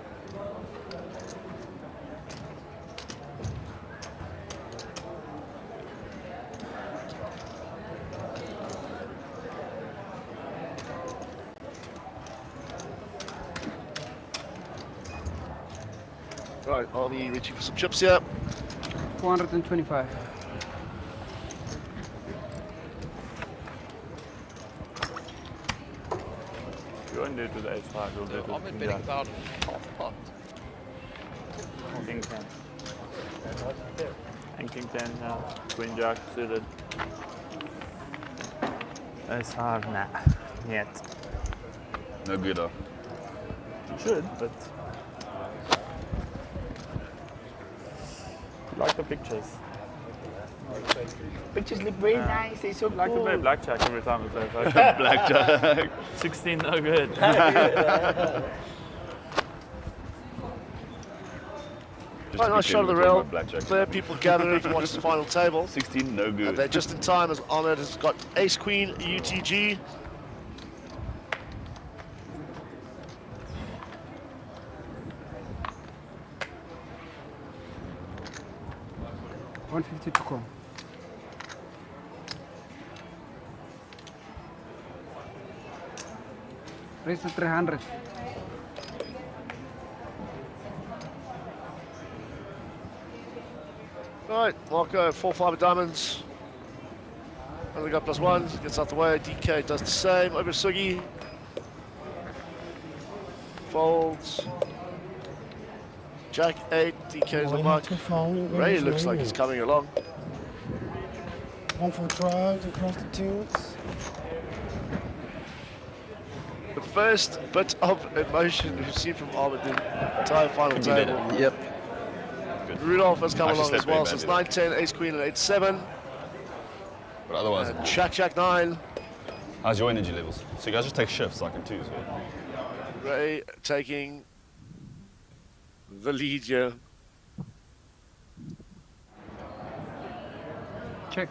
Right, Army reaching for some chips here. 425. You won't do it with the ace-5, you'll do it with Ahmed King betting Jack. about half pot. King 10. And King 10 now. Queen Jack suited. Ace-5, nah. Yet. No good, though. You should, but... I like the pictures. Pictures look very nice, they're so I like to play blackjack every time we play Blackjack. 16, no good. Right, nice shot of the rail. There, people gathering to watch the final table. 16, no good. And they're just in time as Ahmed has got Ace Queen UTG. $150 to call. Raise to 300. Right, Marco, 4-5 of diamonds. Only got +1, gets out the way. DK does the same. Over Sugi. Folds. Jack 8, DK's the mark. Ray looks like he's coming along. 1 for drives across the tunes. The first bit of emotion we've seen from Ahmed in the entire final table. Yep. Good. Rudolph has come Actually along as slept well, very so it's badly, 9-10, Ace Queen and 8-7. But otherwise, And Jack 9. how's your energy levels? So you guys just take shifts like in twos, right? Ray taking the lead here. Check.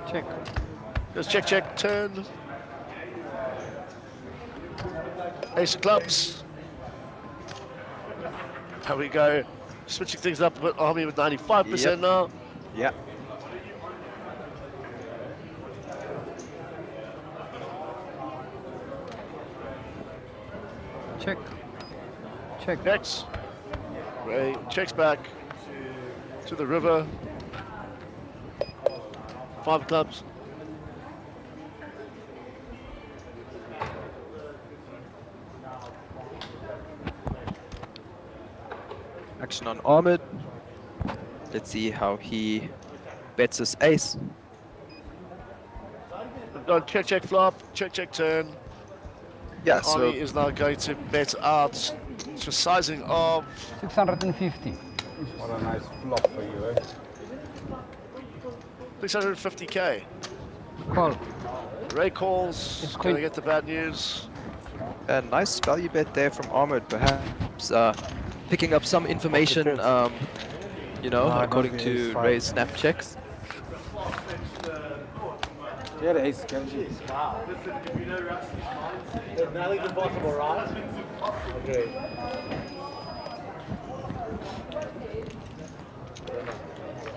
Check. Just check, check, turn. Ace of clubs. There we go. Switching things up a bit. Army with 95% now. Yeah. Check. Check. Checks. Ray checks back to the river. 5 clubs. Action on Ahmed. Let's see how he bets his ace. We've done check, check, flop, check, check, turn. Yeah, Army is now going to bet out It's a sizing of 650. What a nice flop for you, eh? 650k. Call. Ray calls. Gonna get the bad news. A nice value bet there from Armored, perhaps picking up some information, you know, according to Ray's snap checks. Yeah, the ace guarantee. Now it's impossible, right? Okay.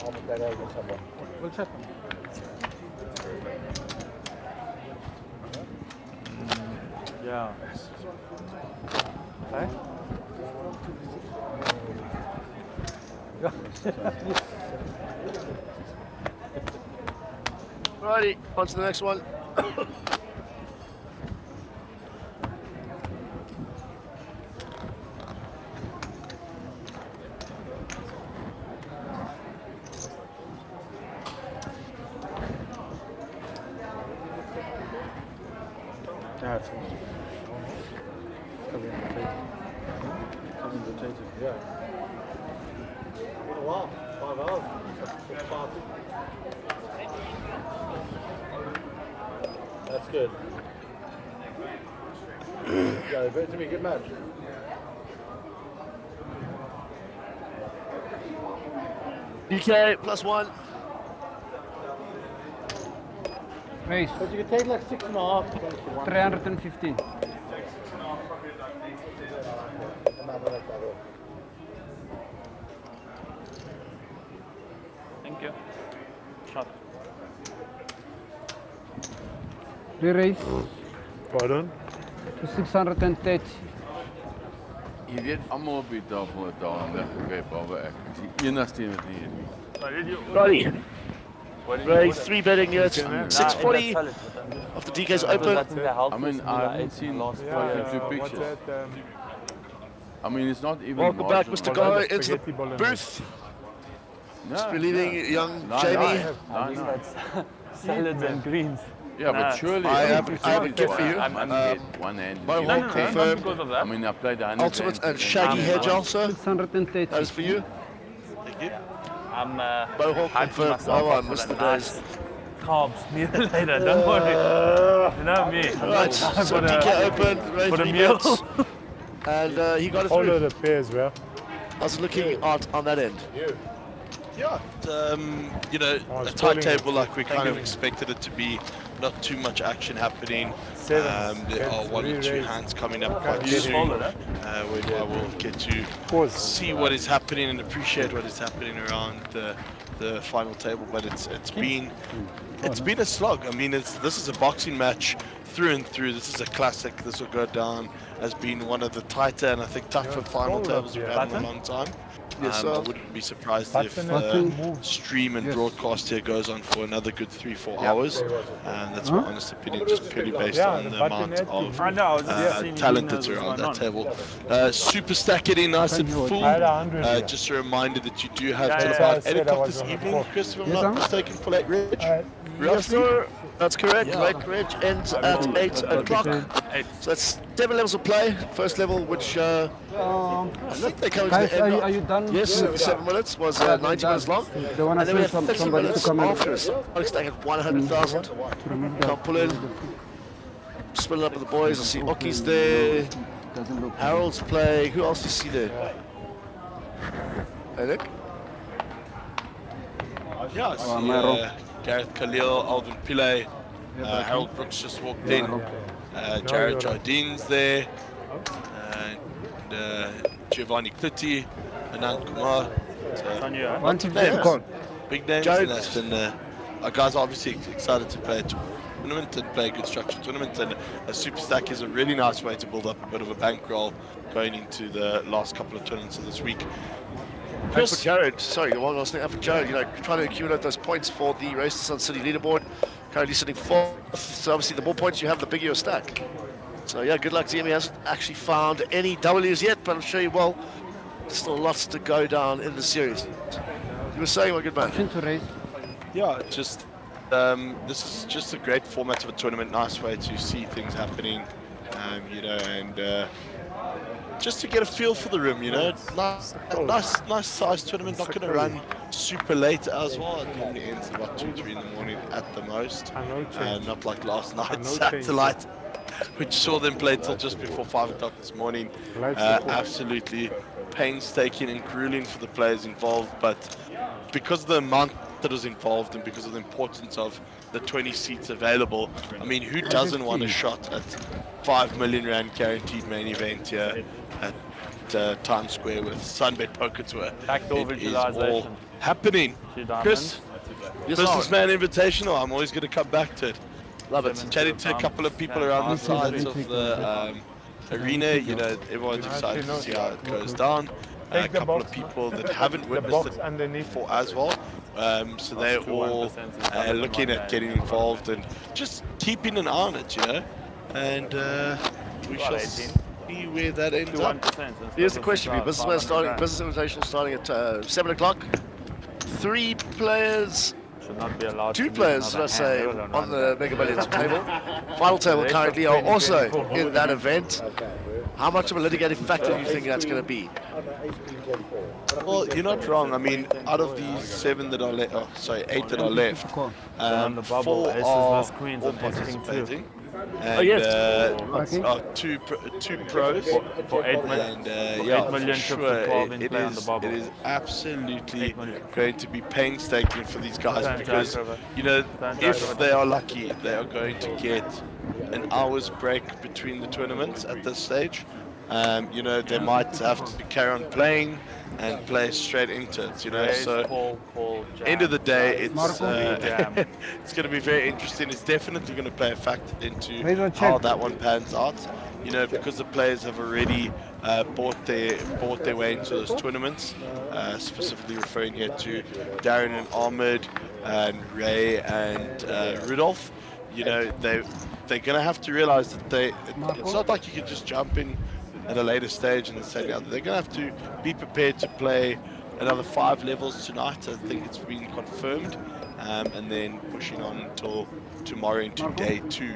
I'll put that over someone. We'll check. Yeah. Okay. Alrighty, on to the next one. That's Yeah. Been a while. 5 hours. That's good. Yeah, it's going to be a good match. DK +1. Race. But you can take like 6.5. 315. Thank you. Shot. Re-raise Pardon? to 630. Jy weet almal op die tafel het daar weggekry behalwe ek. Ek is die enigste een wat nie het nie. Righty. Ray 3 betting here at 640 of the DK's open. I mean, I haven't seen two pictures. I mean, it's not even Welcome back, Mr. marginal. Guy, into the booth. Just relieving young Jamie. Salads and greens. Yeah, but surely I have a gift for you. One hand. By Hall confirmed. I mean, I played the Ultimate and shaggy hair gel, sir. 630. That is for you. Thank you. I'm Bohawk confirmed. Oh, I missed the days. Carbs, meal later, don't worry. You know me. Right, so DK open, Ray for the 3 meal. bets. And he got it All through. of the pairs, well. How's it looking on that end? Yeah, you know, a tight table like we kind of expected it to be. Not too much action happening. There are 1 or 2 hands coming up quite soon, where I will get to see what is happening and appreciate what is happening around the final table. But it's been a slog. I mean, this is a boxing match through and through. This is a classic. This will go down as being one of the tighter and I think tougher final tables we've had in a long time. Yes, I wouldn't be surprised if the stream and broadcast here goes on for another good 3-4 hours. And that's my honest opinion, just purely based on the amount of talent that's around that table. Super stack it in nice and full. Just a reminder that you do have till about 8 o'clock this evening, Chris, if I'm not mistaken, for Late Ridge. Yes, sir. That's correct. Late Ridge ends at 8 o'clock. So that's 7 levels of play. First level, which I think they come to the end. Are you done? Yes, 7 minutes was 90 minutes long. And then we have 30 minutes after us. Alex staying at 100,000. Can't pull in. Split up with the boys. I see Oki's there. Harold's playing. Who else do you see there? Hey, Nick? Yeah, I see Gareth Khalil, Alvin Pillay, Harold Brooks just walked in, Jared Jardine's there, and Giovanni Clitti, Anand Kumar. So, big names in that, and our guys are obviously excited to play a tournament and play a good structured tournament, and a super stack is a really nice way to build up a bit of a bankroll going into the last couple of tournaments of this week. And for Jared, sorry, one last thing. And for Jared, you know, trying to accumulate those points for the Race to Sun City leaderboard. Currently sitting 4th. So obviously, the more points you have, the bigger your stack. So yeah, good luck to him. He hasn't actually found any W's yet, but I'm sure he will. Still lots to go down in the series. You were saying, my good man. Yeah, just this is just a great format of a tournament. Nice way to see things happening, you know, and just to get a feel for the room, you know. Nice size tournament. Not going to run super late as well. It normally ends about 2-3 in the morning at the most. Not like last night's Satellite, which saw them play till just before 5 o'clock this morning. Absolutely painstaking and grueling for the players involved, but because of the amount that was involved and because of the importance of the 20 seats available, I mean, who doesn't want a shot at 5 million rand guaranteed main event here at Times Square with SunBet Poker Tour? It is all happening. Chris, Businessman Invitational, I'm always going to come back to it. Love it. Chatting to a couple of people around the sides of the arena, you know, everyone's excited to see how it goes down. A couple of people that haven't witnessed it before as well. So they're all looking at getting involved and just keeping an eye on it, you know. And we shall see where that ends up. Here's the question for you. Business Invitational starting at 7 o'clock. 3 players. Should not be allowed. 2 players, let's say, on the Mega Millions table. Final table currently are also in that event. How much of a litigating factor do you think that's going to be? Well, you're not wrong. I mean, out of these 7 that are left, 8 that are left, 4 are all participating. And 2 pros for 8 million. And 8 million sure, it is absolutely going to be painstaking for these guys because, you know, if they are lucky, they are going to get an hour's break between the tournaments at this stage. You know, they might have to carry on playing and play straight into it, you know. So end of the day, it's it's going to be very interesting. It's definitely going to play a factor into how that one pans out, you know, because the players have already bought their way into those tournaments, specifically referring here to Darren and Ahmed and Ray and Rudolph. You know, they're going to have to realize that it's not like you can just jump in at a later stage and say, they're going to have to be prepared to play another 5 levels tonight. I think it's been confirmed, and then pushing on until tomorrow into day 2.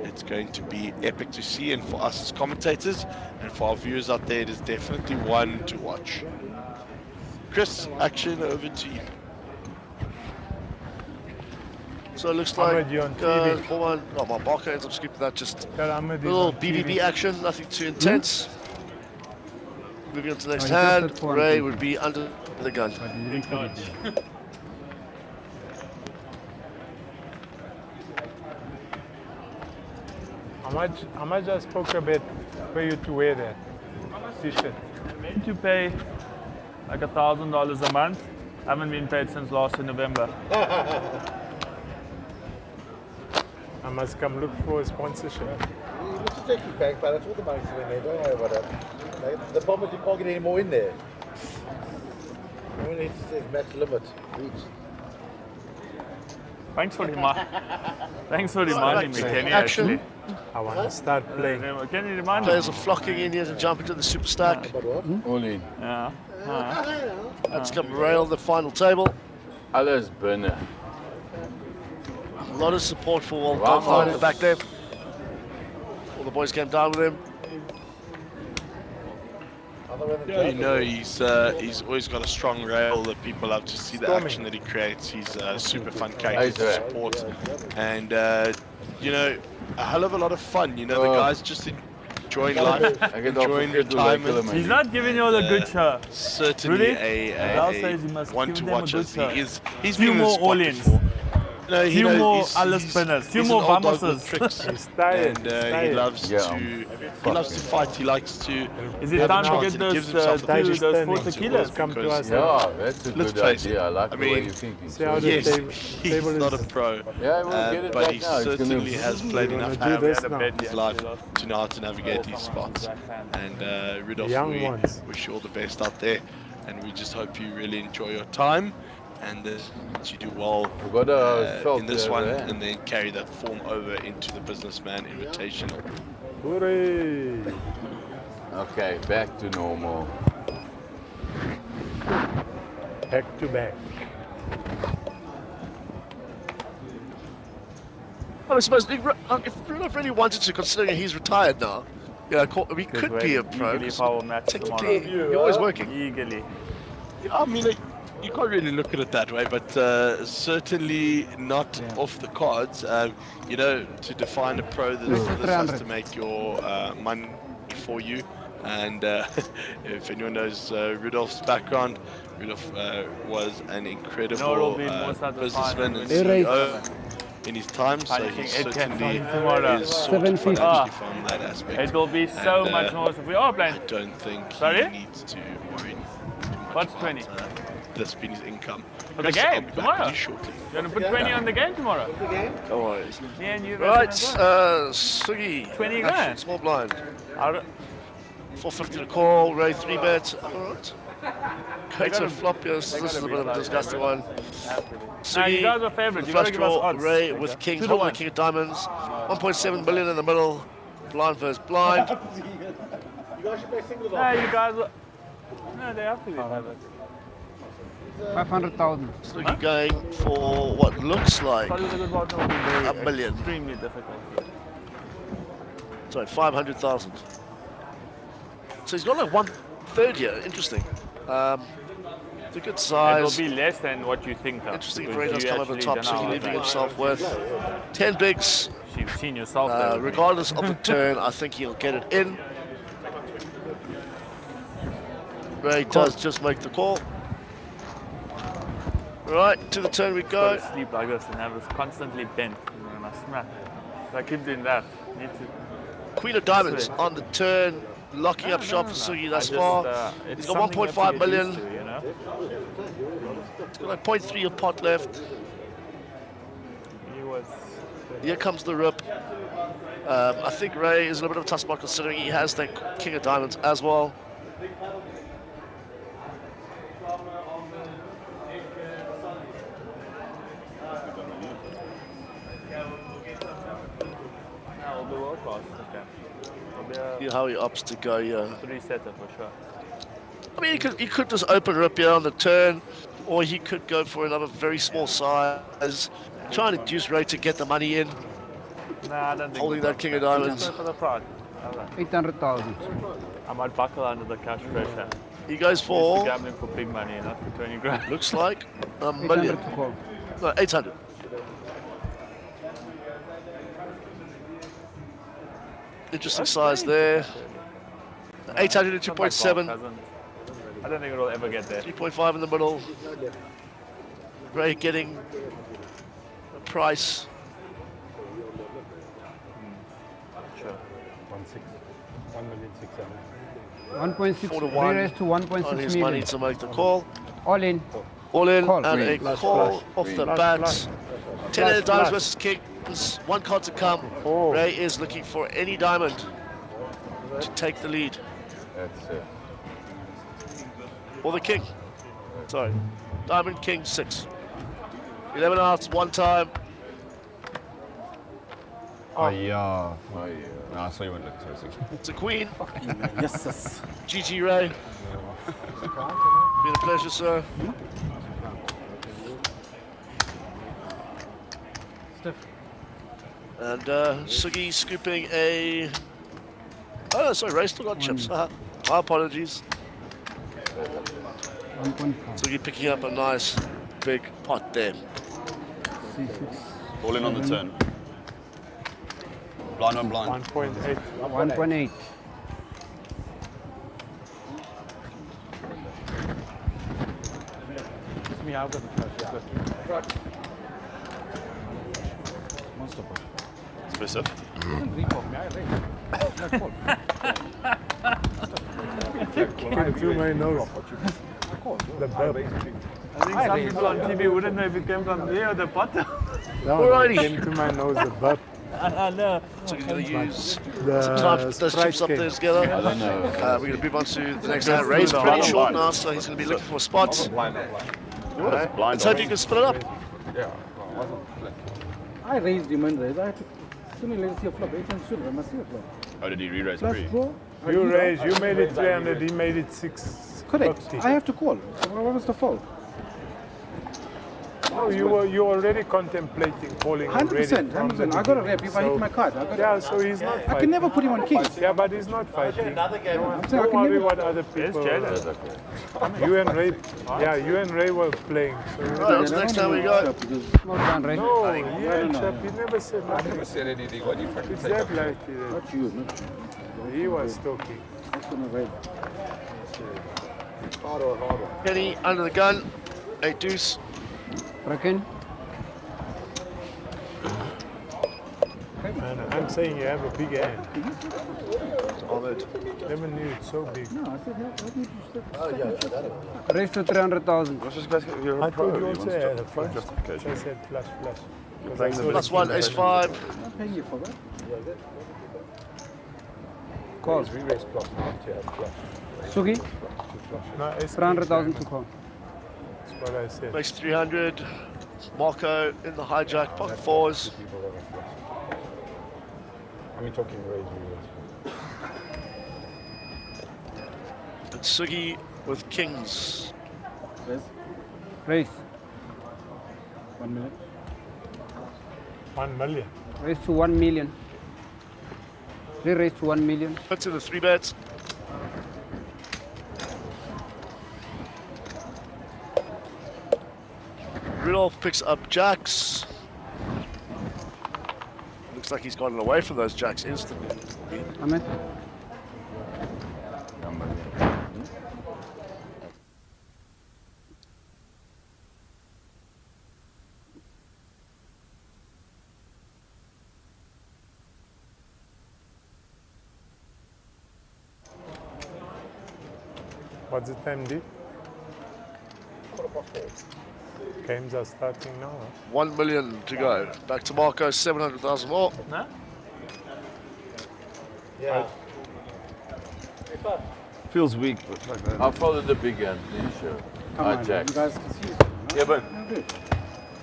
It's going to be epic to see, and for us as commentators and for our viewers out there, it is definitely one to watch. Chris, action over to you. So it looks like my barcode ends up skipping that, just a little BBB action, nothing too intense. Moving on to the next hand, Ray would be under the gun. How much does poker bet pay you to wear that t-shirt? I'm meant to pay like $1,000 a month. I haven't been paid since last November. I must come look for a sponsorship. You just take your bank balance, all the money's in there, don't worry about it. The problem is you can't get any more in there. When it says match limit reached. Thanks for reminding me, Kenny. Action. Actually, I want to start playing. Can you remind me? Players are flocking in here to jump into the super stack. All in. Yeah. That's come Ray on the final table. Alles binnen. A lot of support for Wolf in the back there. All the boys came down with him. Yeah, you know, he's always got a strong rail that people love to see the action that he creates. He's a super fun character to support, and you know, a hell of a lot of fun. You know, the guys just enjoying life, enjoying retirement. He's not giving you all a good show. Certainly really? a one to watch as he's few been more all-ins. No, few more alles spinners, few more vamoses. And he loves to fight. He likes to. Is it time to get those 4 tequilas? Come to us. Yeah, that's a good idea. I like the way you're thinking. Yes, he's not a pro, but he certainly has played enough in his life to know how to navigate these spots. And Rudolph, we wish you all the best out there, and we just hope you really enjoy your time. And that you do well in this one, and then carry that form over into the Businessman Invitational. Hooray! Okay, back to normal. Back to back. Well, I suppose if Rudolph really wanted to, considering he's retired now, Yeah, we could be a pro. Eagerly for our match tomorrow. Technically, you're always working. Eagerly. I mean, you can't really look at it that way, but certainly not off the cards. You know, to define a pro, this has to make your money for you. And if anyone knows Rudolph's background, Rudolph was an incredible businessman and CEO in his time, so he certainly is sorted financially from that aspect. It will be so much more if we are playing. I don't think Sorry? he needs to worry too much What's about 20? this being his income. For the Yes, I'll game be back tomorrow. with you shortly. You're gonna put 20 on the game tomorrow. No worries. Me and you. Right, Sugi. 20 action, grand. Small blind. Out of 450 to call. Ray 3-bet. Alright. Great to flop. Yes, this is a bit of a disgusting one. Nah, you guys are favorites. You gotta give us odds. Ray with Kings, holding the King of Diamonds. 1.7 billion in the middle. Blind versus blind. You guys should play single Nah, you guys are... No, they have to be favorites. 500,000. Sugi going for what looks like a million. Extremely difficult. Sorry, 500,000. So he's got like 1/3 here. Interesting. It's a good size. It will be less than what you think of. Interesting if Ray does come over the top, so he's leaving himself with 10 bigs. You've seen yourself there. Regardless of the turn, I think he'll get it in. Ray does just make the call. Right, to the turn we go. Gotta sleep like this and have this constantly bent. And I smack. If I keep doing that, need to... Queen of Diamonds on the turn, locking up shop for Sugi thus far. He's got 1.5 million. He's got like 0.3 of pot left. Here comes the rip. I think Ray is in a bit of a tough spot considering he has the King of Diamonds as well. See how he opts to go here. 3-setter for sure. I mean, he could just open her up here on the turn, or he could go for another very small size, trying to induce Ray to get the money in. Nah, I don't think Holding that King of Diamonds. For the pride. 800,000. I might buckle under the cash pressure. He goes for... Gambling for big money, not for 20 grand. Looks like a million. No, 800. Interesting size there. 800 to 2.7. I don't think it will ever get there. 3.5 in the middle. Ray getting a price. Sure. 1.6. 4 to 1. Raised to 1.6 on his million. money to make the call. All in. All in Call. and a Flush, call flush. off the Flush, bat. flush. 10 headed Flush, diamonds flush. versus Kings. One card to come. Ray is looking for any diamond to take the lead. That's it. Or the king. Sorry. Diamond, king, 6. 11 outs, one time. Oh, yeah. Oh, yeah. No, I saw you went to 6. It's a queen. Yes. GG Ray. Been a pleasure, sir. And Sugi scooping a... Oh, no, sorry, Ray still got chips. My apologies. 1.5. Sugi picking up a nice big pot there. All in on the turn. Blind on blind. 1.8. 1.8. It's me, I've got the flash. Expressive. Through my nose. The burp. I think some people on TV wouldn't know if it came from there or the bottom. Alrighty. Came to my nose, the burp. No. So we're going to use The some time to put those Sprite chips up cake. there together. I don't know. We're going to move on to the next round. Ray's pretty short now, so he's going to be looking for a spot. Let's hope you can split it up. Yeah. I raised him and raised. I had to simulate your flop. 8 and should. I must see a flop. Oh, did he re-raise Flush pre? draw. You raised, you made it 300, he made it 650. Correct. I have to call. So what was the fault? No, you were already contemplating calling 100%, 100%. I got a rep. If I hit my card, I got Yeah, so he's not fighting. I can never put him on kings. Yeah, but he's not fighting. I'm saying I Don't can worry never. what other people. You and Ray, yeah, you and Ray were playing. So Right, next time we go. Well done, Ray. No, yeah, chap, he never said I nothing. never said anything. What do you fucking It's say? that like Not you, not you. he was talking. That's gonna Ray. Kenny under the gun. 8 deuce. Reckon? Man, I'm saying you have a big hand. Ahmed. Never knew it's so big. No, I said that. Raise to 300,000. I thought you also had a flush. I said flush. +1, ace 5. I'm paying you for that. Call. We raise plus, not to have flush. Sugi? No, it's 300,000 to call. That's what I said. Makes 300. Marco in the hijack. Pocket 4s. I mean, talking raise, And Sugi with kings. Raise. 1 million. 1 million. Raise to 1 million. Raise to 1 million. Puts in the 3 bets. Rudolph picks up jacks. Looks like he's gotten away from those jacks instantly. Amen. What's the time, D? Games are starting now. 1 million to go. Back to Marco, 700,000 more. No? Yeah. Feels weak, but like that. I followed the big hand, please, show. Come on, Jacks. you guys can see. Yeah, but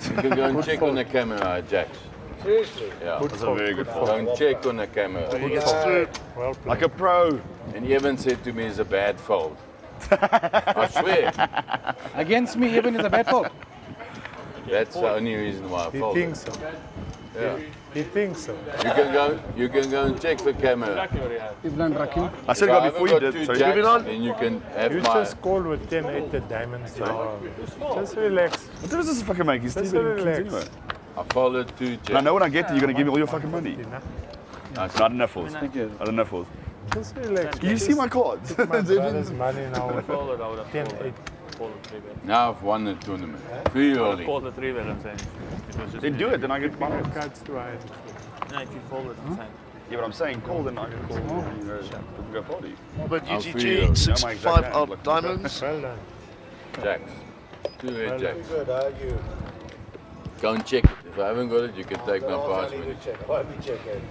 you can go and check on the camera, Jacks. Seriously? Yeah, Good that's call, a very good good call. call. Go and check on the camera. He gets through. Well like a pro. And Evan said to me, it's a bad fold. I swear. Against me, even is a bad fault. That's the only reason why I He folded. thinks so. Yeah. He thinks so. You can go and check the camera. I said If it before you haven't did, got so two you- jacks, then you can have You my... just call with 10-8 the diamonds now. Just relax. What difference does it fucking make? He's Just still getting relax. kings anyway. I followed 2 jacks. And I know when I get there, you're going to give me all your fucking money. No, I don't have fools. Thank you. I don't have fools. Just relax. Can you see my cards? Took my brother's money now with 10-8. Now I've won the tournament. Free early. Call the 3 bet, I'm saying. It was just Then do it, then I get money. Cards to hide. No, if you fold it, I'm saying. Yeah, but I'm saying call, then I get call. We go party. But I'll free UTG, early. 6, Now my 5 exact out hand, diamonds. Well done. Jacks. 2 red jacks. Good, you? Go and check it. If I haven't got it, you can take my prize I need money. to check. Why be checking?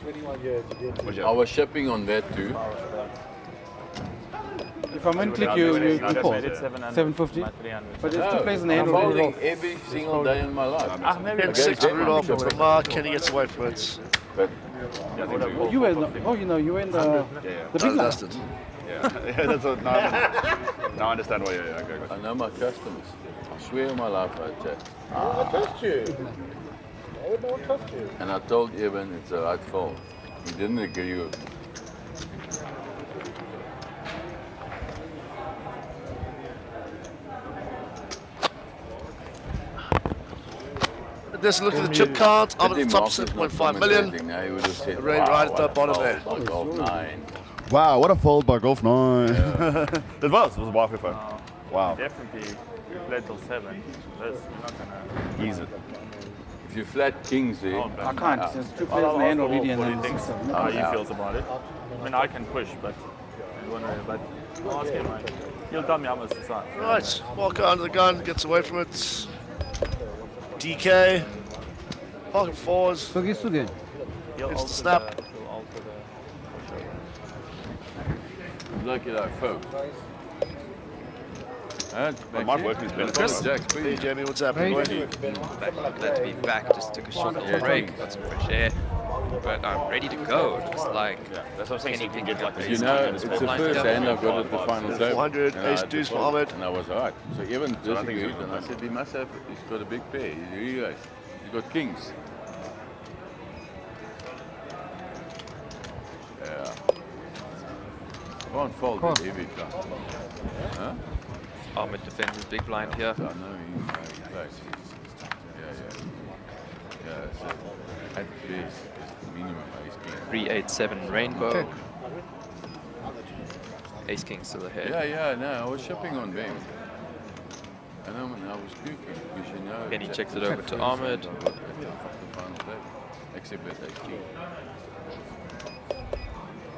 21 years you did. I was shipping on that too. If I'm in click, you call. 750. But there's 2 plays in the hand I'm already. folding every single day in my life. Hit 6 Rudolph from Mark. Kenny gets away from it. But You were in the, you were in the big line. Dusted. Yeah, that's what. Now I understand why. Yeah, okay. I know my customers. I swear on my life I check. I trust you. I would not trust you. And I told Evan it's a right fold. He didn't agree with me. Let's look at the chip count. I'm at the top 6.5 million. Ray right at the bottom there. Golf 9. Wow, what a fold by Golf 9. That was a wild phone. Wow. Definitely, we played till 7. That's not gonna Ease it. If you flat kings there, I can't. There's 2 players in the hand already and what he then thinks 6. how he feels about it. I mean, I can push, but I'll ask him. He'll tell me how much to sign. Right, Walker under the gun, gets away from it. DK, pocket 4s. Sugi. It's the snap. look at that folks. It might work in his benefit. Hey Jamie, what's happening? Glad to be back. Just took a short little break. Got some fresh air. but I'm ready to go. Just like, that's what I'm saying. So you can get like You know, it's the first hand I got at the final table. 400, and I ace had deuce the for fold, Ahmed. and I was alright. So even So I think disagreed, he's and I said, he must have, he's got a big pair. He's got kings. Yeah. Can't fold it every time. Huh? Ahmed defends his big blind here. I know he plays. Yeah, so at best, minimum ace king. 387 rainbow. Ace king still ahead. Yeah, no, I was shipping on them. And I was puking, because you know... Then he checks it over to Ahmed. The final table, except at ace king.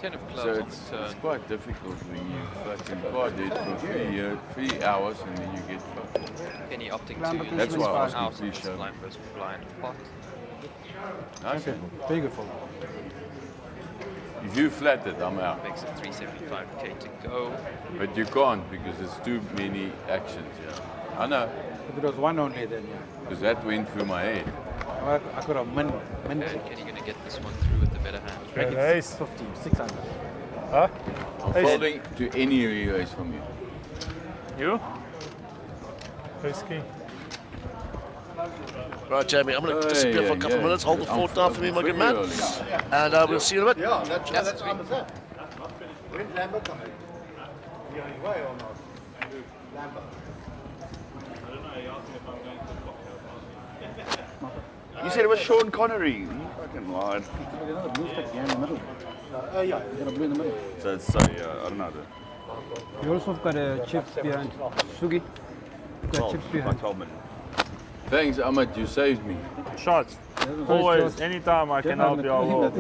10 of clubs So on it's the turn. quite difficult when you fucking card it for 3 hours and then you get fucked. Penny opting to That's why I out asked you this pre-shove. blind versus blind pot. Nice. Beautiful. If you flat it, I'm out. Makes it 375k to go. But you can't because there's too many actions, yeah. I know. If it was one only, then yeah. Because that went through my head. I could have min. Okay, Kenny gonna get this one through with the better hand. Make it 50, 600. Huh? I'm folding to any raise from you. You? Ace king. Right, Jamie, I'm going to disappear for a couple of minutes. Hold the fort down for me, my good man. And we'll see you in a bit. Yeah, that's what I'm saying. When's Lambert coming? Is he on his way or not? Lambert. You said it was Sean Connery. You fucking lied. Another blue stack here in the middle. Yeah. You got a blue in the middle. So it's, I don't know. You also have got a chips behind. Sugi. You've got chips behind. 12 minutes. Thanks, Ahmed, you saved me. Shots. Always, anytime I can help you, I will.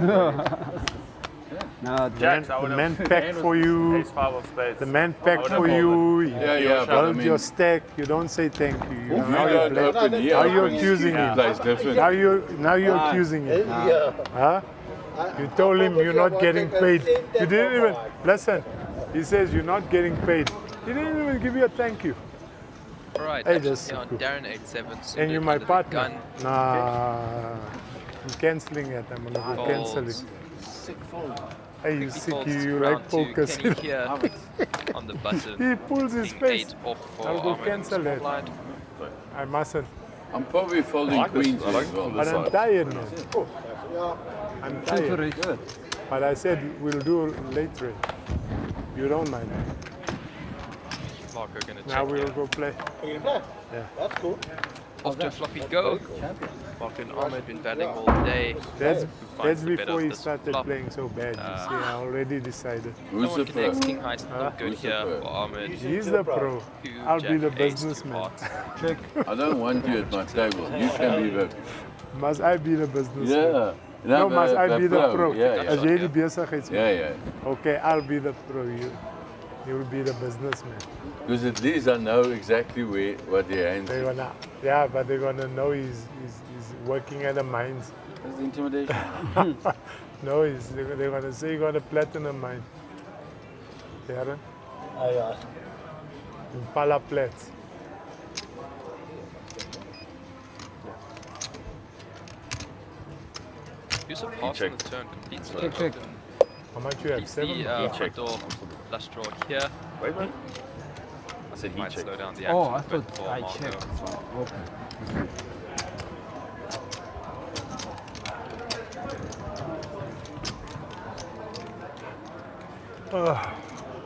No, Jacks, The man packed for you. Ace 5 of spades. The man packed for you. Yeah, but I Build mean, your stack. You don't say thank you. if you don't open here, Now you're accusing him. plays different. Now you're accusing him. Huh? You told him you're not getting paid. You didn't even listen. He says you're not getting paid. He didn't even give you a thank you. Alright, Hey, actually that's on cool. Darren 87. And you're my under the partner. gun. Nah, I'm cancelling it. I'm gonna go cancel it. Folds. Sick fold. Hey, you Quickly sick? folds You round like two. focus? Kenny here on the button. He pulls his King face. 8 off for I'll go Ahmed cancel small it. blind. I mustn't. I'm probably folding queens as well. But I'm tired, man. I'm tired. Good. But I said we'll do late trade. You don't mind. Marco gonna check Now we'll here. go play. Are you going to play? Yeah. That's cool. Off to a floppy go. Marco and Ahmed been battling all day. That's Who finds the better before of he this started flop? playing so bad. You see, I already decided. No one the connects. pro? King high still good Who's the here pro? for Ahmed. He's the pro. Two, I'll be jack, the ace, two businessman. hearts. Check. I don't want you at my table. You can be the... Must I be the businessman? Yeah. No, must I be the pro? Yeah, As yeah. jy die besigheidsman. Yeah. Okay, I'll be the pro. You'll be the businessman. Because at least I know exactly what your hands They're gonna, yeah, but they're gonna know he's working at the mines. That's the intimidation. No, they're gonna say you got a platinum mine. Darren? Yeah. Impala Plats. Use of hearts on the turn completes the Check. How much you have? He's 7? the front door flush draw here. Wait, mate. I said he Might checked. slow down the Oh, action I a bit thought for I Marco. checked. Okay.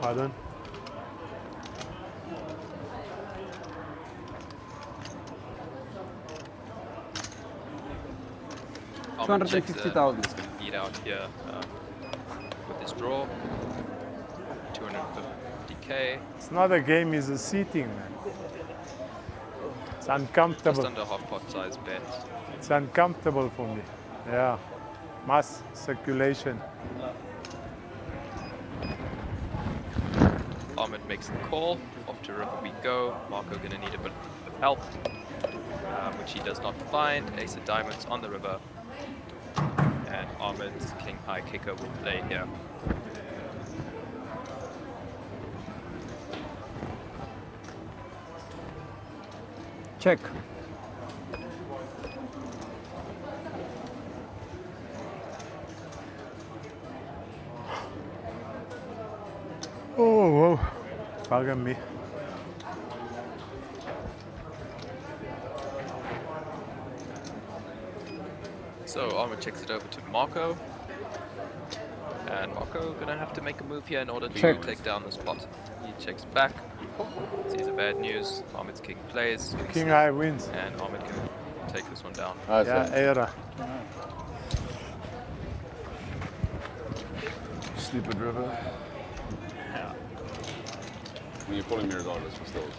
Pardon? Ahmed checks 250,000. He's going to beat out here with his draw. 250k. It's not a game, it's a seating, man. It's uncomfortable. Just under half pot size bet. It's uncomfortable for me. Yeah. Mass circulation. Ahmed makes the call. Off to river we go. Marco going to need a bit of help, which he does not find. Ace of diamonds on the river. And Ahmed's king high kicker will play here. Check. Oh, whoa. Bugger me. So Ahmed checks it over to Marco. And Marco gonna have to make a move here in order to take down the spot. He checks back, sees the bad news. Ahmed's king plays. King high wins. And Ahmed can take this one down. Yeah, era. Stupid river. Yeah. When you're pulling me regardless for stills.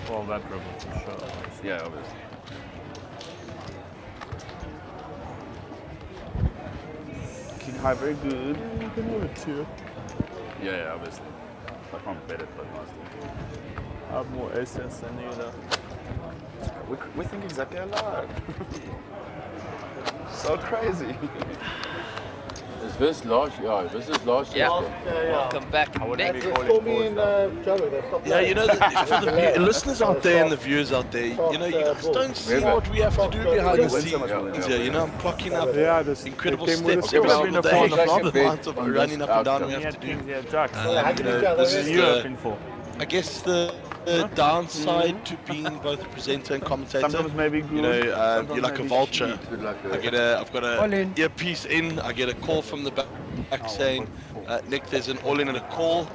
Well, that river for sure. Yeah, obviously. King high, very good. You can move it too. Yeah, obviously. I can't bet it, but mostly. I have more aces than you though. We think exactly alike. So crazy. Is this last? Yeah, this is last year. Welcome back. I wouldn't be Yeah, you know, for the listeners out there and the viewers out there, you know, you guys don't see what we have to do behind the scenes here. You know, I'm clocking up incredible steps every single day. The amount of running up and down we have to do. You know, this is I guess the downside to being both a presenter and commentator. Sometimes maybe good. You know, you're like a vulture. I've got a earpiece in. I get a call from the back saying, Nick, there's an all-in and a call.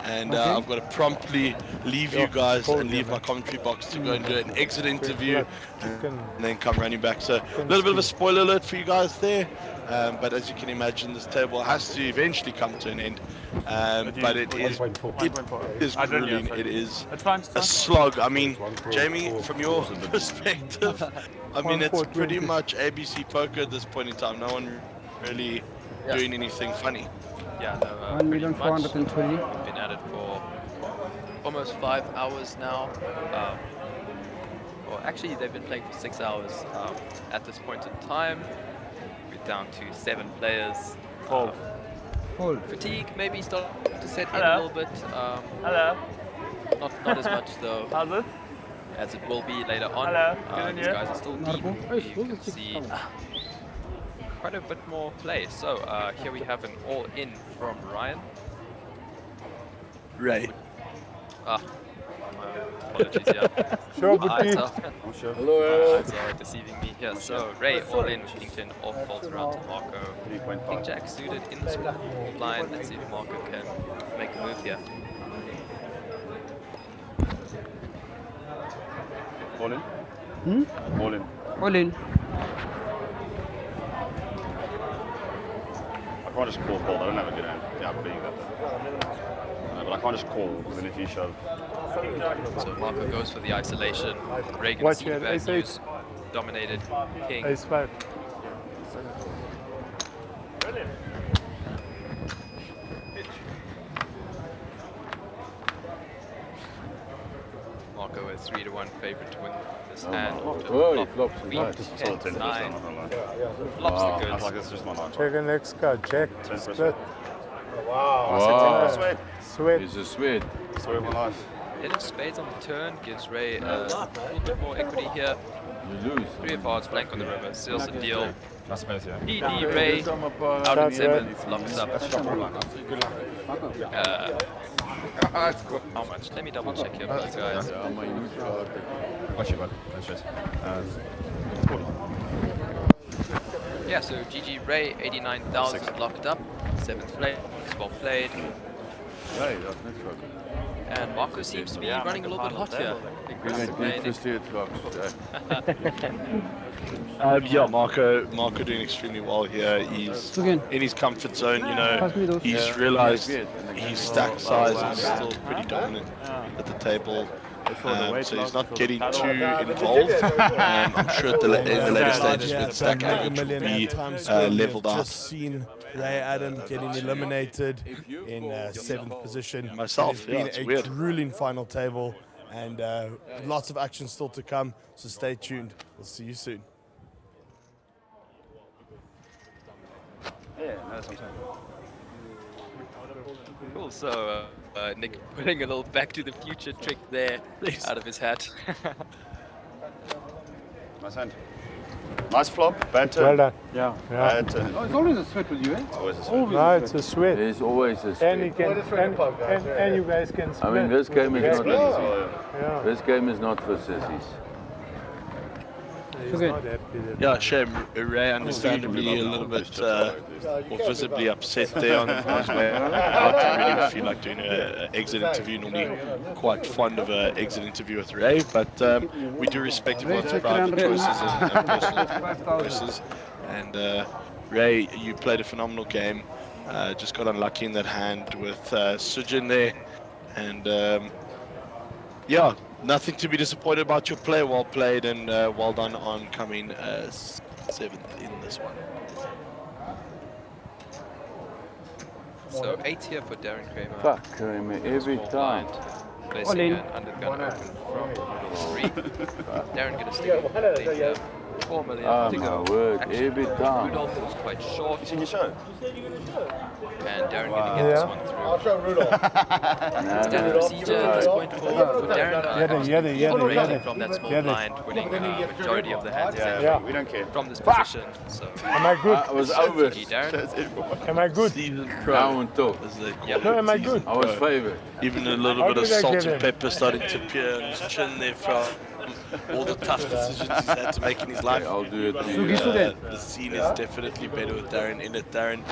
And I've got to promptly leave you guys and leave my commentary box to go and do an exit interview and then come running back. So a little bit of a spoiler alert for you guys there. But as you can imagine, this table has to eventually come to an end. But it is grueling. It is a slog. I mean, Jamie, from your perspective, I mean, it's pretty much ABC poker at this point in time. No one really doing anything funny. Yeah, no, 1,420,000. We've been at it for almost 5 hours now. Well, actually, they've been playing for 6 hours. At this point in time, we're down to 7 players. Fatigue maybe starting to set in a little bit. Hello. Not as much though. How's it? As it will be later on. Hello. These guys are still deep. You can see quite a bit more play. So here we have an all-in from Ryan. Ray. Apologies, yeah. Sure, My eyes are, Hello. my eyes are deceiving me here. So Ray all-in, King 10 off, folds around to Marco. King Jack suited in the small blind. Let's see if Marco can make a move here. All in? All in. All in. I can't just call fold. I don't have a good hand. Yeah, I'm being that. But I can't just call because then if you shove. So Marco goes for the isolation. Ray can see the bad news. Dominated King. Ace 5. Marco is 3-1 favorite to win this hand. Oh, he flops. Queen, Nice. 10, 9. Flops Wow. the I was like, goods. it's just my lunch. Check the next card. Check. Split. Wow. Sweet. Sweat. He's a Swede. Sorry, my life. Hit of spades on the turn gives Ray a little bit more equity here. You lose. 3 of hearts, blank on the river, seals the deal. That's space, yeah. DD Ray out in 7, locks up. How much? Let me double check here for you guys. Watch it, bud. That's just. Yeah, so GG Ray, 89,000 locked up. 7th play, 12 played. Hey, that's next one. And Marco seems to be running a little bit hot here. Yeah, Marco doing extremely well here. He's in his comfort zone, you know. He's realized his stack size is still pretty dominant at the table. So he's not getting too involved. I'm sure at the later stages with stack average will be leveled out. Just seen Ray Adam getting eliminated in 7th position. Myself, It's yeah, been it's a weird. grueling final table, and lots of action still to come. So stay tuned. We'll see you soon. Yeah, no, that's what I'm saying. Cool, so Nick putting a little Back to the Future trick there out of his hat. Nice hand. Nice flop, bad turn. Well done. Yeah. Bad turn. Oh, it's always a sweat with you, eh? Always a Always No, it's a sweat. There's always a And sweat. you can, and you guys can split. I mean, this game is not easy. Yeah. This game is not for sissies. He's not happy that Yeah, shame. Ray understandably a little bit or visibly upset there on his way out. I really feel like doing an exit interview. Normally quite fond of an exit interview with Ray, but we do respect everyone's private choices and personal choices. And Ray, you played a phenomenal game. Just got unlucky in that hand with Sujin there. And yeah, nothing to be disappointed about your play. Well played and well done on coming 7th in this one. So 8 here for Darren Kramer. Fuck Kramer, every time. Placing an undergun open from 3. Darren gonna stick later. 4 million Oh to my go. word, Actually, every time. Rudolph was quite short. It's in your show. And Darren gonna get this one through. I'll show Rudolph. Standard procedure at this point for Darren. Raising from that small blind, winning majority of the hands he's actually We don't care. from this position. So Am I good? I was over. Darren. Am I good? I won't talk. No, am I good? I was favored. Even a little How bit of did I salt get and him? pepper starting to appear on his chin there from all the tough decisions he's had to make in his life. I'll do it. The scene is definitely better with Darren in it. Darren,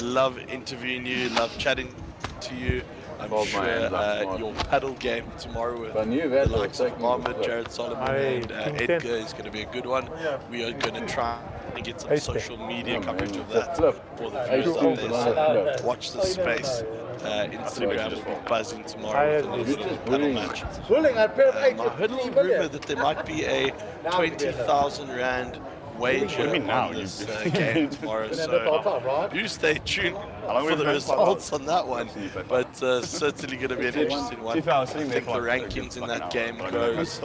love interviewing you, love chatting to you. I'm Hold my hands up, sure Mark. your paddle game tomorrow with I knew the that was likes of technical Ahmed, flip. Jared Solomon, Aye, and King Edgar 10. is going to be a good one. We are going to try and get some Ace social media Yeah, coverage man, of it's a that flip. for the Ace viewers two out there. is a flip. So watch the space. Instagram will be buzzing I tomorrow had with a little bit of paddle match. Willing, I pair of 8 I heard a little rumor that there might be a 20,000 Rand wager on this game tomorrow, so you stay tuned for the results on that one. But certainly going to be an interesting one. I think the rankings in that game goes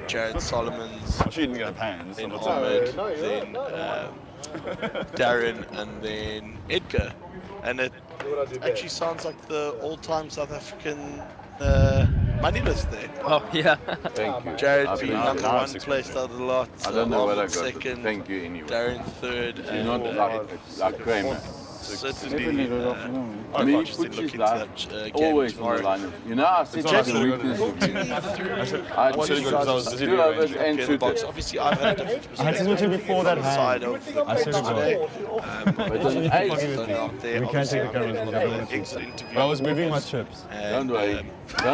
Jared Solomon's, then Ahmed, then Darren, and then Edgar. And it actually sounds like the all-time South African money list there. Oh yeah. Thank you. Jared I've being been number now 1 placed out of the lot. I don't know what I Ahmed got. second. Thank you anyway. Darren third. You're not like Kramer. Certainly, I mean, just put look his into life that game always tomorrow. on the line. You know, I said that's the weakness of you. I just two of us and the box. shooter. Obviously, I've had a different I had perspective to before that side hand. of the I said it today. But on eight, Out there, We can't take the cameras, we'll have obviously, exit interview. But I was moving my chips. don't worry. Yeah,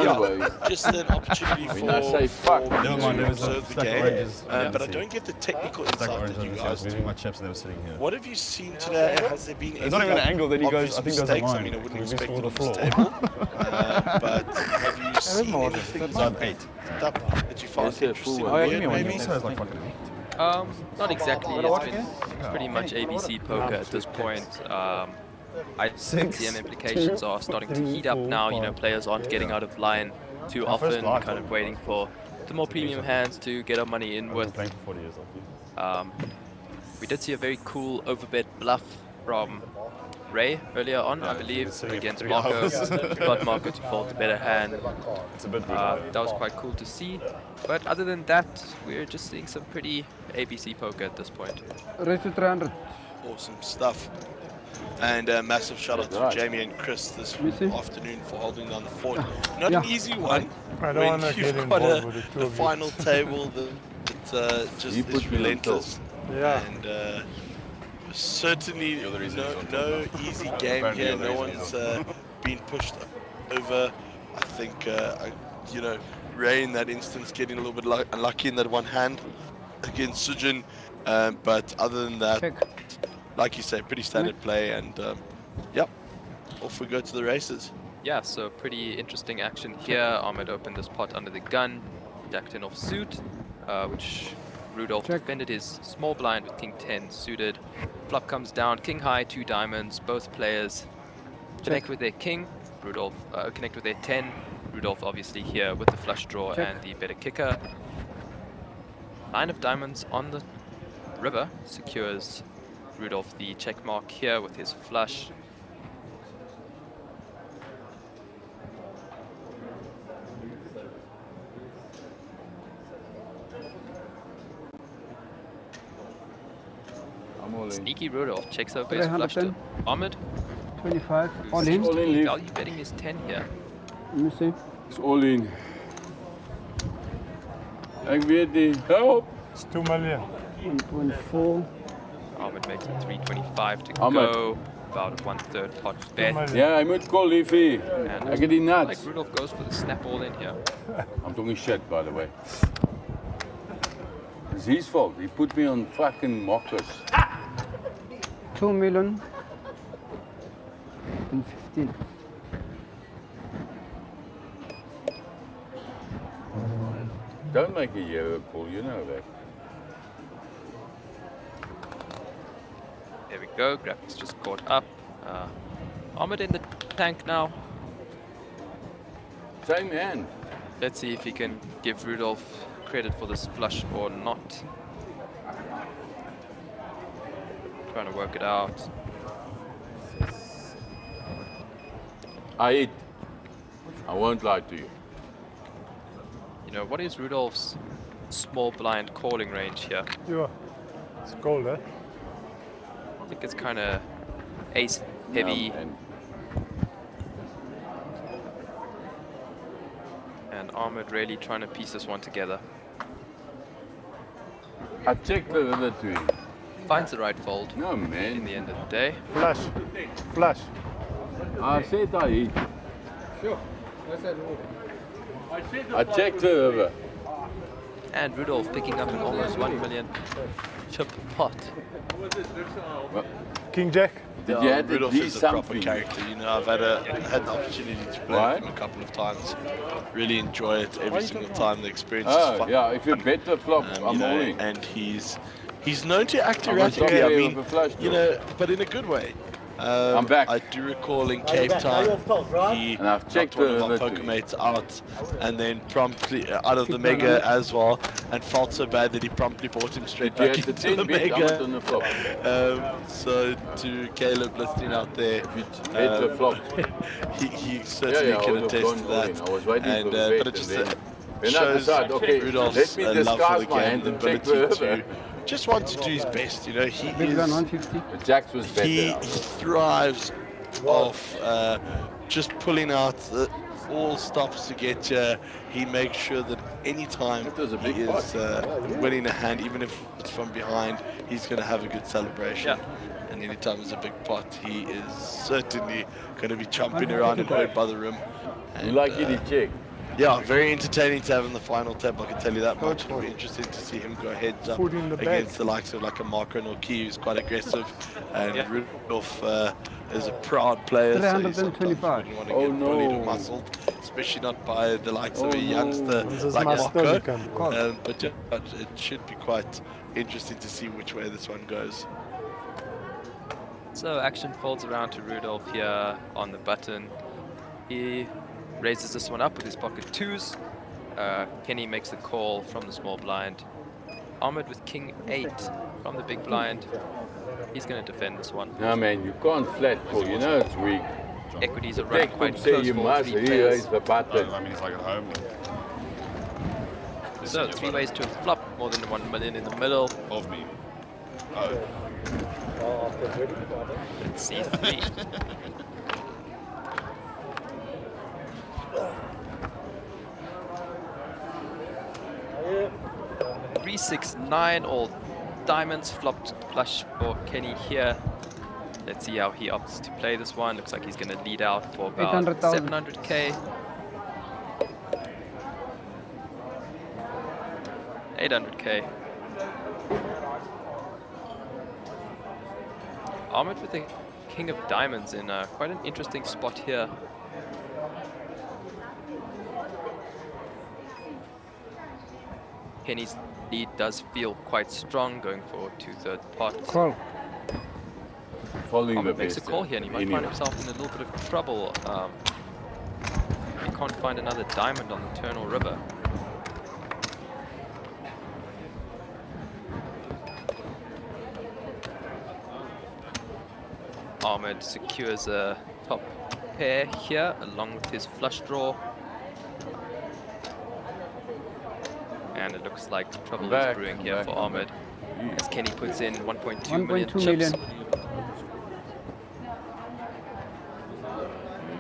Don't worry. just an opportunity When I say for fuck, me Never to mind, there was a observe the stack of game, oranges. but I don't get the technical Stack of insight oranges that on you the side. I was guys do. moving my chips and they were sitting here. What have you seen today? Has there been any It's not even an angle, then he goes, obvious I think those are mistakes? I mine. mean, I wouldn't We expect missed it all on the this floor. table. But have you seen anything So I have 8. that you found It's a interesting full or one. weird, maybe? So it's like fucking 8. Not exactly. It's been pretty much ABC poker at this point. I think the implications are starting to heat up now. You know, players aren't getting out of line too often, kind of waiting for the more premium hands to get our money in with. Playing for 40 years, obviously. We did see a very cool overbet bluff from Ray earlier on, I believe, against Marco. Got Marco to fold the better hand. It's a bit That was quite cool to see. But other than that, we're just seeing some pretty ABC poker at this point. Raise to 300. Awesome stuff. And a massive shout out to Jamie and Chris this afternoon for holding down the fort. Not an easy one I don't when want to you've get got involved with the two the of you. final table that just You put is me on relentless. Yeah. And certainly no easy game here. No one's been pushed over. I think, you know, Ray in that instance getting a little bit unlucky in that one hand against Sujin. But other than that, like you say, pretty standard play, and yep, off we go to the races. Yeah, so pretty interesting action here. Ahmed opened this pot under the gun, jacked in offsuit, which Rudolph defended his small blind with king 10 suited. Flop comes down, king high, 2 diamonds. Both players connect with their king. Rudolph connect with their 10. Rudolph obviously here with the flush draw and the better kicker. 9 of diamonds on the river secures Rudolph the check mark here with his flush. Sneaky Rudolph checks over his flush to 310. Ahmed. 25. Who All in. seems to be leave. value betting his 10 here. Let me see. It's all in. Ik weet die. Help! It's 2 million. 1.4. Ahmed makes it 325 to Ahmed. go. About a 1/3 pot bet. Ja, hij moet call, liefie. And Ik heb die nuts. like Rudolph goes for the snap all in here. I'm talking shit, by the way. It's his fault. He put me on fucking mockers. 2 million. And 15. Don't make a yellow call, you know that. There we go. Graphics just caught up. Ahmed in the tank now. Same hand. Let's see if he can give Rudolph credit for this flush or not. Trying to work it out. I won't lie to you. You know, what is Rudolph's small blind calling range here? Yeah. It's cold, eh? I think it's kind of ace heavy. And Ahmed really trying to piece this one together. I checked the other two. Finds the right fold. No, man. In the end of the day. Flash. Flash. I said I eat. Sure. I checked the other. And Rudolph picking up an almost 1 million chip pot. King Jack. Did you have to Rudolph do is a proper something? character. You know, I've had the opportunity to play with him a couple of times. Really enjoy it every single time. The experience is fun. Yeah, if you bet the flop, You I'm know, all in. and he's known to act I'm erratically. I sorry, mean, with a flash you know, but in a good way. I'm back. I do recall in Cape Town, he And I've checked knocked one of the our other poker two. mates out, and then promptly out of the mega as well, and felt so bad that he promptly bought him straight You back had the into the 10 bet, I'm mega. on the flop. So to Caleb listening out there, bet the flop. he certainly I can would have attest to gone all in. that. I was waiting And for the bet, but it and just then I shows decided, okay, Rudolph's let me love for the disguise my game, hand the and check ability the to just want to do his best. You know, he Big is. gun 150. The jacks was better. He thrives off just pulling out all stops to get you. He makes sure that any time he is winning a hand, even if it's from behind, he's going to have a good celebration. And anytime there's a big pot, he is certainly going to be jumping around and heard by the room. And, You like it, check. Yeah, very entertaining to have in the final tap, I can tell you that much. It'll be interesting to see him go heads up Food in the against bag. the likes of like a Marco Norki, who's quite aggressive, and Rudolph is a proud player, so he sometimes 325. wouldn't want to get bullied or muscled, especially not by the likes of a youngster This is like my Marco. stomach. But yeah, it should be quite interesting to see which way this one goes. So action folds around to Rudolph here on the button. He raises this one up with his pocket twos. Kenny makes the call from the small blind. Ahmed with king 8 from the big blind. He's going to defend this one. No, man, you can't flat call. You know it's weak. Equities are running Take quite say close you for must. 3 He players. raised the button. That means like at home. So 3 ways to a flop, more than 1 million in the middle. Of me. Oh. Let's see 3. 369, all diamonds, flopped flush for Kenny here. Let's see how he opts to play this one. Looks like he's going to lead out for about 800,000. 700k. 800k. Ahmed with the king of diamonds in quite an interesting spot here. Kenny's lead does feel quite strong, going for 2/3 pot. Call. Following Ahmed the makes a best, call here, and he might anyway. find himself in a little bit of trouble. He can't find another diamond on the Turnal River. Ahmed secures a top pair here, along with his flush draw. And it looks like trouble is brewing here for Ahmed. as Kenny puts in 1.2 1.2 million million. chips.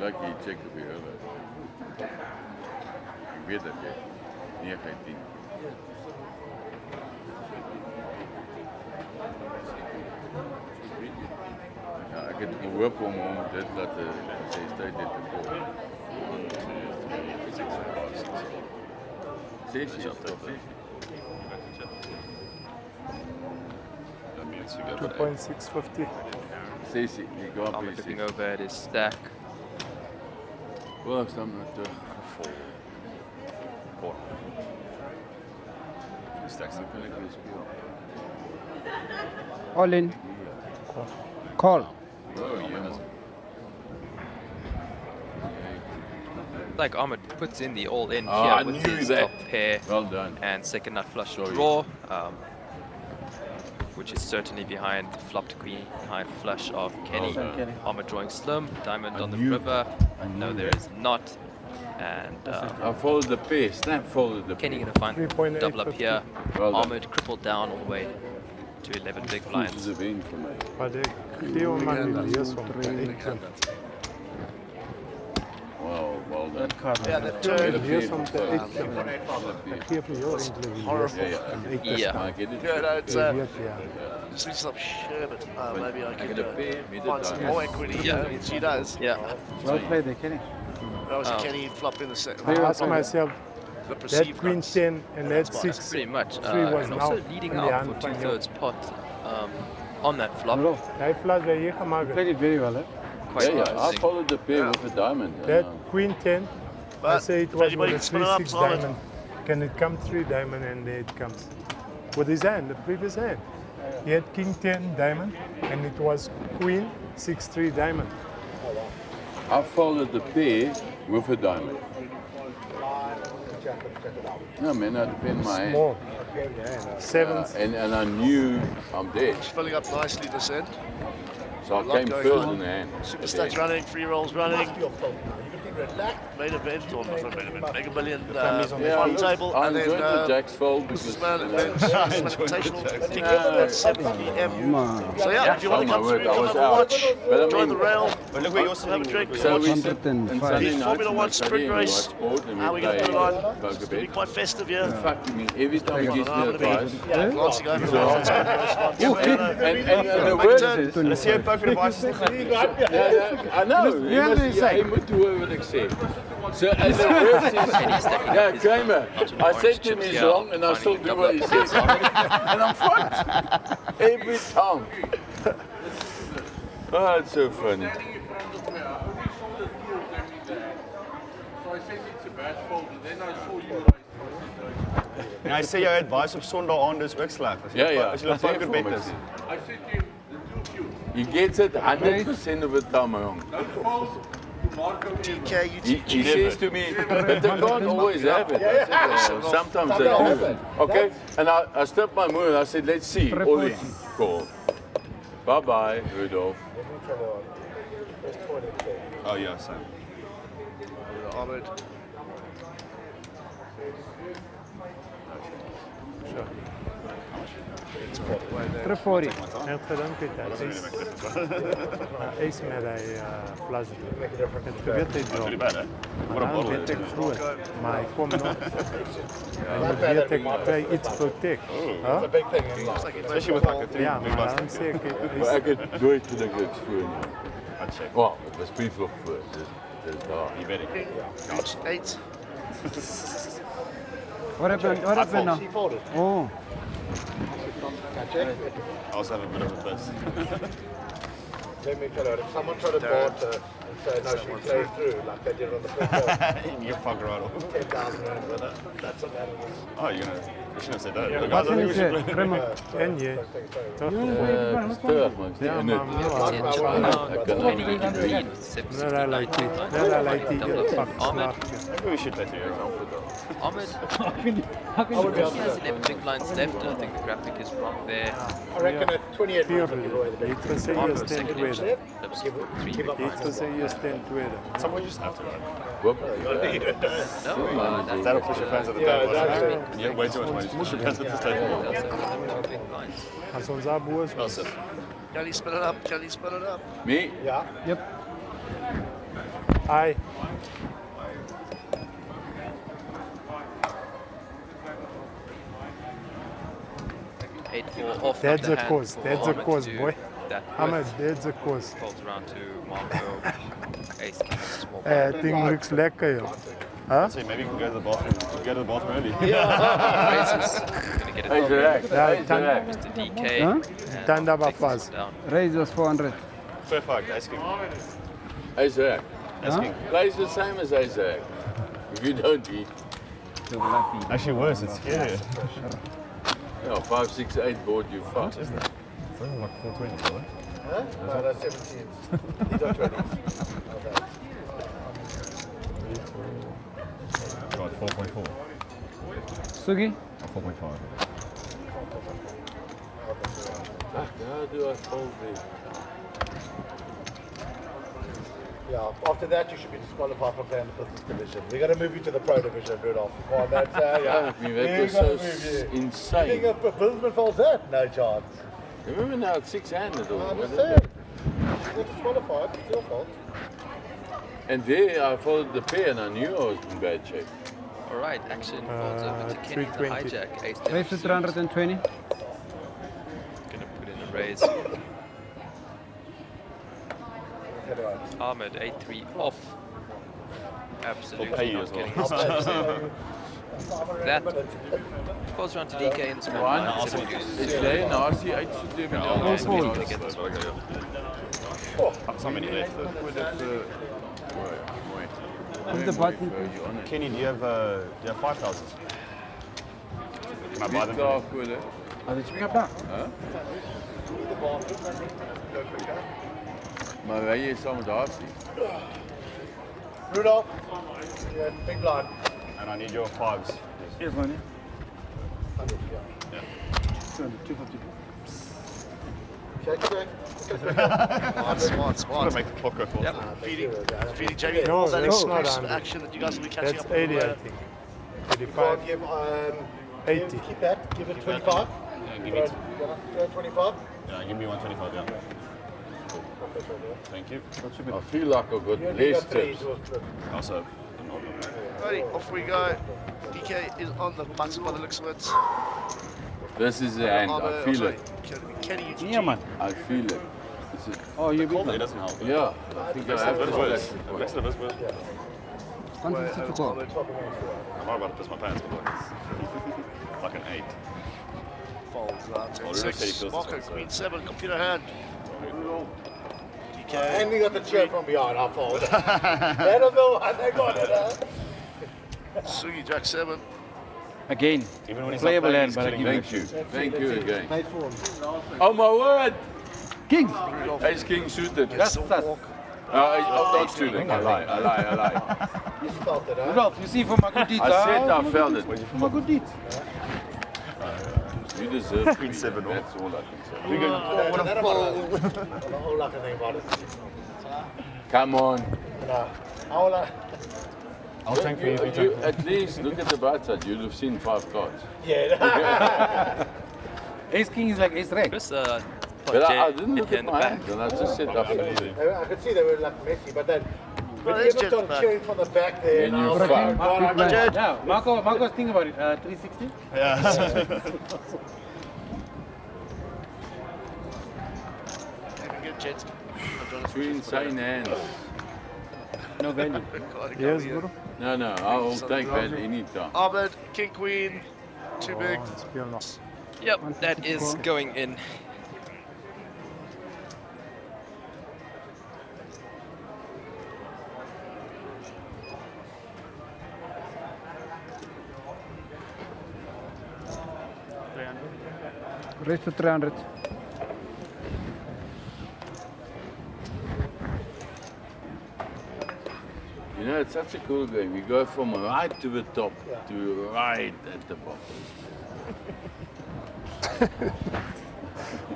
Lucky je check op je hulp. Ik weet dat je 19. Ja, ik heb geholpen om dit laten steeds dit te kopen. 6 is toch? 2.650. Ceci, die gaat Ahmed looking over at his stack. Well, ik sta nog terug. All in. Call. Like Ahmed puts in the all-in Oh, here I with knew his that. top pair Well done. and second nut flush draw, which is certainly behind the flopped queen high flush of Kenny. Well done. Ahmed drawing slim, diamond on the knew- river. I knew No, there that. is not. And I followed the pair, snap followed the Kenny pair. gonna find 3.850. double up here. Well done. Ahmed crippled down all the way to 11 big This blinds. is a win for me. Maar ik Theo mag niet lezen van Wow, well done. Yeah, the turn. Lees van de ik geef je heel Horrible. Yeah. Maar ik heb het. Yeah, no, it's ja. just needs some Sherbet. Maybe I could a pair, find some more equity. Yeah. She does. Yeah. Well played there, Kenny. That was Oh. Kenny flop in the second. I ask myself, The that perceived queen nuts. 10 and that That's 6 Pretty much. 3 was And now also leading in the up hand for van jou. 2/3 pot on that flop. Hij heeft flush bij hier gemaakt. Played it very well, eh? Quite Yeah, I interesting. followed the pair with the diamond. That queen 10, I But say it was anybody with a can spin it up, 3-6 solid. diamond. Can it come 3 diamond and there it comes. With his hand, the previous hand. He had king 10 diamond and it was queen 6-3 diamond. I followed the pair with a diamond. No man, I depend my hand. Small. Seventh. And I knew I'm dead. It's filling up nicely this end. So I A lot came going first on. in the hand. Super at the stats end. running, free rolls running. Main event or not main event, Mega Million on table, I and then enjoyed the Jack's fold because Businessman event, Invitational kicking No, off at 7 p.m. So yeah, if you want to come Oh, my through, word, I come was have a out. watch, But I join mean- the rail, But look where you're have a drink, So we watch sit and the Sunday night Formula and One I sprint study and race. watch sport and we How are we going to put it play on? It's poker going to be bet. quite festive here. In fact, I mean, every time he gives me I'm advice, going to be glancing over the rails. and the worst is, En dan zie je ook poker advice is niet goed. I know. He must do what I say. So, and the worst is, yeah, Kramer, I said to him he's wrong and I still do what he says. And I'm fucked. Every time. Oh, it's so funny. En hy sê jou advice op Sondag aand is ook sleg. Ja, As jy op poker bet is. He gets it 100% of the time wrong. DK, He says to me, but they can't always have it. I said, well, sometimes they do. Okay, and I stepped my move and I said, let's see. All in. Cool. Bye-bye, Rudolph. Oh yeah, so. Ahmed. Terug voor je. Hij had gedaan, Piet. Hij is met hij flush. Het gebeurt niet wel. Dan weet ik vroeger. Maar ik kom nog. En weet ik bij iets protect. That's a big thing. Especially with like a Ja, big maar bust. dan zeg ik... Maar ik heb nooit toen ik het voor. Well, het was pre-flop first. Dus daar. You bet it. Gosh, 8. What happened now? Oh. I also have a bit of a bust. Let me tell you, if someone tried to board and say, no, she played through, like they did on the first You fuck right off. 10,000 rand with it, that's a matter Oh, you shouldn't have said that. Ja, The wat guys is are het? En je? Toch? Het is terug, man. Ja, En maar ik kan Kenny niet in green, Net hij lijkt die. Net hij lijkt die. Fuck, slaag. Maybe we should bet here. Ahmed, he has 11 big blinds left, and I think the graphic is wrong there. I reckon at 28 Vier. Je hebt gezegd je Ahmed, steekt second weer. inch, flips for 3 big Je hebt blinds. gezegd je biggest tent to wear. Someone just have to, right? Whoop. Is that what push your fans at the table? Yeah, way too much money to push your fans at this table. As ons daar bo is. Can you spin it up? Can you spin it up? Me? Ja. Yep. Hi. Off That's the a hand cause. for That's a Ahmed cause, to do boy. that Ahmed, with. that's a cause. Folds around to Marco. Ace king small That thing looks lekker, yo. Huh? So maybe you can go to the bathroom. You can go to the bathroom early. Raises. Gonna get it Hey, done. Zach. Mr. DK. Tanda Bafaz. Raise was 400. Perfect, ice king. Isaac. Ice king. Plays the same as Isaac. If you don't eat. Actually worse, it's scary. Yeah, 5, 6, 8 board you fuck. Isn't it? It's only like 420, right? Huh? No, that's 17. These are 20s. Got 4.4. Sugi? 4.5. How do I fold this? Yeah, after that you should be disqualified from playing the business division. We're going to move you to the pro division, Rudolph. Come on, that's yeah. That was so insane. You think a businessman folds that? No chance. Remember now it's 6-handed or I'm what just is saying. that? You're disqualified. It's your fault. And there I followed the pair and I knew I was in bad shape. Alright, action folds over to Kenny the 320. hijack. Ace Raise to 320. Gonna put in a raise. Ahmed 8-3 off. Absolutely We'll pay you not as well. getting his chips in. That falls around to DK in the small One, line. it's there, now I see 8 to do. To get this one. How many left? Hit the button. Kenny, do you have 5,000? Can I buy them? Are they chipping up now? Huh? Maar wij hier samen daar zien. Rudolph, yeah, big blind. And I need your 5s. Here's money. 100, Yeah. 250. Shake it. Smart. Gotta make the clock go faster. Feeding Jamie No, all that that's not exclusive 100. action that you guys will be catching That's up on. 80, I think. 85. Give, 80. keep that. Give it 25. Yeah, give me 25. Yeah, give me 125, yeah. Thank you. I feel like I've got less tips. Also, Ready, off we go. DK is on the button by the looks of it. This is the hand, I feel it. Kenny, Yeah, man. I feel it. Oh, you beat it them. doesn't help. Yeah, I think I have That's to worse. split. That's the best word. 150 to go. I'm not about to piss my pants, but like an 8. Folds out. Well, Rudolph said he 6. feels Marco, this one, so- Queen 7, computer hand. DK. And we got the cheer from behind our fault. They don't know what they got it, huh? Sugi, Jack 7. Again, Even when he's playable not hand, playing, but I he's give killing it. Thank you again. Made for him. Oh my word! Kings! Ace King suited. That's us. Not suited. I lie. You felt it, huh? Rudolph, you see for my good deeds. I said I felt it. For my good deeds. You deserve Queen 7 off. That's all I can say. We go. What a fool. All I can think about it. Come on. No. I'll tank for you. You at least look at the bright side. You'd have seen 5 cards. Yeah. Ace King is like Ace Reg. Chris, But I didn't look at my hand, and I just said I felt it. I could see they were like messy, but then Well, when it's you just on back. cheering from the back there, And and I you was fuck. like, God, I'm Good man. Yeah, Marco's thinking about it. 360? Yeah. Good gents. Two insane hands. No value. Yes, bro. No, I'll take that anytime. Ahmed, King Queen, too big. Still not. Yep, that is going in. Raise to 300. You know, it's such a cool game. You go from right to the top to right at the bottom.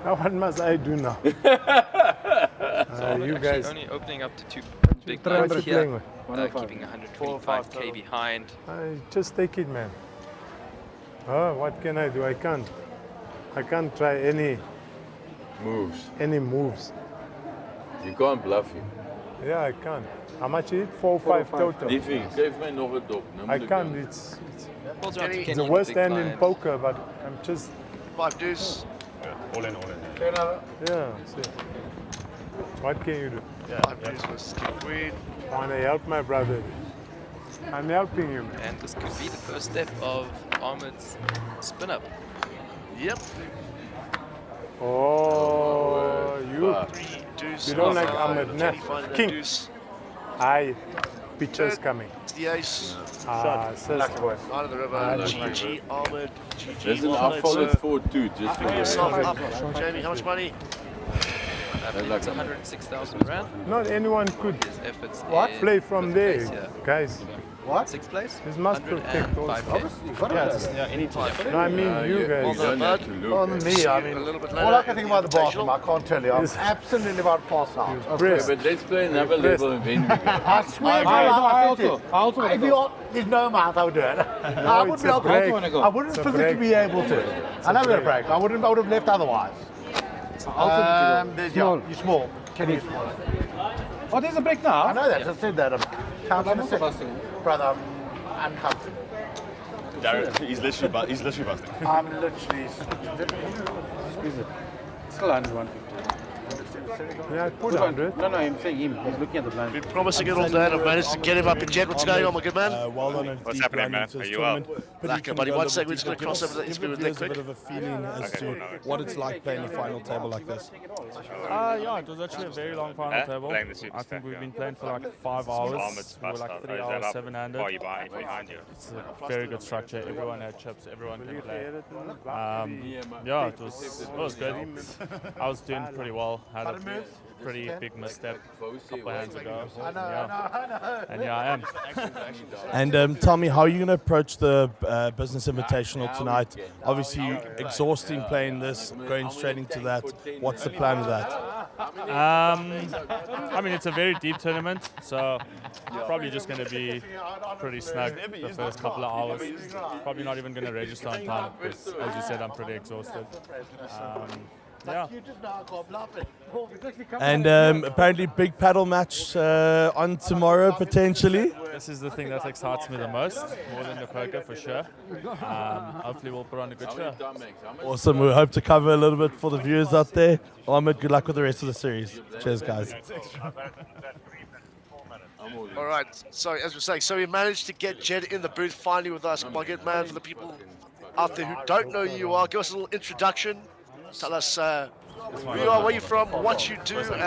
Now what must I do now? So You actually guys. only opening up to 2 big What night you here, playing with? keeping 125k behind. Just take it, man. Oh, what can I do? I can't try any moves. You can't bluff him. Yeah, I can't. How much is it? 4-5 total. Geef mij nog een dop. I can't. It's the worst hand in poker, but I'm just 5 deuce. All in. yeah. See. What can you do? Yeah, 5 deuce versus king queen. I want to help my brother. I'm helping you, man. And this could be the first step of Ahmed's spin up. Yep. Oh, you don't like Ahmed, nah. King. Aye, pictures coming. The ace. Says Out of the river. GG, Ahmed. GG, There's an Ahmed. afval at 4-2, just Pick yourself up. Jamie, how much money? It's 106,000 rand. Not anyone could Efforts play from there, guys. What? 6th place? This must protect also. Yeah, anytime. No, I mean you guys. On me, I mean, all I can think about the bottom, I can't tell you. I'm absolutely about to pass out. Okay, but let's play another level and then we go. I swear, I also if there's no amount I would do it. I wouldn't be able to. I wouldn't physically be able to. I know we're a break. I would have left otherwise. You're small. Can you small? Oh, there's a break now. I know that. I said that. I'm counting the six. Brother, I'm uncomfortable. Darren, he's literally busting. I'm literally. Squeeze it. Still under 150. Yeah, put 100. No, I'm saying him. He's looking at the blind. Been promising it all day, and I've managed to get him up in jet. What's going on, my good man? Well done. What's happening, man? Are you up? Lacquer, buddy. 1 second, we're just going to cross over the interview with Nick A quick. bit of a feeling as to what it's like playing a final table like this. Yeah, it was actually a very long final table. Playing the super I think stack, we've yeah. been playing for like 5 hours. Ahmed's We were bust like out. 3 Is hours, that up? 7-handed. Oh, you behind you. It's a very good structure. Everyone had chips. Everyone can play. Yeah, it was good. I was doing pretty well. Had a pretty big misstep a couple hands ago. I know. And yeah, I am. And tell me, how are you going to approach the business invitational tonight? Obviously, exhausting playing this, going straight into that. What's the plan with that? I mean, it's a very deep tournament, so probably just going to be pretty snug the first couple of hours. Probably not even going to register on time because, as you said, I'm pretty exhausted. Yeah. And apparently big paddle match on tomorrow potentially. This is the thing that excites me the most, more than the poker for sure. Hopefully we'll put on a good show. Awesome. We hope to cover a little bit for the viewers out there. Ahmed, good luck with the rest of the series. Cheers, guys. All right. So, as we're saying, so we managed to get Jed in the booth finally with us. My good man, for the people out there who don't know who you are, give us a little introduction. Tell us who you are, where you're from, what you do, and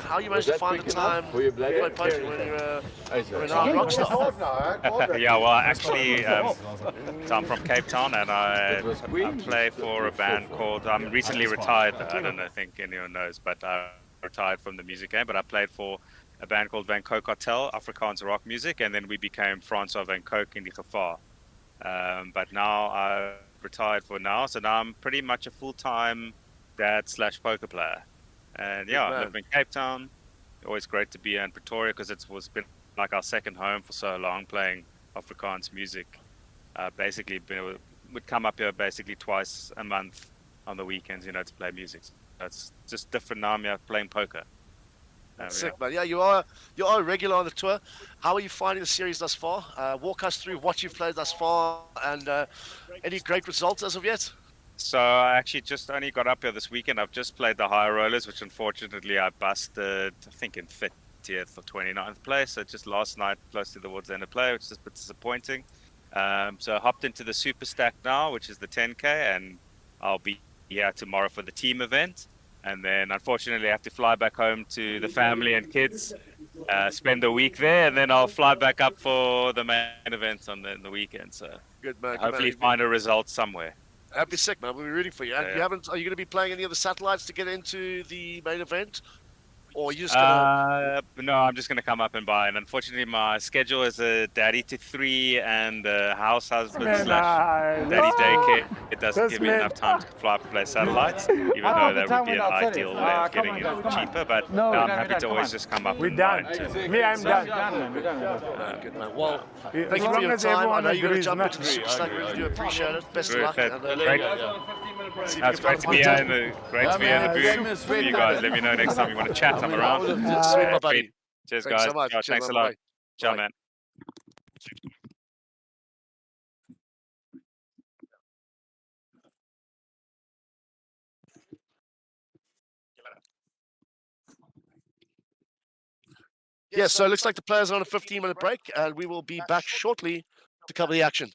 how you managed to find the time to play poker when you're an art rock star. Yeah, well, actually, so I'm from Cape Town, and I play for a band called, I'm recently retired, I don't think anyone knows, but I retired from the music game, but I played for a band called Van Coke Cartel, Afrikaans rock music, and then we became Francois Van Coke in the Gevaar. But now I've retired for now, so now I'm pretty much a full-time dad / poker player. And yeah, I live in Cape Town. Always great to be in Pretoria because it was been like our second home for so long, playing Afrikaans music. Basically, would come up here basically twice a month on the weekends, to play music. So it's just different now. I'm playing poker. Sick, man. Yeah, you are a regular on the tour. How are you finding the series thus far? Walk us through what you've played thus far and any great results as of yet? So I actually just only got up here this weekend. I've just played the higher rollers, which unfortunately I busted, I think in 30th or 29th place. So just last night, close to towards the end of play, which is a bit disappointing. So I hopped into the super stack now, which is the 10K, and I'll be here tomorrow for the team event. And then, unfortunately, I have to fly back home to the family and kids, spend a week there, and then I'll fly back up for the main event on the weekend. So, good man. Hopefully, find a result somewhere. That'd be sick, man. We'll be rooting for you. And are you going to be playing any other satellites to get into the main event? or you just gonna? No, I'm just gonna come up and buy. And unfortunately, my schedule is a daddy to 3 and a house husband Man, / daddy daycare. It doesn't give me enough time to fly up and play satellites, even though that would be an ideal way of getting it cheaper. But No, I'm happy to always just come up We're and buy. done. Me, I'm done. Good man. Well, As thank you for long your as time. I everyone know you're gonna agrees, jump no? into the super stack. Really do appreciate it. Best of luck. Great. And, Great. see if It's you great can to be here in the booth. You guys, let me know next time you want to chat. I'm around. Sweet, my buddy. Cheers, Thanks guys. so much. Ciao, Cheers, thanks a man. lot. Bye. Ciao, Bye. man. Yeah, so it looks like the players are on a 15-minute break, and we will be back shortly to cover the action.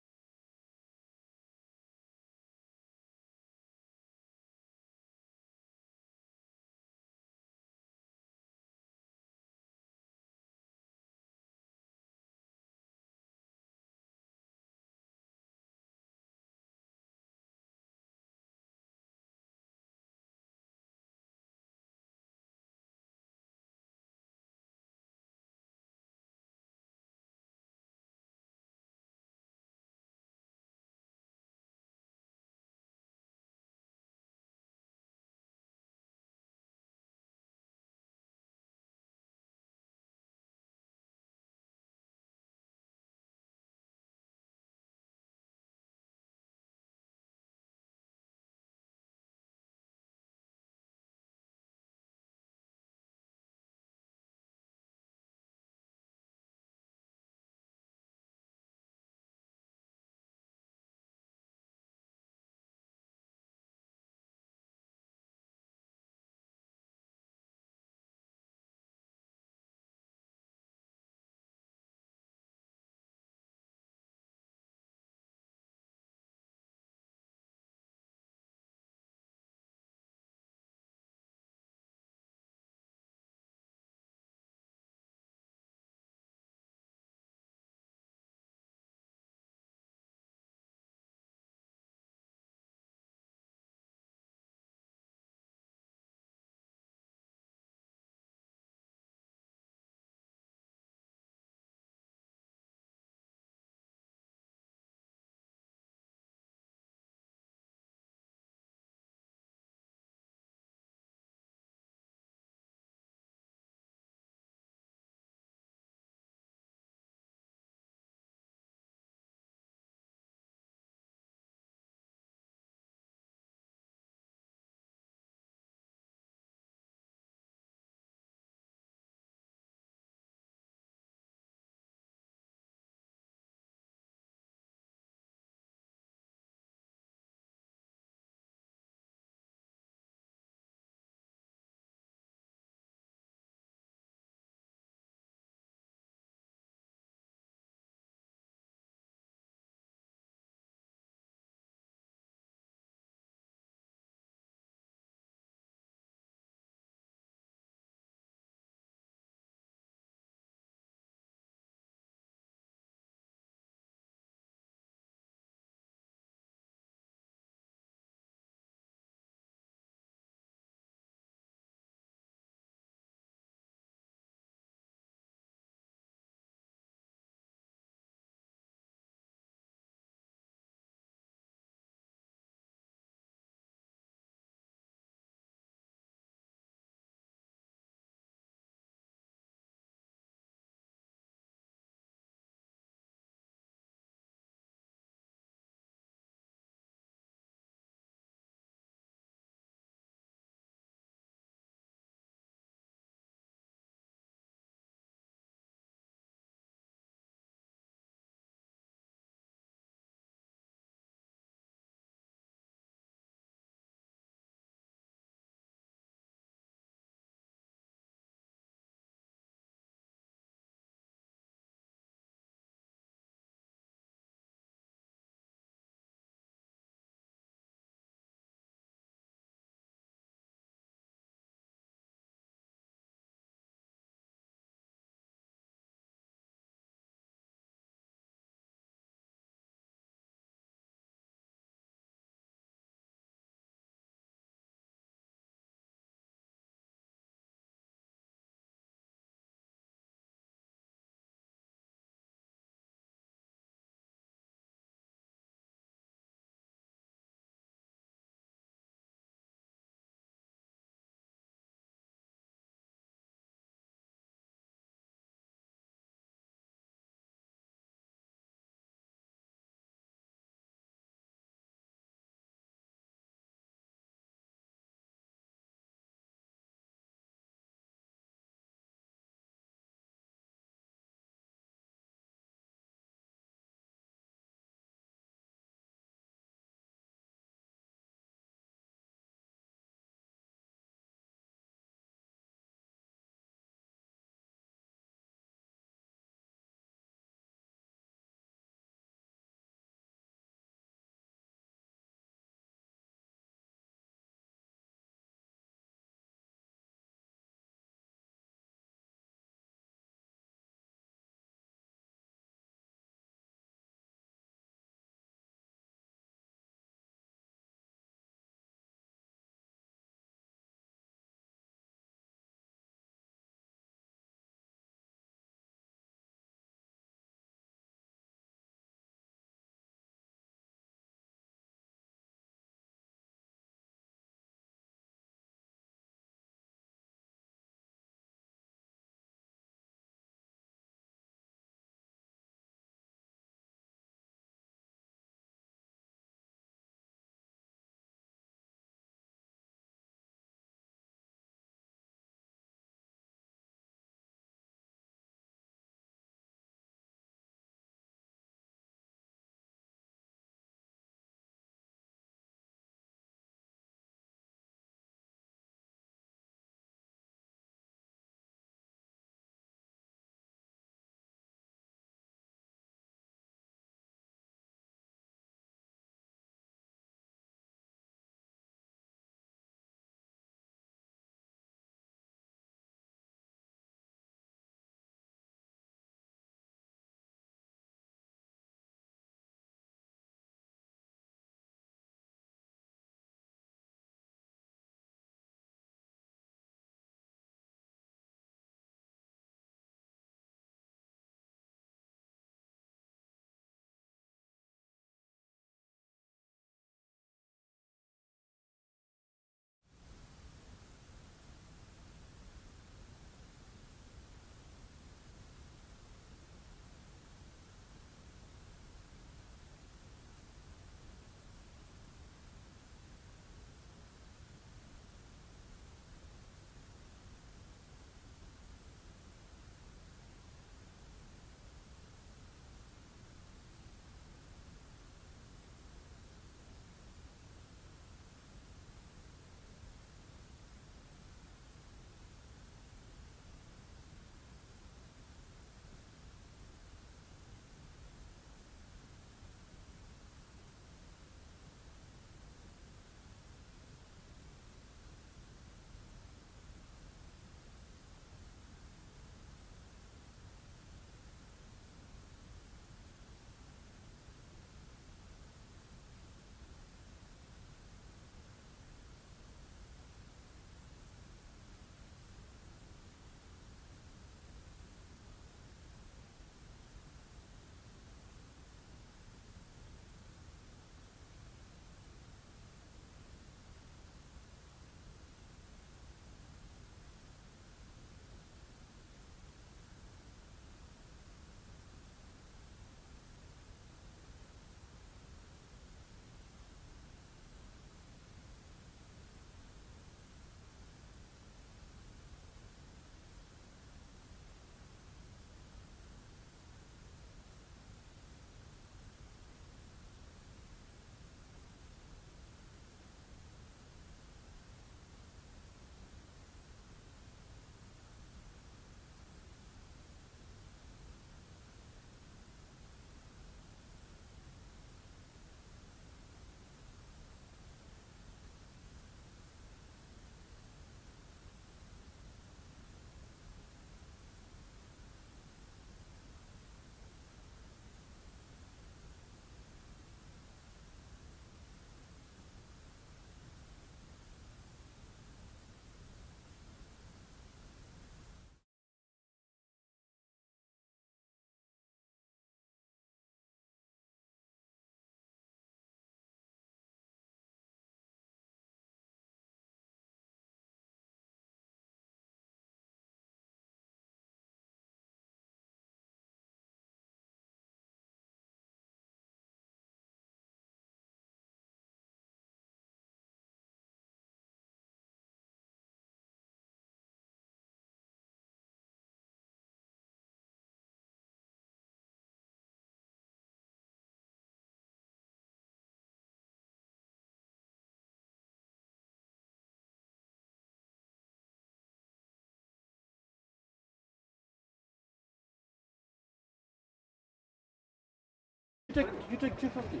You take 250.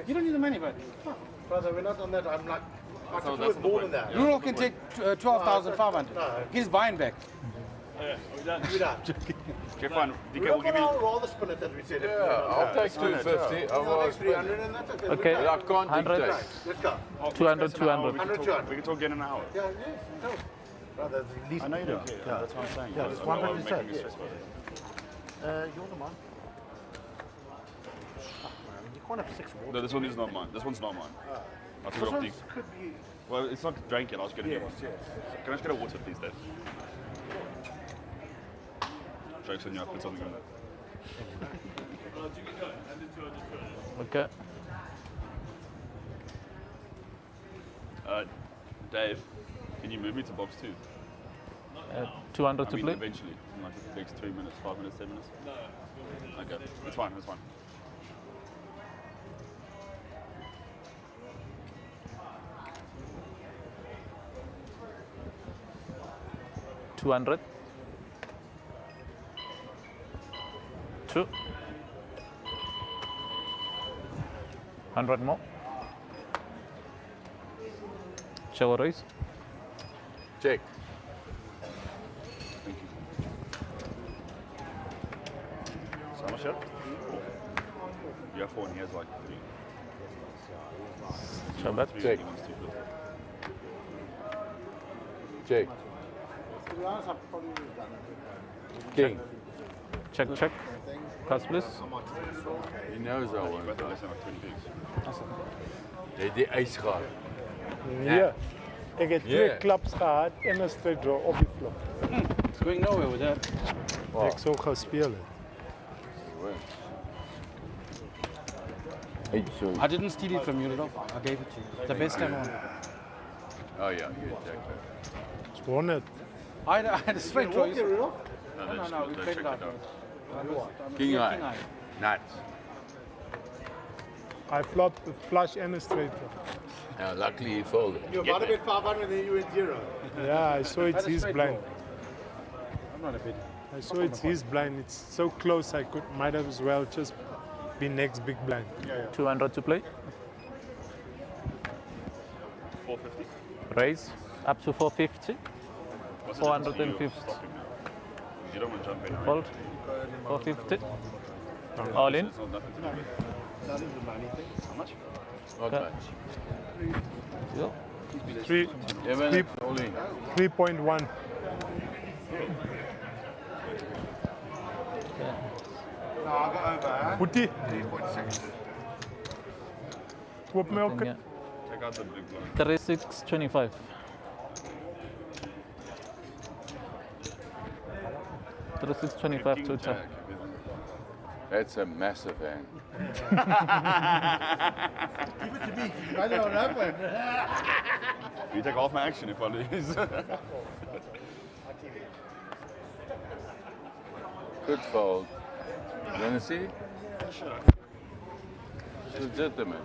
You don't need the money, but Brother, we're not on that. I'm like, I can do that's it more than that. Rural can take 12,500. No. He's buying back. Yeah, we're done. We're done. Jeff, fine. DK will give I'll you. rather spin it as we said. Yeah, I'll take 250. I'll take 300 and that's okay. Okay. I can't 100. dictate. Let's go. 200, 200. 100, 200. We can talk again in an hour. Yeah, no. Brother, at least. I know you do. Yeah, that's what I'm saying. Yeah, I it's was 150 making cents. a stress about it. You're the man. You can't have 6 more. No, this one is not mine. This one's not mine. I took it off the. Could be. Well, it's not drank yet. I was getting it. Yes. Can I just get a water, please, Dave? Jokes on you. I put something on there. Okay. Dave, can you move me to box 2? 200 I to mean, play. eventually. Like it takes 3 minutes, 5 minutes, 10 minutes. No. Okay, it's fine. It's fine. $200. 2. 100 more. Shower raise. Check. Thank you. So how much here? You have 4 and he has like 3. Show bet. Check. Check. To be honest, I've probably done it. King. Check, check. Pass, please. He knows I want Better less than like 20 pigs. Jy die ys gehad. Ja. Ik heb 2 Yeah. klaps gehad en een straight draw op die vlog. It's going nowhere with that. Ik zou gaan spelen. I didn't steal it from you, Rudolph. I gave it to you. The best time on. Oh yeah, you check that. It's won it. I had a straight draw. Walk here, Rudolph. No, we played it out. King eye. Nuts. I flopped the flush and a straight draw. Now luckily he folded. You're about to bet 500 and then you went 0. Yeah, I saw it's his blind. I'm not a bit. I saw it's his blind. It's so close. I might have as well just be next big blind. 200 to play. 450. Raise. Up to 450. What's the difference to you 450. of stopping now? Because you don't want to jump in. Right? Fold. 450. All in. It's not nothing to do with it. That is the money thing. How much? Not Okay. much. Yeah. 3.1. No, I'll go over. Putti. 3.6. Koop my ook. Yeah. Check out the big blind. 3625. 3625 to attack. That's a massive hand. Give it to me. I don't have one. You take half my action if I lose. Good fold. You wanna see? It's legitimate.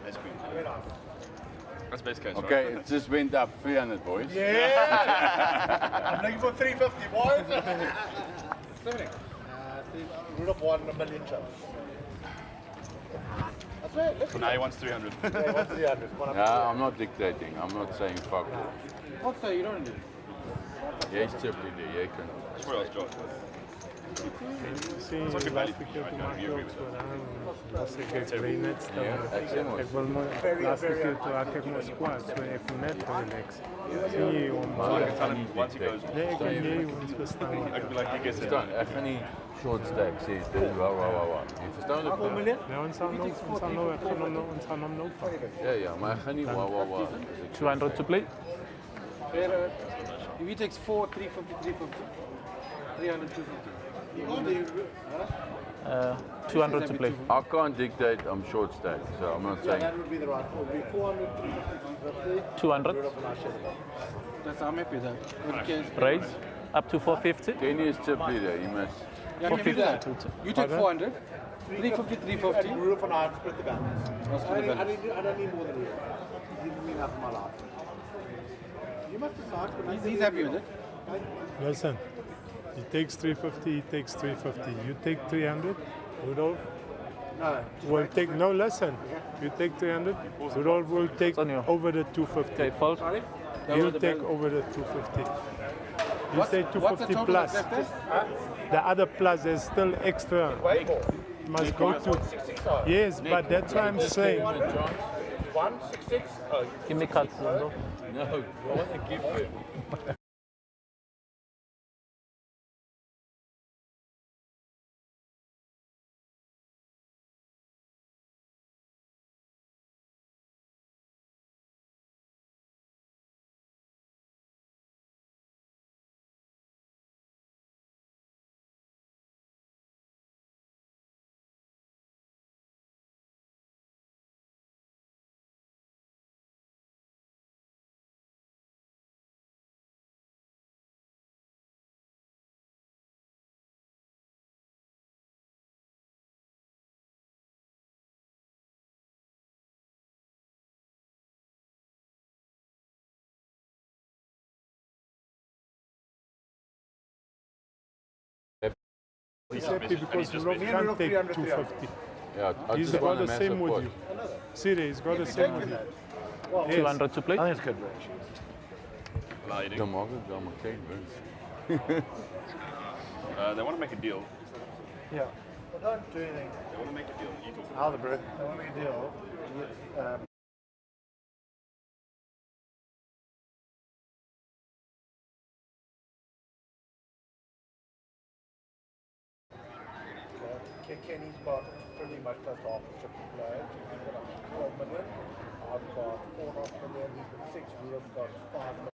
That's best case, Okay, right? it just went up 300, boys. Yeah! I'm looking for 350, boys. Rudolph won $1 million shots. That's right. Look. So now he wants 300. Yeah, he wants 300. Yeah, I'm not dictating. I'm not saying fuck it. What's that? You don't do. Jy's chip leader, jy kan. That's where I was dropped. Sim, Só que laat vale. ik het I maak agree ook with zo aan. Als ik het brain net stel. Ja, ek sê mos. Ik wil maar laatste keer toe ek het my squat, so ek net relax. Zie jy om So I can tell him once he goes. Nee, ek weet nie hoe ons verstaan. I can be like, he gets it. Verstaan, ek gaan nie short stack sê dit wauw. Jy verstaan dit? Ja, ons gaan nou, ons gaan hom nou vat. Ja, maar ek gaan nie wauw. 200 to play. If he takes 4, 350, 350. 300, 250. 200 to play. I can't dictate, I'm short stack, so I'm not Yeah, saying. that would be the right. It would be 400, 350, 200. That's I'm happy with that. Okay. Raise. Up to 450. Kenny is chip leader, he must. Yeah, give me that. You take 400. 350, 350. And Rudolph and I have split the balance. Let's I split the don't balance. need more than you. He's given me enough in my life. You must decide. He's happy with it. Listen, he takes 350, he takes 350. You take 300, Rudolph, We'll take no lesson. You take 300. Rudolph will take over the 250. Okay, false. You take over the 250. You say 250 plus. The other plus, there's still extra. Must go to. Yes, but that's what I'm saying. 166. Give me cuts. No, I want to give you. He's happy because Rob can't take 250. Yeah, I He's just got want the a massive same with pot. you. Seriously, he's got the same with you. Well, 200 to play. I think it's good, Dan mag het, dan mag geen wins. They want to make a deal. Yeah. Well, don't do anything. They want to make a deal. You talk. How the bro? They want to make a deal with. Kenny's got pretty much close to half a trip to play. He's got 12 million. I've got 4.5 million. He's got 6. Rudolph's got 5 million.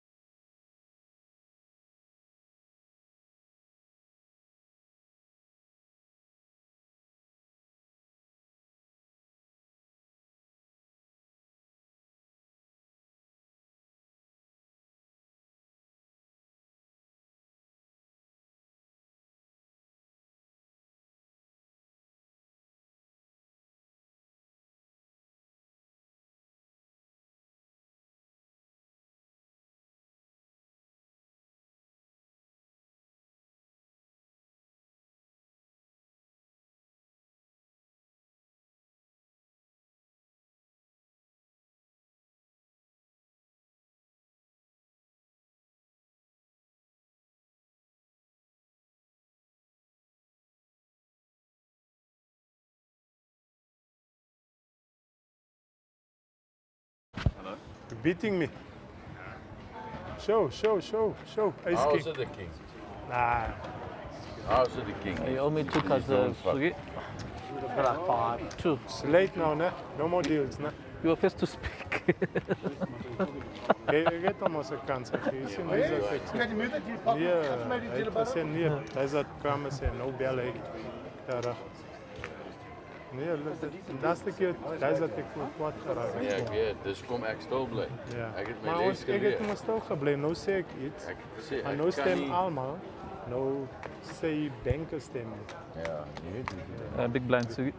Hello? You're beating me. Show. Ice How's king. it the king? Nah. How's it the king? You owe me 2 cuts, Sugi. 2. It's late now, ne? No more deals, ne? You are first to speak. Geef hem ons een kans. Je ziet mij zo goed. Ja, hij fascineert. Hij zat kwamen zijn, nou bel ik. Nee, dat is de keer, hij zat ik voor kwart geraakt. Ja, ik weet, dus kom ik stil blij. Ja. Ik heb Maar mijn ons, lees ik geleerd. heb me stil gebleven, nou zeg ik iets. Maar nou stem allemaal. Nou zei banken stemmen. Ja, Big blind, Sugi.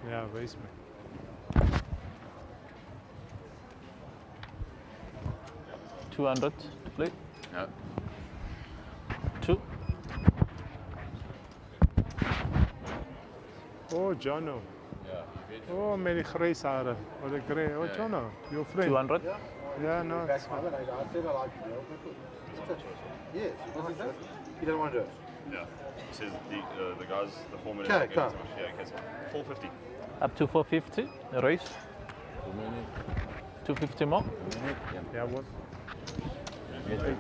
Ja, wees me. $200 to play. Ja. 2. Oh, Jono. Ja, oh, met die grijze haren. Wat ik reed. Oh, Jono, your friend. 200. Ja, no. I said I like you. Yes. What is that? You don't want to do it? Yeah. He says the guys, the foreman. Okay, is come. yeah, okay, so 450. Up to 450. A race. 250 more. Ja, wat?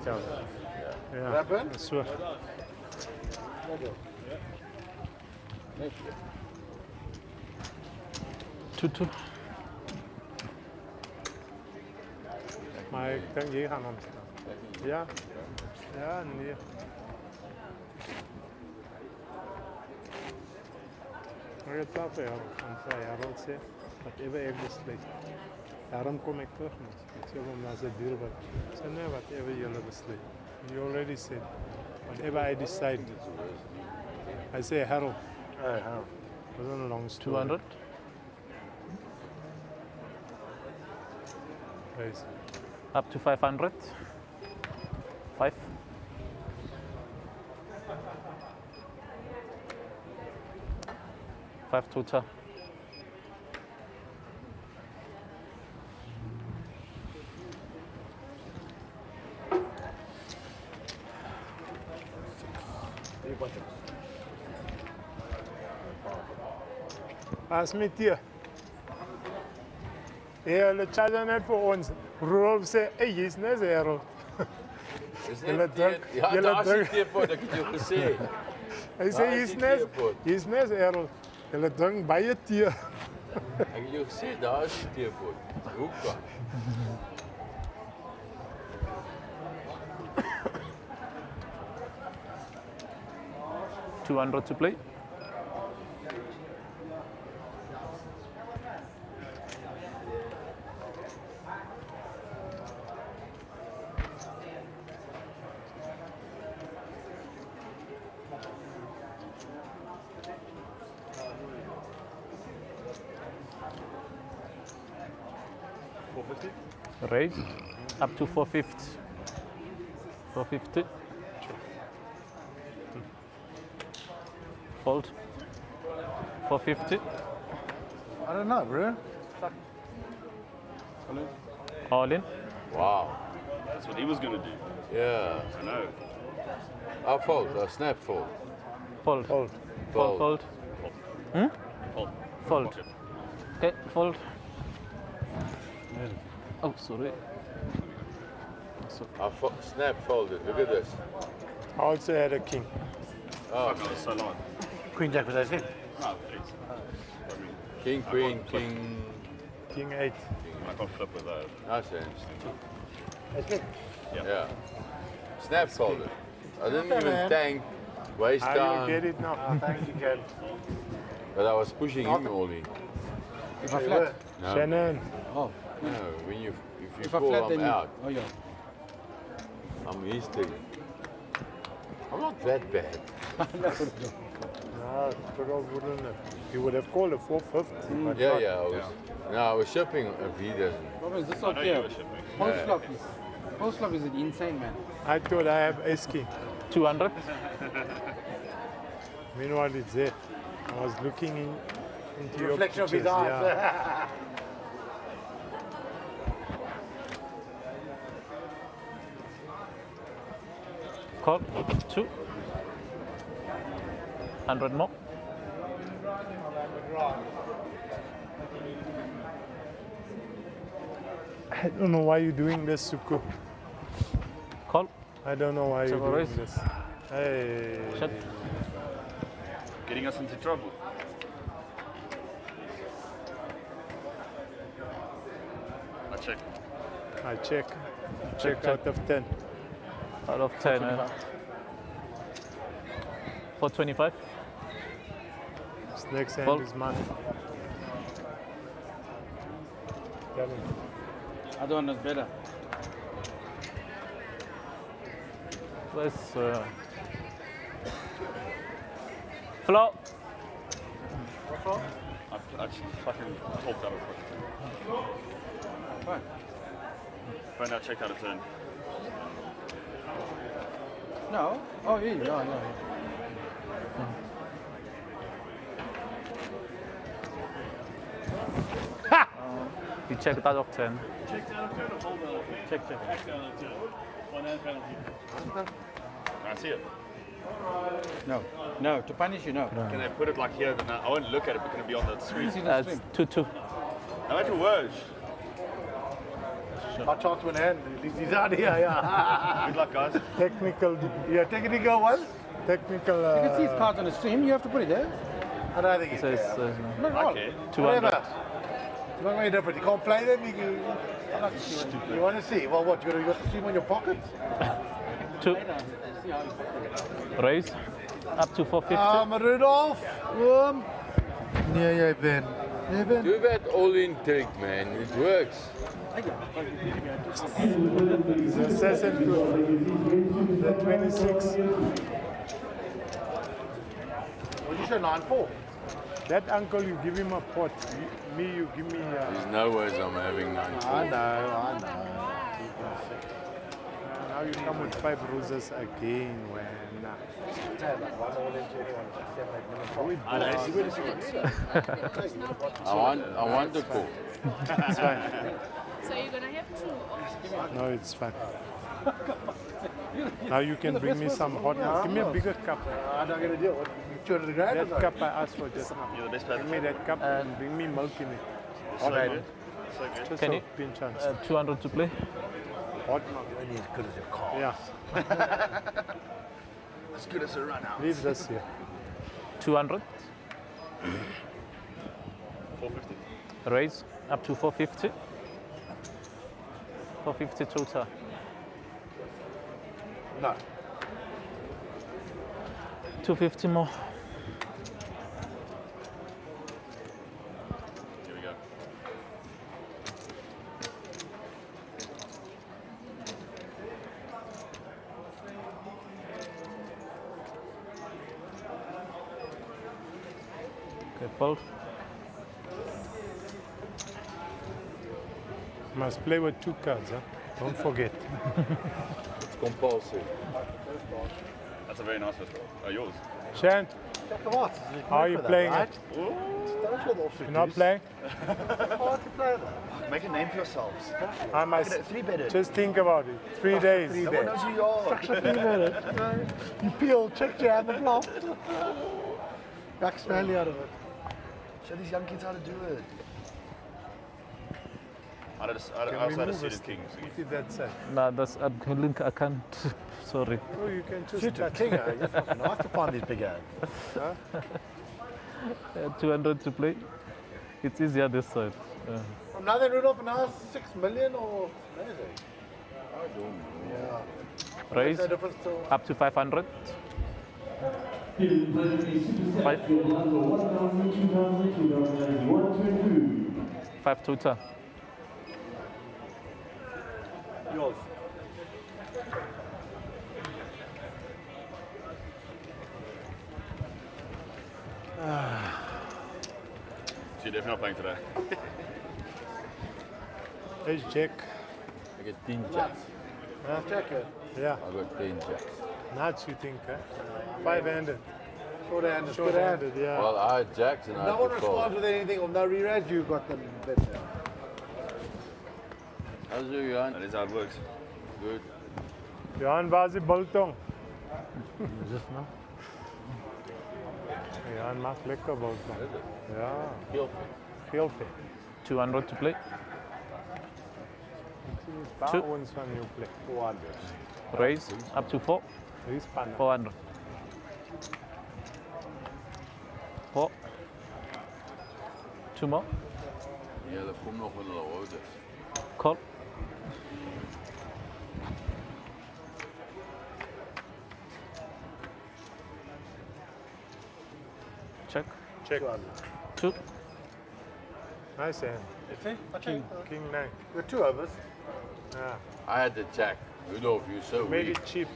Ja. Ja, Rappen? dat is waar. Two. Maar ik denk, hier gaan we staan. Ja? Ja, nee. Maar het is wel van 2 jaar oud, zeg. Whatever ik besluit. Daarom kom ik terug, man. Ik zeg omdat ze duur wordt. Ik zeg, nee, whatever jullie besluit. You already said, whatever I decide. I say, Harold. Hey, Harold. That's a long story. 200. Nice. Up to 500. 5. Five tutor. As met hier. Ja, hulle charge net vir ons. Rolf sê, "Hey, jy's net zero." Is net ja, daar is die teepot, ek het jou gesê. Hy sê jy's net zero. Hulle drink baie tee. Ek het jou gesê, daar is die teepot. Hoeka. $200 to play. Raise up to 450. 450. Fold. 450. I don't know, bro. All in. Wow. That's what he was going to do. Yeah. I know. I'll fold. I'll snap fold. Fold. Fold. Fold. Fold. Hmm? Fold. Fold. Okay, fold. Oh, sorry. I snap folded. Look at this. I also had a king. Oh, so long. Queen Jack was that it? No, please. King, queen, king. King 8. I can't flip with that. Nice hands. That's it. Yeah. Snap folded. I didn't Okay, even man. tank. Waist How down. you get it now? Thank you, Ken. But I was pushing him all in. If I flat? No. Shannon. Oh. No, when you if If you I call, flat, I'm then you... out. Oh, yeah. I'm his thing. I'm not that bad. No, Turov wouldn't have. He would have called a 450. but Yeah, not. yeah. No, I was shipping if he doesn't. Robin, is this I know okay? you were shipping. Post flop is insane, man. I thought I have ace king. 200. Meanwhile, it's there. I was looking into your Reflection of pictures. his eyes. Yeah. Call. 2. 100 more. I don't know why you're doing this, Suku. Call. I don't know why you're Several doing raise. this. Hey. Shut. Getting us into trouble. I check. I check. Check out of 10. Out of 10. 425. This next hand Fold. is mine. Tell me. Other one is better. Let's flow. I actually fucking talked out of it. Fine. Right now, check out a turn. No? Oh, yeah. You check it out of 10. Check out of turn or hold on? Check out of turn. One hand penalty. I see it. No, to punish you, no. Can they put it like here? Then I won't look at it, but can it be on the screen? That's 2-2. No matter worse. Hot chance to an hand. At least he's out here, yeah. Good luck, guys. Technical. Yeah, technical one. Technical. You can see his cards on the stream, you have to put it there. I don't think he's So it's there. Not at all. Okay. 200. Whatever. It's not very different. You can't play them. You want to see? Well, what? You got to see them in your pocket? 2. Raise. Up to 450. Rudolph. Yeah, Ben. Yeah, Ben. Do that all-in trick, man. It works. The assassin to the 26. What did you show? 9-4. That uncle, you give him a pot. Me, you give me. There's no ways I'm having 9. I know. I Now you come with 5 roses again. When I want the call. It's fine. So you're gonna have 2 or? No, it's fine. Now you can bring me some hot milk. Give me a bigger cup. I'm not going to deal with 200 grand. That cup I asked for just now. You're the best Give me that cup and bring me milk in it. So good. So good. Just Can a you? pinch on. 200 to play. Hot milk. Only as good as your car. Yeah. As good as a run out. Leave this here. 200. 450. Raise up to 450. 450 total. No. 250 more. Here we go. Okay, fold. Must play with 2 cards, huh? Don't forget. It's compulsory. That's a very nice first roll. Yours. Shan, Come on. how are you playing it? Don't show the offsuit. You're not playing? Hard to play that. Make a name for yourselves. I must Look at it, 3-betted. just think about it. 3 days. Three No one bet. knows who you are. Structure 3 minutes. You peel, check jam, and flop. Back Stanley out of it. Show these young kids how to do it. I Can also we had a move suited this king. thing? Keep that side. Nah, that's link. I can't. Sorry. Oh, you can just Suited touch king, it. it's not nice to find these big hands. Huh? 200 to play. It's easier this side. From now then, Rudolph, now 6 million or amazing. I don't know. Yeah. Raise What's the difference to up to 500. 5 total. yours? So you're definitely not playing today. Hey, Jack. I get 10 jacks. Huh? Check it. Yeah. I got 10 jacks. Nuts, you think, huh? 5-handed. Short-handed. Short-handed, yeah. Well, I had jacks and I No had one to responds fold. with anything of no re-raise, you got them better. How's it, Johan? That is how it works. Good. Johan Bazi Bultong. Just now. Johan maakt lekker Bultong. Ja. Heel Heel veel. 200 to play. Two ones van you play. 400. Raise up to 4. 400. 4. 2 more. Ja, dat komt nog wel een hoor. Call. Check. Check. 2. Nice hand. Okay. King 9. We're 2 overs. Yeah. I had the jack. Rudolph, you're so Made weak. it cheap.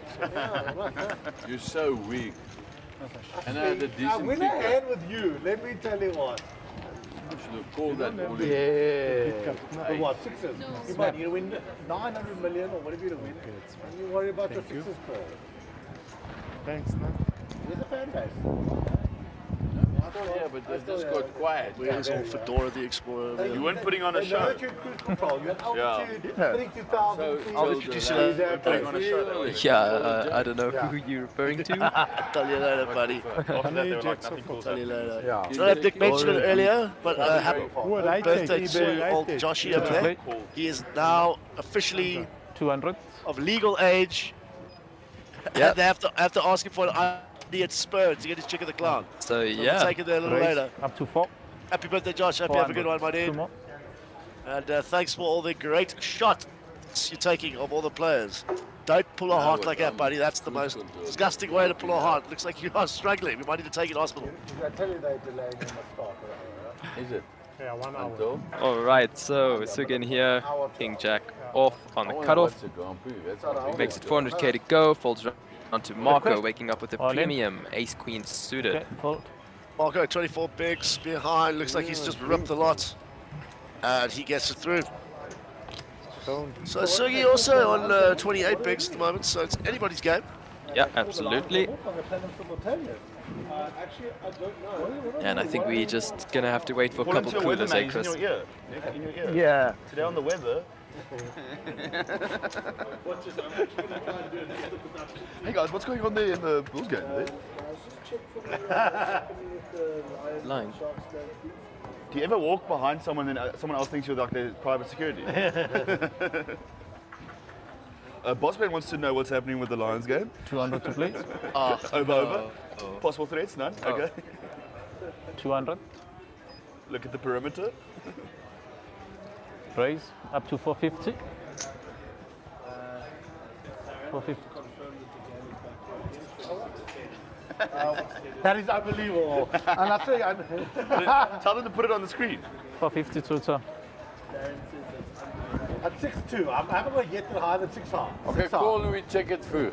You're so weak. And I had a I decent win a kicker. hand with you, let me tell you what. You should have called that bully. Yeah. No. But what, sixes? No. You might need to win 900 million or whatever you to win. And you worry about your Thank you. sixes call. Thanks, man. Here's a fan base. Yeah, but they just got quiet. Where's all Fedora the Explorer? You weren't putting on a They show. know that you're in cruise control. You're at altitude, 32,000 feet. I'll introduce you later. Exactly. Putting on a show. That was I don't know who you're referring to. Tell you later, buddy. After that, they were like, Jacks nothing are cool. Tell you later. Yeah. I don't have Dick mentioned it earlier, but happy Would I birthday take? to Would I old take? Joshie over there. He is now officially 200. of legal age. Yeah. And they have to ask him for an ID at Spur to get his chick of the clown. So We'll yeah. take it there a little Raise later. up to 4. Happy birthday, Josh. Hope you have a good one, my 2 dude. more. And thanks for all the great shots you're taking of all the players. Don't pull a heart like that, buddy. That's the most disgusting way to pull a heart. Looks like you are struggling. We might need to take you to hospital. I tell you they're delaying in the start. Is it? Yeah, 1 hour. Until? Alright, so Sugan here, King Jack off on the cutoff. Makes it 400k to go, folds around to Marco, waking up with a All in. premium ace-queen suited. Okay, fold. Marco, 24 bigs behind. Looks like he's just ripped a lot. And he gets it through. So Sugi also on 28 bigs at the moment, so it's anybody's game. Yeah, absolutely. And I think we just gonna have to wait for a couple coolers, eh, Chris? In your ear. Yeah. Today on the weather. Hey guys, what's going on there in the Bulls game? Lying. Do you ever walk behind someone and someone else thinks you're like their private security? Bossman wants to know what's happening with the Lions game. 200 to play. Over. Possible threats? None? Oh. Okay. 200. Look at the perimeter. Raise up to 450. 450. That is unbelievable. And I think tell them to put it on the screen. 450 total. At 6'2", I'm not going to get higher than 6'5". Okay, call we check it through.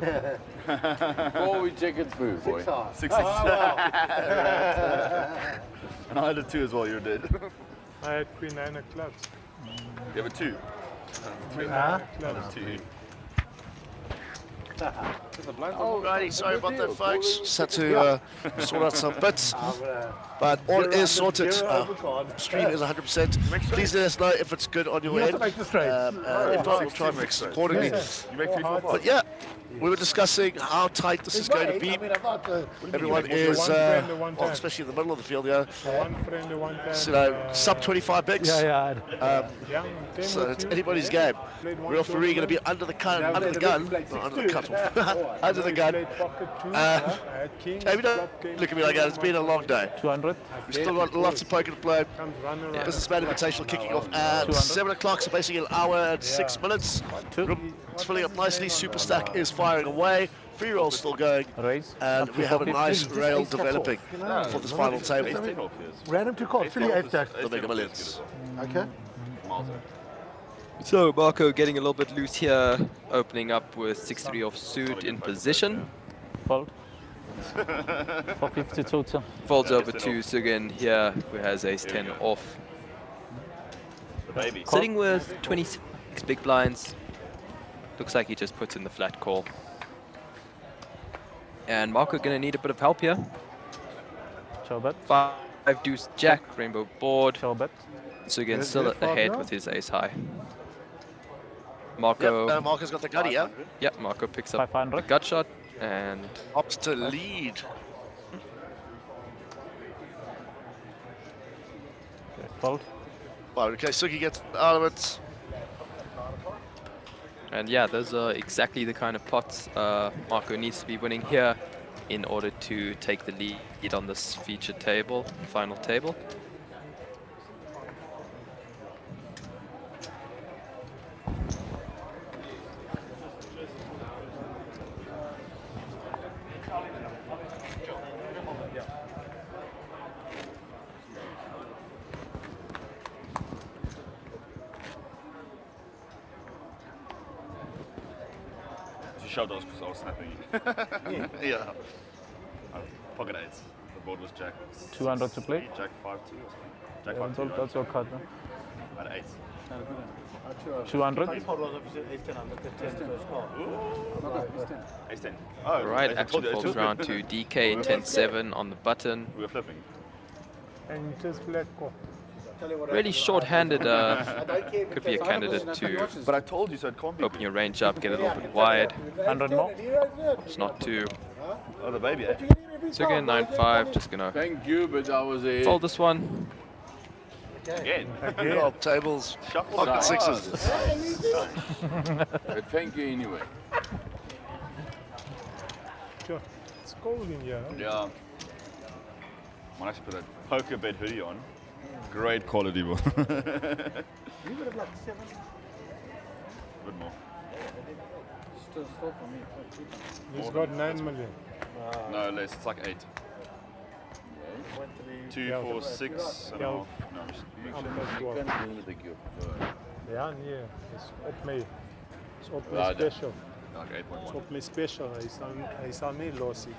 Call we check it through, boy. 6'5". 6'6". Oh, well. And I had a 2 as well, you're dead. I had Queen 9 of clubs. You have a 2. 3 Huh? clubs. 2. Alrighty, sorry about that, folks. Just had to sort out some bits, but all is sorted. Stream is 100%. Please let us know if it's good on your end. If not, we'll try and fix it accordingly. You make 3, 4, 5. But yeah, we were discussing how tight this is going to be. Everyone is, well, especially in the middle of the field, yeah. So, sub 25 bigs. So it's anybody's game. Real Free going to be under the gun, not under the gun. Under the gun. Maybe don't look at me like that. It's been a long day. 200. We've still got lots of poker to play. Businessman Invitational kicking off at 7 o'clock, so basically an hour and 6 minutes. It's filling up nicely. Super Stack is firing away. Free roll still going. And we have a nice rail developing for this final table. Random 2 calls. 38 stacks. The Mega Millions. Okay. So Marco getting a little bit loose here, opening up with 6-3 offsuit in position. Fold. 450 total. Folds over to Sugan here, who has ace-10 off. Sitting with 26 big blinds. Looks like he just puts in the flat call. And Marco gonna need a bit of help here. Showbet. 5 deuce jack, rainbow board. Showbet. Sugan still ahead with his ace high. Marco. Yep, Marco's got the gutty, yeah? Yep, Marco picks up 500. the gut shot and opts to lead. Okay, fold. Well, okay, Suki gets out of it. And yeah, those are exactly the kind of pots Marco needs to be winning here in order to take the lead on this featured table, final table. Showdowns because I was snapping. Yeah. Pocket 8s. The board was jack. 200 to play. Jack 5-2 or something. Jack Yeah, 5-2. that's your card, no? At 8. 200. Ace 10. All right, action folds round to DK 10-7 on the button. We were flipping. And just flat call. Really short-handed, could be a candidate to But I told you so it can't be. open your range up, get a little bit wide. 100 more. It's not too. Oh, the baby, eh? So again, 9-5, just gonna Thank you, but I was a fold this one. Again. Oh, tables. Pocket 6s. But thank you anyway. Sure. It's cold in here. Huh? Yeah. Might actually put a poker bed hoodie on. Great quality, bro. You would have like 7. A bit more. Still for me. He's got 9 million. No, less. It's like 8. 2, 4, 6, and a half. No, just make sure. Ja, nee. Is op mij. Is op mij Ja, special. Like 8.1. Is op mij special. Hij zal niet lossen.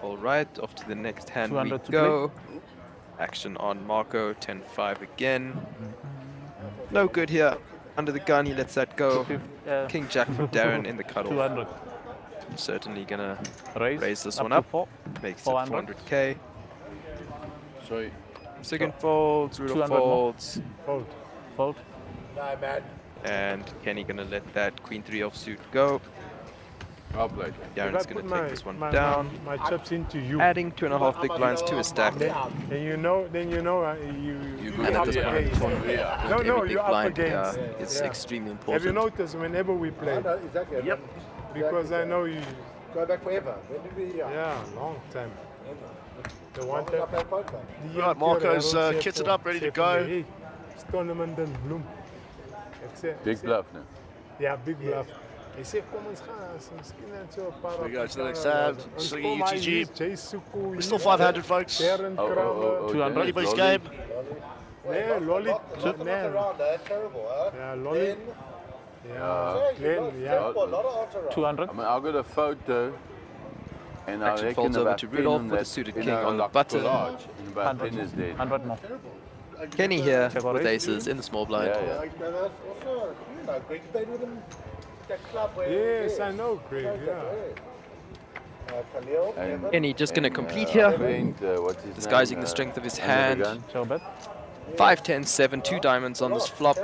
All right, off to the next hand we 200 to go. Action on Marco, 10-5 again. No good here. Under the gun, he lets that go. King Jack for Darren in the cutoff. 200. Certainly gonna Raise raise this up one to up. 4. Makes it 400. 400k. Sorry. Second folds, Rudolph 200 more. folds. Fold. Fold. No, man. And Kenny gonna let that Queen 3 offsuit go. I'll play. Darren's If I gonna put take this one my down. chips into you. Adding 2.5 big blinds to his stack. Then you know, you And at this up point, against. no, No, big you're up blind against. is extremely Have you important. noticed whenever we play? Exactly. Yep. Because I know you. Go back forever. When did we? Yeah, long time. The one time. Right, Marco's kitted up, ready to go. Tournament in Bloem. Big bluff now. Yeah, big bluff. Hy sê kom ons gaan miskien net so 'n paar. We go to the next hand. Swinging UTG. We're still 500, folks. 200. Anybody's game. Yeah, Lolly. Terrible, huh? Yeah, Lolly. Yeah, Glenn, yeah. 200. I mean, I'll get a photo. And I Action reckon folds over about to 10 Rudolph on with that, a suited you king know, on the like button. collage, and about 10 is dead. 100 more. Kenny here with aces in the small blind. Yeah, Greg played with him. That club where. Yes, I know, Greg. Yeah. And, Kenny just gonna complete here, what's his disguising name, the strength of his under the hand. gun. SunBet. 5, 10, 7, 2 diamonds on this flop.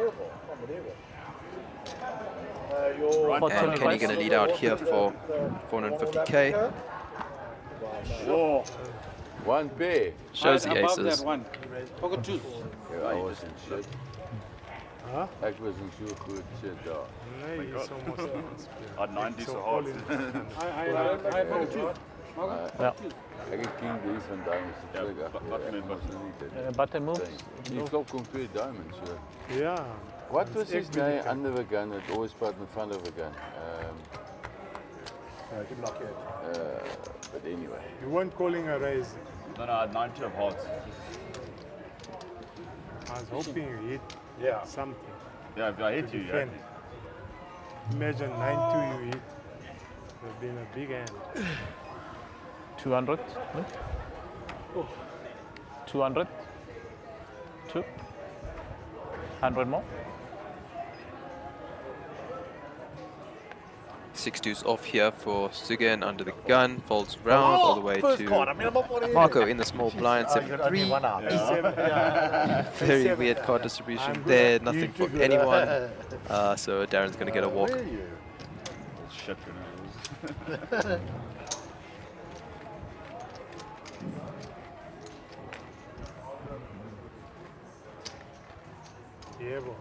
And Kenny gonna lead out here for 450k. Whoa. One pair. Shows the Above aces. that one. Pocket juice. Yeah, I wasn't shit. Huh? I wasn't so good shit, dog. Nee, jy is almost I'd 90 so hard. I get king these van diamonds. Button moves. Die flop komt 2 diamonds. Yeah. What was his name under the gun that always put in front of the gun? But anyway. You weren't calling a raise. No, I had 90 of hearts. I was hoping you hit something. Yeah, if I hit you, yeah. Imagine 9-2 you hit. It would have been a big hand. 200. No? 200. 2. 100 more. 6-2's off here for Sugan under the gun, folds round all the way to Marco in the small blind, 7-3. Very weird card distribution there, nothing for anyone. So Darren's going to get a walk. Shit, Yeah, boy.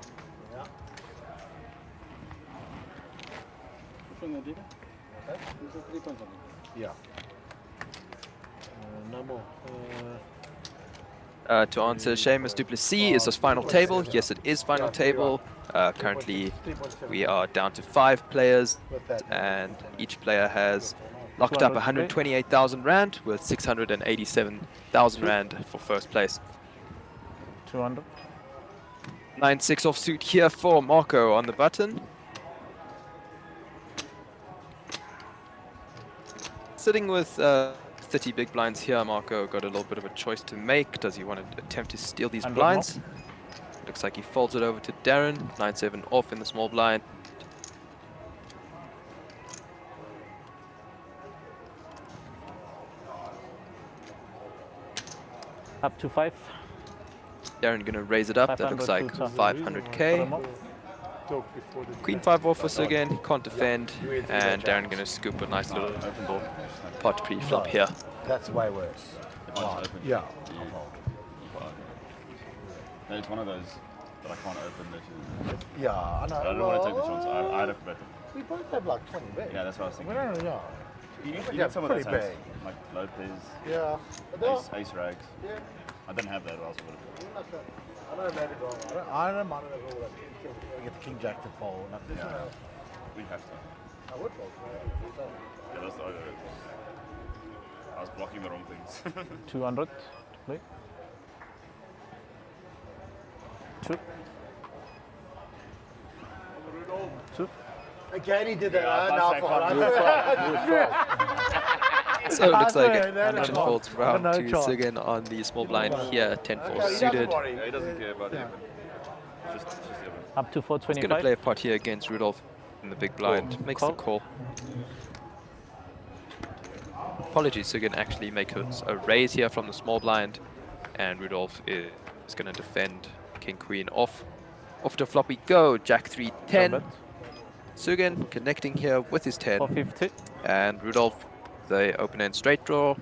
Yeah. No more. To answer Seamus Duplessis, is this final table? Yes, it is final table. Currently, we are down to 5 players, and each player has locked up 128,000 Rand with 687,000 Rand for first place. 200. 9-6 offsuit here for Marco on the button. Sitting with 30 big blinds here, Marco got a little bit of a choice to make. Does he want to attempt to steal these blinds? Looks like he folds it over to Darren. 9-7 off in the small blind. Up to 5. Darren gonna raise it up. That looks like 500k. Queen 5 off for Sugan. He can't defend. And Darren gonna scoop a nice little pot pre-flop here. That's way worse. Yeah. It's one of those that I can't open. Yeah, I know. I don't want to take the chance. I'd have bet. We both have like 20 big. Yeah, that's what I was thinking. We don't know. You Yeah, need some of those pretty hands, big. like Lopez, Yeah. ace rags. Yeah. I didn't have that, or else I would have. I don't know wrong. I don't mind it at all. Get the king jack to fold. Yeah. We have to. I would fold. Yeah, that's the other. I was blocking the wrong things. 200 to play. 2. 2. Again, he did that. So it looks like action folds round to Sugan on the small blind here, 10-4 suited. Yeah, he doesn't care about it. Up to He's going to 425. play a pot here against Rudolph in the big blind. Makes the call. Apologies, so can actually make a raise here from the small blind, and Rudolph is going to defend King Queen off. Off to flop we go, Jack 3 10. Sugan connecting here with his 10. 450. And Rudolph, the open end straight draw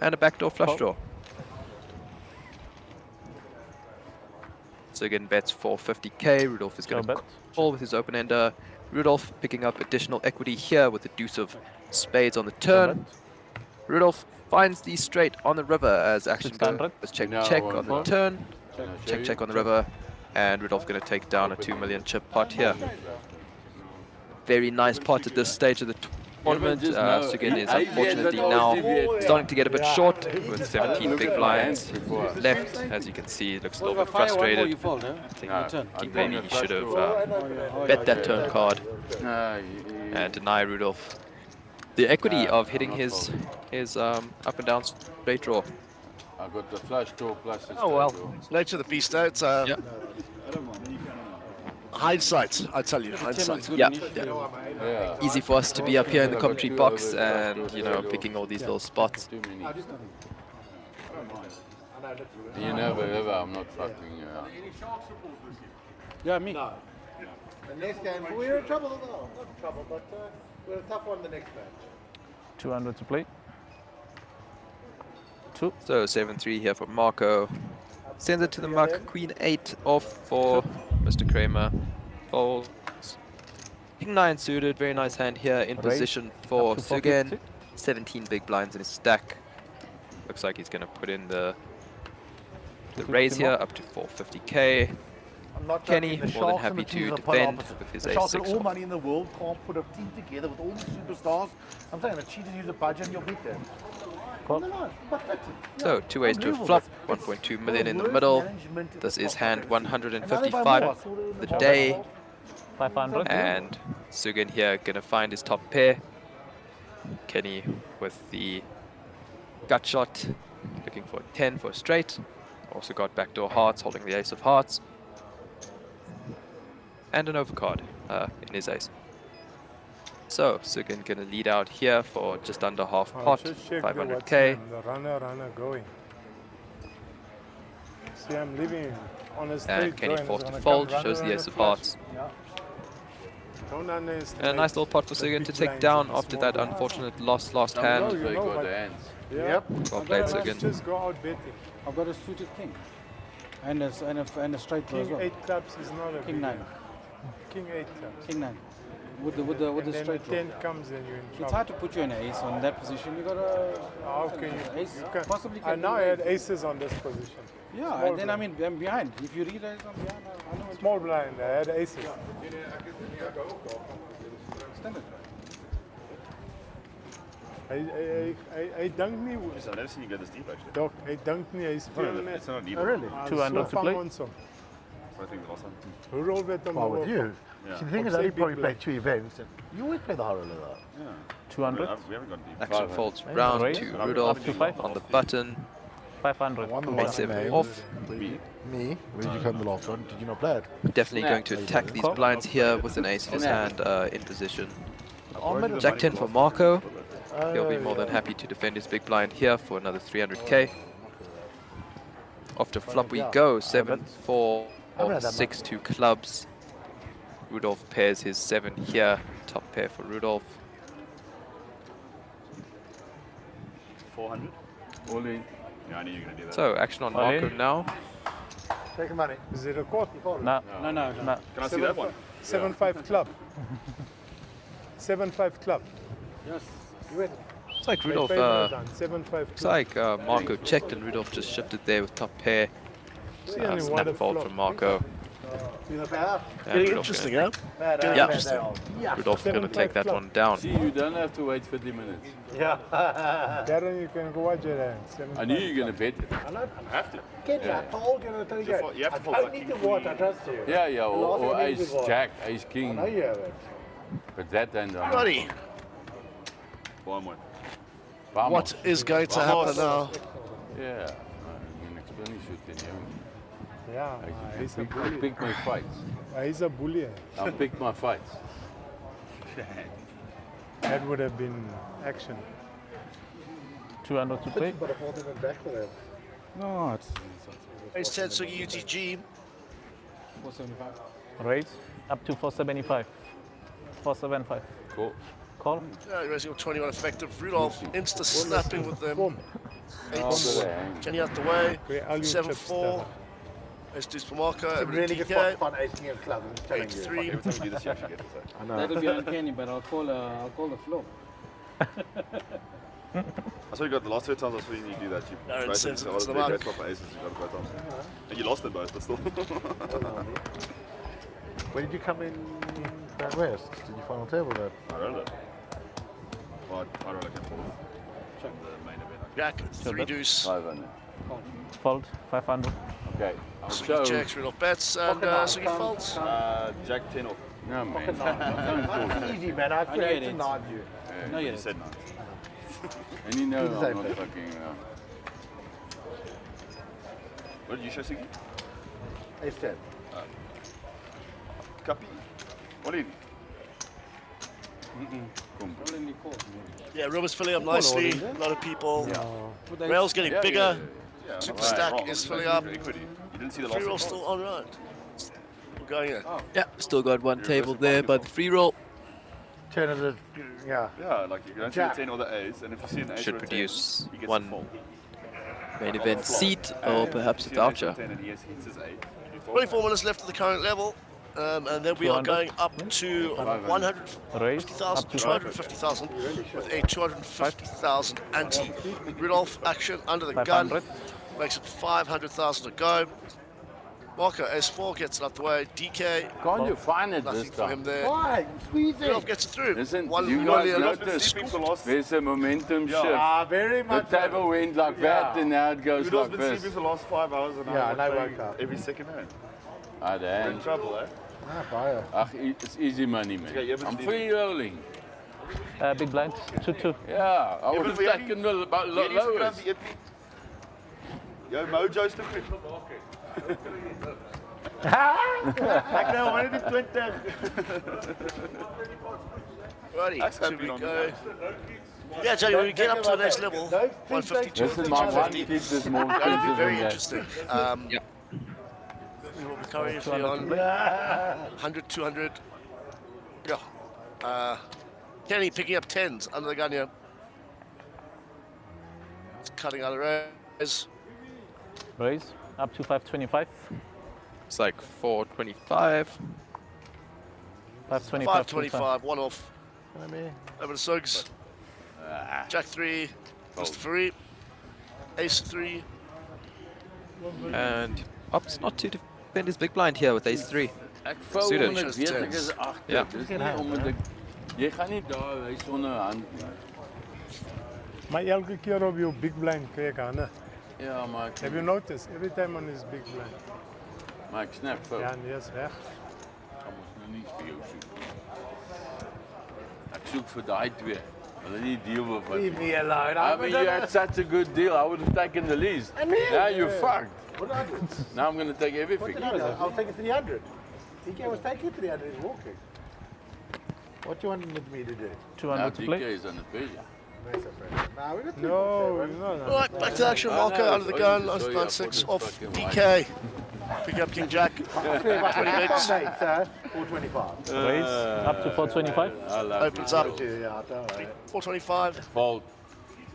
and a backdoor flush draw. Sugan bets 450k. Rudolph is going to call with his open ender. Rudolph picking up additional equity here with the deuce of spades on the turn. Rudolph finds the straight on the river as action goes check check on the turn. Check check on the river. And Rudolph going to take down a 2 million chip pot here. Very nice pot at this stage of the tournament. Sugan is unfortunately now starting to get a bit short with 17 big blinds left. As you can see, he looks a little bit frustrated. I think maybe he should have bet that turn card and deny Rudolph the equity of hitting his up and down straight draw. I got the flush draw plus the Oh well, nature of the beast. It's hindsight, I tell you, hindsight. Yeah. Easy for us to be up here in the commentary box and, you know, picking all these little spots. You never ever, I'm not fucking you out. Yeah, me. No. The next game, we're in trouble though. Not in trouble, but we're a tough one the next match. 200 to play. 2. So 7-3 here for Marco. Sends it to the muck. Queen 8 off for Mr. Kramer. Folds. King 9 suited. Very nice hand here in position for Sugan. 17 big blinds in his stack. Looks like he's going to put in the raise here up to 450k. Kenny more than happy to defend with his Sharks ace got 6 all off. money in the world, can't put a team together with all these superstars. I'm saying the cheaters use a budget and you'll beat them. So 2 ways to a flop, 1.2 million in the middle. This is hand 155 for the day. 500. And Sugan here gonna find his top pair. Kenny with the gut shot, looking for a 10 for a straight. Also got backdoor hearts, holding the ace of hearts. And an overcard in his ace. So Sugan gonna lead out here for just under half pot, 500k. The runner going. See, I'm living on a straight And Kenny going. forced to It's fold, gonna come shows the runner ace of flush. hearts. Don't underestimate. And a nice little pot for Sugan to take down after that unfortunate loss last hand. Yep. Well played, Sugan. Just go out betting. I've got a suited king. And a straight draw as King well. 8 clubs is not a King big 9. one. King 8 clubs. King 9. With the And then straight the draw. 10 comes and you're in trouble. It's hard to put you in an ace on that position. You got a How can you? ace. You can, Possibly I can now do had it. aces on this position. Yeah, Small and then I blind. mean I'm behind. If you read ace on behind, I know it's Small blind, I had aces. standard. Hy dink nie I've never seen you go this deep actually. Dok, hy dink nie hy speel No, net. it's not deep. Oh, really? 200 to play. So I think the last time. Hoe rol weet hom Well, nou with op? you. Yeah. See, the thing is, I only probably played 2 events. And you always play the horror leather. Yeah. 200. We haven't gone deep. Action folds round Raise. to Up Rudolph to 5. on the button. 500. Ace 7 off. Me? Where did you come the last one? Did you not play it? Definitely going to attack these blinds here with an ace in his hand in position. Jack 10 for Marco. He'll be more than happy to defend his big blind here for another 300k. Off to flop we go. 7, 4, 6, 2 clubs. Rudolph pairs his 7 here. Top pair for Rudolph. 400. All in. Yeah, I knew you were going to do that. So action on Marco now. Take the money. Is it a court? No. Can I see that one? 7-5 club. 7-5 club. Yes. Looks like Rudolph. 7-5 Looks like Marco checked and Rudolph just shifted there with top pair. See, only one Snap of fold flop. from Marco. Getting interesting, huh? Yeah. Rudolph's going to take that one down. See, you don't have to wait 50 minutes. Yeah. Darren, you can go watch your hand. I knew you were going to bet it. I have to. Get you, I told you to You have to I fold don't like need king, to watch, I queen. trust you. Yeah, or last ace thing you jack, ace I king. know you have it. But that then don't. Buddy, One. what is going to happen now? Yeah, I mean, explain you should then, Yeah, he's a I bully. pick my fights. He's a bully. I pick my fights. That would have been action. 200 to play. But I thought they went back for that. No, it's Ace 10 Sugi UTG. 475. raise up to 475. 475. Cool. Call. Yeah, you're raising 21 effective. Rudolph insta snapping with them. 8, Kenny out the way. 7-4. Ace 2 for Marco. It's a really good DK. fun acing and club. I'm just telling you. 8-3. Every time you do this, you actually get it. So. I know. That'll be uncanny, but I'll call the floor. I saw you got the last 2 times I saw you do that. You Aaron tried sends to it to the play mark. great spot for aces, you got it both times. And you lost them both, but still. When did you come in Grand West? Did you final table that? I rolled it. Well, I rolled it for the main event. Jack, 3 deuce. 500. Fold 500. Okay. I'll Sugi show. checks, Rudolph bets, and Sugi folds. Jack 10 off. No, man. That's easy, man. I feel it's a nod you. No, You you said 9. And you know Do the I'm same not thing. fucking... What did you show, Siggy? Ace 10. Copy. What did Rolling call. Yeah, room is filling up nicely. A lot of people. Rail's getting bigger. Super stack is filling up. You didn't see the Free last roll one. still on right. We're going in. Yeah, still got one table there by the free roll. 10 of the, yeah. Yeah, like you don't see the 10 or the ace, and if you see an ace Should or a 10, produce he gets one a fold. main event seat or perhaps a voucher. 10 and he hits his 8, you do fold. 24 minutes left at the current level. And then we are 200. going up to 150,000, Raise up to 250,000 with a 250,000 ante. Rudolph action under the gun. 500. Makes it 500,000 to go. Marco S4 gets it out the way. DK, Can't you find it nothing this for him time? there. Why? Squeeze it. Rudolph gets it through. Listen, 1 you guys million. notice there's a momentum shift. Ah, very The much. table went like that and now it goes Rudolph's like been this. sleeping for the last 5 hours and Yeah, I'm and I playing woke up. every second hand. Ah, We're in damn. trouble, eh? Ah, buyer. Ach, it's easy money, man. Okay, you haven't I'm seen free rolling. Big blind 2-2. Yeah, I would have but jy taken the Hierdie is lowest. die jou mojo's te goed. Ek nou maar net die 20. Righty, That's so happy we on go. Yeah, Johnny, when we get up to the next level, 150, Listen, my one 250, kick is more it's going to be expensive very than that. interesting. We will be currently on 100, 200. Yeah. Kenny picking up 10s under the gun here. It's cutting out the raise. Raise up to 525. It's like 425. 525. 525, one off. Over to Suggs. Jack 3, Mr. Farid. Ace 3. And opts not to defend his big blind here with ace 3. Ek vou Suited. omdat weet ek is agter. Ja. Dis nie omdat ek jy gaan nie daar hy sonder hand nie. Maar elke keer op jou big blind krijg ik aan. Ja, maar ek Have you noticed? Every time on his big blind. maar ek snap vir. Ja, nee, is weg. Kom ons nou nie vir jou soek. Ek soek vir daai twee. Hulle nie deal with wat. Leave me alone. I mean, you had such a good deal. I would have taken the least. Now you're fucked. What did I do? Now I'm going to take everything. What did I do? I was taking 300. DK was taking 300. He's walking. What do you wanted me to do? 200 to DK play. is under pressure. Nah, we got two No, bucks there, no. Right, back to action. Marco under the gun. 9-6 off DK. Pick up King Jack. 20 bigs. 425. Raise up to 425. I love Opens up. Yeah, don't worry. 425. Fold.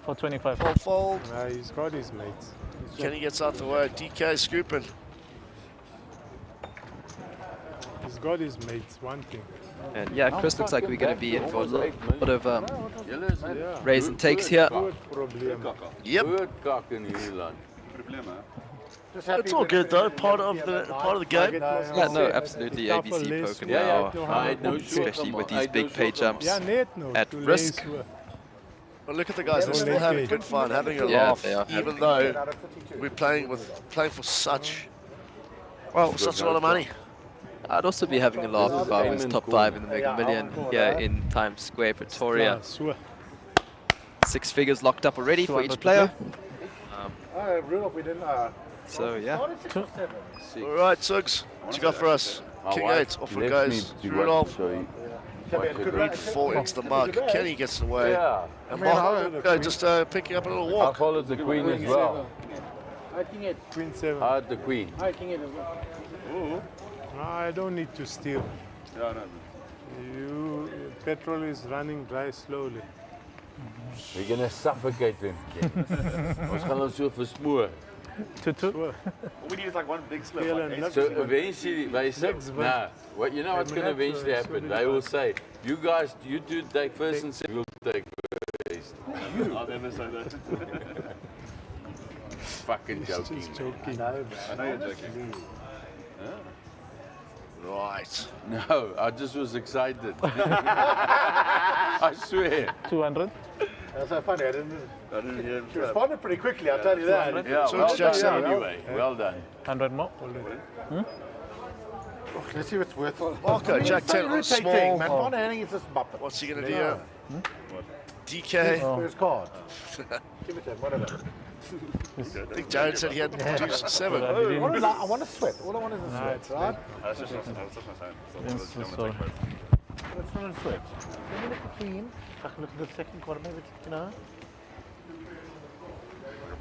425. Fold. Nah, he's got his mates. Kenny gets out the way. DK scooping. He's got his mates, one thing. And yeah, Chris looks like we're going to be in for a lot of Julle is Ja. raise and takes here. Yep. Good cock in hier land. It's all good though. Part of the game. Yeah, no, absolutely ABC poker now, especially with these big pay jumps at risk. But look at the guys; they're still having good fun, having a Yeah, laugh, they are. even though we're playing for such a lot of money. I'd also be having a laugh if I was top 5 in the Mega Million here in Times Square, Pretoria. 6 figures locked up already for each player. Rudolph, we didn't. So yeah. All right, Suggs, what you got for us? King 8, off it goes. Rudolph. Queen 4 into the mug. Kenny gets away. Yeah. And Mark just picking up a little walk. I followed the queen as well. I think it's Queen 7. I had the queen. I think it as well. No, I don't need to steal. Ja, Petrol is running dry slowly. We're gonna suffocate them. Ons gaan ons so versmoor. All we need is like one big slip. So eventually, they say, nah, what, you know what's going to eventually happen? They will say, you guys, you two take first and second, we'll take first. I'll never say that. Fucking joking. I know you're joking. Right. No, I just was excited. I swear. 200. That's so funny. I didn't hear him. She responded pretty quickly, I'll tell you that. Yeah, So well Jackson, done anyway. Well done. 100 more. Let's see what's worth. Marco, Jack 10 on small. Man, Von Hanning is just muppet. What's he going to do here? DK. First card. Give it to him, whatever. I think Jared said he had 2-7. I want to sweat. All I want is a sweat, right? That's just what I'm saying. It's not a sweat. Let me look at the queen. I can look at the second card, maybe, you know.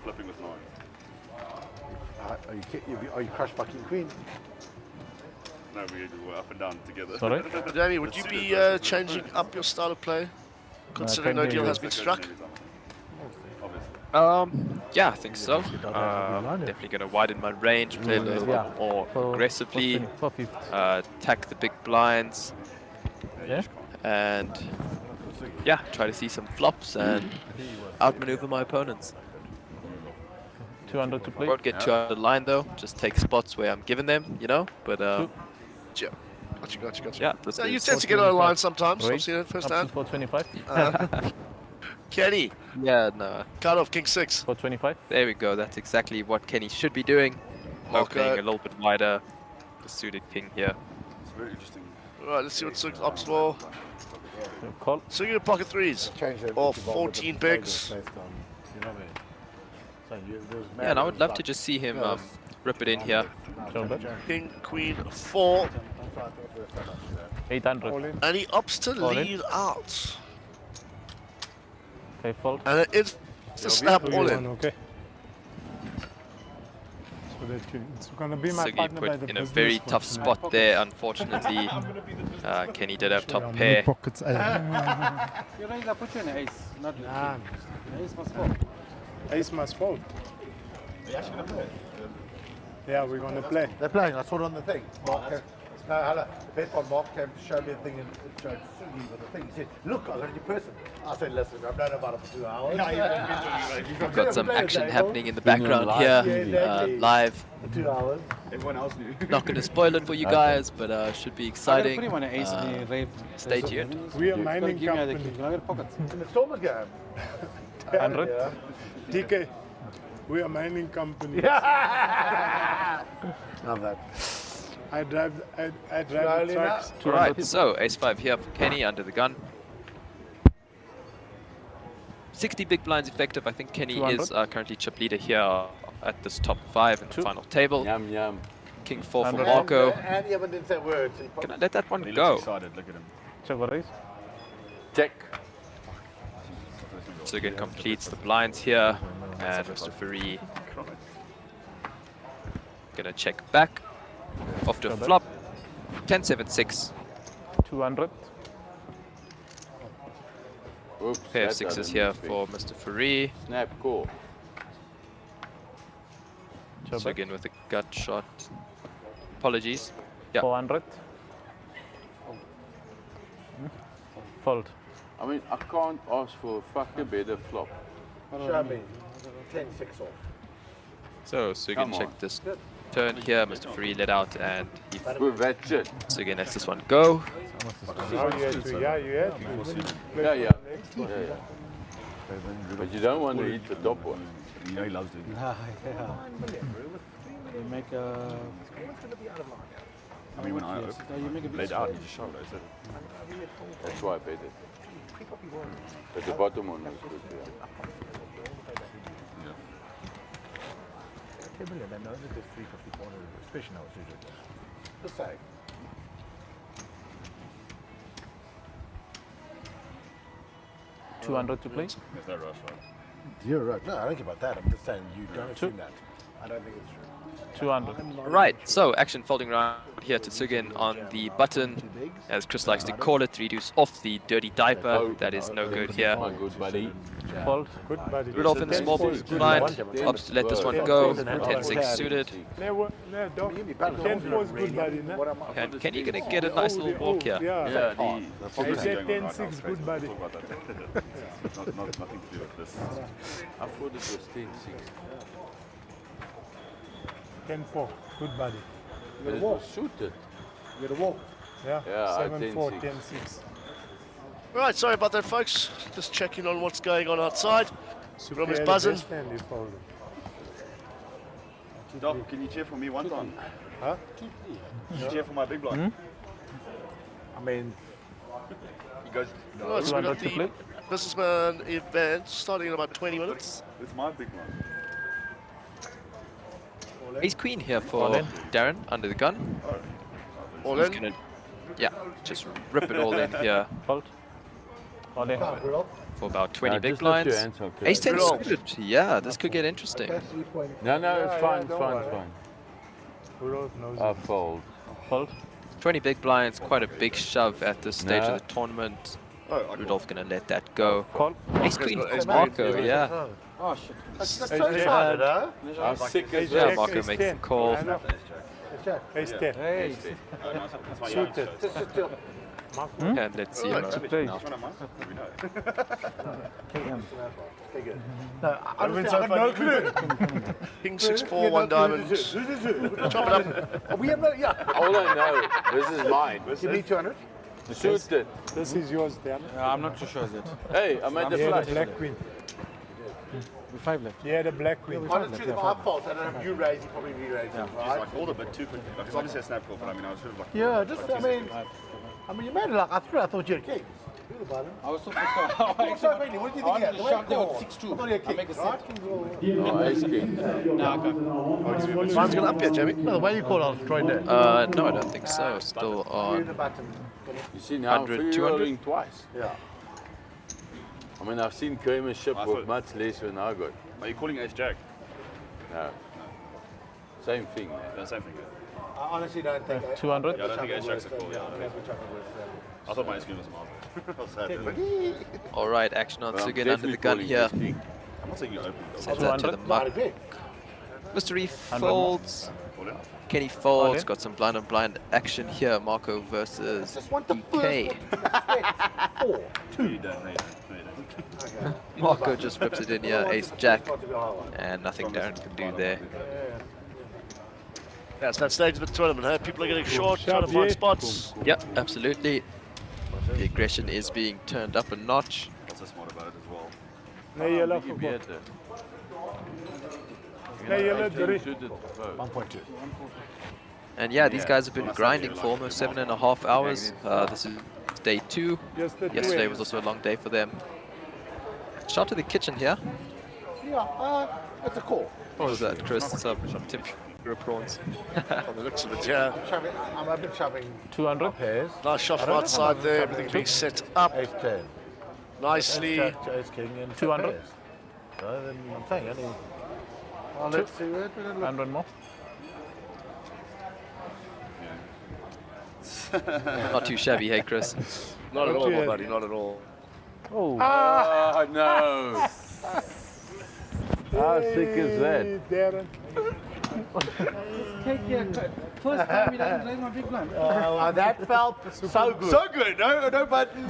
Flipping with 9. Are you crushed by King Queen? No, we're up and down together. Sorry? Jamie, would you be changing up your style of play, considering no deal has been struck? Yeah, I think so. Definitely going to widen my range, play a little bit more aggressively, attack the big blinds, and yeah, try to see some flops and outmaneuver my opponents. 200 to play. Won't get too out of the line though, just take spots where I'm giving them, you know, but yeah. Gotcha. Yeah, So you tend to get out of line sometimes. I've seen it firsthand. For 25. Kenny. Yeah, no. Cut off King 6. For 25. There we go. That's exactly what Kenny should be doing. Opening a little bit wider. The suited king here. It's very interesting. Alright, let's see what Suggs opts for. Call. So you're pocket threes. Or 14 bigs. Yeah, and I would love to just see him rip it in here. King, Queen, 4. 800. And he opts to lead out. Okay, fold. And it is the snap all in. Okay. So it's going to be my Sugi partner by put the in a business very tough fortune. spot there, unfortunately. Kenny did have top pair. Pockets. You raise, I put you in an ace, not ace must fold. Ace must fold. Are you actually going to play? Yeah, we're going to play. They're playing, I saw it on the thing. Mark came, no, hello. The best one, Mark came to show me the thing and showed Sugi with the thing. He said, look, I got a new person. I said, listen, I've known about it for 2 hours. We've got some action happening in the background here, live. For 2 hours. Everyone else knew. Not going to spoil it for you guys, but should be exciting. Stay tuned. We are mining company. In the Stormers game. 100. DK, we are mining company. Love that. I drive the trucks. Right, so ace-5 here for Kenny under the gun. 60 big blinds effective. I think Kenny 200. is currently chip leader here at this top 5 in the final table. Yum, yum. King 4 for Marco. And Evan didn't say words. So Can I let that one He go? looks excited, look at him. Check what raise. Check. So again completes the blinds here, and Mr. Fari gonna check back. Off to a flop. 10-7-6. 200. Oops, Pair of that sixes doesn't here fit. for Mr. Fari. Snap call. So again with a gut shot. Apologies. Yeah. 400. Fold. I mean, I can't ask for a fucking better flop. Show me. 10-6 off. So Sugan Come on. checked this turn here. Mr. Fari let out, and he With that shit. Sugan lets this one go. Oh, you had to. Yeah, you had to. Yeah. But you don't want to eat the top one. You know he loves doing it. You make a... I mean, when I laid out, he just showed it. That's why I bet it. But the bottom one was good, yeah. 10 million, they know that there's 350, 400, especially now it's digital. Just say. $200 to play. There's no rush, right? You're right. No, I don't care about that. I'm just saying you don't assume that. I don't think it's true. 200. Right, so action folding around here to Tsugin on the button, as Chris likes to call it, reduce off the dirty diaper. That is no good here. Good buddy. Fold. Good buddy. Rudolph in the small blind, opts to let this one go. 10-6 suited. No, Doc. 10-4 is good buddy, no? Can you gonna get a nice little walk here? Yeah. I said 10-6 good buddy. Nothing to do with this. I thought it was 10-6. 10-4, good buddy. But it was suited. You got to walk. Yeah, Yeah, 7-4, 10-6. 10-6. Right, sorry about that, folks. Just checking on what's going on outside. Rob is buzzing. Doc, can you cheer for me one time? Huh? Can you cheer for my big blind? I mean, You guys, Right, so we've got the businessman event starting in about 20 minutes. it's my big blind. Ace Queen here for Darren under the gun. All He's in. gonna, yeah, just rip it all in here. Fold. All in. For about 20 big just lift your blinds. hands up, Ace 10 Rudolph. suited. Yeah, this could get interesting. No, it's fine, it's fine, it's worry. fine. Rudolph knows I it. fold. Fold. 20 big blinds, quite a big shove at this stage No. of the tournament. Oh, Rudolph gonna let that go. Call. Ace Queen got for ace Marco, queen. yeah. Oh shit. that's so excited, huh? I'm sick as Yeah, Ace Marco ace makes the 10. call. I know. Ace 10. Hey. Suited. And let's see Right. what Play. No, honestly, I got no clue. King 6-4, one diamond. Chop it up. We have no, yeah. All I know, this is mine. Give me 200. Suited. This is yours, Dan. I'm not too sure yet. Hey, I made the Yeah, flush. the black queen. With 5 left. Yeah, the black queen. Honestly, if I fault, I don't have you raise, you probably re-raise it, Jeez, right? I called a bit too quick. Like, it's obviously a snap call, but I mean, I was sort of like... Yeah, just, I mean, you made it like I thought you had kings. Do the button. I was so pissed off. What do you think you had? The way shot there you with called. 6-2. I thought you had I make kings, a right? Oh, ace king. No, okay. Mine's gonna up here, Jamie. No, the way you called, I was destroyed there. No, I don't think so. Still The on. button. You see now, 100, you're rolling twice. Yeah. I mean, I've seen Kramer's ship I with thought- much less than I got. Are you calling ace jack? No. Same thing, man. Yeah, same thing. I honestly don't think. 200. Yeah, I don't think ace jack's a call, yeah. I thought my ace queen was smart. I was sad. All right, action on But I'm Tsugin under the definitely gun calling here. ace king. I'm not saying you open. Sends that to the muck. Mystery folds. Kenny folds. Got some blind on blind action here. Marco versus DK. 4, 2. You don't need it. Marco just rips it in here. Ace Jack. And nothing Darren can do there. That's that stage of the tournament, huh? People are getting short, trying to find spots. Yep, absolutely. The aggression is being turned up a notch. What's so smart about it as well? No yellow for Biggie both. better. No yellow, Ace king 3. suited both. 1.2. And yeah, these guys have been grinding for almost 7.5 hours. This is day 2. Just the Yesterday two. was also a long day for them. Shout to the kitchen here. Yeah, it's a call. What was that, Chris? Some temperature prawns. On the looks of it, yeah. I'm a bit shoving 200. pairs. Nice shot from outside there, everything being set up Ace 10. nicely. Ace jack to ace king and 200. pairs. So then I'm saying, I mean, well, let's see where it will look. 100 more. Not too shabby, hey Chris? Not at all, my buddy, not at all. Oh. Ah, no. How sick is that? Darren. Take care. First time he doesn't raise my big blind. That felt so good. So good, no button.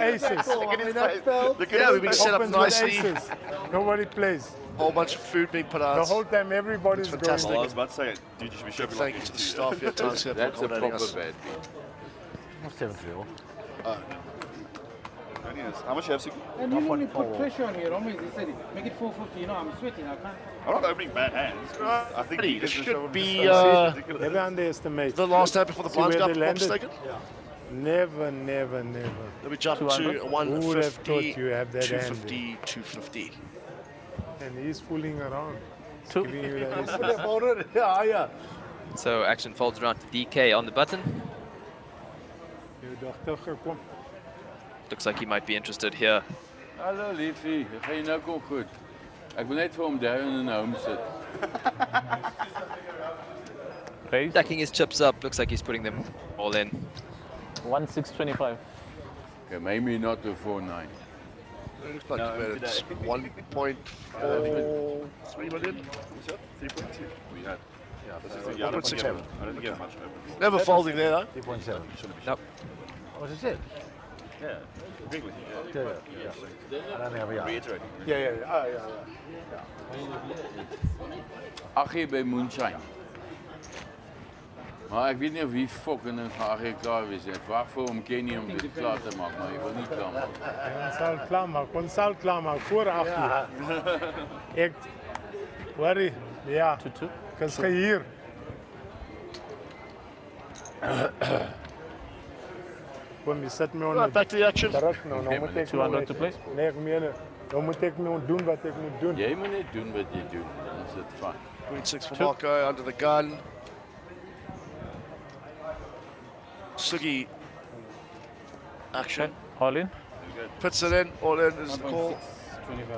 Aces. Look at how we've been set up Opens with nicely. aces. Nobody plays. Whole bunch of food being put out. The whole time everybody's It's going. fantastic. Well, I was about to say, dude, you should be shoving Thank like you to the this staff here at Times here for That's a accommodating proper us. bad. What's 7-3 How much you have, Suki? And you normally put pressure on me, Romy. He said, make it 450. You know, I'm sweating. I can't. I'm not opening bad hands. I think It should be Never underestimate. the last time before the See blinds where go up, they if I'm landed? mistaken. Never, never, never. Then we jump to 200? Who would have 150, thought you have that hand? 250, 250. And he's fooling around. Two. Giving you that yeah. So action folds around to DK on the button. Looks like he might be interested here. Hallo liefie, ga je nou kom goed? Ik wil net vir hom down in home sit. Stacking his chips up, looks like he's putting them all in. 1,625. Okay, maybe not to 4.9. Looks like it's 1.43 million. 3.2. We had. Yeah, this is 1.6 I million. don't think you have much open. Never folding there though. 3.7. Nope. What is it? Yeah, agree with you. Yeah. I don't think I'll be Reiterating. Yeah. Oh, yeah. Aggie by Moonshine. Maar ik weet niet of wie fucking een Aggie klaar is. Waarvoor om Kenny om dit klaar te maken, maar ik wil niet klaar maken. Kon sal klaar maken voor 8 uur. Echt. Worry. Ja. Kan je hier. Kom je zet me onder. Back to the action. Terug nou, nou moet ik 200 to play. Nee, ik meen het. Dan moet ik nu doen wat ik moet doen. Jij moet niet doen wat je doet, dan is het fijn. Queen 6 for Marco under the gun. Sugi action. All in. Puts it in, all in is the call. 25.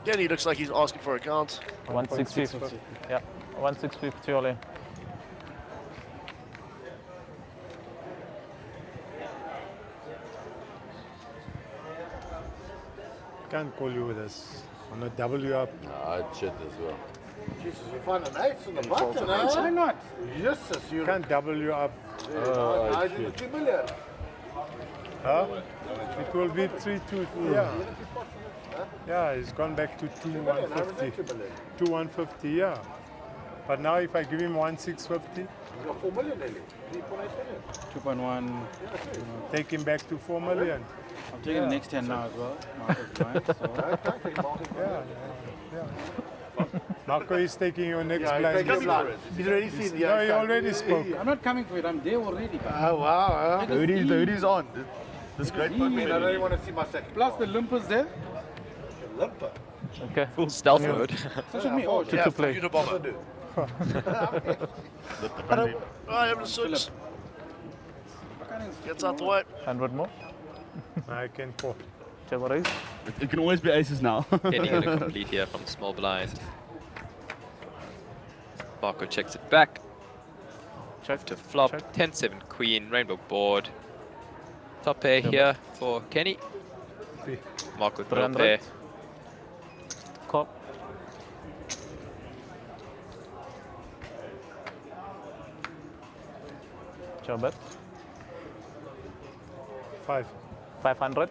Again, he looks like he's asking for a count. 1,650. Yeah, 1,650 all in. Can't call you with this. On a W up. Ah, shit as well. Jesus, you find an ace in the Fault button, of huh? Why not? Jesus, you Can't W up. I did 2 million. Huh? It will be 3-2. Yeah. Yeah, it's gone back to 2,150. 2,150, yeah. But now if I give him 1,650, You got 4 million nearly. 3.8 million. 2.1. take him back to 4 million. I'm taking the next 10 now as well. Marco's blind, so. Yeah. Marco is taking your next Yeah, blind. he's already seen the No, he already spoke. I'm not coming for it, I'm there already. Oh, wow. The hoodie's on. This great I don't even want to see my second. Plus the limpers there. Limper. Okay. Full stealth mode. So should me. Oh, Two to play. Unabomber. Right, over to Sugs. Gets out the way. 100 more. I can call. Whichever raise. It can always be aces now. Kenny gonna complete here from small blind. Marco checks it back. Check To flop. Check. 10-7 queen, rainbow board. Top pair here for Kenny. Marco with middle 300. pair. Call. Showbet. 500.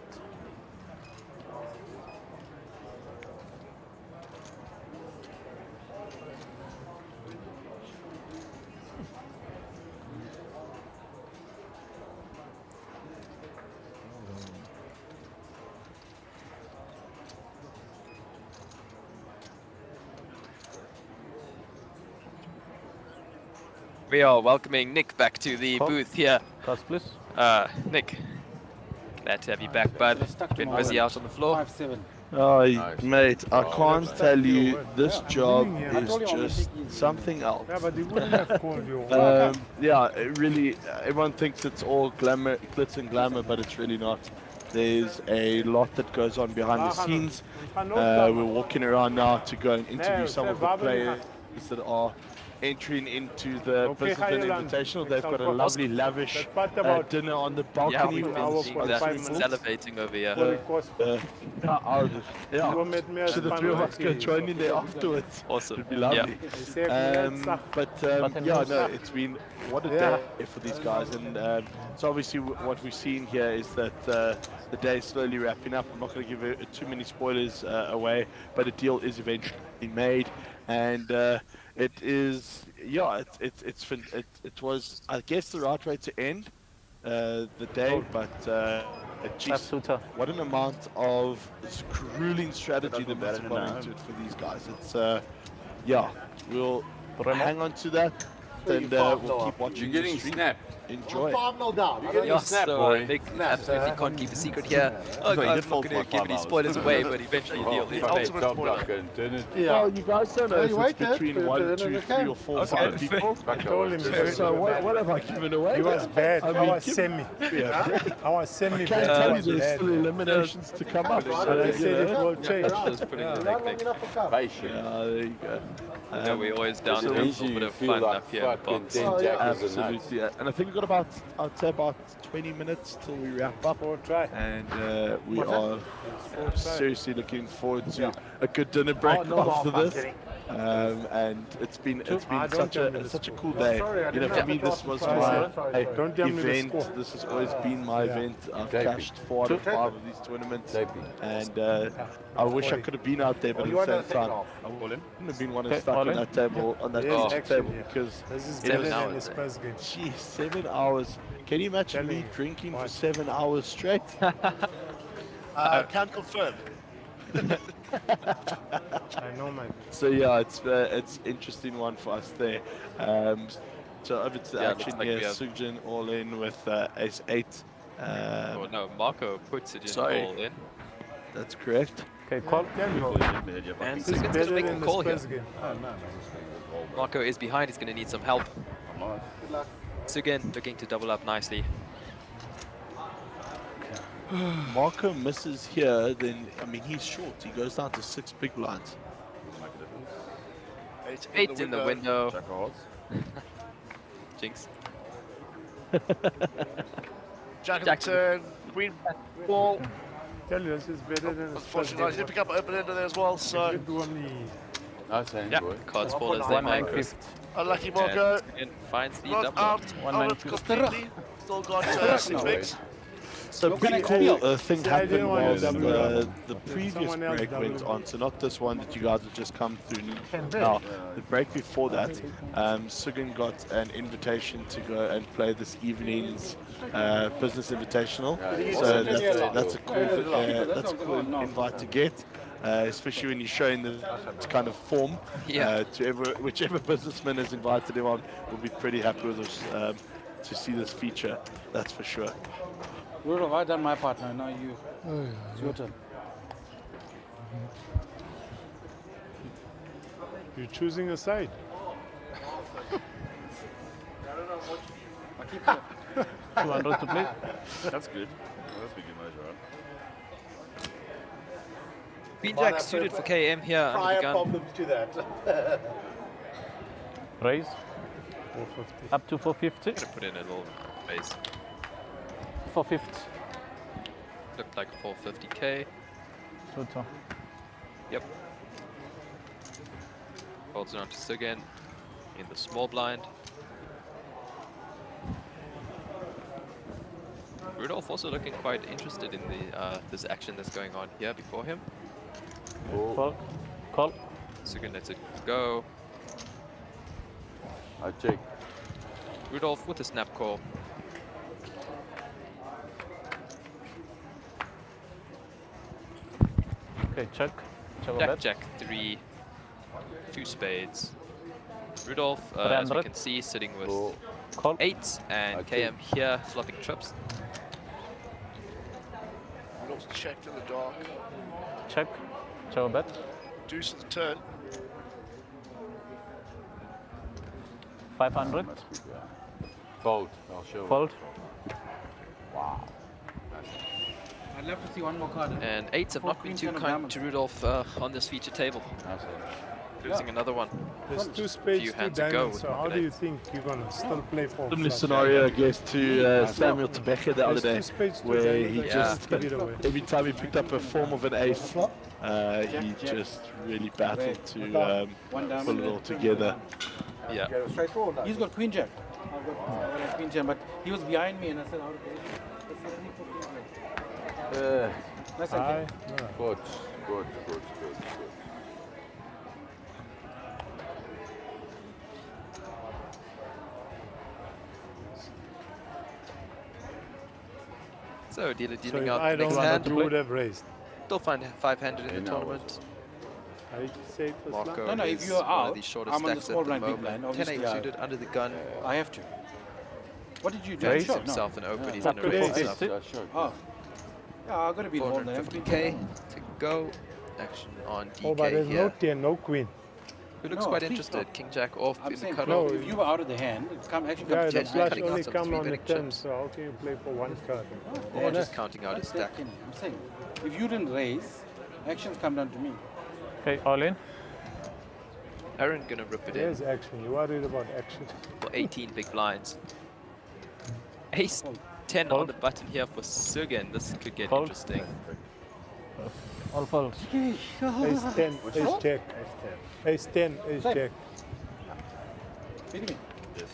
We are welcoming Nick back to the Call. booth here. Cost please. Nick, glad to have you back, bud. Been busy out on the floor. 5-7. Oh, mate, I can't tell you, this job is just something else. Yeah, but he wouldn't have called you. Yeah, it really, everyone thinks it's all glamour, glitz and glamour, but it's really not. There's a lot that goes on behind the scenes. We're walking around now to go and interview some of the players that are entering into the Businessman Invitational. They've got a lovely, lavish dinner on the balcony. Yeah, we've with been the seeing that. swimming pool. Salivating over here. So the three of us go join in there afterwards. Awesome. It'd be lovely. Yeah. Yeah, no, it's been what a day for these guys, and so obviously what we've seen here is that the day is slowly wrapping up. I'm not going to give too many spoilers away, but a deal is eventually made, and it is, yeah, it was, I guess, the right way to end the day, but geez, what an amount of grueling strategy that must have gone into it for these guys. It's yeah, we'll hang on to that, and we'll keep watching. You're getting snapped. enjoy. 5-0 down. Yeah, so Nick absolutely can't keep a secret here. Oh, He guys, did I'm fall not for going like to give 5 any hours. spoilers away, but eventually he'll The pay. ultimate Top spoiler. duck and turn it. Yeah. Well, you guys don't know No, if you it's waited. between Put it 1, in 2, the 3, can. or 4, Okay. 5 people. I told him So what have I given away? he was bad. I I mean, was give- semi. Yeah. I was semi I bad. can't tell you there's Bad. still eliminations to come up. And I So, said you it know. will change. Just putting the Not neck. long enough for cup. Patient. Yeah, there you go. Yeah, we always down to a Easy, little bit you of feel fun like up here in the fucking box. 10 Oh, yeah. jackals and nuts. Absolutely, yeah. And I think we've got about, I'd say about 20 minutes till we wrap up. Or try. And we What's are that? seriously looking forward to a good dinner break after this. And it's been such a cool day. You know, for me, this was my Don't tell me the event. score. This has always been my event. I've cashed 4 out of 5 of these tournaments, and I wish I could have been out there, but at the same time, I wouldn't have been one stuck on that table, on that Yes, teacher actually, table, yeah. because This is it better was, than his first game. geez, 7 hours. Can you imagine me drinking for 7 hours straight? Can't confirm. I know, man. So yeah, it's interesting one for us there. So over to the Yeah, action looks like here, we have- Sugden all in with ace 8. Oh no, Marco puts it in Sorry. all in. That's correct. Okay, call. And This so is it's going better to make than a the call here. Spurs game. Marco is behind, he's going to need some help. Sugen looking to double up nicely. Marco misses here, then I mean he's short. He goes down to 6 big blinds. 8 in the window. Jinx. Jack of the turn, queen ball. Tell you, this is better than the Spurs Unfortunately, I game. did pick up an open ender there as well, so Good only Nice hand, Yeah, boy. cards fall as they might. unlucky Marco. And finds the Not double. out of it completely. Still got 6 bigs. So pretty cool thing See, I didn't happened want to was double up. the previous Someone else break double went up. on, so not this one that you guys have just come through now. The break before that, Sugan got an invitation to go and play this evening's business invitational. So that's a cool invite to get. Especially when you're showing the kind of form to whichever businessman has invited him on will be pretty happy with us to see this feature, that's for sure. Rudolph, I've done my part now. Now you. It's your turn. You're choosing a side. 200 to play. That's good. That's a good measure, right? Queen Jack suited for KM here under the Prior gun. problems to that. Raise 450. up to 450. Gonna put in a little base. 450. Looked like 450k. Total. Yep. Folds it on to Sugen in the small blind. Rudolph also looking quite interested in the this action that's going on here before him. Fold. Call. Sugen lets it go. I check. Rudolph with a snap call. Okay, check. Check Jack, bet. Jack, 3, 2 spades. Rudolph, as we 300. can see, sitting with Call. 8, and KM here flopping trips. Rudolph's checked in the dark. Check. Check bet. Deuce at the turn. 500. Fold. I'll show. Fold. Wow. I'd love to see one more card. And 8s have not been too kind to Rudolph on this feature table. Losing another one. There's 2 Few spades, 2 hands to go diamonds. with So how pocket do you eights. think you're gonna still play for? Similar flop? scenario, I guess, to Samuel Tobacco the other day, There's 2 spades, 2 where diamonds, he I just, give it away. every time he picked up a form of an ace, he just really battled to pull it all together. Yeah. He's got queen jack. I've got queen jack, but he was behind me and I said, how to play? Nice idea. Good, good, good, good, good. So dealer So dealing if out I the don't next want hand. you would have raised. Still find 500 in the Yeah, tournament. I say it was Marco No, if is you're one of out, the shortest I'm on the stacks small at the blind, big moment. blind. 10 Obviously, 8 suited under the gun. I have to. What did you do? Fancies Shot? himself No. an open. He's Yeah. going to raise this up. Oh. Yeah, I got to be involved in 450k to go. Action on DK Oh, but there's here. no 10, no queen. Who looks No, quite please interested? not. King Jack off I'm in the saying, cutoff. if you were out of the hand, it actually Yeah, comes the to flush cutting out only some come on the three-betting turn, chips. so how can you play for one card? Or just counting out his stack. I'm saying, if you didn't raise, actions come down to me. Okay, all in. Aaron gonna rip it There's in action. You worried about action? for 18 big blinds. Ace 10 on the button here for Sugan. This could get interesting. All folds. Ace 10, ace jack. Ace 10, ace jack.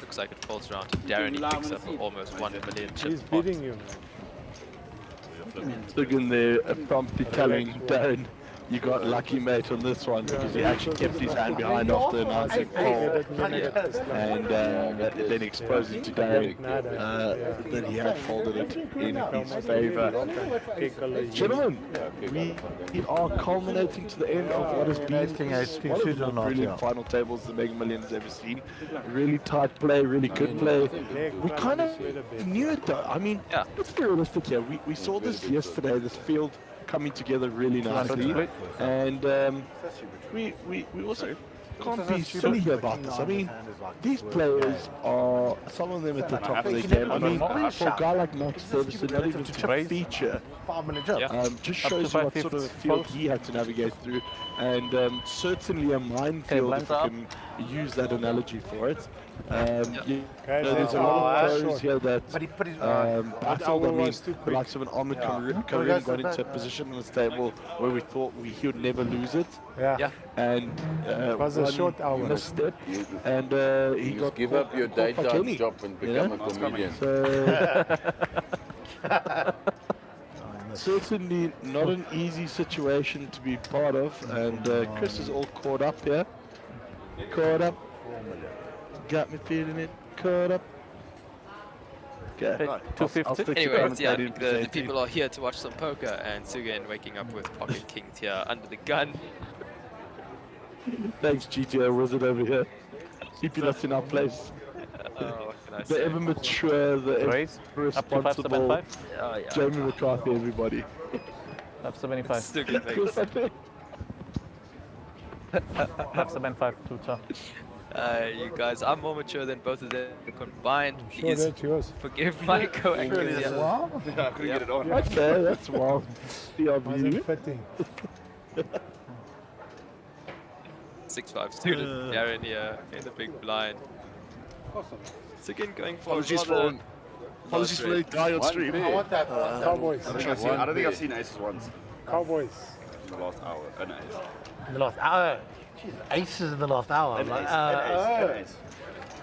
Looks like it falls around to Darren. He picks up almost 1 million chips. He's beating you, man. Sugan there promptly telling Darren, you got lucky, mate, on this one, because he actually kept his hand behind after announcing fold, and then exposing to Darren that he had folded it in his favour. Gentlemen, we are culminating to the end of what has been one of the most brilliant final tables the Mega Millions has ever seen. Really tight play, really good play. We kind of knew it though. I mean, let's be realistic here. We saw this yesterday, this field coming together really nicely, and we also can't be silly here about this. I mean, these players are, some of them at the top of their game. I mean, for a guy like Max Davis, not even to feature, just shows you what sort of field he had to navigate through, and certainly a minefield, if you can use that analogy for it. There's a lot of pros here that battled. I mean, the likes of an Ahmed Karim got into a position on this table where we thought he would never lose it. And it was a short hour. Misstep, and he got give up your daytime job and become a comedian. So, certainly not an easy situation to be part of, and Chris is all caught up here. Caught up. Got me feeling it. Caught up. Okay. 250. Anyway, the people are here to watch some poker, and Sugan waking up with pocket kings here under the gun. Thanks, GTA Wizard over here. Keeping us in our place. What can I the say? ever mature, the ever responsible Jamie McCarthy, everybody. 575. Sugan makes Have 75 to top. You guys, I'm more mature than both of them combined. Sure, Please that's yours. forgive my co-anchors. That's wild. Yeah, I couldn't get it on. Okay, that's wild. Wasn't fitting. 6-5 student Darren here in the big blind. Sugan going for Apologies for the guy on stream. I want that. Cowboys. I don't think I've seen aces once. Cowboys. In the last hour. An ace. In the last hour. Jeez, aces in the last hour. An ace.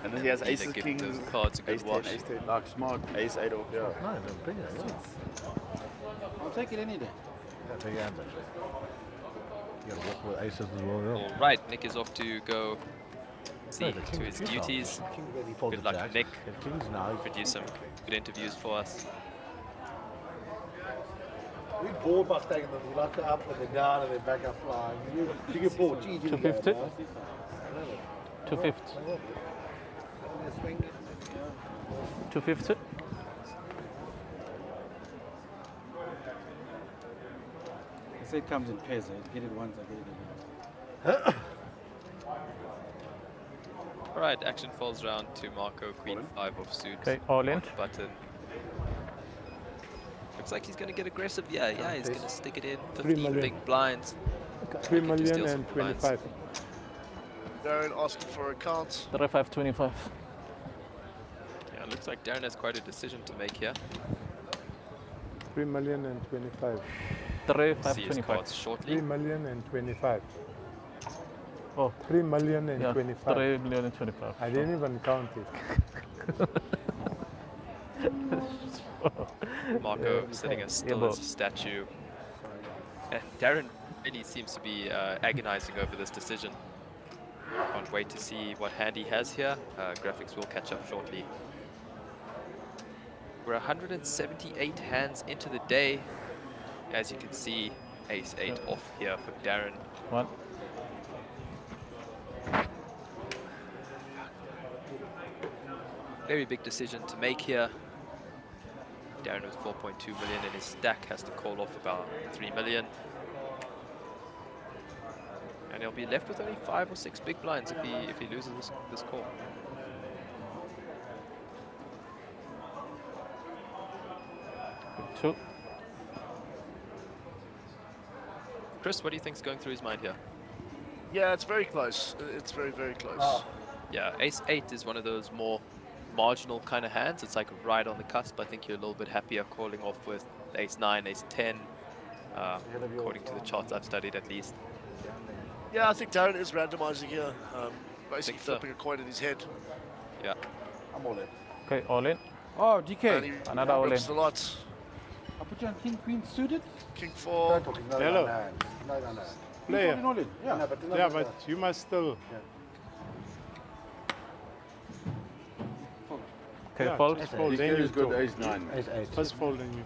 And then he has aces, kings, those cards a good ace 10, wash. ace 10, like smart, ace 8 off, yeah. No, don't bring it. I'll take it any day. Yeah, big hands actually. You gotta walk with aces as well, yeah. All right, Nick is off to go see to his duties. Good luck, Nick. Produce some good interviews for us. We bored by staying in the, we like to up and then down and then back up flying. You get bored. Geez, you 250. 250. 250. I say it comes in pairs. I get it once, I get it again. All right, action falls round to Marco, Queen 5 of suits. Okay, all in. Button. Looks like he's going to get aggressive. Yeah, he's going to stick it in. 3 15 million. big blinds. 3 Looking to steal million some and blinds. 25. Darren asking for a count. 525. Yeah, looks like Darren has quite a decision to make here. 3 million and 25. See his cards shortly. 3 million and 25. Oh, 3 million and yeah, 25. 3 million and 25. I didn't even count it. Marco sitting as still as a statue. And Darren really seems to be agonizing over this decision. Can't wait to see what hand he has here. Graphics will catch up shortly. We're 178 hands into the day. As you can see, ace 8 off here for Darren. One. very big decision to make here. Darren with 4.2 million in his stack has to call off about 3 million. And he'll be left with only 5 or 6 big blinds if he loses this call. Two. Chris, what do you think's going through his mind here? Yeah, it's very close. It's very, very close. Yeah, Ace-8 is one of those more marginal kind of hands. It's like right on the cusp. I think you're a little bit happier calling off with Ace-9, Ace-10, according to the charts I've studied at least. Yeah, I think Darren is randomizing here. Basically so. flipping a coin in his head. Yeah. I'm all in. Okay, all in. Oh, And DK. he Another all in. rips a lot. I put you on King Queen suited. King 4. Hello. No. Player. All in. Yeah. No, but Yeah, but you must still. Okay, Yeah, fold. just fold. DK Then you is good, talk. Ace-9. Ace-8. First fold, then you.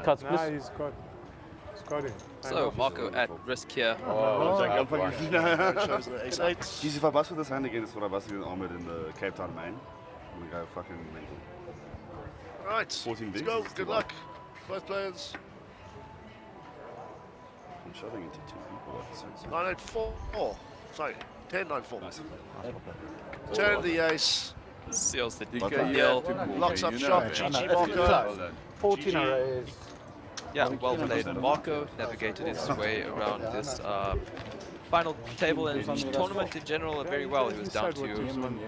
Cuts, Nah, please. he's got it. So, Marco at risk here. Shows the Ace-8. Geez, if I bust with this hand again, it's what I busted with Ahmed in the Cape Town main. I'm gonna go fucking mental. Right, 14 let's bigs, go. it's Good the luck, both players. I'm shoving into 2 people at the same time. 984. Sorry, 1094. Nice. Turn the ace. Seals the DK, deal. Locks up shop. GG Marco. 14 arrays. Yeah, well played. Marco navigated his way around this final table and tournament in general very well. He was down to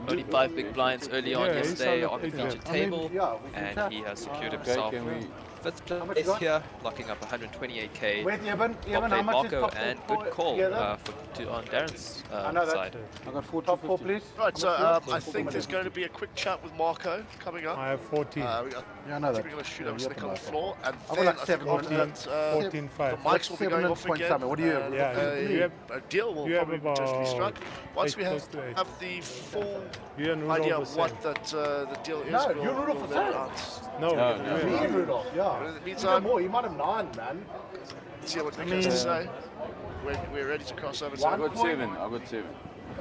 only 5 big blinds early on yesterday on the featured table, and he has secured himself 5th place here, locking up 128k. Wait, Evan, Well how played, much is Marco, top and four good call together? on Darren's I know that. side. I got 4 Top 4, please. Right, so I think there's going to be a quick chat with Marco coming up. I have 14. We are Yeah, I know that. we're going to shoot up slick on the floor, and I've then got like I think 7 after that, 14, the 5. mics will be 7 going and off point again. something. What do you have? Yeah, you have, A deal will you have probably potentially be struck. about Once we 8 have, close to 8. have the full You and idea Rudolph of the what that the deal is, No, we'll, you're Rudolph we'll the then same. announce. No, Me and Rudolph, yeah. In the He's meantime, got more. He might have 9, man. let's hear what Nick has to say. We're ready to cross over to I got 7. I got 7.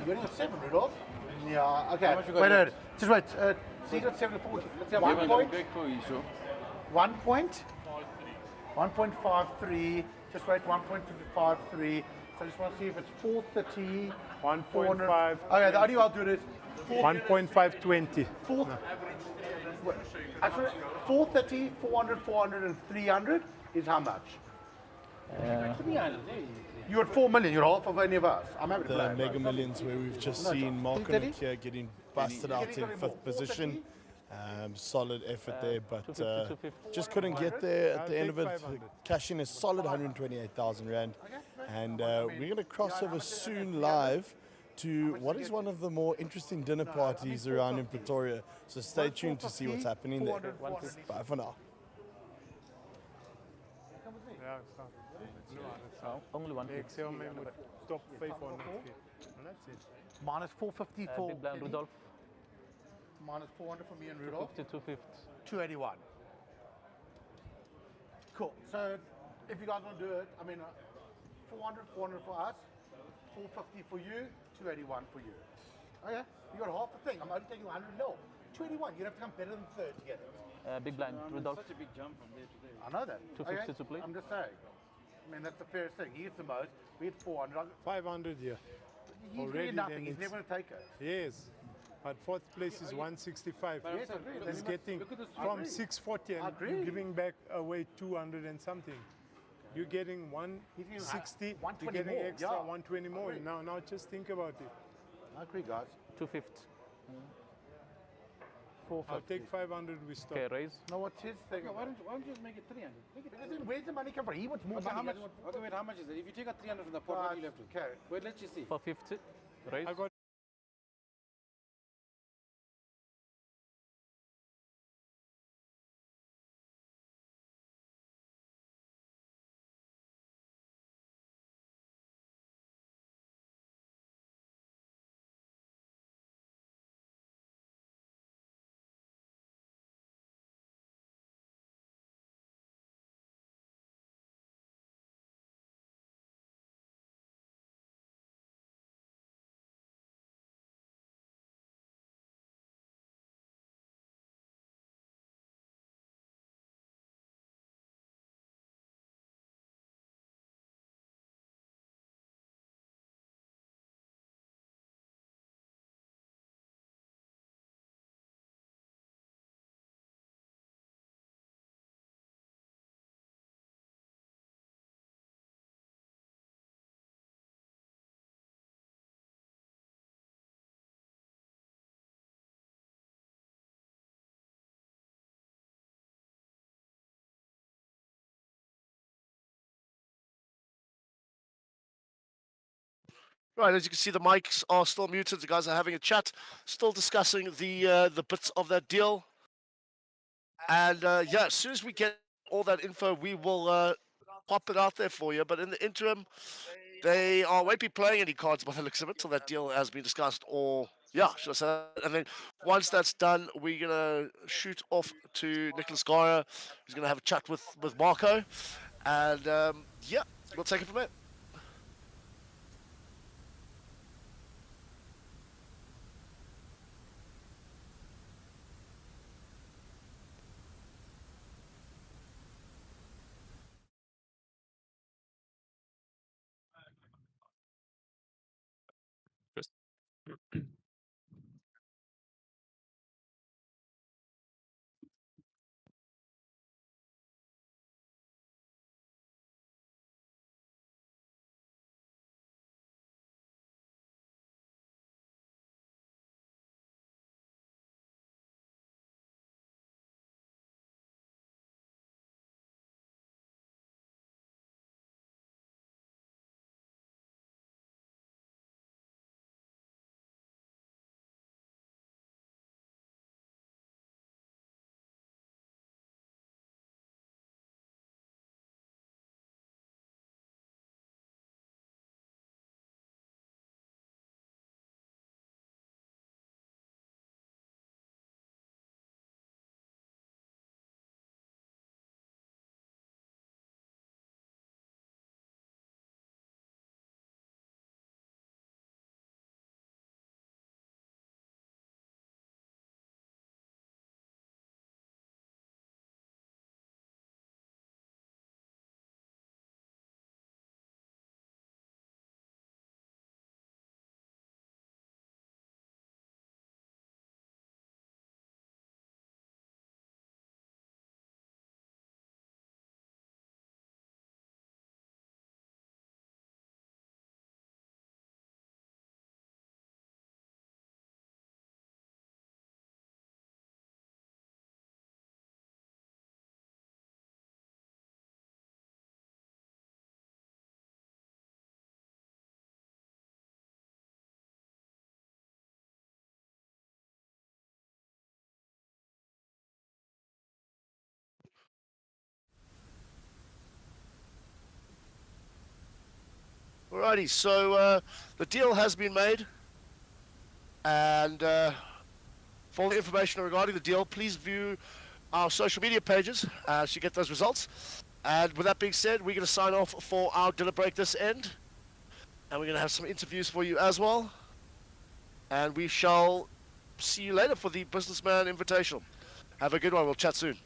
You only got 7, Rudolph? Yeah, okay. Wait. Just wait. So you got 7 to 40. Let's have 1 point. 1 point. 1.53. Just wait, 1.53. So I just want to see if it's 430. 1.5. Okay, the only way I'll do it is 1.520. 430, 400, 400, and 300 is how much? You're at 4 million. You're half of any of us. I'm happy to The play. Mega Millions where we've just seen Marco Nick here getting busted out in 5th position. Solid effort there, but just couldn't get there at the end of it. Cashing a solid 128,000 Rand. And we're going to cross over soon live to what is one of the more interesting dinner parties around in Pretoria. So stay tuned to see what's happening there. Bye for now. Only one. Excel man with top 500 feet. And that's it. Minus 450 for Big blind Rudolph. minus 400 for me and Rudolph. 250. 281. Cool. So if you guys want to do it, I mean, 400 for us, 450 for you, 281 for you. Okay, you got half the thing. I'm only taking 100 low. 281. You'd have to come better than third to get it. Big blind Rudolph. Such a big jump from there to there. I know that. 250 to play. I'm just saying. I mean, that's the fairest thing. He gets the most. We get 400. 500, yeah. He's Already really nothing. then He's it's- never going to take it. Yes. But 4th place is 165. Yes, I agree. He's getting Look at this- I from agree. 640 I and agree. you're giving back away 200 and something. You're getting 160, 120 you're getting more, extra yeah. 120 more. Agree. Now just think about it. I agree, guys. 250. I'll take 500, we stop. Okay, raise. No, what's his thing? Why don't you just make it 300? Make it Because then where's the money come from? He wants more Okay, how money. much? Okay, wait, how much is it? If you take out 300 from the pot, what do you left with? Okay. Wait, let's just see. 450. Raise. I got Right, as you can see, the mics are still muted. The guys are having a chat, still discussing the bits of that deal. And yeah, as soon as we get all that info, we will pop it out there for you. But in the interim, they won't be playing any cards by the looks of it till that deal has been discussed. Or yeah, should I say that? And then once that's done, we're gonna shoot off to Nicholas Gara, who's gonna have a chat with Marco, and yeah, we'll take it from there. Alrighty, so the deal has been made, and for all the information regarding the deal, please view our social media pages so you get those results. And with that being said, we're going to sign off for our dinner break this end, and we're going to have some interviews for you as well. And we shall see you later for the Businessman Invitational. Have a good one. We'll chat soon.